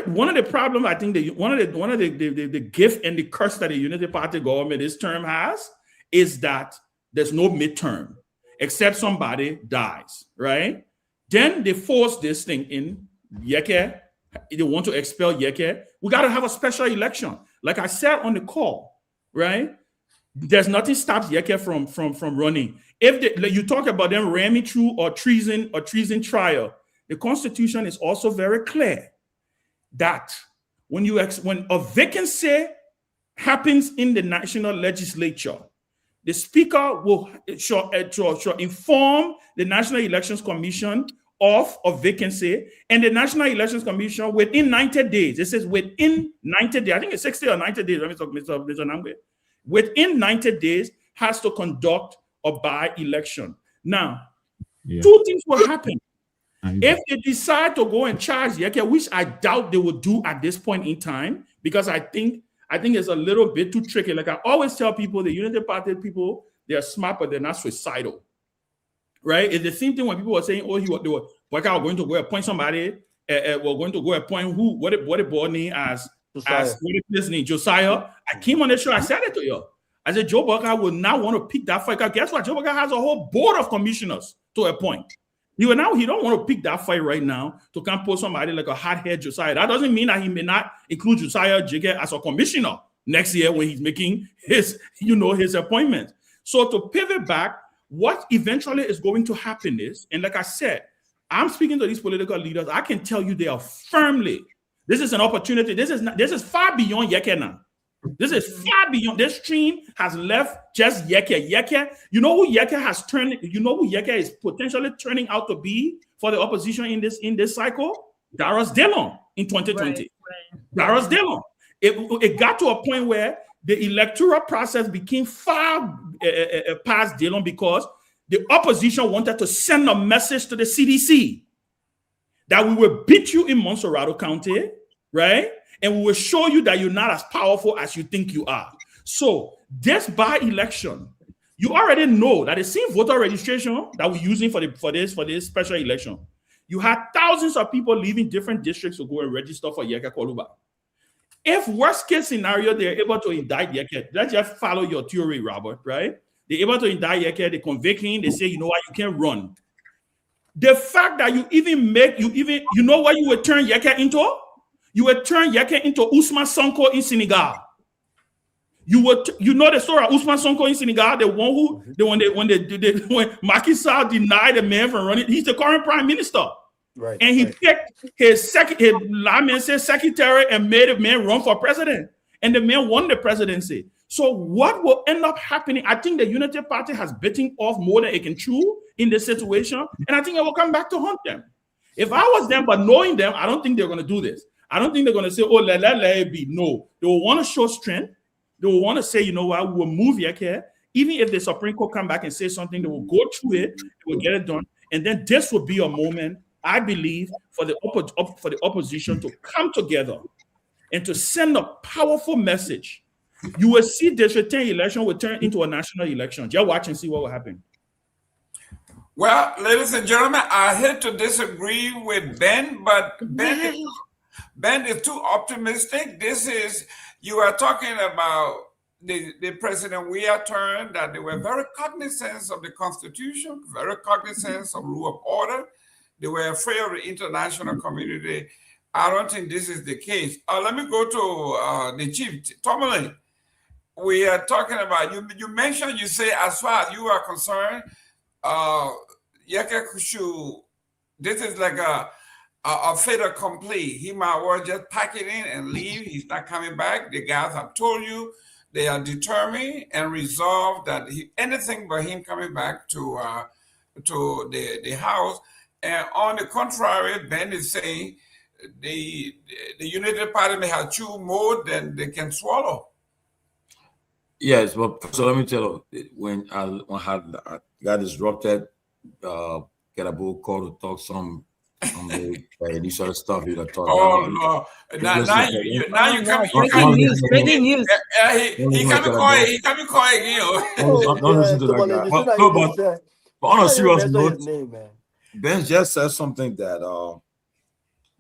One of the problems, I think, one of the gift and the curse that the Unity Party government this term has is that there's no midterm, except somebody dies, right? Then they force this thing in. Yeke, they want to expel Yeke. We got to have a special election. Like I said on the call, right? There's nothing stops Yeke from running. If you talk about them ramming through or treason trial, the Constitution is also very clear that when a vacancy happens in the national legislature, the Speaker shall inform the National Elections Commission of a vacancy, and the National Elections Commission within 90 days. It says within 90 days. I think it's 60 or 90 days. Let me talk, Mr. Nagbe. Within 90 days has to conduct a by-election. Now, two things will happen. If they decide to go and charge Yeke, which I doubt they will do at this point in time, because I think it's a little bit too tricky. Like I always tell people, the Unity Party people, they are smart, but they're not suicidal. Right? It's the same thing when people were saying, oh, we're going to go appoint somebody, we're going to go appoint what the board name as his name, Josiah. I came on the show, I said it to you. I said, Joe Bucker will now want to pick that fight. Guess what? Joe Bucker has a whole board of commissioners to appoint. He don't want to pick that fight right now to come put somebody like a hot-head Josiah. That doesn't mean that he may not include Josiah Jigge as a commissioner next year when he's making his appointment. So to pivot back, what eventually is going to happen is, and like I said, I'm speaking to these political leaders. I can tell you they are firmly, this is an opportunity. This is far beyond Yeke now. This is far beyond. This stream has left just Yeke. Yeke, you know who Yeke has turned, you know who Yeke is potentially turning out to be for the opposition in this cycle? Darius Dillon in 2020. Right. Darius Dillon. It got to a point where the electoral process became far past Dillon because the opposition wanted to send a message to the CDC that we will beat you in Montserrat County, right? And we will show you that you're not as powerful as you think you are. So this by-election, you already know that the same voter registration that we're using for this special election, you had thousands of people leaving different districts to go and register for Yeke Koluba. If worst case scenario, they're able to indict Yeke, let's just follow your theory, Robert, right? They're able to indict Yeke, they convict him, they say, you know what, you can't run. The fact that you know what you would turn Yeke into? You would turn Yeke into Ousmane Sonko in Senegal. You know the story of Ousmane Sonko in Senegal, the one who, when Macky Sall denied the man from running, he's the current prime minister. Right. And he picked his secretary and made the man run for president. And the man won the presidency. So what will end up happening? I think the Unity Party has bitten off more than it can chew in this situation. And I think it will come back to haunt them. If I was them, but knowing them, I don't think they're going to do this. I don't think they're going to say, oh, let it be. No. They will want to show strength. They will want to say, you know what, we will move Yeke. Even if the Supreme Court come back and say something, they will go through it. They will get it done. And then this will be a moment, I believe, for the opposition to come together and to send a powerful message. You will see this return election will turn into a national election. Just watch and see what will happen. Well, ladies and gentlemen, I hate to disagree with Ben, but Ben is too optimistic. You are talking about the President Weah turn, that they were very cognizant of the Constitution, very cognizant of rule of order. They were afraid of the international community. I don't think this is the case. Let me go to the Chief, Tomalin. We are talking about, you mentioned, you say, as far as you are concerned, Yeke Kushu, this is like a fait accompli. He might well just pack it in and leave. He's not coming back. The guys have told you they are determined and resolved that anything but him coming back to the house. And on the contrary, Ben is saying the United Party may have chewed more than they can swallow. Yes, but so let me tell you, when I got disrupted, Kehleboe called to talk some this sort of stuff you talk about. Now you come breaking news. He coming call again. Don't listen to that guy. But on a serious note, Ben just said something that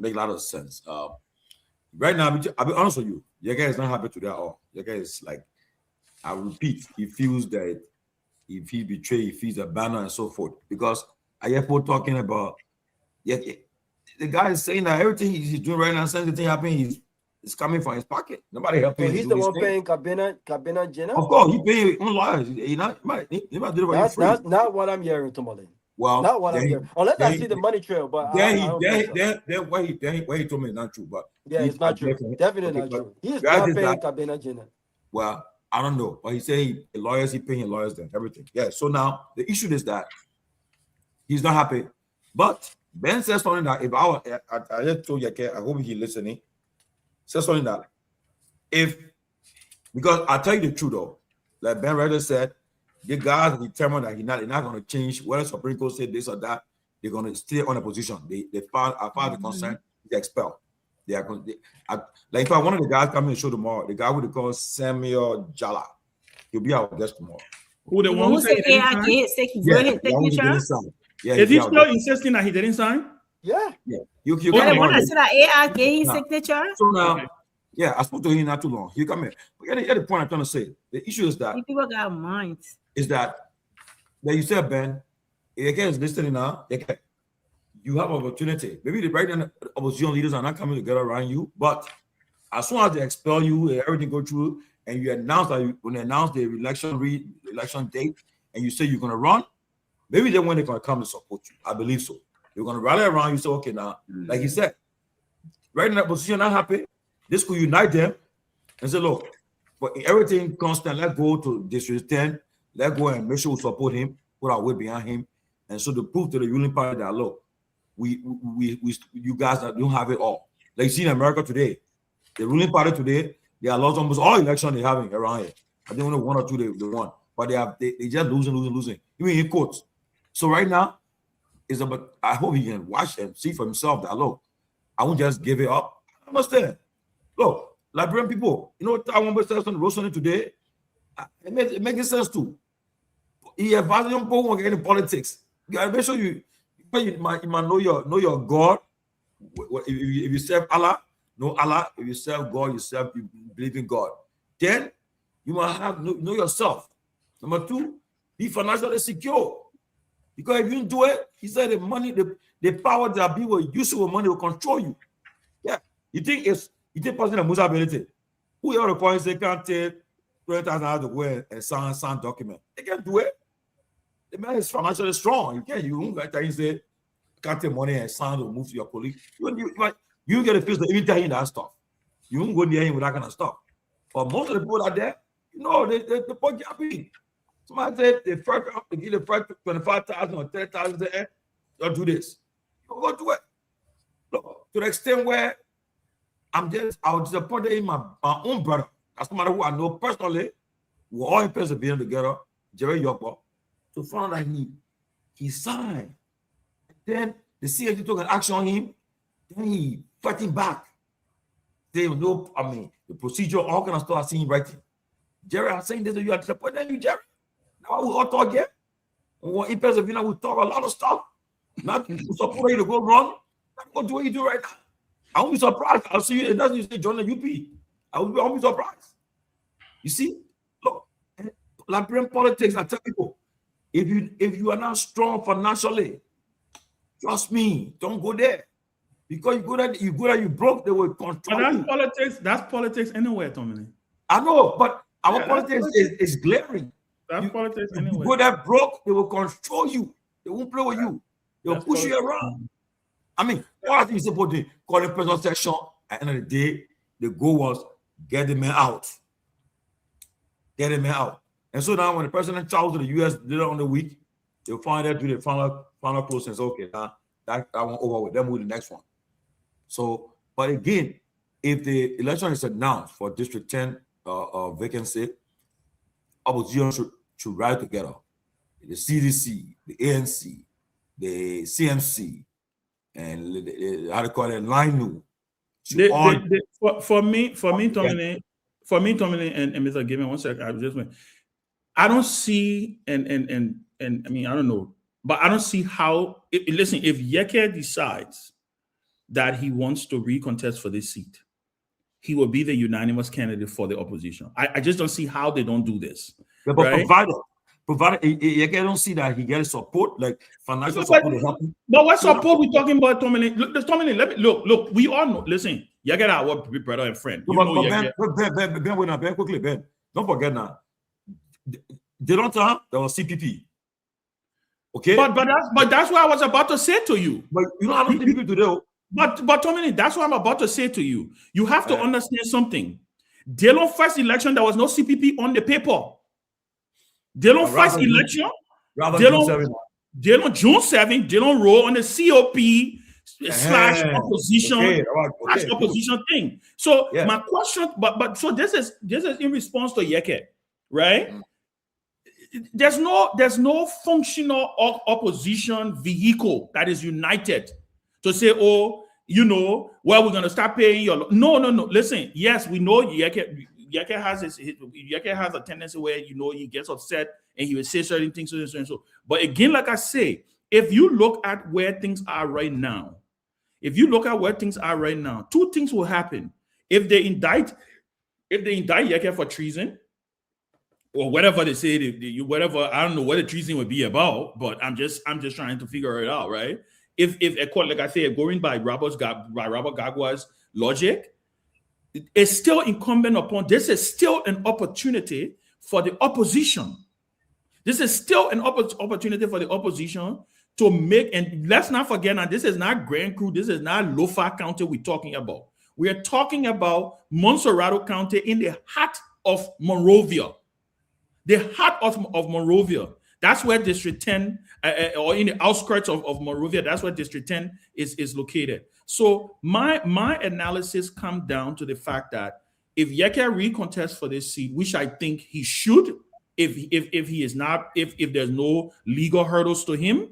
make a lot of sense. Right now, I'll be honest with you, Yeke is not happy to that all. Yeke is like, I repeat, he feels that if he betrayed, he feels abandoned and so forth. Because I hear people talking about, the guy is saying that everything he's doing right now, since the thing happened, it's coming from his pocket. Nobody helping him. He's the one paying Kabena Jenna? Of course, he paying his own lawyers. He might do it for free. Not what I'm hearing, Tomalin. Well, not what I'm hearing. Unless I see the money trail, but what he told me is not true. But yeah, it's not true. Definitely not true. He's not paying Kabena Jenna. Well, I don't know, but he said he paying lawyers then everything. Yeah. So now the issue is that he's not happy. But Ben says something that if I just told Yeke, I hope he's listening. Says something that because I tell you the truth though, like Ben Ryder said, the guys are determined that they're not going to change. Whether Supreme Court say this or that, they're going to stay on a position. They as far as the concern, they expel. Like if I one of the guys coming to show tomorrow, the guy would call Samuel Jala. He'll be our guest tomorrow. Who the one who said he didn't sign? Yeah, is he still insisting that he didn't sign? Yeah. Yeah. The one that said that AI gave his signature? So now, yeah, I spoke to him not too long. He come in. But the point I'm trying to say, the issue is that people got minds. Is that you said, Ben, Yeke is listening now. Yeke, you have opportunity. Maybe the right now the opposition leaders are not coming together around you, but as soon as they expel you, everything go through, and you announce that when they announce the election date, and you say you're going to run, maybe then when they're going to come to support you. I believe so. They're going to rally around you. Say, okay, now, like he said, right now the opposition not happy. This could unite them and say, look, but everything constant, let's go to District 10. Let's go and make sure we support him, put our weight behind him, and so to prove to the ruling party that look, you guys don't have it all. Like you see in America today, the ruling party today, they are lost almost all elections they're having around here. I think only one or two they won, but they just losing, even in courts. So right now, it's about. I hope he can watch and see for himself that look, I won't just give it up. I understand. Look, Liberian people, you know what I want to say on the road today? It makes sense too. He advises young people who get in politics. You gotta make sure you might know your God. If you serve Allah, know Allah. If you serve God, you believe in God. Then you must know yourself. Number 2, be financially secure. Because if you don't do it, he said the money, the power that be will use your money will control you. Yeah. You think person that moves ability. Who are the points they can't take 20,000 out to go and sign document? They can't do it. The man is financially strong. You can't say can't take money and sign to move to your colleague. You get a feel to even tell him that stuff. You won't go near him with that kind of stuff. But most of the people out there, they put happy. Somebody said they give the first 25,000 or 30,000, don't do this. You go do it. Look, to the extent where I was disappointed in my own brother. That's somebody who I know personally. We're all in Pennsylvania together, Jerry Yokbo, to find out he signed. Then the CFT took an action on him. Then he fighting back. They know, the procedure, all kind of stuff I seen writing. Jerry, I'm saying this to you, I'm disappointed in you, Jerry. Now we all talk here. In Pennsylvania, we talk a lot of stuff. Not to support you to go wrong. I'm going to do what you do right now. I won't be surprised. I'll see you. It doesn't say join the UP. I won't be surprised. You see, look, Liberian politics, I tell people, if you are not strong financially, trust me, don't go there. Because you broke, they will control you. That's politics anywhere, Tomalin. I know, but our politics is glaring. That's politics anyway. You go that broke, they will control you. They won't play with you. They will push you around. What are you supposed to call a personal section? At the end of the day, the goal was get the man out. Get the man out. And so now when the president travels to the US later on the week, they'll find out, do the final close and say, okay, now that one over with, then move to the next one. So, but again, if the election is announced for District 10 vacancy, opposition should ride together. The CDC, the ANC, the CMC, and how to call it, Line. For me, Tomalin, and Mr. Gayman, 1 second, I don't see, I don't know, but I don't see how. Listen, if Yeke decides that he wants to recontest for this seat, he will be the unanimous candidate for the opposition. I just don't see how they don't do this. Yeah, but right? provided Yeke don't see that he gets support, like financial support to help him. But what support we talking about, Tomalin? Look, we all know. Listen, Yeke our brother and friend. Ben, quickly, Ben. Don't forget now. They don't tell there was CPP. Okay, but that's what I was about to say to you. But you know how many people today. But Tomalin, that's what I'm about to say to you. You have to understand something. Delon first election, there was no CPP on the paper. Delon first election, Delon June 7, Delon roll on the COP slash opposition opposition thing. So my question, but so this is in response to Yeke, right? There's no functional opposition vehicle that is united to say, oh, we're going to start paying your. No. Listen, yes, we know Yeke has a tendency where he gets upset and he will say certain things and so. But again, like I say, if you look at where things are right now, two things will happen. If they indict Yeke for treason, or whatever they say, whatever, I don't know what the treason would be about, but I'm just trying to figure it out, right? If a court, like I say, going by Robert Garguah's logic, it's still incumbent upon. This is still an opportunity for the opposition. This is still an opportunity for the opposition to make. And let's not forget, now this is not Grand Crew. This is not Lofa County we're talking about. We are talking about Montserrado County in the heart of Monrovia. The heart of Monrovia. That's where District 10, or in the outskirts of Monrovia, that's where District 10 is located. So my analysis comes down to the fact that if Yeke recontests for this seat, which I think he should, if he is not, if there's no legal hurdles to him,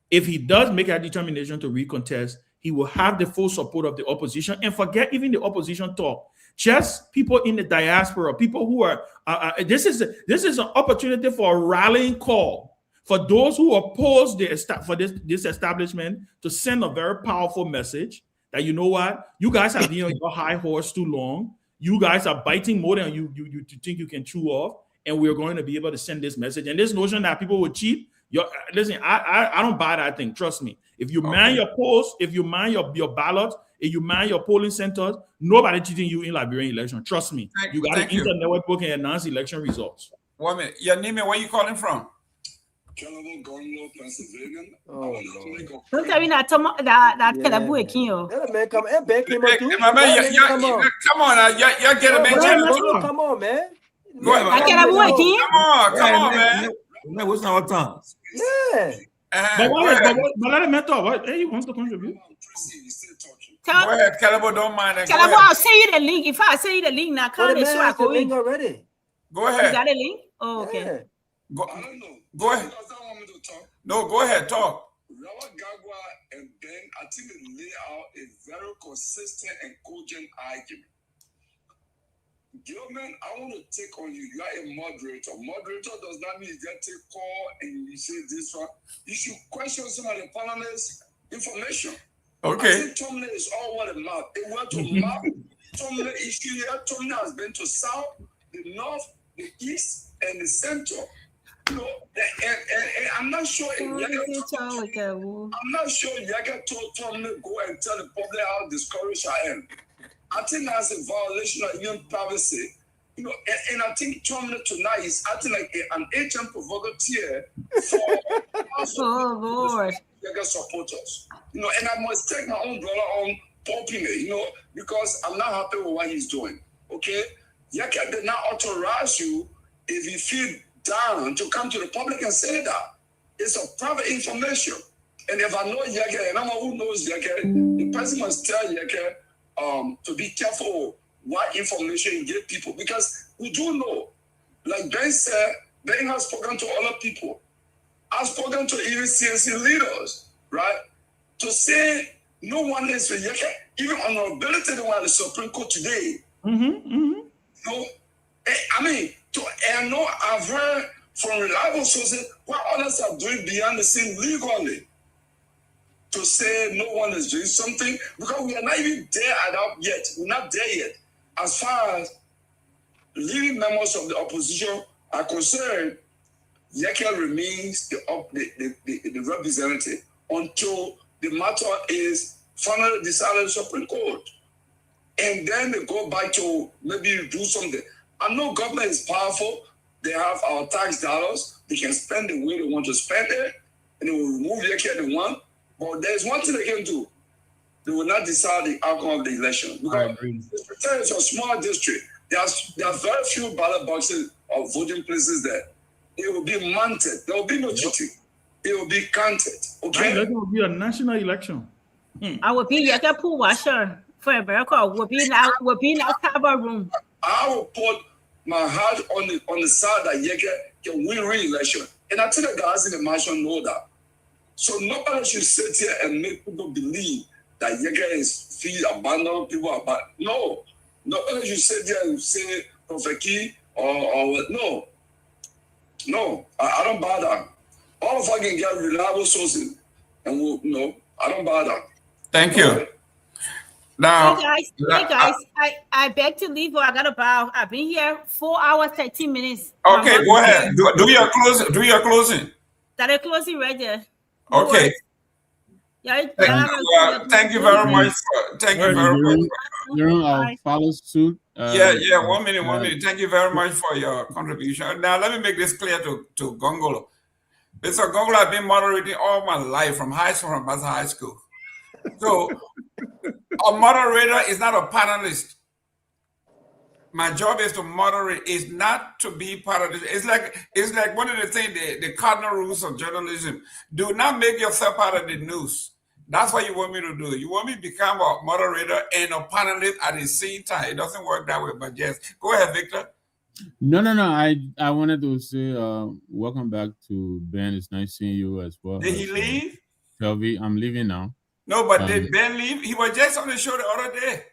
if he does make a determination to recontest, he will have the full support of the opposition. And forget even the opposition talk. Just people in the diaspora, people who are this is an opportunity for a rallying call for those who oppose this establishment to send a very powerful message that, you know what, you guys have been on your high horse too long. You guys are biting more than you think you can chew off, and we're going to be able to send this message. And this notion that people will cheat, listen, I don't buy that thing. Trust me. If you man your polls, if you man your ballots, if you man your polling centers, nobody cheating you in Liberian election. Trust me. You got to enter network and announce election results. 1 minute. Your name, where you calling from? Kehleboe Gongloe, Pennsylvania. Don't tell me that Kehleboe Gongloe. That man come and Ben came up too. Come on, you're getting me. Come on, man. Go ahead. Come on, man. Man, what's our time? Yeah. But let him talk. What? Hey, he wants to contribute. Go ahead, Kehleboe, don't mind it. Kehleboe, I'll send you the link. If I send you the link now, can't they show I go in already? Go ahead. You got a link? Oh, okay. Go ahead. No, go ahead, talk. Robert Garguah and Ben, I think they lay out a very consistent and cogent argument. Gilman, I want to take on you. You are a moderator. Moderator does not mean you just take call and you say this one. You should question some of the panelists' information. Okay. I think Tomalin is all over the map. They went to map. Tomalin issue here. Tomalin has been to South, the North, the East, and the Central. You know, and I'm not sure if I'm not sure Yaga told Tomalin go and tell the public how discouraged I am. I think that's a violation of human privacy. You know, and I think Tomalin tonight is acting like an agent provocateur for Yaga supporters. You know, and I must take my own brother on popping it, you know, because I'm not happy with what he's doing. Okay? Yaga did not authorize you if you feel down to come to the public and say that. It's a private information. And if I know Yaga, and I'm who knows Yaga, the person must tell Yaga to be careful what information you give people. Because we do know, like Ben said, Ben has spoken to other people. I've spoken to even CNC leaders, right? To say no one is for Yaga, even honorability the one the Supreme Court today. No, I mean, and no, I've heard from reliable sources what others are doing behind the scene legally to say no one is doing something, because we are not even there yet. We're not there yet. As far as leading members of the opposition are concerned, Yakel remains the representative until the matter is finally decided in the Supreme Court. And then they go back to maybe do something. I know government is powerful. They have our tax dollars. They can spend the way they want to spend it, and they will remove Yakel they want. But there's one thing they can do. They will not decide the outcome of the election. Because it's a small district. There are very few ballot boxes or voting places there. It will be mounted. There will be no cheating. It will be counted. Okay? That will be a national election. I will be Yaga pool washer for America. Will be in our cover room. I will put my heart on the side that Yaga can win re-election. And I think the guys in the mansion know that. So nobody should sit here and make people believe that Yaga is feel abandoned, people are bad. No. Nobody should sit there and say Prophet Key or no. No, I don't buy that. All of us can get reliable sources, and I don't buy that. Thank you. Now, hey guys, I beg to leave, or I gotta bow. I've been here 4 hours, 13 minutes. Okay, go ahead. Do your closing. Do your closing. That is closing right there. Okay. Thank you very much. Thank you very much. I'll follow suit. Yeah. 1 minute. Thank you very much for your contribution. Now, let me make this clear to Gongloe. Mr. Gongloe, I've been moderating all my life from Baza High School. So, a moderator is not a panelist. My job is to moderate, is not to be part of this. It's like one of the things, the cardinal rules of journalism. Do not make yourself part of the news. That's what you want me to do. You want me to become a moderator and a panelist at the same time. It doesn't work that way, but yes. Go ahead, Victor. No. I wanted to say welcome back to Ben. It's nice seeing you as well. Did he leave? Shelby, I'm leaving now. No, but did Ben leave? He was just on the show the other day.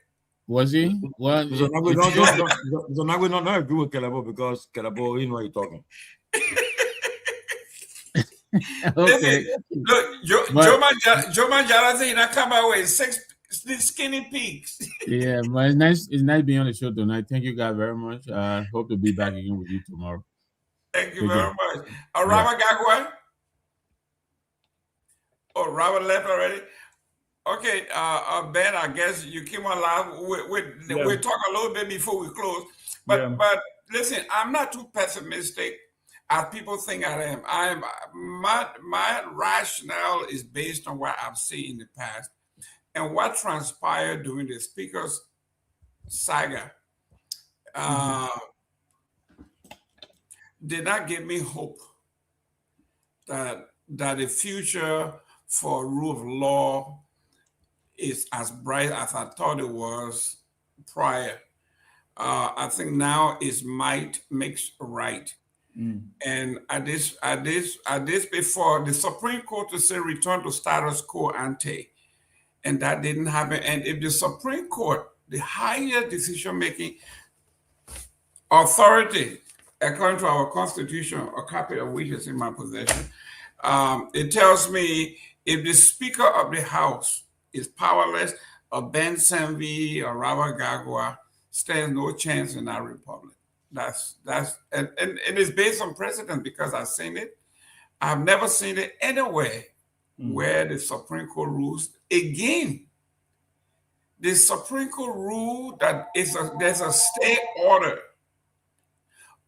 Was he? Well, Nagbe not agree with Kehleboe because Kehleboe, you know what you're talking. Okay. Look, Joe Manjara said he not come out with skinny peaks. Yeah, but it's nice. It's nice being on the show tonight. Thank you guys very much. Hope to be back again with you tomorrow. Thank you very much. Robert Garguah. Oh, Robert left already. Okay, Ben, I guess you came on live. We'll talk a little bit before we close. But listen, I'm not too pessimistic as people think I am. My rationale is based on what I've seen in the past and what transpired during the speaker's saga. Did not give me hope that the future for rule of law is as bright as I thought it was prior. I think now is might makes right. And at this before, the Supreme Court to say return to status quo ante, and that didn't happen. And if the Supreme Court, the higher decision-making authority, according to our Constitution, a copy of which is in my possession, it tells me if the Speaker of the House is powerless, or Ben Sanvee or Robert Garguah stands no chance in our republic. And it's based on precedent because I've seen it. I've never seen it anywhere where the Supreme Court rules again. The Supreme Court ruled that there's a stay order.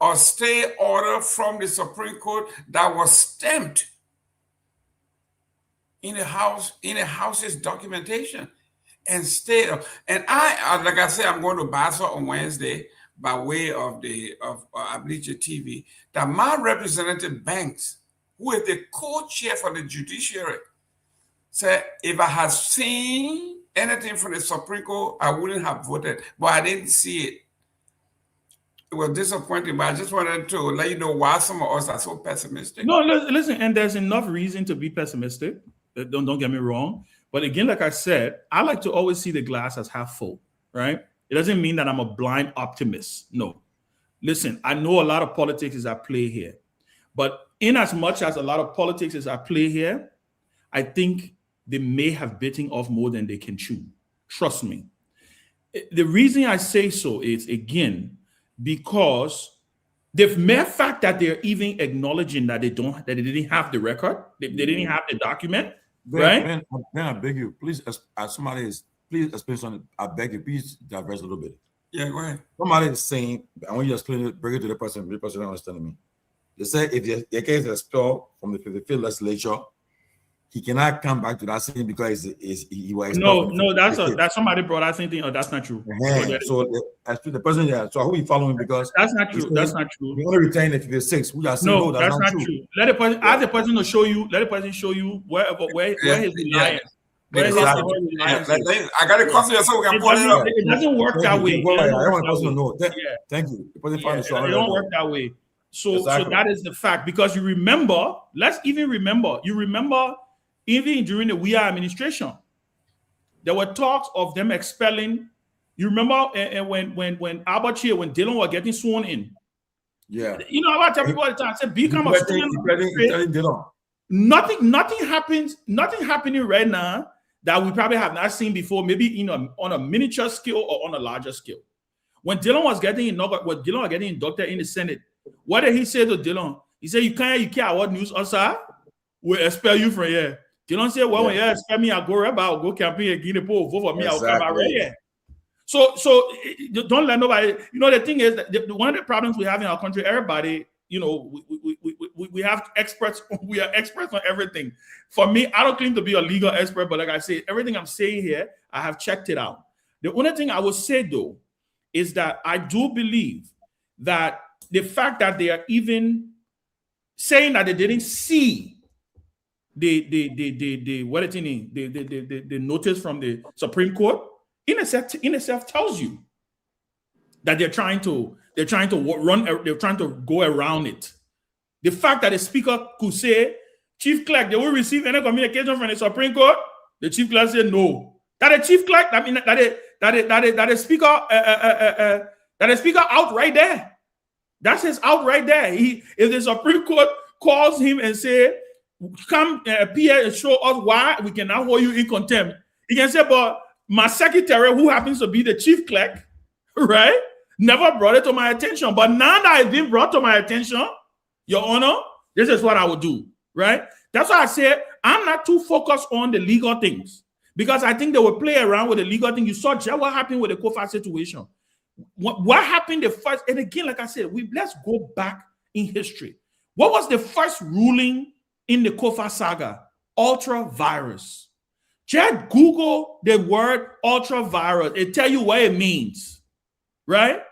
A stay order from the Supreme Court that was stamped in the House's documentation and stayed. And I, like I said, I'm going to Basel on Wednesday by way of Liberia TV, that my representative Banks, who is the co-chair for the judiciary, said if I had seen anything from the Supreme Court, I wouldn't have voted, but I didn't see it. It was disappointing, but I just wanted to let you know why some of us are so pessimistic. No, listen, and there's enough reason to be pessimistic. Don't get me wrong. But again, like I said, I like to always see the glass as half full, right? It doesn't mean that I'm a blind optimist. No. Listen, I know a lot of politics is at play here. But in as much as a lot of politics is at play here, I think they may have bitten off more than they can chew. Trust me. The reason I say so is, again, because the mere fact that they're even acknowledging that they didn't have the record, they didn't have the document, right? Ben, I beg you, please, as somebody is, please explain something. I beg you, please diverse a little bit. Yeah, go ahead. Somebody is saying, I want you to explain it, bring it to the person don't understand me. They say if the case is expelled from the 55th legislature, he cannot come back to that same because he was no. That's somebody brought that same thing. Oh, that's not true. So the person, so I hope you following because that's not true. That's not true. We only retain the 56. We are saying no, that's not true. Let the person ask the person to show you. Let the person show you where his reliance. I got a copy so we can pull it up. It doesn't work that way. I want the person to know. Thank you. It don't work that way. So that is the fact, because you remember. Let's even remember. You remember. Even during the Weah administration, there were talks of them expelling. You remember when Albert Chia, when Dillon was getting sworn in. Yeah. You know, I tell people all the time, I said, become a student. Nothing happens, nothing happening right now that we probably have not seen before, maybe on a miniature scale or on a larger scale. When Dillon was getting inducted in the Senate, what did he say to Dillon? He said, you can't award news, sir. We'll expel you from here. Dillon said, well, when you expel me, I'll go campaign again, vote for me, I'll come out right here. So don't let nobody, the thing is that one of the problems we have in our country, everybody, we have experts, we are experts on everything. For me, I don't claim to be a legal expert, but like I say, everything I'm saying here, I have checked it out. The only thing I will say though, is that I do believe that the fact that they are even saying that they didn't see the notice from the Supreme Court in itself tells you that they're trying to go around it. The fact that the speaker could say, Chief Clerk, they will receive any communication from the Supreme Court. The Chief Clerk said no. That the Chief Clerk, that the speaker out right there. That's his out right there. If the Supreme Court calls him and say, come appear and show us why we cannot hold you in contempt, he can say, but my secretary, who happens to be the chief clerk, right, never brought it to my attention. But now that it's been brought to my attention, Your Honor, this is what I would do, right? That's why I said I'm not too focused on the legal things, because I think they will play around with the legal thing. You saw what happened with the Kofa situation. What happened the first, and again, like I said, let's go back in history. What was the first ruling in the Kofa saga? Ultra virus. Just Google the word ultra virus. It tell you what it means, right?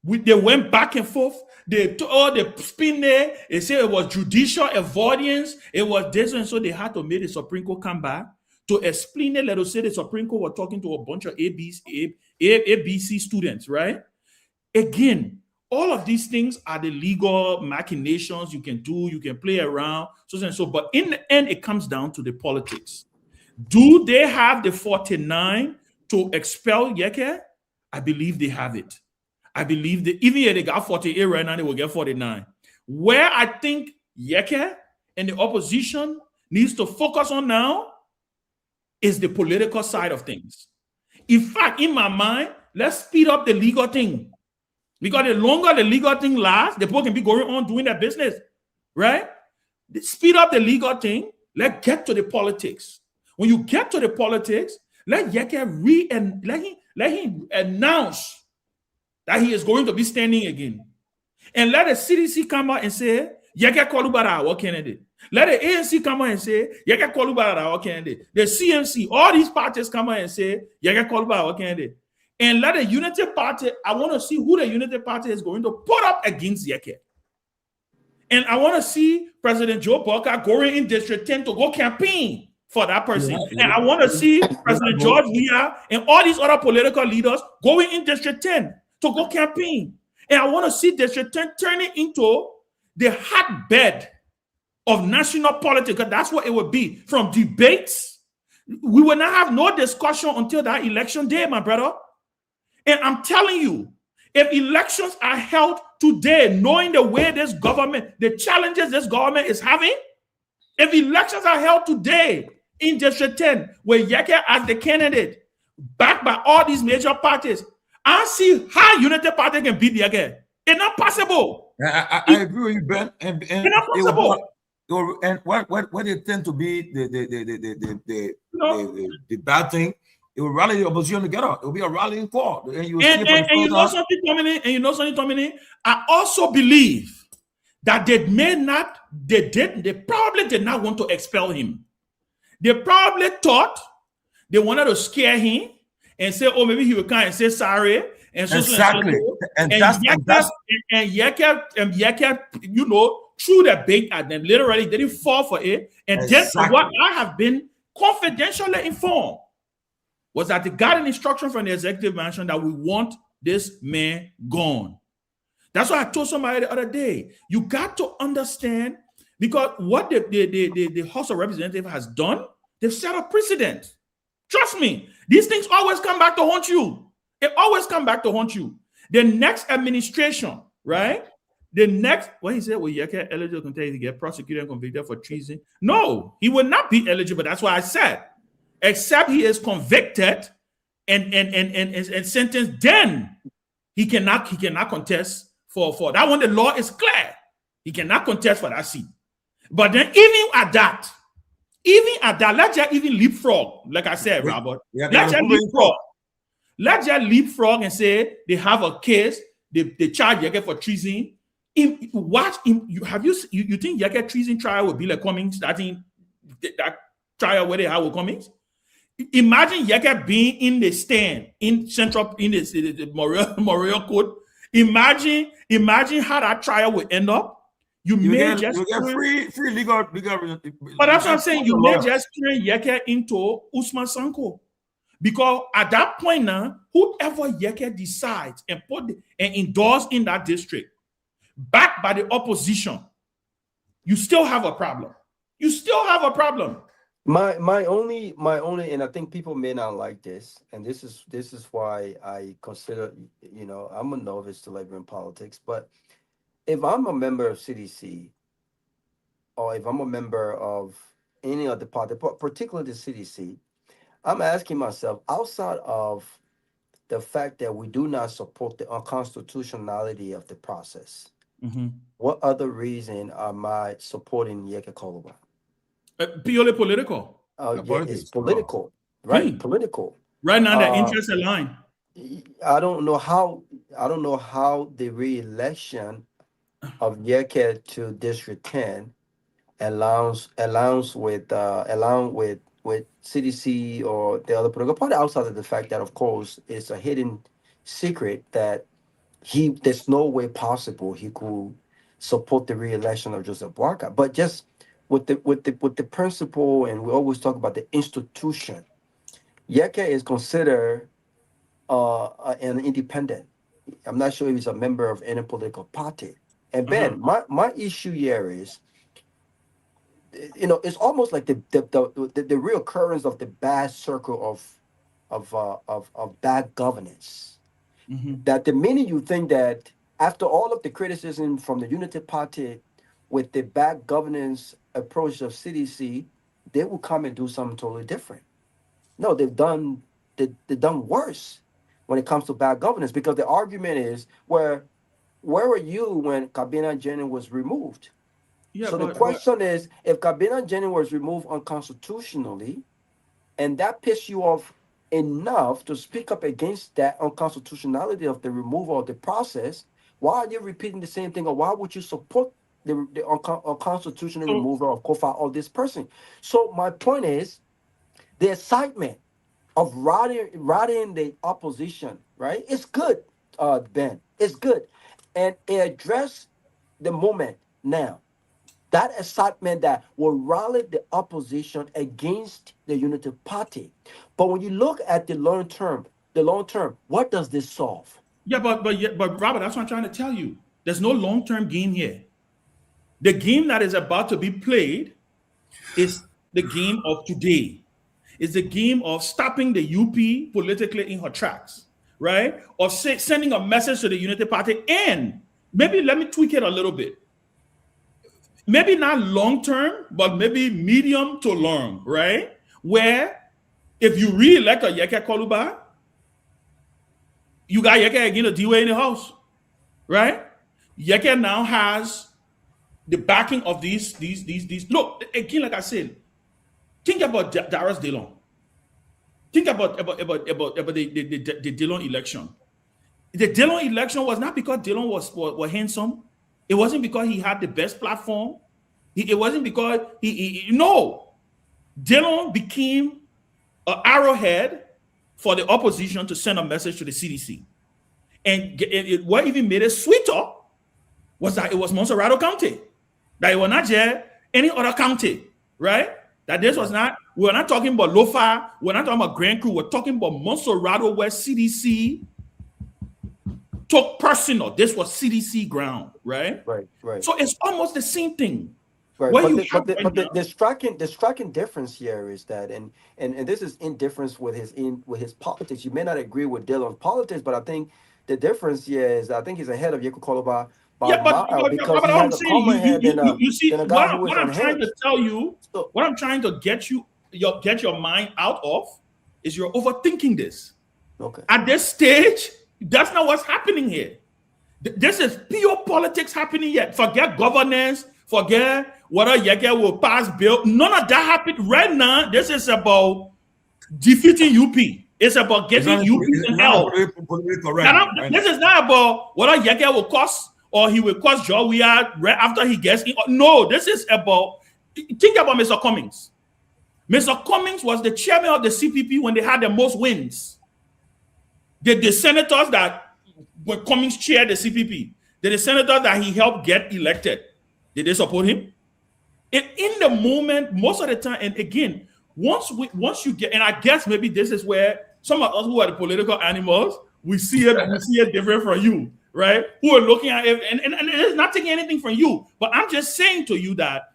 They went back and forth. They spin there. They say it was judicial avoidance. It was this, and so they had to make the Supreme Court come back to explain it. Let us say the Supreme Court were talking to a bunch of ABC students, right? Again, all of these things are the legal machinations you can do. You can play around, so and so. But in the end, it comes down to the politics. Do they have the 49 to expel Yeke? I believe they have it. I believe that even if they got 48 right now, they will get 49. Where I think Yeke and the opposition needs to focus on now is the political side of things. In fact, in my mind, let's speed up the legal thing. Because the longer the legal thing lasts, the people can be going on doing their business, right? Speed up the legal thing. Let's get to the politics. When you get to the politics, let Yeke let him announce that he is going to be standing again. And let the CDC come out and say, Yeke Kolubara, our candidate. Let the ANC come out and say, Yeke Kolubara, our candidate. The CMC, all these parties come out and say, Yeke Kolubara, our candidate. And let the Unity Party, I want to see who the Unity Party is going to put up against Yeke. And I want to see President Joe Parker going in District 10 to go campaign for that person. And I want to see President George Weah and all these other political leaders going in District 10 to go campaign. And I want to see District 10 turning into the hotbed of national politics, because that's what it would be. From debates, we will not have no discussion until that election day, my brother. And I'm telling you, if elections are held today, knowing the way this government, the challenges this government is having, if elections are held today in District 10, with Yeke as the candidate, backed by all these major parties, I see how Unity Party can beat Yeke. It's not possible. I agree with you, Ben. And it's not possible. And what they tend to be the bad thing, it will rally the opposition together. It will be a rallying call. And you know something, Tomalin? I also believe that they probably did not want to expel him. They probably thought they wanted to scare him and say, oh, maybe he will come and say sorry. And so exactly. And Yeke, you know, threw the bait at them. Literally, they didn't fall for it. And exactly. Then what I have been confidentially informed was that they got an instruction from the executive mansion that we want this man gone. That's why I told somebody the other day, you got to understand, because what the House of Representatives has done, they've set a precedent. Trust me, these things always come back to haunt you. It always come back to haunt you. The next administration, right? The next, what he said, well, Yeke eligible to get prosecuted and convicted for treason. No, he will not be eligible. That's why I said, except he is convicted and sentenced, then he cannot contest for that one. The law is clear. He cannot contest for that seat. But then even at that, let's just even leapfrog, like I said, Robert. Let's just leapfrog. Let's just leapfrog and say they have a case, they charge Yeke for treason. You think Yeke treason trial will be like Cummings, that trial where they have with Cummings? Imagine Yeke being in the stand in the Memorial Court. Imagine how that trial would end up. You get free legal. But that's what I'm saying. You may just turn Yeke into Usman Sanko, because at that point now, whoever Yeke decides and endorse in that district, backed by the opposition, you still have a problem. You still have a problem. My only, and I think people may not like this, and this is why I consider, you know, I'm a novice to Liberian politics, but if I'm a member of CDC, or if I'm a member of any other party, particularly the CDC, I'm asking myself, outside of the fact that we do not support the unconstitutionality of the process, what other reason am I supporting Yeke Koloba? Purely political. Yeah, it's political, right? Political. Right now, the interests align. I don't know how the re-election of Yeke to District 10 allows with CDC or the other political party, outside of the fact that, of course, it's a hidden secret that there's no way possible he could support the re-election of Joseph Boakai. But just with the principle, and we always talk about the institution, Yeke is considered an independent. I'm not sure if he's a member of any political party. And Ben, my issue here is, it's almost like the reoccurrence of the bad circle of bad governance. That the minute you think that after all of the criticism from the Unity Party with the bad governance approach of CDC, they will come and do something totally different. No, they've done worse when it comes to bad governance, because the argument is, where were you when Kabina Jennings was removed? Yeah, so the question is, if Kabina Jennings was removed unconstitutionally, and that pissed you off enough to speak up against that unconstitutionality of the removal of the process, why are you repeating the same thing, or why would you support the unconstitutional removal of Kofa or this person? So my point is, the excitement of rallying the opposition, right? It's good, Ben. It's good. And it addressed the moment now. That excitement that will rally the opposition against the Unity Party. But when you look at the long term, what does this solve? Yeah, but Robert, that's what I'm trying to tell you. There's no long-term game here. The game that is about to be played is the game of today. It's the game of stopping the UP politically in her tracks, right? Of sending a message to the Unity Party. And maybe let me tweak it a little bit. Maybe not long-term, but maybe medium to long, right? Where if you re-elect a Yeke Koloba, you got Yeke again a DWA in the house, right? Yeke now has the backing of these. Look, again, like I said, think about Darius Dillon. Think about the Dillon election. The Dillon election was not because Dillon was handsome. It wasn't because he had the best platform. It wasn't because no. Dillon became an arrowhead for the opposition to send a message to the CDC. And what even made it sweeter was that it was Montserrado County. That it was not just any other county, right? That this was not, we're not talking about Lofa, we're not talking about Grand Crew, we're talking about Montserrado, where CDC took personal. This was CDC ground, right? Right. So it's almost the same thing. Right. But the striking difference here is that, and this is in difference with his politics. You may not agree with Dillon's politics, but I think the difference here is, I think he's ahead of Yeke Koloba. Because he has a calmer head than a guy who is what I'm trying to tell you, what I'm trying to get your mind out of is you're overthinking this. Okay. At this stage, that's not what's happening here. This is pure politics happening yet. Forget governance, forget whether Yeke will pass bill. None of that happened right now. This is about defeating UP. It's about getting UP in hell. This is not about whether Yeke will cost or he will cost Jawia right after he gets in. No, this is about, think about Mr. Cummings. Mr. Cummings was the chairman of the CPP when they had the most wins. The senators that, when Cummings chaired the CPP, the senators that he helped get elected, did they support him? And in the moment, most of the time, and again, once you get, and I guess maybe this is where some of us who are the political animals, we see it different from you, right? Who are looking at it, and it's not taking anything from you, but I'm just saying to you that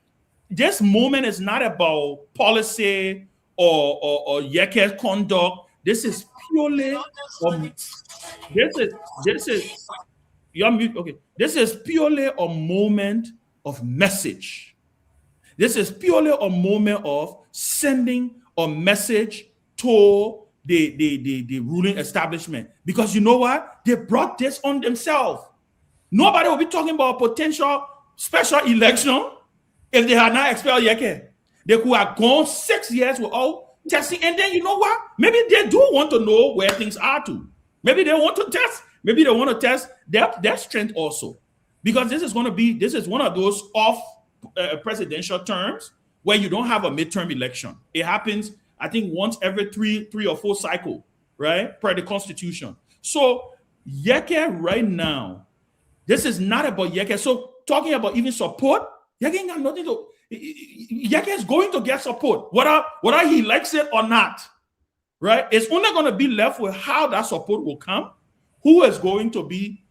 this moment is not about policy or Yeke's conduct. This is purely you're mute. Okay, this is purely a moment of message. This is purely a moment of sending a message to the ruling establishment. Because you know what? They brought this on themselves. Nobody will be talking about potential special election if they had not expelled Yeke. They could have gone 6 years without testing. And then you know what? Maybe they do want to know where things are to. Maybe they want to test. Maybe they want to test their strength also. Because this is one of those off presidential terms where you don't have a midterm election. It happens, I think, once every three or four cycle, right? Per the Constitution. So Yeke right now, this is not about Yeke. So talking about even support, Yeke ain't got nothing to. Yeke is going to get support, whether he likes it or not, right? It's only going to be left with how that support will come, who is going to be.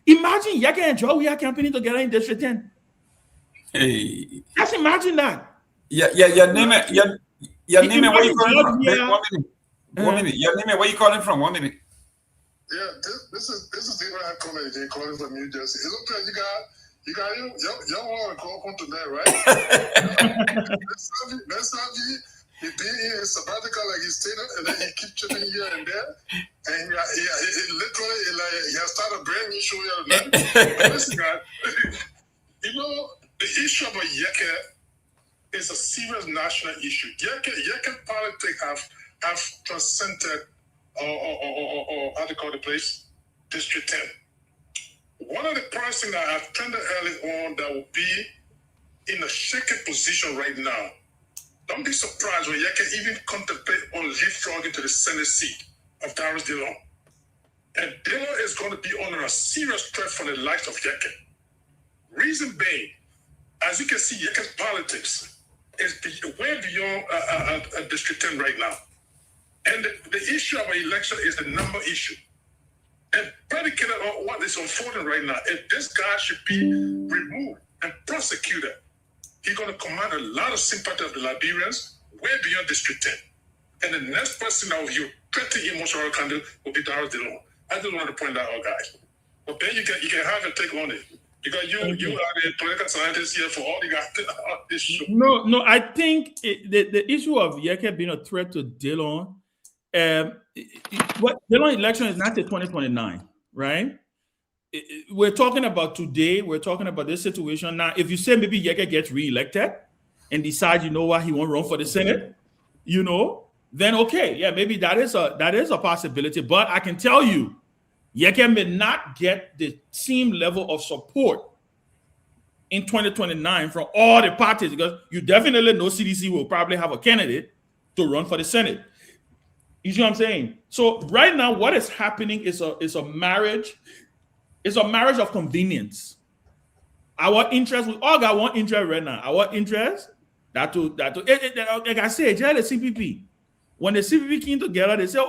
Imagine Yeke and Joe, we are campaigning together in District 10. Hey. Just imagine that. Your name, where you calling from? 1 minute. Your name, where you calling from? 1 minute. Yeah, this is Abraham Comedy calling from New Jersey. It looks like you got y'all want to go on tonight, right? Ben Sanvee, he been in his sabbatical like he stayed up, and then he keep chipping here and there, and he literally like he has started a brand new show here. But listen, guys, you know the issue about Yeke is a serious national issue. Yeke politics have transcended. Or how to call the place, District 10. One of the person that I've tended early on that will be in a shaky position right now. Don't be surprised when Yeke even contemplate on leapfrogging to the Senate seat of Darius Dillon. And Dillon is going to be under a serious threat from the likes of Yeke. Reason being, as you can see, Yeke's politics is way beyond District 10 right now. And the issue of an election is the number issue. And predicated on what is unfolding right now, if this guy should be removed and prosecuted, he's going to command a lot of sympathy of the Liberians way beyond District 10. And the next person that will be pretty emotional candidate will be Darius Dillon. I just want to point that out, guys. But then you can have a take on it. Because you are the political scientist here for all the guys on this show. No, I think the issue of Yeke being a threat to Dillon, what Dillon election is not the 2029, right? We're talking about today. We're talking about this situation now. If you say maybe Yeke gets reelected and decide, you know what, he won't run for the Senate, you know, then okay, yeah, maybe that is a possibility. But I can tell you, Yeke may not get the same level of support in 2029 from all the parties, because you definitely know CDC will probably have a candidate to run for the Senate. You see what I'm saying? So right now, what is happening is a marriage. It's a marriage of convenience. Our interest, we all got one interest right now. Our interest, like I said, the CPP. When the CPP came together, they said,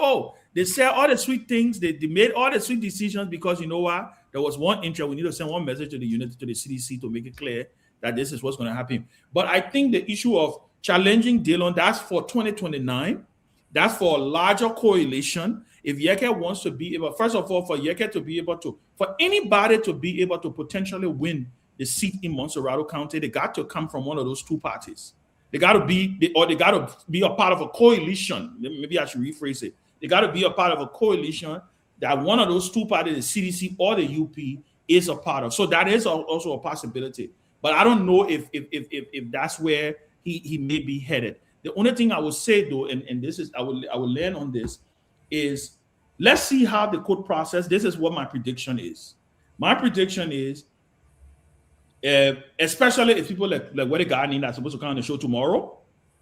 they said all the sweet things. They made all the sweet decisions because you know what? There was one interest. We need to send one message to the unit, to the CDC to make it clear that this is what's going to happen. But I think the issue of challenging Dillon, that's for 2029. That's for a larger coalition. If Yeke wants to be able, first of all, for Yeke to be able to, for anybody to be able to potentially win the seat in Montserrado County, they got to come from one of those two parties. They got to be, they got to be a part of a coalition. Maybe I should rephrase it. They got to be a part of a coalition that one of those two parties, the CDC or the UP, is a part of. So that is also a possibility. But I don't know if that's where he may be headed. The only thing I would say though, and this is I will land on this, is let's see how the court process. This is what my prediction is. My prediction is, especially if people like what the guy that's supposed to come on the show tomorrow,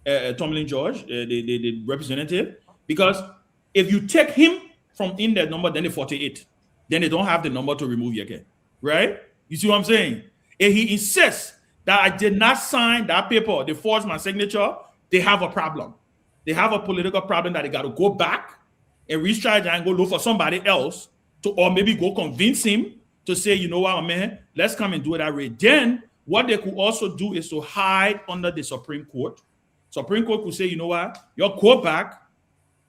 Tomalin George, the representative, because if you take him from in that number, then the 48, then they don't have the number to remove Yeke, right? You see what I'm saying? If he insists that I did not sign that paper, they forged my signature, they have a problem. They have a political problem that they got to go back and restrategize and go look for somebody else to, or maybe go convince him to say, you know what, man, let's come and do it that way. Then what they could also do is to hide under the Supreme Court. Supreme Court could say, you know what, you go back.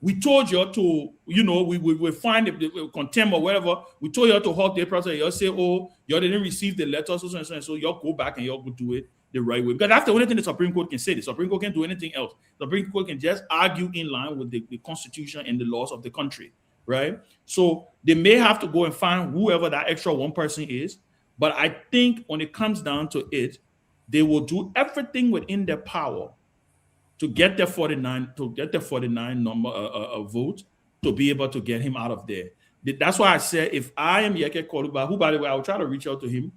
We told you to, you know, we find the contempt or whatever. We told you to halt the process. You say, oh, you didn't receive the letter, so you go back and you go do it. the right way. Because that's the only thing the Supreme Court can say. The Supreme Court can't do anything else. The Supreme Court can just argue in line with the Constitution and the laws of the country, right? So they may have to go and find whoever that extra one person is. But I think when it comes down to it, they will do everything within their power to get their 49 number vote to be able to get him out of there. That's why I said if I am Yeke Koluba, who by the way I will try to reach out to him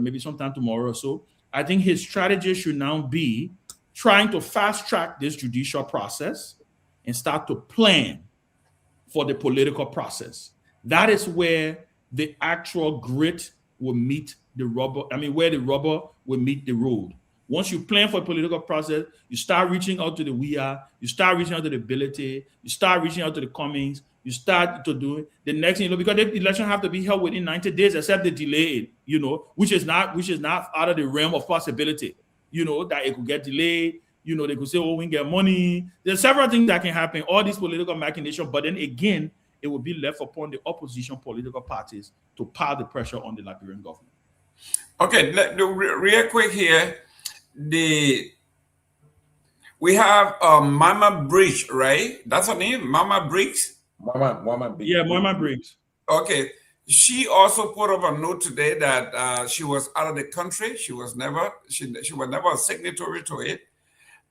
maybe sometime tomorrow or so. I think his strategy should now be trying to fast track this judicial process and start to plan for the political process. That is where the actual grit will meet the rubber. I mean, where the rubber will meet the road. Once you plan for a political process, you start reaching out to the WIA, you start reaching out to the Ability, you start reaching out to the Cummings, you start to do it. The next thing, because the election have to be held within 90 days, except they delay it, which is not out of the realm of possibility, that it could get delayed. They could say, oh, we can get money. There's several things that can happen, all these political machinations, but then again, it will be left upon the opposition political parties to pile the pressure on the Liberian government. Okay, real quick here. We have Mama Briggs, right? That's her name, Mama Briggs. Mama Briggs. Yeah, Mama Briggs. Okay, she also put up a note today that she was out of the country. She was never a signatory to it.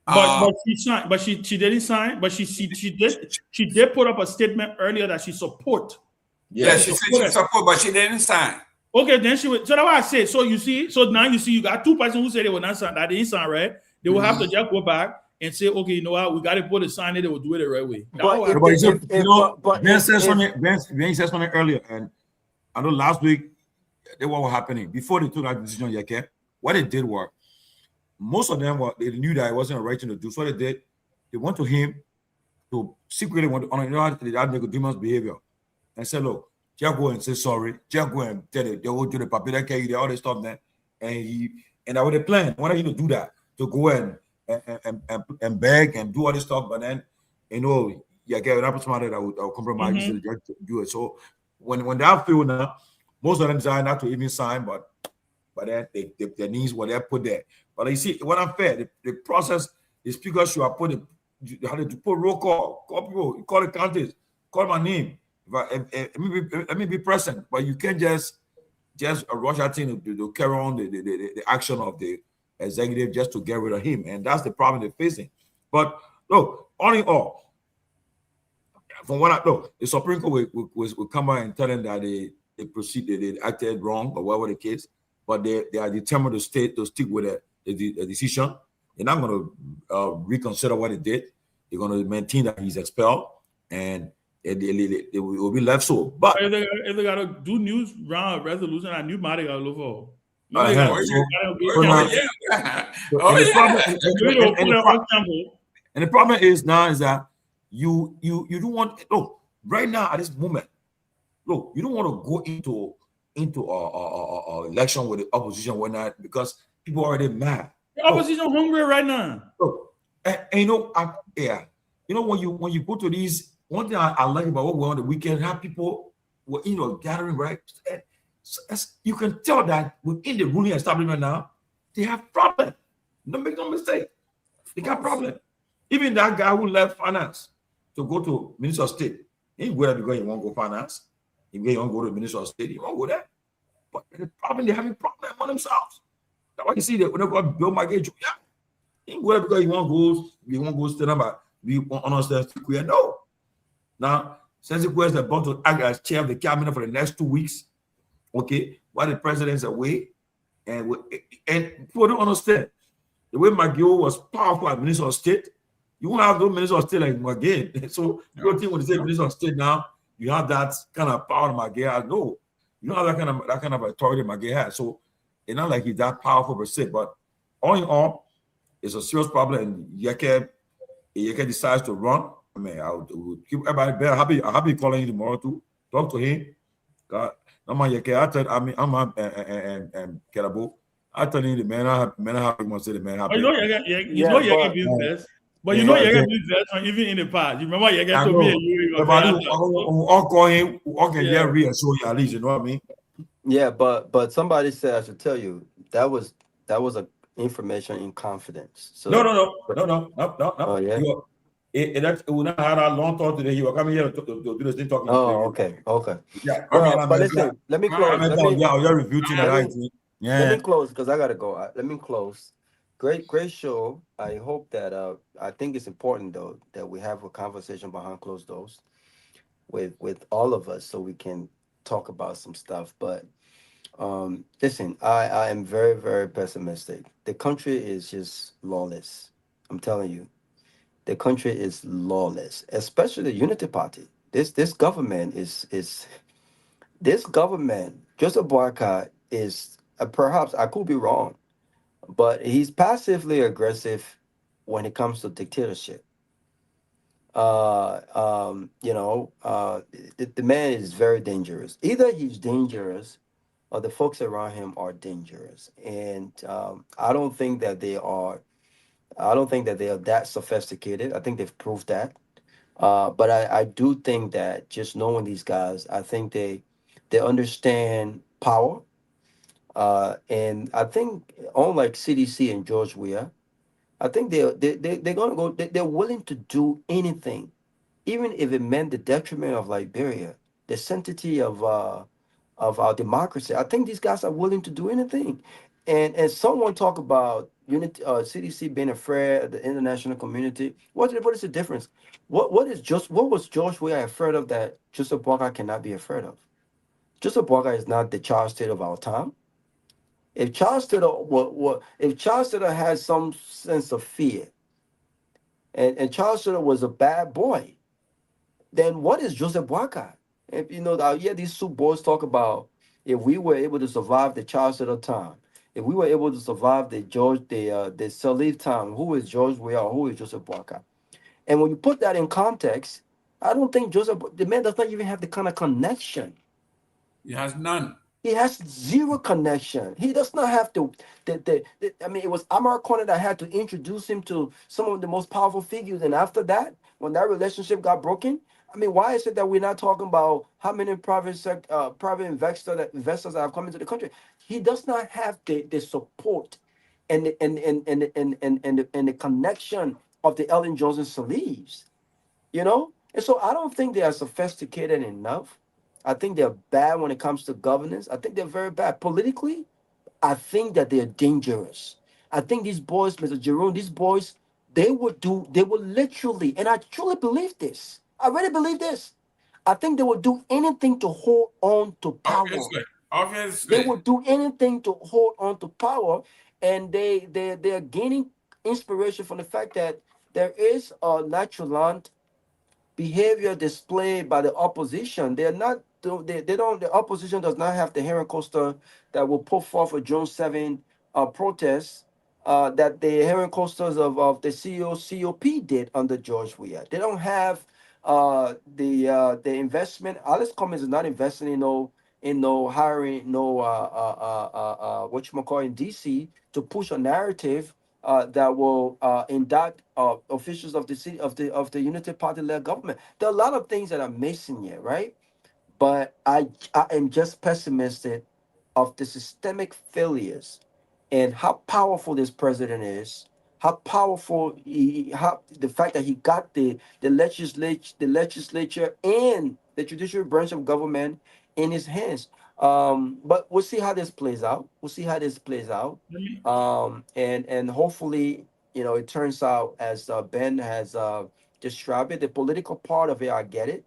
But she signed. But she didn't sign. But she did put up a statement earlier that she support. Yeah, she said she support, but she didn't sign. Okay, then she would. So that's why I said. So you see. So now you see. You got two persons who said they will not sign. That they didn't sign, right? They will have to just go back and say, okay, you know what? We got to put a sign. They will do it the right way. Ben said something earlier, and I know last week what was happening before they took that decision. Yeke, what they did was most of them they knew that it wasn't the right thing to do. So they did. They went to him to secretly want to honor that Nicodemus' behavior and said, look. Just go and say sorry. Just go and tell it. They will do the paper, they all this stuff there. And I would have planned. I wanted him to do that, to go and beg and do all this stuff. But then, that somebody that would compromise to do it. So when they have failed now, most of them decided not to even sign, but then their needs were there put there. But you see, what unfair, the process, the speaker should have put roll call people, call the counties, call my name. Let me be present, but you can't just rush out in to carry on the action of the executive just to get rid of him, and that's the problem they're facing. But look, all in all, from what I know, the Supreme Court will come out and tell them that they acted wrong or whatever the case, but they are determined to stick with the decision. They're not going to reconsider what they did. They're going to maintain that he's expelled, and it will be left so. But if they got to do news round resolution, I knew Mari got to look for. And the problem is now is that you don't want right now at this moment. Look, you don't want to go into a election with the opposition or not because people are already mad. The opposition hungry right now. Look, and when you go to these. One thing I like about what we're on the weekend, have people were gathering, right? You can tell that within the ruling establishment now, they have problem. Don't make no mistake. They got problem. Even that guy who left finance to go to Minister of State, he ain't go there because he won't go finance. He won't go to Minister of State. He won't go there. But the problem, they're having problem among themselves. That's why you see that when they go Bill Magage, he ain't go there because he won't go stand up. We understand no. Now, since is about to act as chair of the cabinet for the next 2 weeks, okay, while the president's away, and people don't understand the way Magio was powerful as Minister of State. You won't have no Minister of State like Magain. So you don't think when you say Minister of State now, you have that kind of power Magain has. No, you don't have that kind of authority Magain has. So it's not like he's that powerful per se. But all in all, it's a serious problem. And Yeke decides to run. I mean, I will keep everybody better. I'll be calling you tomorrow to talk to him. God, I'm Kehleboe. I tell you the man happy. Must say the man happy. You know Yeke build best, but you know Yeke build best even in the past. You remember Yeke told me you. I'll call him. I can get real so you at least. You know what I mean? Yeah, but somebody said I should tell you that was information in confidence. So No. Oh yeah. We not had a long talk today. You were coming here to do this thing talking. Oh, okay. Yeah. Well, but listen, let me close. Let me close because I gotta go. Let me close. Great show. I hope that I think it's important though that we have a conversation behind closed doors with all of us so we can talk about some stuff. But listen, I am very, very pessimistic. The country is just lawless. I'm telling you. The country is lawless, especially the Unity Party. This government is this government. Joseph Boycott is perhaps I could be wrong, but he's passively aggressive when it comes to dictatorship. The man is very dangerous. Either he's dangerous or the folks around him are dangerous, and I don't think that they are. I don't think that they are that sophisticated. I think they've proved that. But I do think that just knowing these guys, I think they understand power. And I think unlike CDC and George Weah, I think they're gonna go. They're willing to do anything, even if it meant the detriment of Liberia, the sanctity of our democracy. I think these guys are willing to do anything. And someone talk about unity, CDC being afraid of the international community. What is the difference? What was George Weah afraid of that Joseph Boycott cannot be afraid of? Joseph Boycott is not the Charles Taylor of our time. If Charles Taylor if Charles Taylor had some sense of fear, and Charles Taylor was a bad boy, then what is Joseph Boycott? If I hear these soup boys talk about if we were able to survive the Charles Taylor time, if we were able to survive the Salif time, who is George Weah, who is Joseph Boycott? And when you put that in context, I don't think the man does not even have the kind of connection. He has none. He has zero connection. He does not have to. It was Amar Corner that had to introduce him to some of the most powerful figures. And after that, when that relationship got broken, why is it that we're not talking about how many private investors that have come into the country? He does not have the support and the connection of the Ellen Johnson Saleeves. And so I don't think they are sophisticated enough. I think they're bad when it comes to governance. I think they're very bad politically. I think that they're dangerous. I think these boys, Mr. Jerome, these boys, they will literally, and I truly believe this. I really believe this. I think they will do anything to hold on to power. Obviously. They will do anything to hold on to power, and they're gaining inspiration from the fact that there is a nonchalant behavior displayed by the opposition. They're not. They don't. The opposition does not have the Heron Coaster that will put forth a June 7 protest that the Heron Coasters of the COP did under George Weah. They don't have the investment. Alice Cummings is not investing in no hiring what you call in DC to push a narrative that will indict officials of the city of the Unity Party led government. There are a lot of things that are missing here, right? But I am just pessimistic of the systemic failures and how powerful this president is, how powerful how the fact that he got the legislature and the judicial branch of government in his hands. But we'll see how this plays out. And hopefully, it turns out as Ben has described it. The political part of it, I get it.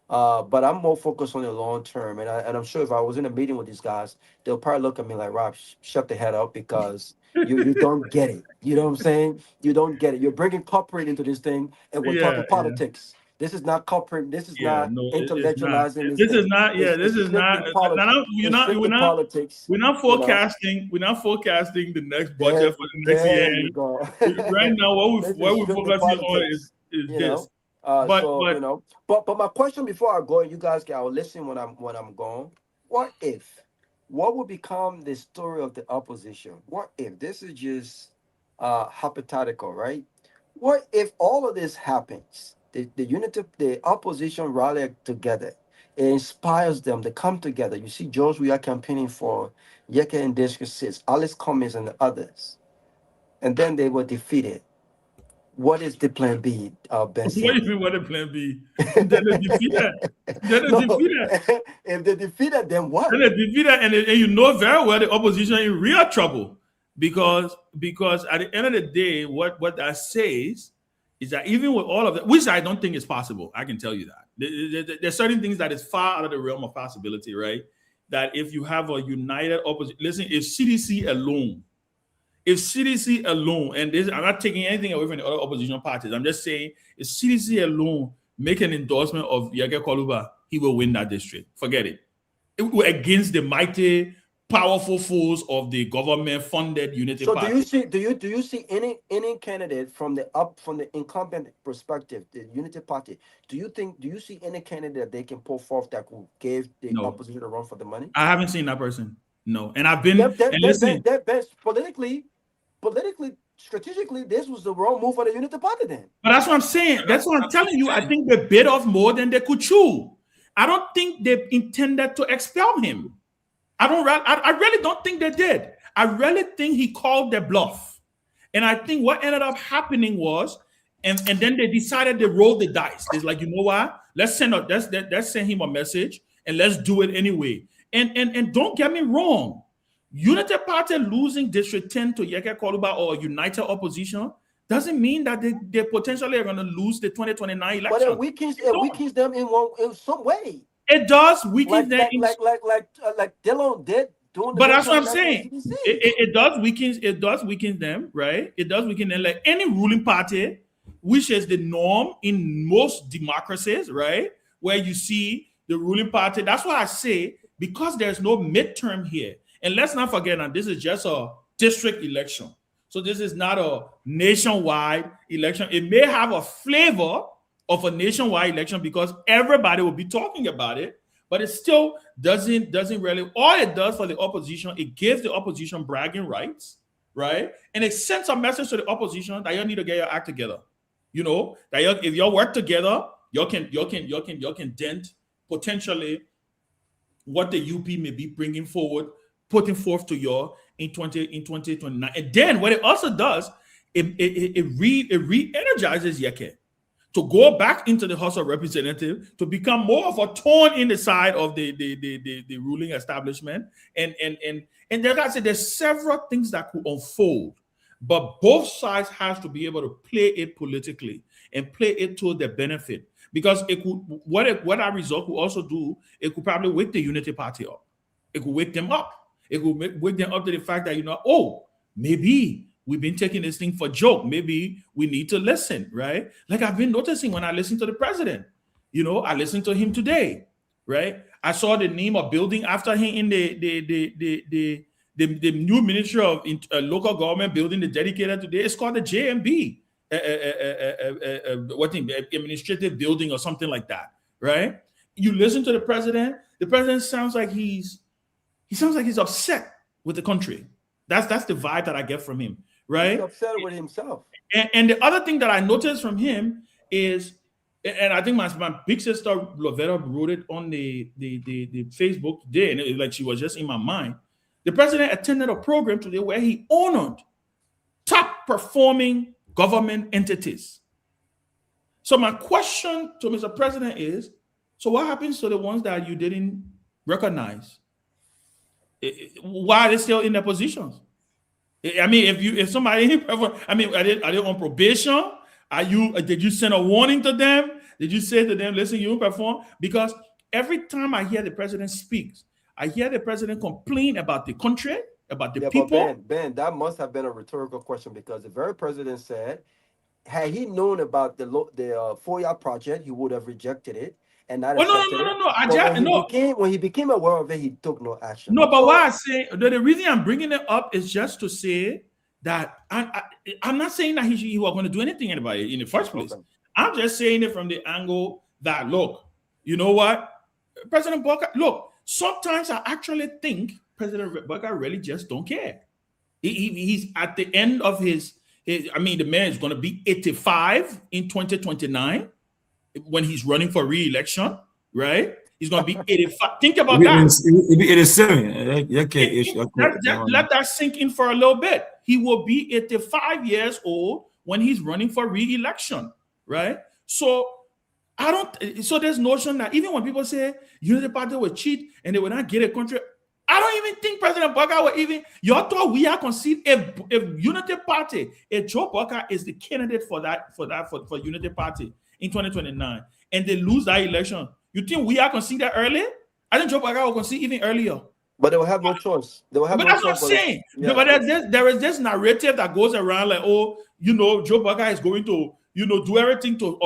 But I'm more focused on the long term, and I'm sure if I was in a meeting with these guys, they'll probably look at me like, Rob, shut the head up because you don't get it. You know what I'm saying? You don't get it. You're bringing corporate into this thing, and we're talking politics. This is not corporate. This is not intellectualizing. This is not. This is not. Politics. We're not forecasting. We're not forecasting the next budget for the next year. You go. Right now, what we're focusing on is this. But my question before I go, you guys can listen when I'm gone. What would become the story of the opposition? What if this is just hypothetical, right? What if all of this happens? The opposition rally together. It inspires them to come together. You see, George, we are campaigning for Yeke and District 6, Alice Cummings and the others. and then they were defeated. What is the plan B, Ben? What do you mean, what the plan B? Then they defeated. If they defeated, then what? Then they defeated, and you know very well the opposition in real trouble because at the end of the day, what that says is that even with all of that, which I don't think is possible, I can tell you that there's certain things that is far out of the realm of possibility, right? That if you have a united opposition, listen, if CDC alone, and this, I'm not taking anything away from the other opposition parties. I'm just saying, if CDC alone make an endorsement of Yeke Koluba, he will win that district. Forget it. Against the mighty, powerful foes of the government-funded Unity Party. So do you see any candidate from the incumbent perspective, the Unity Party? Do you see any candidate they can pull forth that could give the opposition a run for the money? I haven't seen that person. No, and I've been politically, strategically, this was the wrong move for the Unity Party then. But that's what I'm saying. That's what I'm telling you. I think they bit off more than they could chew. I don't think they intended to expel him. I really don't think they did. I really think he called their bluff. And I think what ended up happening was, and then they decided to roll the dice. It's like, you know what? Let's send him a message and let's do it anyway. And don't get me wrong. Unity Party losing District 10 to Yeke Koluba or united opposition doesn't mean that they potentially are going to lose the 2029 election. But it weakens them in some way. It does weaken them. Like Dillon did. But that's what I'm saying. It does weaken them, right? It does weaken them. Like any ruling party, which is the norm in most democracies, right? Where you see the ruling party. That's why I say, because there's no midterm here. And let's not forget that this is just a district election. So this is not a nationwide election. It may have a flavor of a nationwide election because everybody will be talking about it, but it still doesn't really. All it does for the opposition, it gives the opposition bragging rights, right? And it sends a message to the opposition that you need to get your act together. You know that if you work together, you can dent potentially what the UP may be bringing forward, putting forth to you in 2029. And then what it also does, it re-energizes Yeke to go back into the House of Representatives to become more of a thorn in the side of the ruling establishment. And like I said, there's several things that could unfold, but both sides have to be able to play it politically and play it to their benefit. Because it could, what that result could also do, it could probably wake the Unity Party up. It could wake them up. It could wake them up to the fact that, maybe we've been taking this thing for joke. Maybe we need to listen, right? Like I've been noticing when I listen to the president. I listened to him today, right? I saw the name of building after him in the new Ministry of Local Government building, the dedicated today. It's called the JMB. Administrative building or something like that, right? You listen to the president sounds like he's upset with the country. That's the vibe that I get from him, right? He's upset with himself. And the other thing that I noticed from him is, and I think my big sister Lovetta wrote it on the Facebook today, and it was like she was just in my mind. The president attended a program today where he honored top performing government entities. So my question to Mr. President is, so what happens to the ones that you didn't recognize? Why are they still in their positions? I mean, if somebody, I mean, are they on probation? Did you send a warning to them? Did you say to them, listen, you won't perform? Because every time I hear the president speaks, I hear the president complain about the country, about the people. But Ben, that must have been a rhetorical question because the very president said, had he known about the FOIA project, he would have rejected it and not accepted it. No. When he became aware of it, he took no action. No, but why I say the reason I'm bringing it up is just to say that I'm not saying that he was going to do anything about it in the first place. Okay. I'm just saying it from the angle that, look, you know what, President Bokar, look, sometimes I actually think President Bokar really just don't care. He's at the end of his, I mean, the man is going to be 85 in 2029 when he's running for re-election, right? He's going to be 85. Think about It'll that. be 87. Let that sink in for a little bit. He will be 85 years old when he's running for re-election, right? So so there's notion that even when people say Unity Party will cheat and they will not get a country, I don't even think President Bokar will even, y'all thought we are concede if Unity Party, if Joe Bokar is the candidate for Unity Party in 2029 and they lose that election, you think we are conceded early? I think Joe Bokar will concede even earlier. But they will have no choice. They will have but no that's choice. what I'm saying. Yeah. But there is this narrative that goes around like, oh, Joe Bokar is going to, do everything to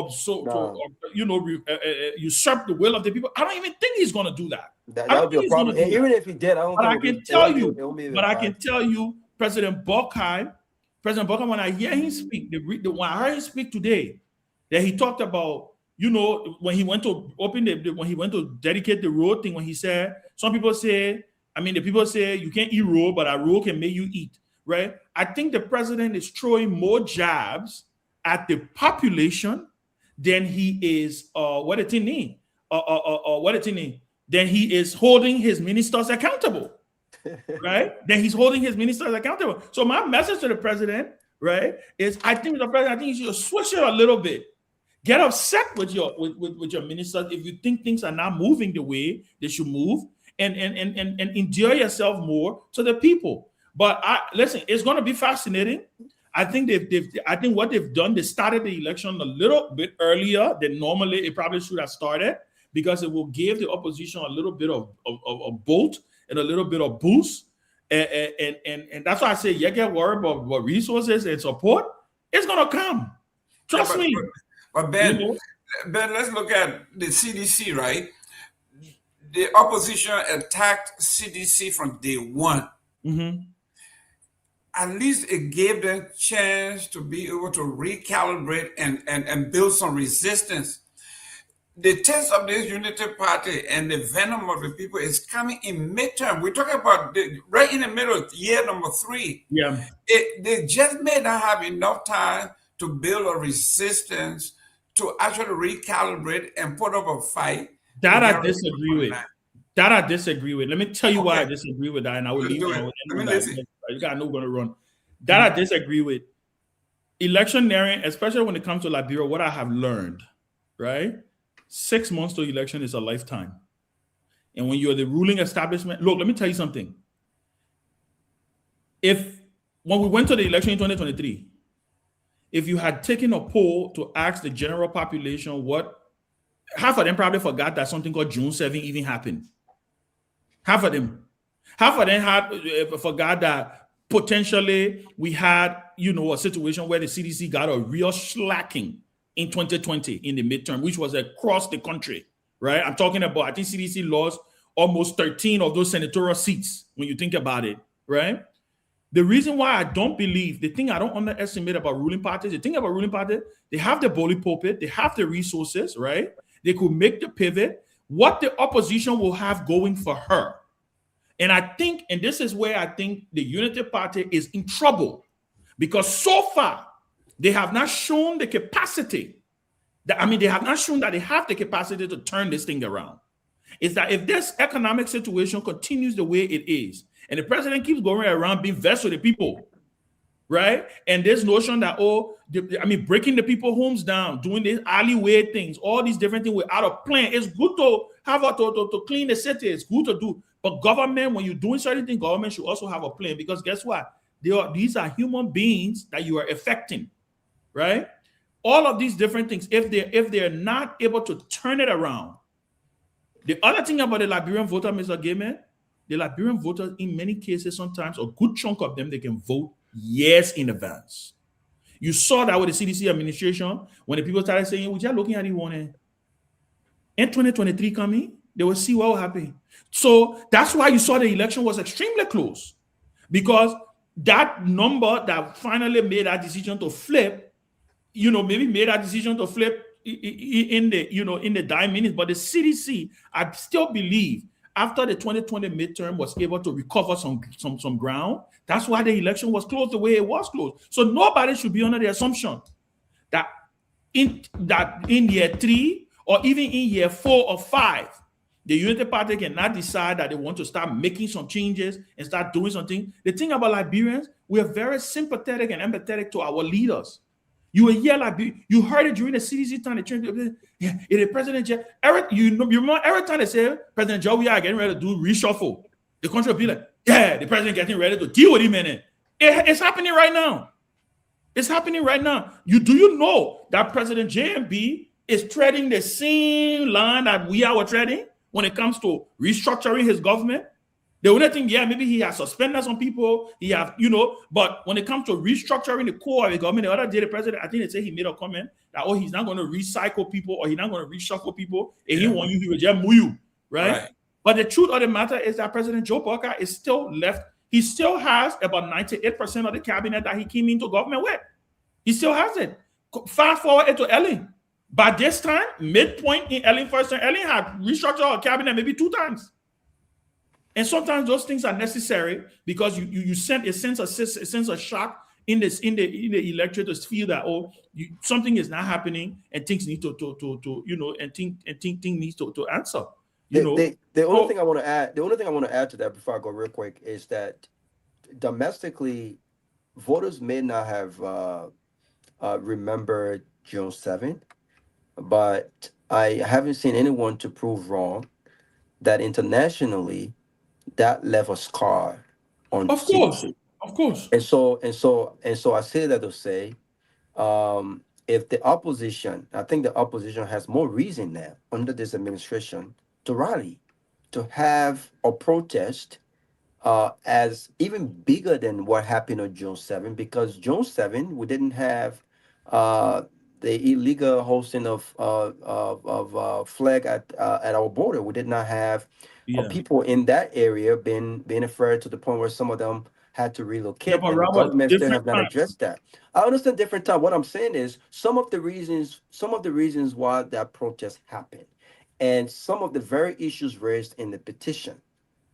usurp the will of the people. I don't even think he's going to do that. That would be a problem. And even if he did, I don't think. But I can tell you, President Bokar, when I hear him speak, when I heard him speak today, that he talked about, when he went to when he went to dedicate the road thing, when he said, some people say, the people say you can't eat road, but a road can make you eat, right? I think the president is throwing more jabs at the population than he is then he is holding his ministers accountable, right? Then he's holding his ministers accountable. So my message to the president, right, is I think you should switch it a little bit. Get upset with your ministers if you think things are not moving the way they should move, and endear yourself more to the people. But listen, it's going to be fascinating. I think I think what they've done, they started the election a little bit earlier than normally it probably should have started, because it will give the opposition a little bit of bolt and a little bit of boost. And that's why I say, get worried about resources and support. It's going to come. Trust me. But Ben, let's look at the CDC, right? The opposition attacked CDC from day one. Mm-hmm. At least it gave them a chance to be able to recalibrate and build some resistance. The test of this Unity Party and the venom of the people is coming in midterm. We're talking about right in the middle of year number 3. Yeah. They just may not have enough time to build a resistance to actually recalibrate and put up a fight. That I disagree with. Let me tell you why I disagree with that, and I will leave you. You got no going to run. That I disagree with. Electioneering, especially when it comes to Liberia, what I have learned, right? 6 months to election is a lifetime. And when you're the ruling establishment, look, let me tell you something. When we went to the election in 2023, if you had taken a poll to ask the general population half of them probably forgot that something called June 7 even happened. Half of them forgot that potentially we had, a situation where the CDC got a real slacking in 2020 in the midterm, which was across the country, right? I'm talking about, I think CDC lost almost 13 of those senatorial seats when you think about it, right? The reason why I don't believe, the thing I don't underestimate about ruling parties, the thing about ruling parties, they have the bully pulpit, they have the resources, right? They could make the pivot. What the opposition will have going for her. And I think, and this is where I think the Unity Party is in trouble, because so far, they have not shown the capacity, they have not shown that they have the capacity to turn this thing around. Is that if this economic situation continues the way it is, and the president keeps going around being vexed with the people, right? And this notion that, breaking the people's homes down, doing these alleyway things, all these different things without a plan. It's good to have to clean the city. It's good to do. But government, when you're doing certain things, government should also have a plan, because guess what? These are human beings that you are affecting, right? All of these different things, if they're not able to turn it around. The other thing about the Liberian voter, Mr. Gayman, the Liberian voters, in many cases, sometimes a good chunk of them, they can vote years in advance. You saw that with the CDC administration, when the people started saying, we're just looking at it in 2023 coming, they will see what will happen. So that's why you saw the election was extremely close, because that number that finally made that decision to flip, maybe made that decision to flip in the dying minutes. But the CDC, I still believe, after the 2020 midterm was able to recover some ground. That's why the election was closed the way it was closed. So nobody should be under the assumption that in year 3 or even in year 4 or 5, The Unity Party cannot decide that they want to start making some changes and start doing something. The thing about Liberians, we are very sympathetic and empathetic to our leaders. You will hear you heard it during the CDC time. It is President you remember every time they say President Joe, we are getting ready to do reshuffle. The country will be like, yeah, the president getting ready to deal with him in it. It's happening right now. It's happening right now. Do you know that President JMB is treading the same line that we are treading when it comes to restructuring his government? The only thing, maybe he has suspended some people, but when it comes to restructuring the core of the government, the other day the president, I think they say he made a comment that, he's not going to recycle people or he's not going to reshuffle people, and he want you, he will just move you, right? But the truth of the matter is that President Joe Biden is still left. He still has about 98% of the cabinet that he came into government with. He still has it. Fast forward to Ellen. By this time, midpoint in Ellen first, Ellen had restructured her cabinet maybe 2 times. And sometimes those things are necessary because you send a sense of shock in the electorate to feel that something is not happening and things need to things needs to answer. The only thing I want to add to that before I go real quick is that domestically, voters may not have remembered June 7th, but I haven't seen anyone to prove wrong that internationally that left a scar on CDC. Of course. And so I say that to say, if the opposition, I think the opposition has more reason now under this administration to rally, to have a protest as even bigger than what happened on June 7, because June 7 we didn't have the illegal hosting of flag at our border. We did not have people in that area being afraid to the point where some of them had to relocate. And the government still have not addressed that. I understand different time. What I'm saying is some of the reasons why that protest happened, and some of the very issues raised in the petition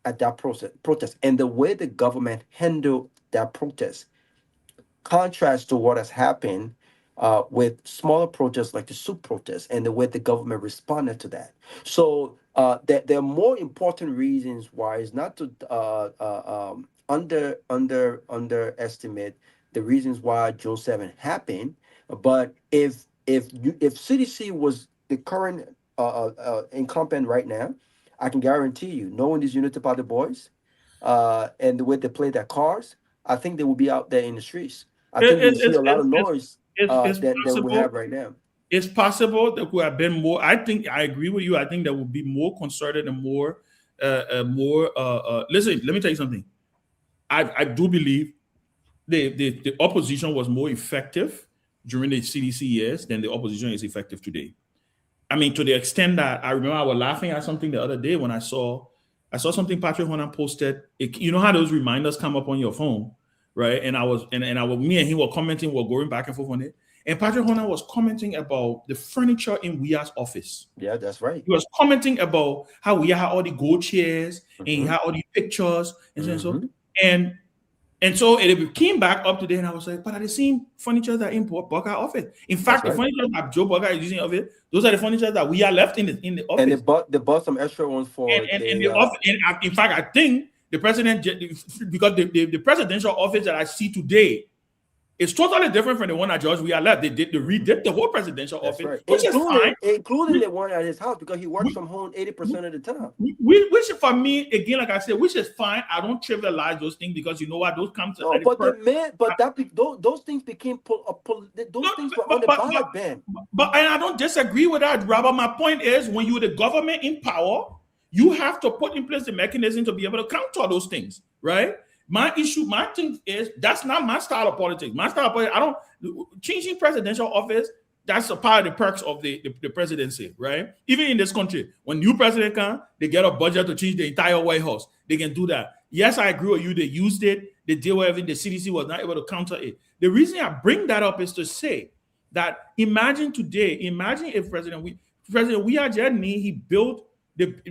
at that protest, and the way the government handled that protest contrasts to what has happened with smaller protests like the soup protest and the way the government responded to that. So there are more important reasons why it's not to underestimate the reasons why June 7 happened. But if CDC was the current incumbent right now, I can guarantee you, knowing these Unity Party boys and the way they play their cards, I think they will be out there in the streets. I think we see a lot of noise than we have right now. It's possible that we have been more. I think I agree with you. I think there will be more concerted and more. Listen, let me tell you something. I do believe the opposition was more effective during the CDC years than the opposition is effective today. I mean, to the extent that I remember I was laughing at something the other day when I saw something Patrick Honor posted. You know how those reminders come up on your phone, right? And me and he were commenting, we're going back and forth on it. And Patrick Honor was commenting about the furniture in Weah's office. Yeah, that's right. He was commenting about how Weah had all the gold chairs and he had all the pictures and so. And so it came back up today, and I was like, but are the same furniture that in Burger office? In fact, the furniture that Joe Burger is using of it, those are the furniture that we are left in the office. And they bought some extra ones for the office. And in fact, I think the president, because the presidential office that I see today is totally different from the one that George Weah left. They redid the whole presidential office, which is fine. Including the one at his house, because he works from home 80% of the time. Which for me, again, like I said, which is fine. I don't trivialize those things because you know what, those come to. No, those things became those things were on the ballot ban. But and I don't disagree with that, Robert. My point is, when you're the government in power, you have to put in place the mechanism to be able to counter those things, right? My thing is that's not my style of politics. My style of politics, changing presidential office, that's a part of the perks of the presidency, right? Even in this country, when new president comes, they get a budget to change the entire White House. They can do that. Yes, I agree with you. They used it. They did whatever. The CDC was not able to counter it. The reason I bring that up is to say that imagine if President Weah Jedney, he built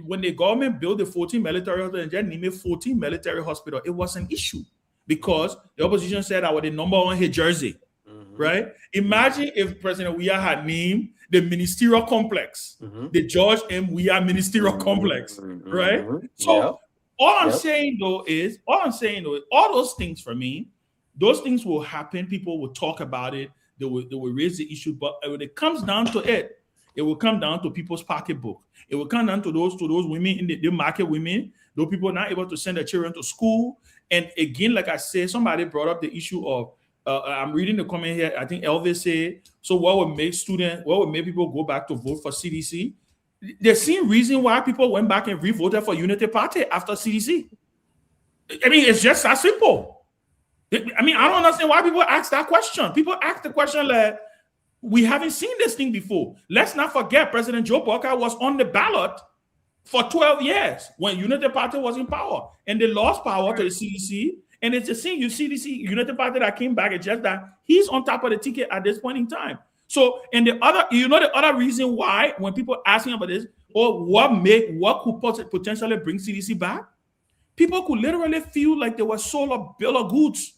when the government built the 14 military hospitals and named 14 military hospitals, it was an issue because the opposition said I was the number one in Jersey. right? Imagine if President Weah had named the ministerial complex, the George M. Weah Ministerial Complex, right? So all I'm saying though is, all those things for me, those things will happen. People will talk about it. They will raise the issue. But when it comes down to it, it will come down to people's pocketbook. It will come down to those women in the market women, those people not able to send their children to school. And again, like I said, somebody brought up the issue of, I'm reading the comment here. I think Elvis said, so what would make people go back to vote for CDC? The same reason why people went back and re-voted for Unity Party after CDC. I mean, it's just that simple. I mean, I don't understand why people ask that question. People ask the question like, we haven't seen this thing before. Let's not forget President Joe Biden was on the ballot for 12 years when Unity Party was in power. And they lost power to the CDC. And it's the same CDC, Unity Party that came back. It's just that he's on top of the ticket at this point in time. So, and the other reason why, when people ask me about this, or what could potentially bring CDC back, people could literally feel like they were sold a bill of goods.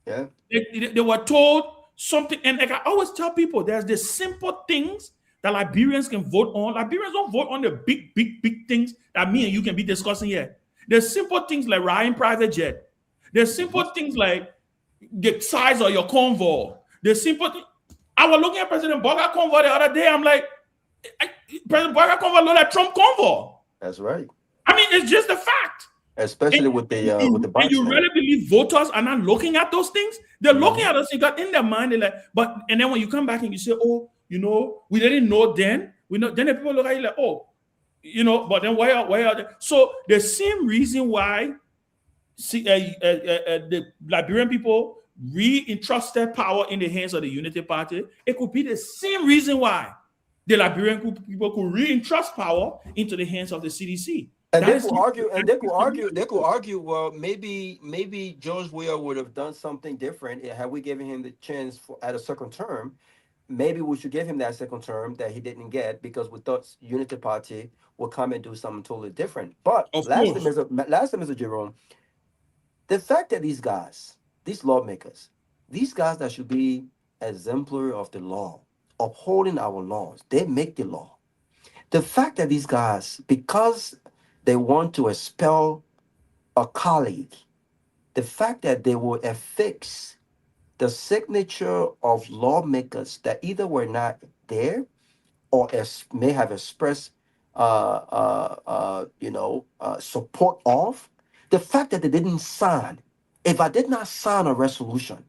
Yeah. They were told something. And like I always tell people, there's the simple things that Liberians can vote on. Liberians don't vote on the big things that me and you can be discussing here. There's simple things like riding private jet. There's simple things like the size of your convoy. There's simple things. I was looking at President Boga convoy the other day. I'm like, President Boga convoy looked like Trump convoy. That's right. I mean, it's just a fact. Especially with the and you really believe voters are not looking at those things? They're looking at those things, but in their mind, they're like, and then when you come back and you say, oh, we didn't know then. Then the people look at you like, oh, but then why are they? So the same reason why the Liberian people re-entrusted power in the hands of the Unity Party, it could be the same reason why the Liberian people could re-entrust power into the hands of the CDC. And they could argue, well, maybe George Weah would have done something different had we given him the chance at a second term. Maybe we should give him that second term that he didn't get because we thought Unity Party would come and do something totally different. But last time, Mr. Jerome, the fact that these guys, these lawmakers, these guys that should be exemplary of the law, upholding our laws, they make the law. The fact that these guys, because they want to expel a colleague, the fact that they will affix the signature of lawmakers that either were not there or may have expressed support of, the fact that they didn't sign. If I did not sign a resolution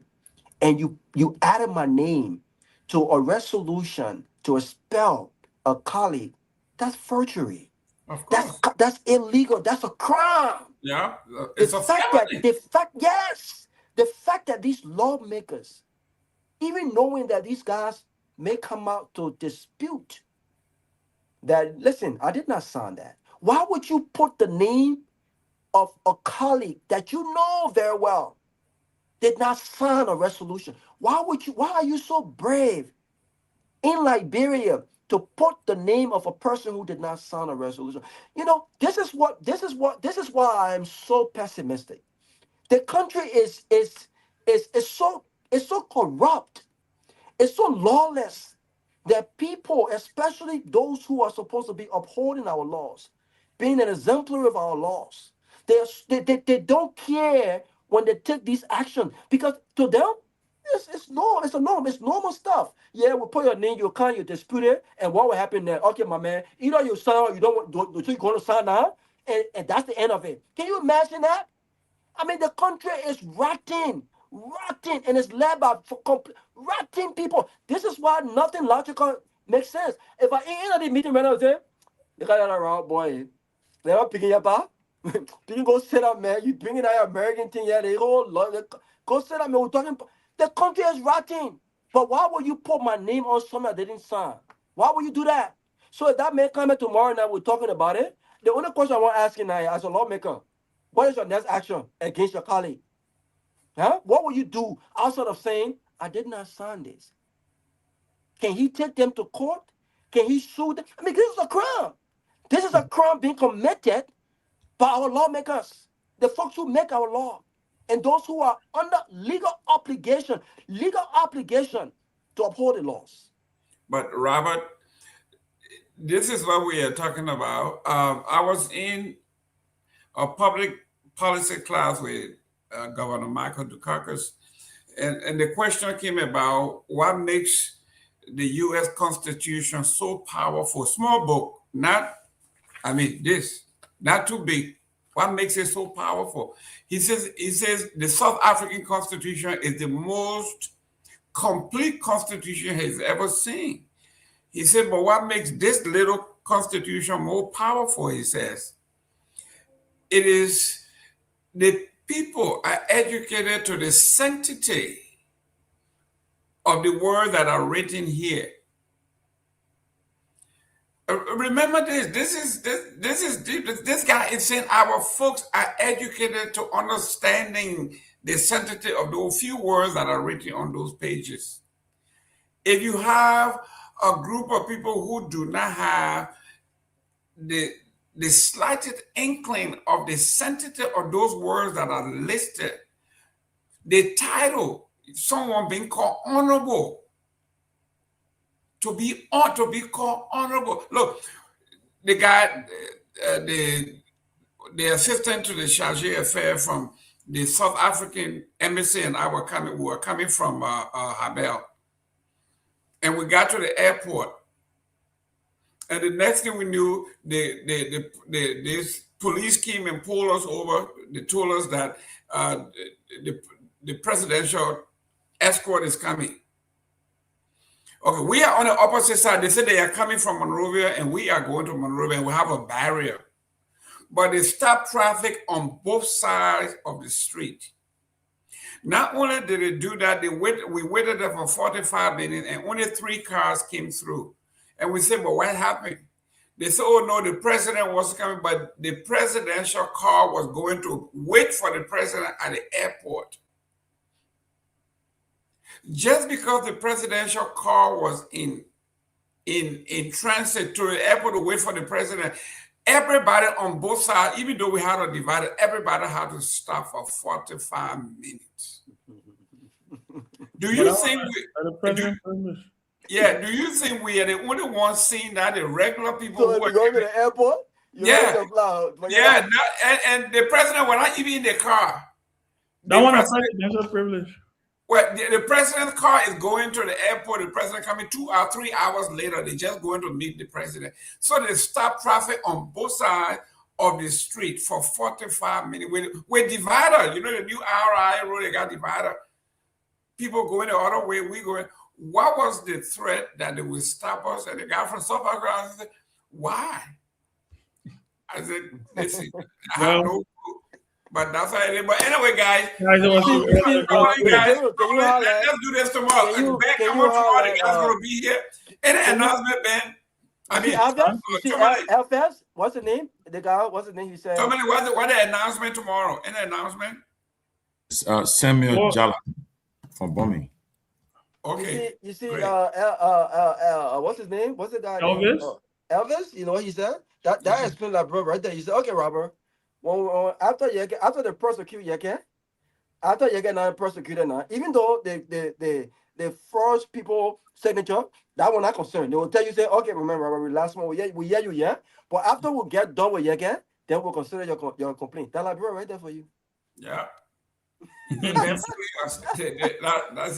and you added my name to a resolution to expel a colleague, that's forgery. Of course. That's illegal. That's a crime. Yeah, it's the a fact felony. The fact that these lawmakers, even knowing that these guys may come out to dispute that, listen, I did not sign that. Why would you put the name of a colleague that you know very well did not sign a resolution? Why are you so brave in Liberia to put the name of a person who did not sign a resolution? This is why I'm so pessimistic. The country is so corrupt, it's so lawless that people, especially those who are supposed to be upholding our laws, being an exemplary of our laws, they don't care when they take these actions, because to them it's normal. It's normal stuff. Yeah, we put your name, you can't, you dispute it, and what will happen then? Okay, my man, either you sign or you don't want, so you're going to sign now, and that's the end of it. Can you imagine that? I mean, the country is rotten, and it's led by rotten people. This is why nothing logical makes sense. If I end the meeting right now, say, you got that around, boy, they're not picking you up. People go sit up, man. You bringing that American thing, yeah, they go sit up, man. We're talking. The country is rotten. But why would you put my name on something that didn't sign? Why would you do that? So if that man come in tomorrow and we're talking about it, the only question I want to ask you now, as a lawmaker, what is your next action against your colleague? Huh? What will you do outside of saying, I did not sign this? Can he take them to court? Can he sue them? I mean, this is a crime. This is a crime being committed by our lawmakers, the folks who make our law. and those who are under legal obligation to uphold the laws. But Robert, this is what we are talking about. I was in a public policy class with Governor Michael Dukakis, and the question came about what makes the U.S. Constitution so powerful. Small book, not too big. What makes it so powerful? He says the South African Constitution is the most complete constitution he's ever seen. He said, but what makes this little constitution more powerful, he says, it is the people are educated to the sanctity of the words that are written here. Remember this. This guy is saying our folks are educated to understanding the sanctity of those few words that are written on those pages. If you have a group of people who do not have the slightest inkling of the sanctity of those words that are listed, the title, someone being called honorable, to be called honorable. Look, the guy, the assistant to the charge d'affaires from the South African embassy, and I were coming from Habel, and we got to the airport, and the next thing we knew, this police came and pulled us over. They told us that the presidential escort is coming. Okay, we are on the opposite side. They said they are coming from Monrovia, and we are going to Monrovia, and we have a barrier. But they stopped traffic on both sides of the street. Not only did they do that, we waited there for 45 minutes, and only 3 cars came through. And we said, but what happened? They said, oh no, the president was coming, but the presidential car was going to wait for the president at the airport. Just because the presidential car was in transit to the airport to wait for the president, everybody on both sides, even though we had a divider, everybody had to stop for 45 minutes. Do you think do you think we are the only ones seeing that? The regular people who are going to the airport? And the president was not even in the car. That one is presidential privilege. Well, the president's car is going to the airport. The president coming 2 or 3 hours later. They're just going to meet the president. So they stop traffic on both sides of the street for 45 minutes. With divider, you know, the new RI road, they got divider. People going the other way, we going. What was the threat that they would stop us? And the guy from South Africa said, why? I said, listen, I have no clue. But that's how it is. But anyway, guys, let's do this tomorrow. Ben, come on tomorrow. The guy's going to be here. Any announcement, Ben? I mean, LFS, what's the name? The guy, what's the name you said? Somebody, what's the announcement tomorrow? Any announcement? Samuel Jala from Bombing. Okay. You see, what's his name? What's the guy? Elvis? Elvis, you know what he said? That explains that, bro, right there. He said, okay, Robert, after the prosecute Yeke, after Yeke not prosecuted now, even though the first people signature, that one not concerned. They will tell you, say, okay, remember, Robert, last one, we hear you, yeah? But after we get done with Yeke, then we'll consider your complaint. That's bro, right there for you. Yeah. That's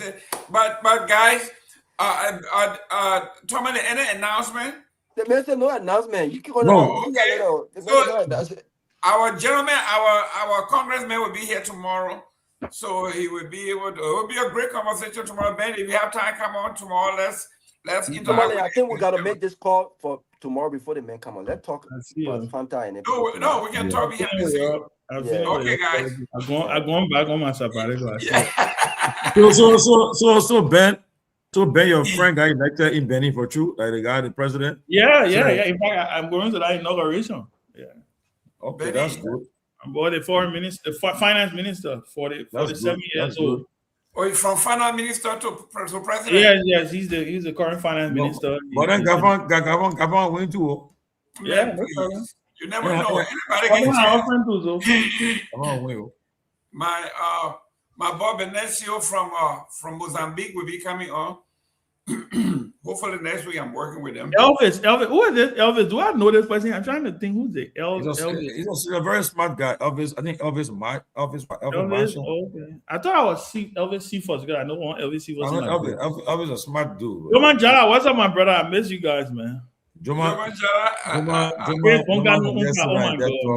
it. But guys, Tomalin, any announcement? The man said no announcement. You keep on. No, okay. So our gentleman, our congressman will be here tomorrow, so he will be able to. It will be a great conversation tomorrow, Ben. If you have time, come on tomorrow. Let's interact. I think we gotta make this call for tomorrow before the men come on. Let's talk about Fanta and everything. No, we can talk behind the scenes. Okay, guys. I'm going back on my sabbatical. So Ben, your friend got elected in Benin for true, like the guy, the president. Yeah. In fact, I'm going to that inauguration. Yeah. Okay, that's good. I'm going to the foreign minister, the finance minister, 47 years old. Oh, from finance minister to president. Yes, he's the current finance minister. But then Gavin went to. Yeah, no problem. You never know. Anybody can my boy Benicio from Mozambique will be coming on. Hopefully next week I'm working with them. Elvis, who is this? Elvis, do I know this person? I'm trying to think who's it. Elvis. He's a very smart guy. Elvis, I think Elvis. Okay. I thought I was Elvis Cephas because I know one Elvis Cephas. Elvis is a smart dude. Joman Jara, what's up, my brother? I miss you guys, man. Joman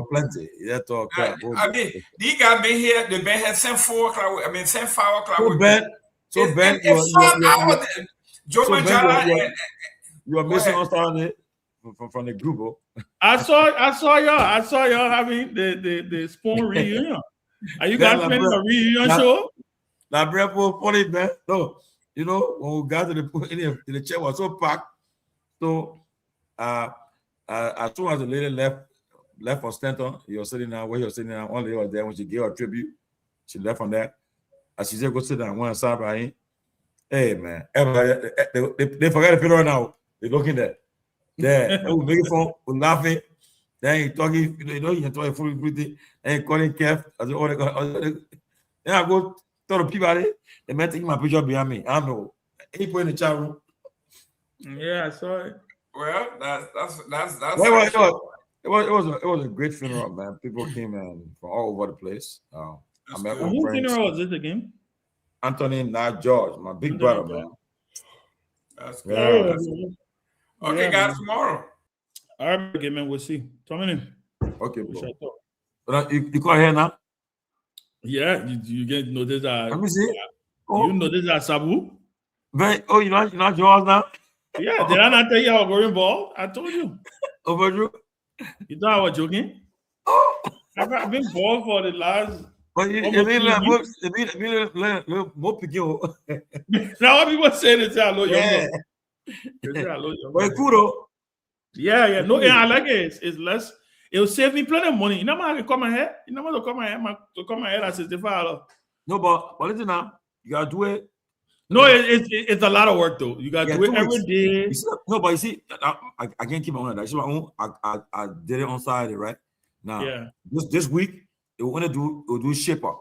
plenty. I mean, these guys been here. They've been here since 4 o'clock. I mean, since 5 o'clock. So Ben, you are missing on starting it from the group. I saw y'all having the Spoon reunion. Are you guys planning a reunion show? Funny, man. No, you know, when we got to the chair was so packed. So as soon as the lady left for Stanton, you're sitting down where you're sitting down. One lady was there when she gave her tribute. She left from there. As she said, go sit down one side by him. Hey man, they forgot to put her now. They're looking there. Yeah, they were making fun, we're laughing. Then he talking, you know, he talking full everything. And calling Kev. Then I go tell the Peabody, they meant to take my picture behind me. I don't know. He put in the chat room. Yeah, I saw it. Well, that's it was a great funeral, man. People came in from all over the place. I met whose funeral was this again? Anthony, not George, my big brother, man. That's good. Yeah. Okay, guys, tomorrow. All right, Gayman, we'll see. Tomalin. Okay, bro. But you call here now? Yeah, you get notice that. Let me see. You notice that Sabu? But, you're not yours now? Yeah, did I not tell you I was going bald? I told you. Over you? You thought I was joking? I've been bald for the last. But more picking. Now what people say they say I love you. But cool though. Yeah. No, I like it. It's less. It will save me plenty of money. You know how I can cut my hair? You know how to cut my hair at $65. No, but listen now. You gotta do it. No, it's a lot of work though. You gotta do it every day. You see, no, but you see, I can't keep on that. That's my own. I did it on Saturday, right? Now, this week. We'll do shaper.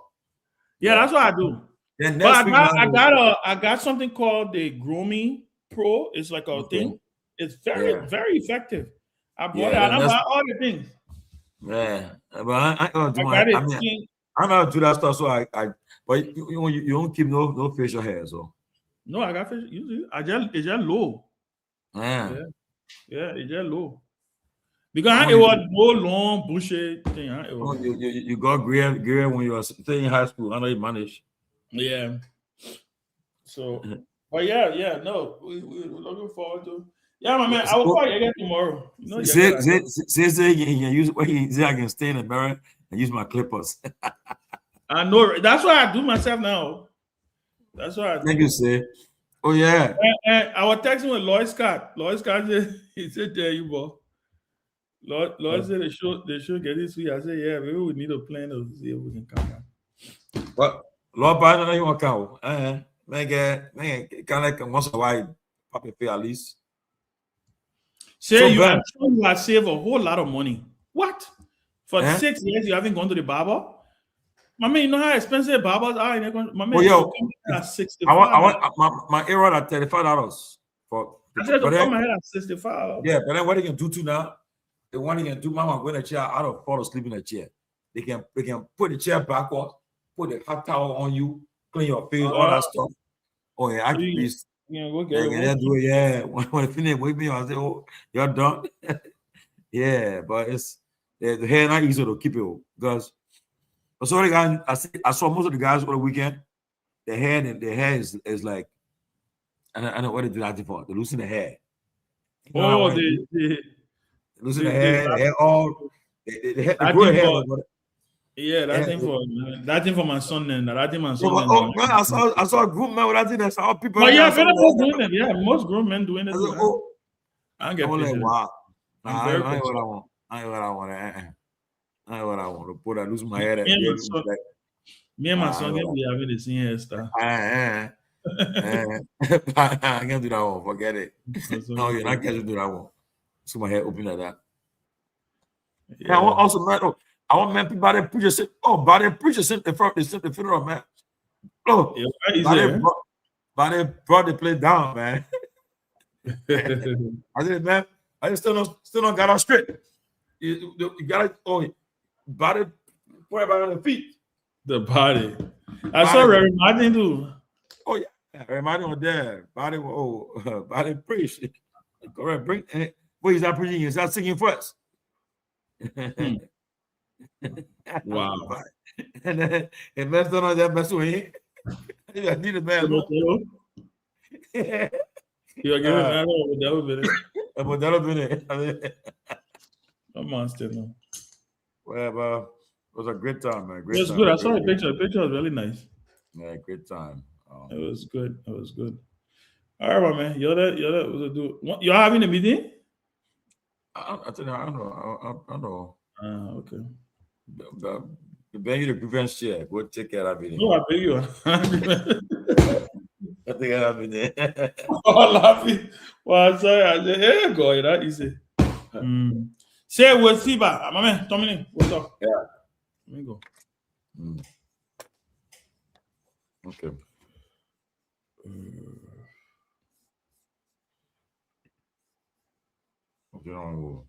Yeah, that's what I do. Then but I got something called the Grooming Pro. It's like a thing. It's very effective. I bought it. I buy all the things. Yeah, but I don't do I'm not do that stuff. So but you don't keep no facial hair, so. No, I got facial. It's just low. Yeah, it's just low. Because it was no long bushy thing. You got gray when you were staying in high school. I know you managed. Yeah. So, but no, we're looking forward to. Yeah, my man, I will call you again tomorrow. You know, say he can use I can stay in the mirror and use my clippers. I know. That's what I do myself now. That's what I do. Thank you, sir. Oh yeah. And I was texting with Lloyd Scott. Lloyd Scott said "Tell you, boy." Lord said they should get this week. I said, yeah, maybe we need a plan to see if we can come back. But Lord Biden, you want to come? Man, like once in a while, probably pay at least. Say you have saved a whole lot of money. What? For 6 years you haven't gone to the barber? My man, you know how expensive barbers are? My man, at $65. I want my earrod at $35 for. I said to come ahead at $65. Yeah, but then what they can do to now? The one they can do, mama, when a chair out of fall asleep in a chair. They can put the chair backwards, put the hot towel on you, clean your face, all that stuff. Oh yeah, I can be. Yeah, when they finish with me, I say, oh, you're done. Yeah, but the hair not easy to keep it because. So the guys, I saw most of the guys over the weekend. The hair is like, I know what they do that for. They loosen the hair. You know losing the hair all the hair. Yeah, that thing for my son then. That thing my son. Man, I saw a group man with that thing. I saw people. But most grown men doing it. I get like, wow. I ain't what I want. I ain't what I want to put. I lose my hair. Me and my son can be having the same hairstyle. I can't do that one. Forget it. No, I can't do that one. So my hair open like that. Yeah. I also I want man people body preacher sit. Oh, body preacher sit the front. They sit the funeral, man. Oh, body brought the plate down, man. I said, man, I just still don't got on straight. You got it. Oh, body, put everybody on the feet. The body. I saw Reverend Martin too. Oh yeah, Reverend Martin was there. Body, body preach. Correct. Bring. Well, he's not preaching. He's not singing first. Wow. And then that's not that mess with him. I need a man. You're giving that over that minute. A monster, no. Well, it was a great time, man. It was good. I saw the picture. The picture was really nice. Yeah, great time. It was good. It was good. All right, my man. You're having a meeting? I don't know. Okay. Ben, you the grievance chair. Go take care of it. No, I beg you. I think I have it there. Oh, laughing. Well, sorry. I said, hey, go. That easy. Say, we'll see, but my man, Tomalin, what's up? Yeah. Let me go. Okay. Okay, no.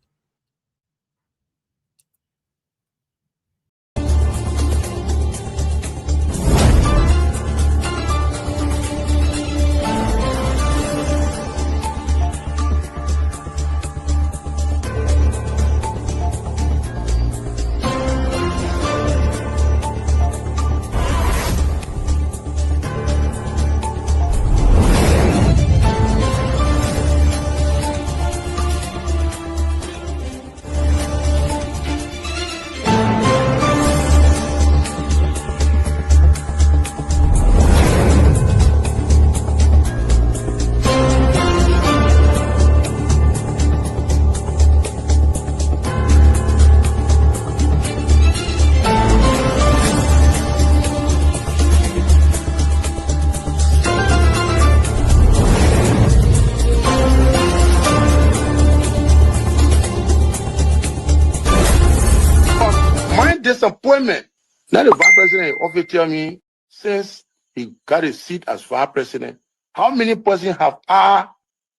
Disappointment. Now the vice president often tell me since he got a seat as vice president, how many persons have I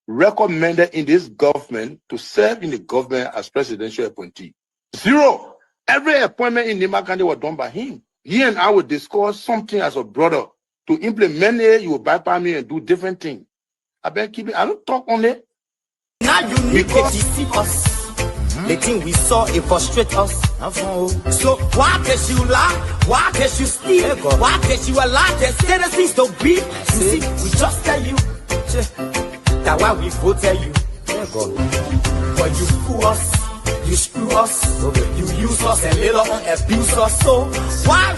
recommended in this government to serve in the government as presidential appointee? 0. Every appointment in Nema County was done by him. He and I would discuss something as a brother to implement it. You will bypass me and do different things. I don't talk only. Now you need to deceive us. The thing we saw, it frustrate us. So why can't you lie? Why can't you steal? Why can't you allow the citizens to be? You see, we just tell you that's why we voted you. But you fool us, you screw us, you use us and later on abuse us. So why?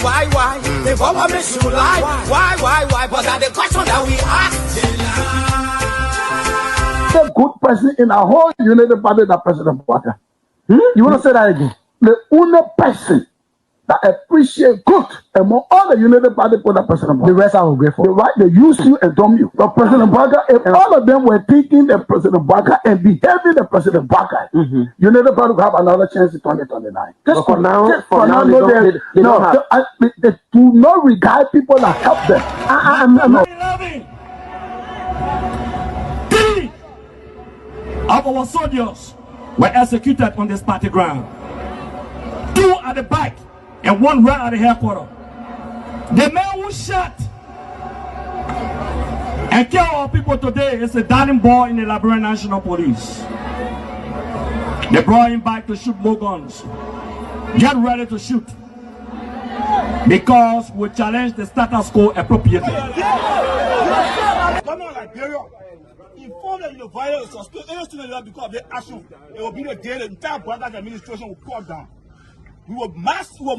The government should lie. Why? But that's the question that we ask. The good person in our whole United Party, that President Baka. You want to say that again? The only person that appreciate good among all the United Party for that President Baka. The rest are ungrateful. The right, they use you and dumb you. But President Baka, if all of them were taking the President Baka and behaving the President Baka, United Party will have another chance in 2029. Just for now, they do not regard people that help them. I'm not. Of our soldiers were executed on this party ground. 2 at the back and 1 right at the headquarters. The man who shot and killed our people today is a darling boy in the Liberia National Police. They brought him back to shoot more guns. Get ready to shoot. Because we challenge the status quo appropriately. Inform them the violence suspect any student because of their action. It will be the day the entire Garguah administration will cut down. We will massively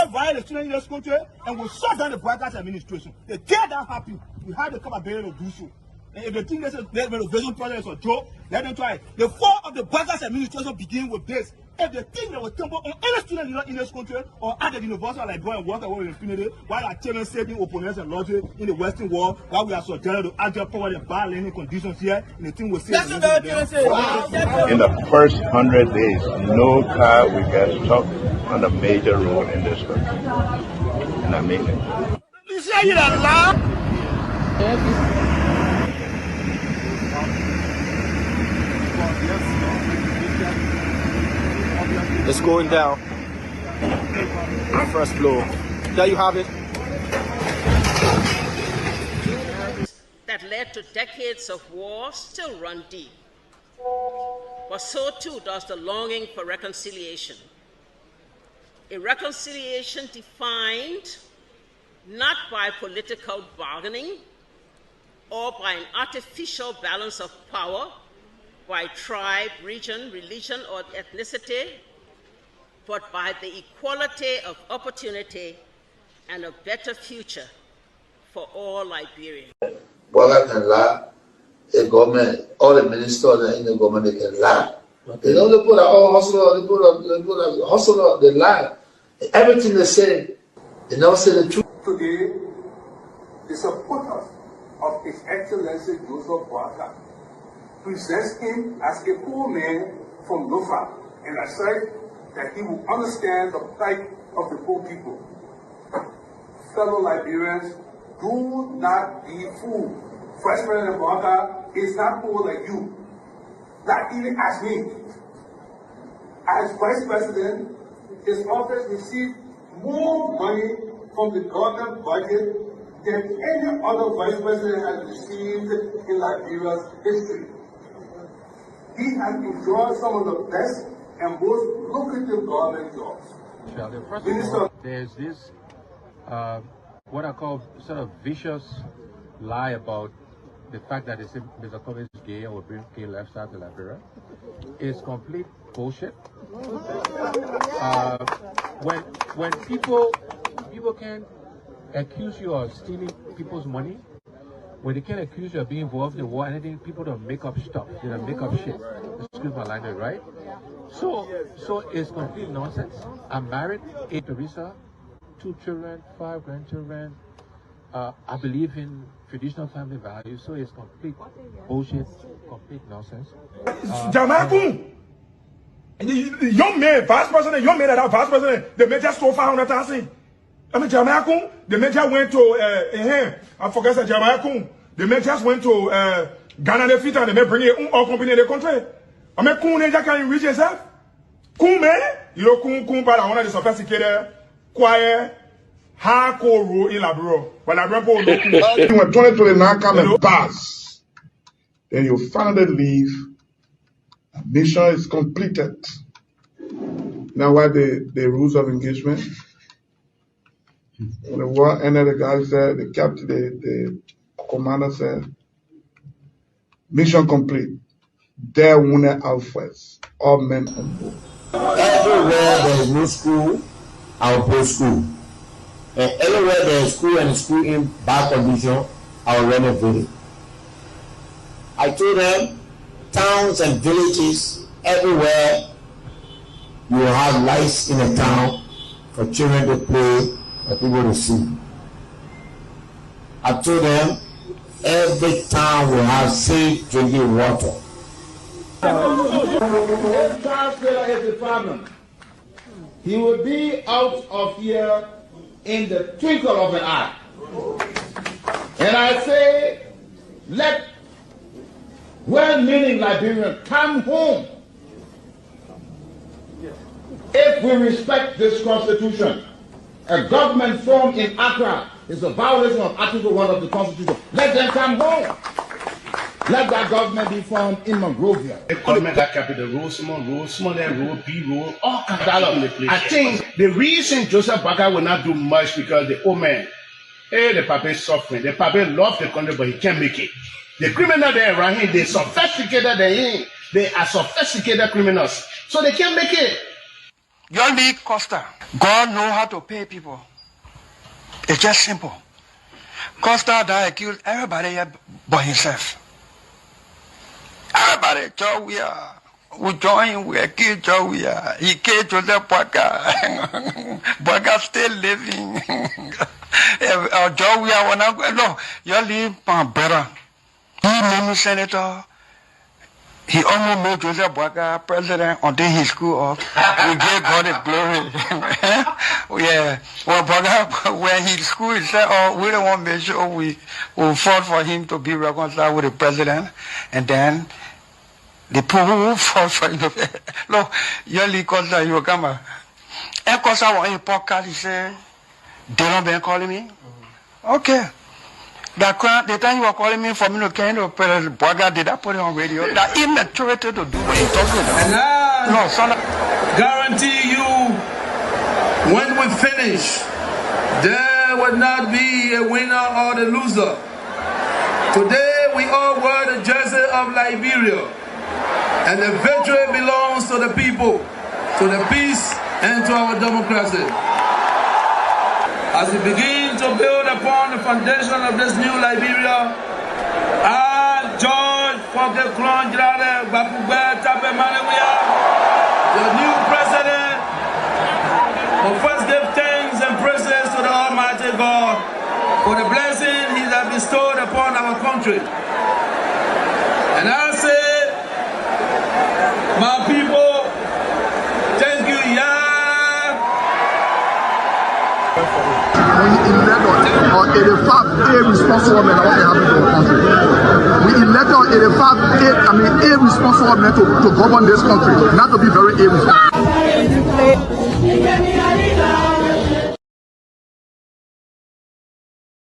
violate the students in this country and will shut down the Garguah administration. The day that happens, we have the capability to do so. And if they think this renovation project is a joke, let them try. The fall of the Garguah administration begins with this. If they think they will tumble on any student leader in this country or at the university like going and work away in impunity, while our children saving opponents and logic in the Western world, while we are subjected to actual poverty and bad living conditions here, and the thing we say. In the first 100 days, no car will get stuck on a major road in this country. And I mean it. You say you are loud? It's going down. First floor. There you have it. That led to decades of war still run deep. But so too does the longing for reconciliation. A reconciliation defined not by political bargaining or by an artificial balance of power by tribe, region, religion, or ethnicity, but by the equality of opportunity and a better future for all Liberians. Boga can lie, the government, all the ministers in the government, they can lie. They don't put all hustle, they put a hustle, they lie. Everything they say, they never say the truth. Today, the supporters of His Excellency Joseph Boakai presents him as a poor man from Lofa, and I said that he will understand the plight of the poor people. Fellow Liberians, do not be fooled. First President Boakai is not poor like you, not even as me. As Vice President, his office received more money from the government budget than any other Vice President has received in Liberia's history. He has enjoyed some of the best and most lucrative government jobs. First of all, there's this, what I call sort of vicious lie about the fact that Mr. Kobe is gay or bring gay lifestyle to Liberia. It's complete bullshit. When people can accuse you of stealing people's money, when they can accuse you of being involved in the war, anything, people don't make up stuff. They don't make up shit. Excuse my language, right? So it's complete nonsense. I'm married, 8 Teresa, 2 children, 5 grandchildren. I believe in traditional family values, so it's complete bullshit, complete nonsense. Jamaku, the young man, vice president, young man that vice president, the major stole 500,000. I mean, Jamaku, the major went to I forget that Jamaku. The majors went to Ghana, the fit, and they may bring it all company in the country. I mean, Kun can reach yourself. Kun man, you know, Kun, but I want to sophisticated, quiet, hardcore rule in Labro. But Labro, when 2029 come and pass, then you finally leave. Mission is completed. Now, what the rules of engagement? When the war ended, the guy said, the captain, the commander said, mission complete. There wounded Alphas, all men on board. Everywhere there is no school, I will put school. And everywhere there is school and school in bad condition, I will renovate it. I told them, towns and villages, everywhere you will have lights in a town for children to play, for people to see. I told them, every town will have safe drinking water. If Charles Taylor is the problem, he will be out of here in the twinkle of an eye. And I say, let well-meaning Liberians come home. If we respect this constitution, a government formed in Accra is a violation of Article 1 of the Constitution. Let them come home. Let that government be formed in Monrovia. The government that capital rule, small then rule, B rule, all kinds of place. I think the reason Joseph Boakai will not do much because the old man, the papa is suffering. The papa loves the country, but he can't make it. The criminal there around him, they're sophisticated than him. They are sophisticated criminals, so they can't make it. Your league, Costa. God know how to pay people. It's just simple. Costa that killed everybody but himself. Everybody, so we are we join, we kill Jawia. He killed Joseph Boaga. Boaga still living. Jawia, when I go, no, you leave my brother. He made me senator. He almost made Joseph Boaga president until he screwed up. We gave God the glory. Yeah. Well, Boaga, when he screwed, he said, oh, we don't want to make sure we fought for him to be reconciled with the president. And then the people who fought for him. Look, Yoli Costa, you come. And Costa was in a podcast, he said, they don't been calling me? Okay. The time you were calling me for me to carry the president, Boaga, did I put it on radio? That immaturity to do what he talks about. And I guarantee you, when we finish, there will not be a winner or the loser. Today, we all wear the jersey of Liberia. And the victory belongs to the people, to the peace, and to our democracy. As we begin to build upon the foundation of this new Liberia, I, George Seleke Kromah, the new president, will first give thanks and praises to the Almighty God for the blessing He has bestowed upon our country. And I say, my people, thank you, Yah. We elect on 85 irresponsible men what happened to our country. We elect on 85 irresponsible men to govern this country, not to be very irresponsible.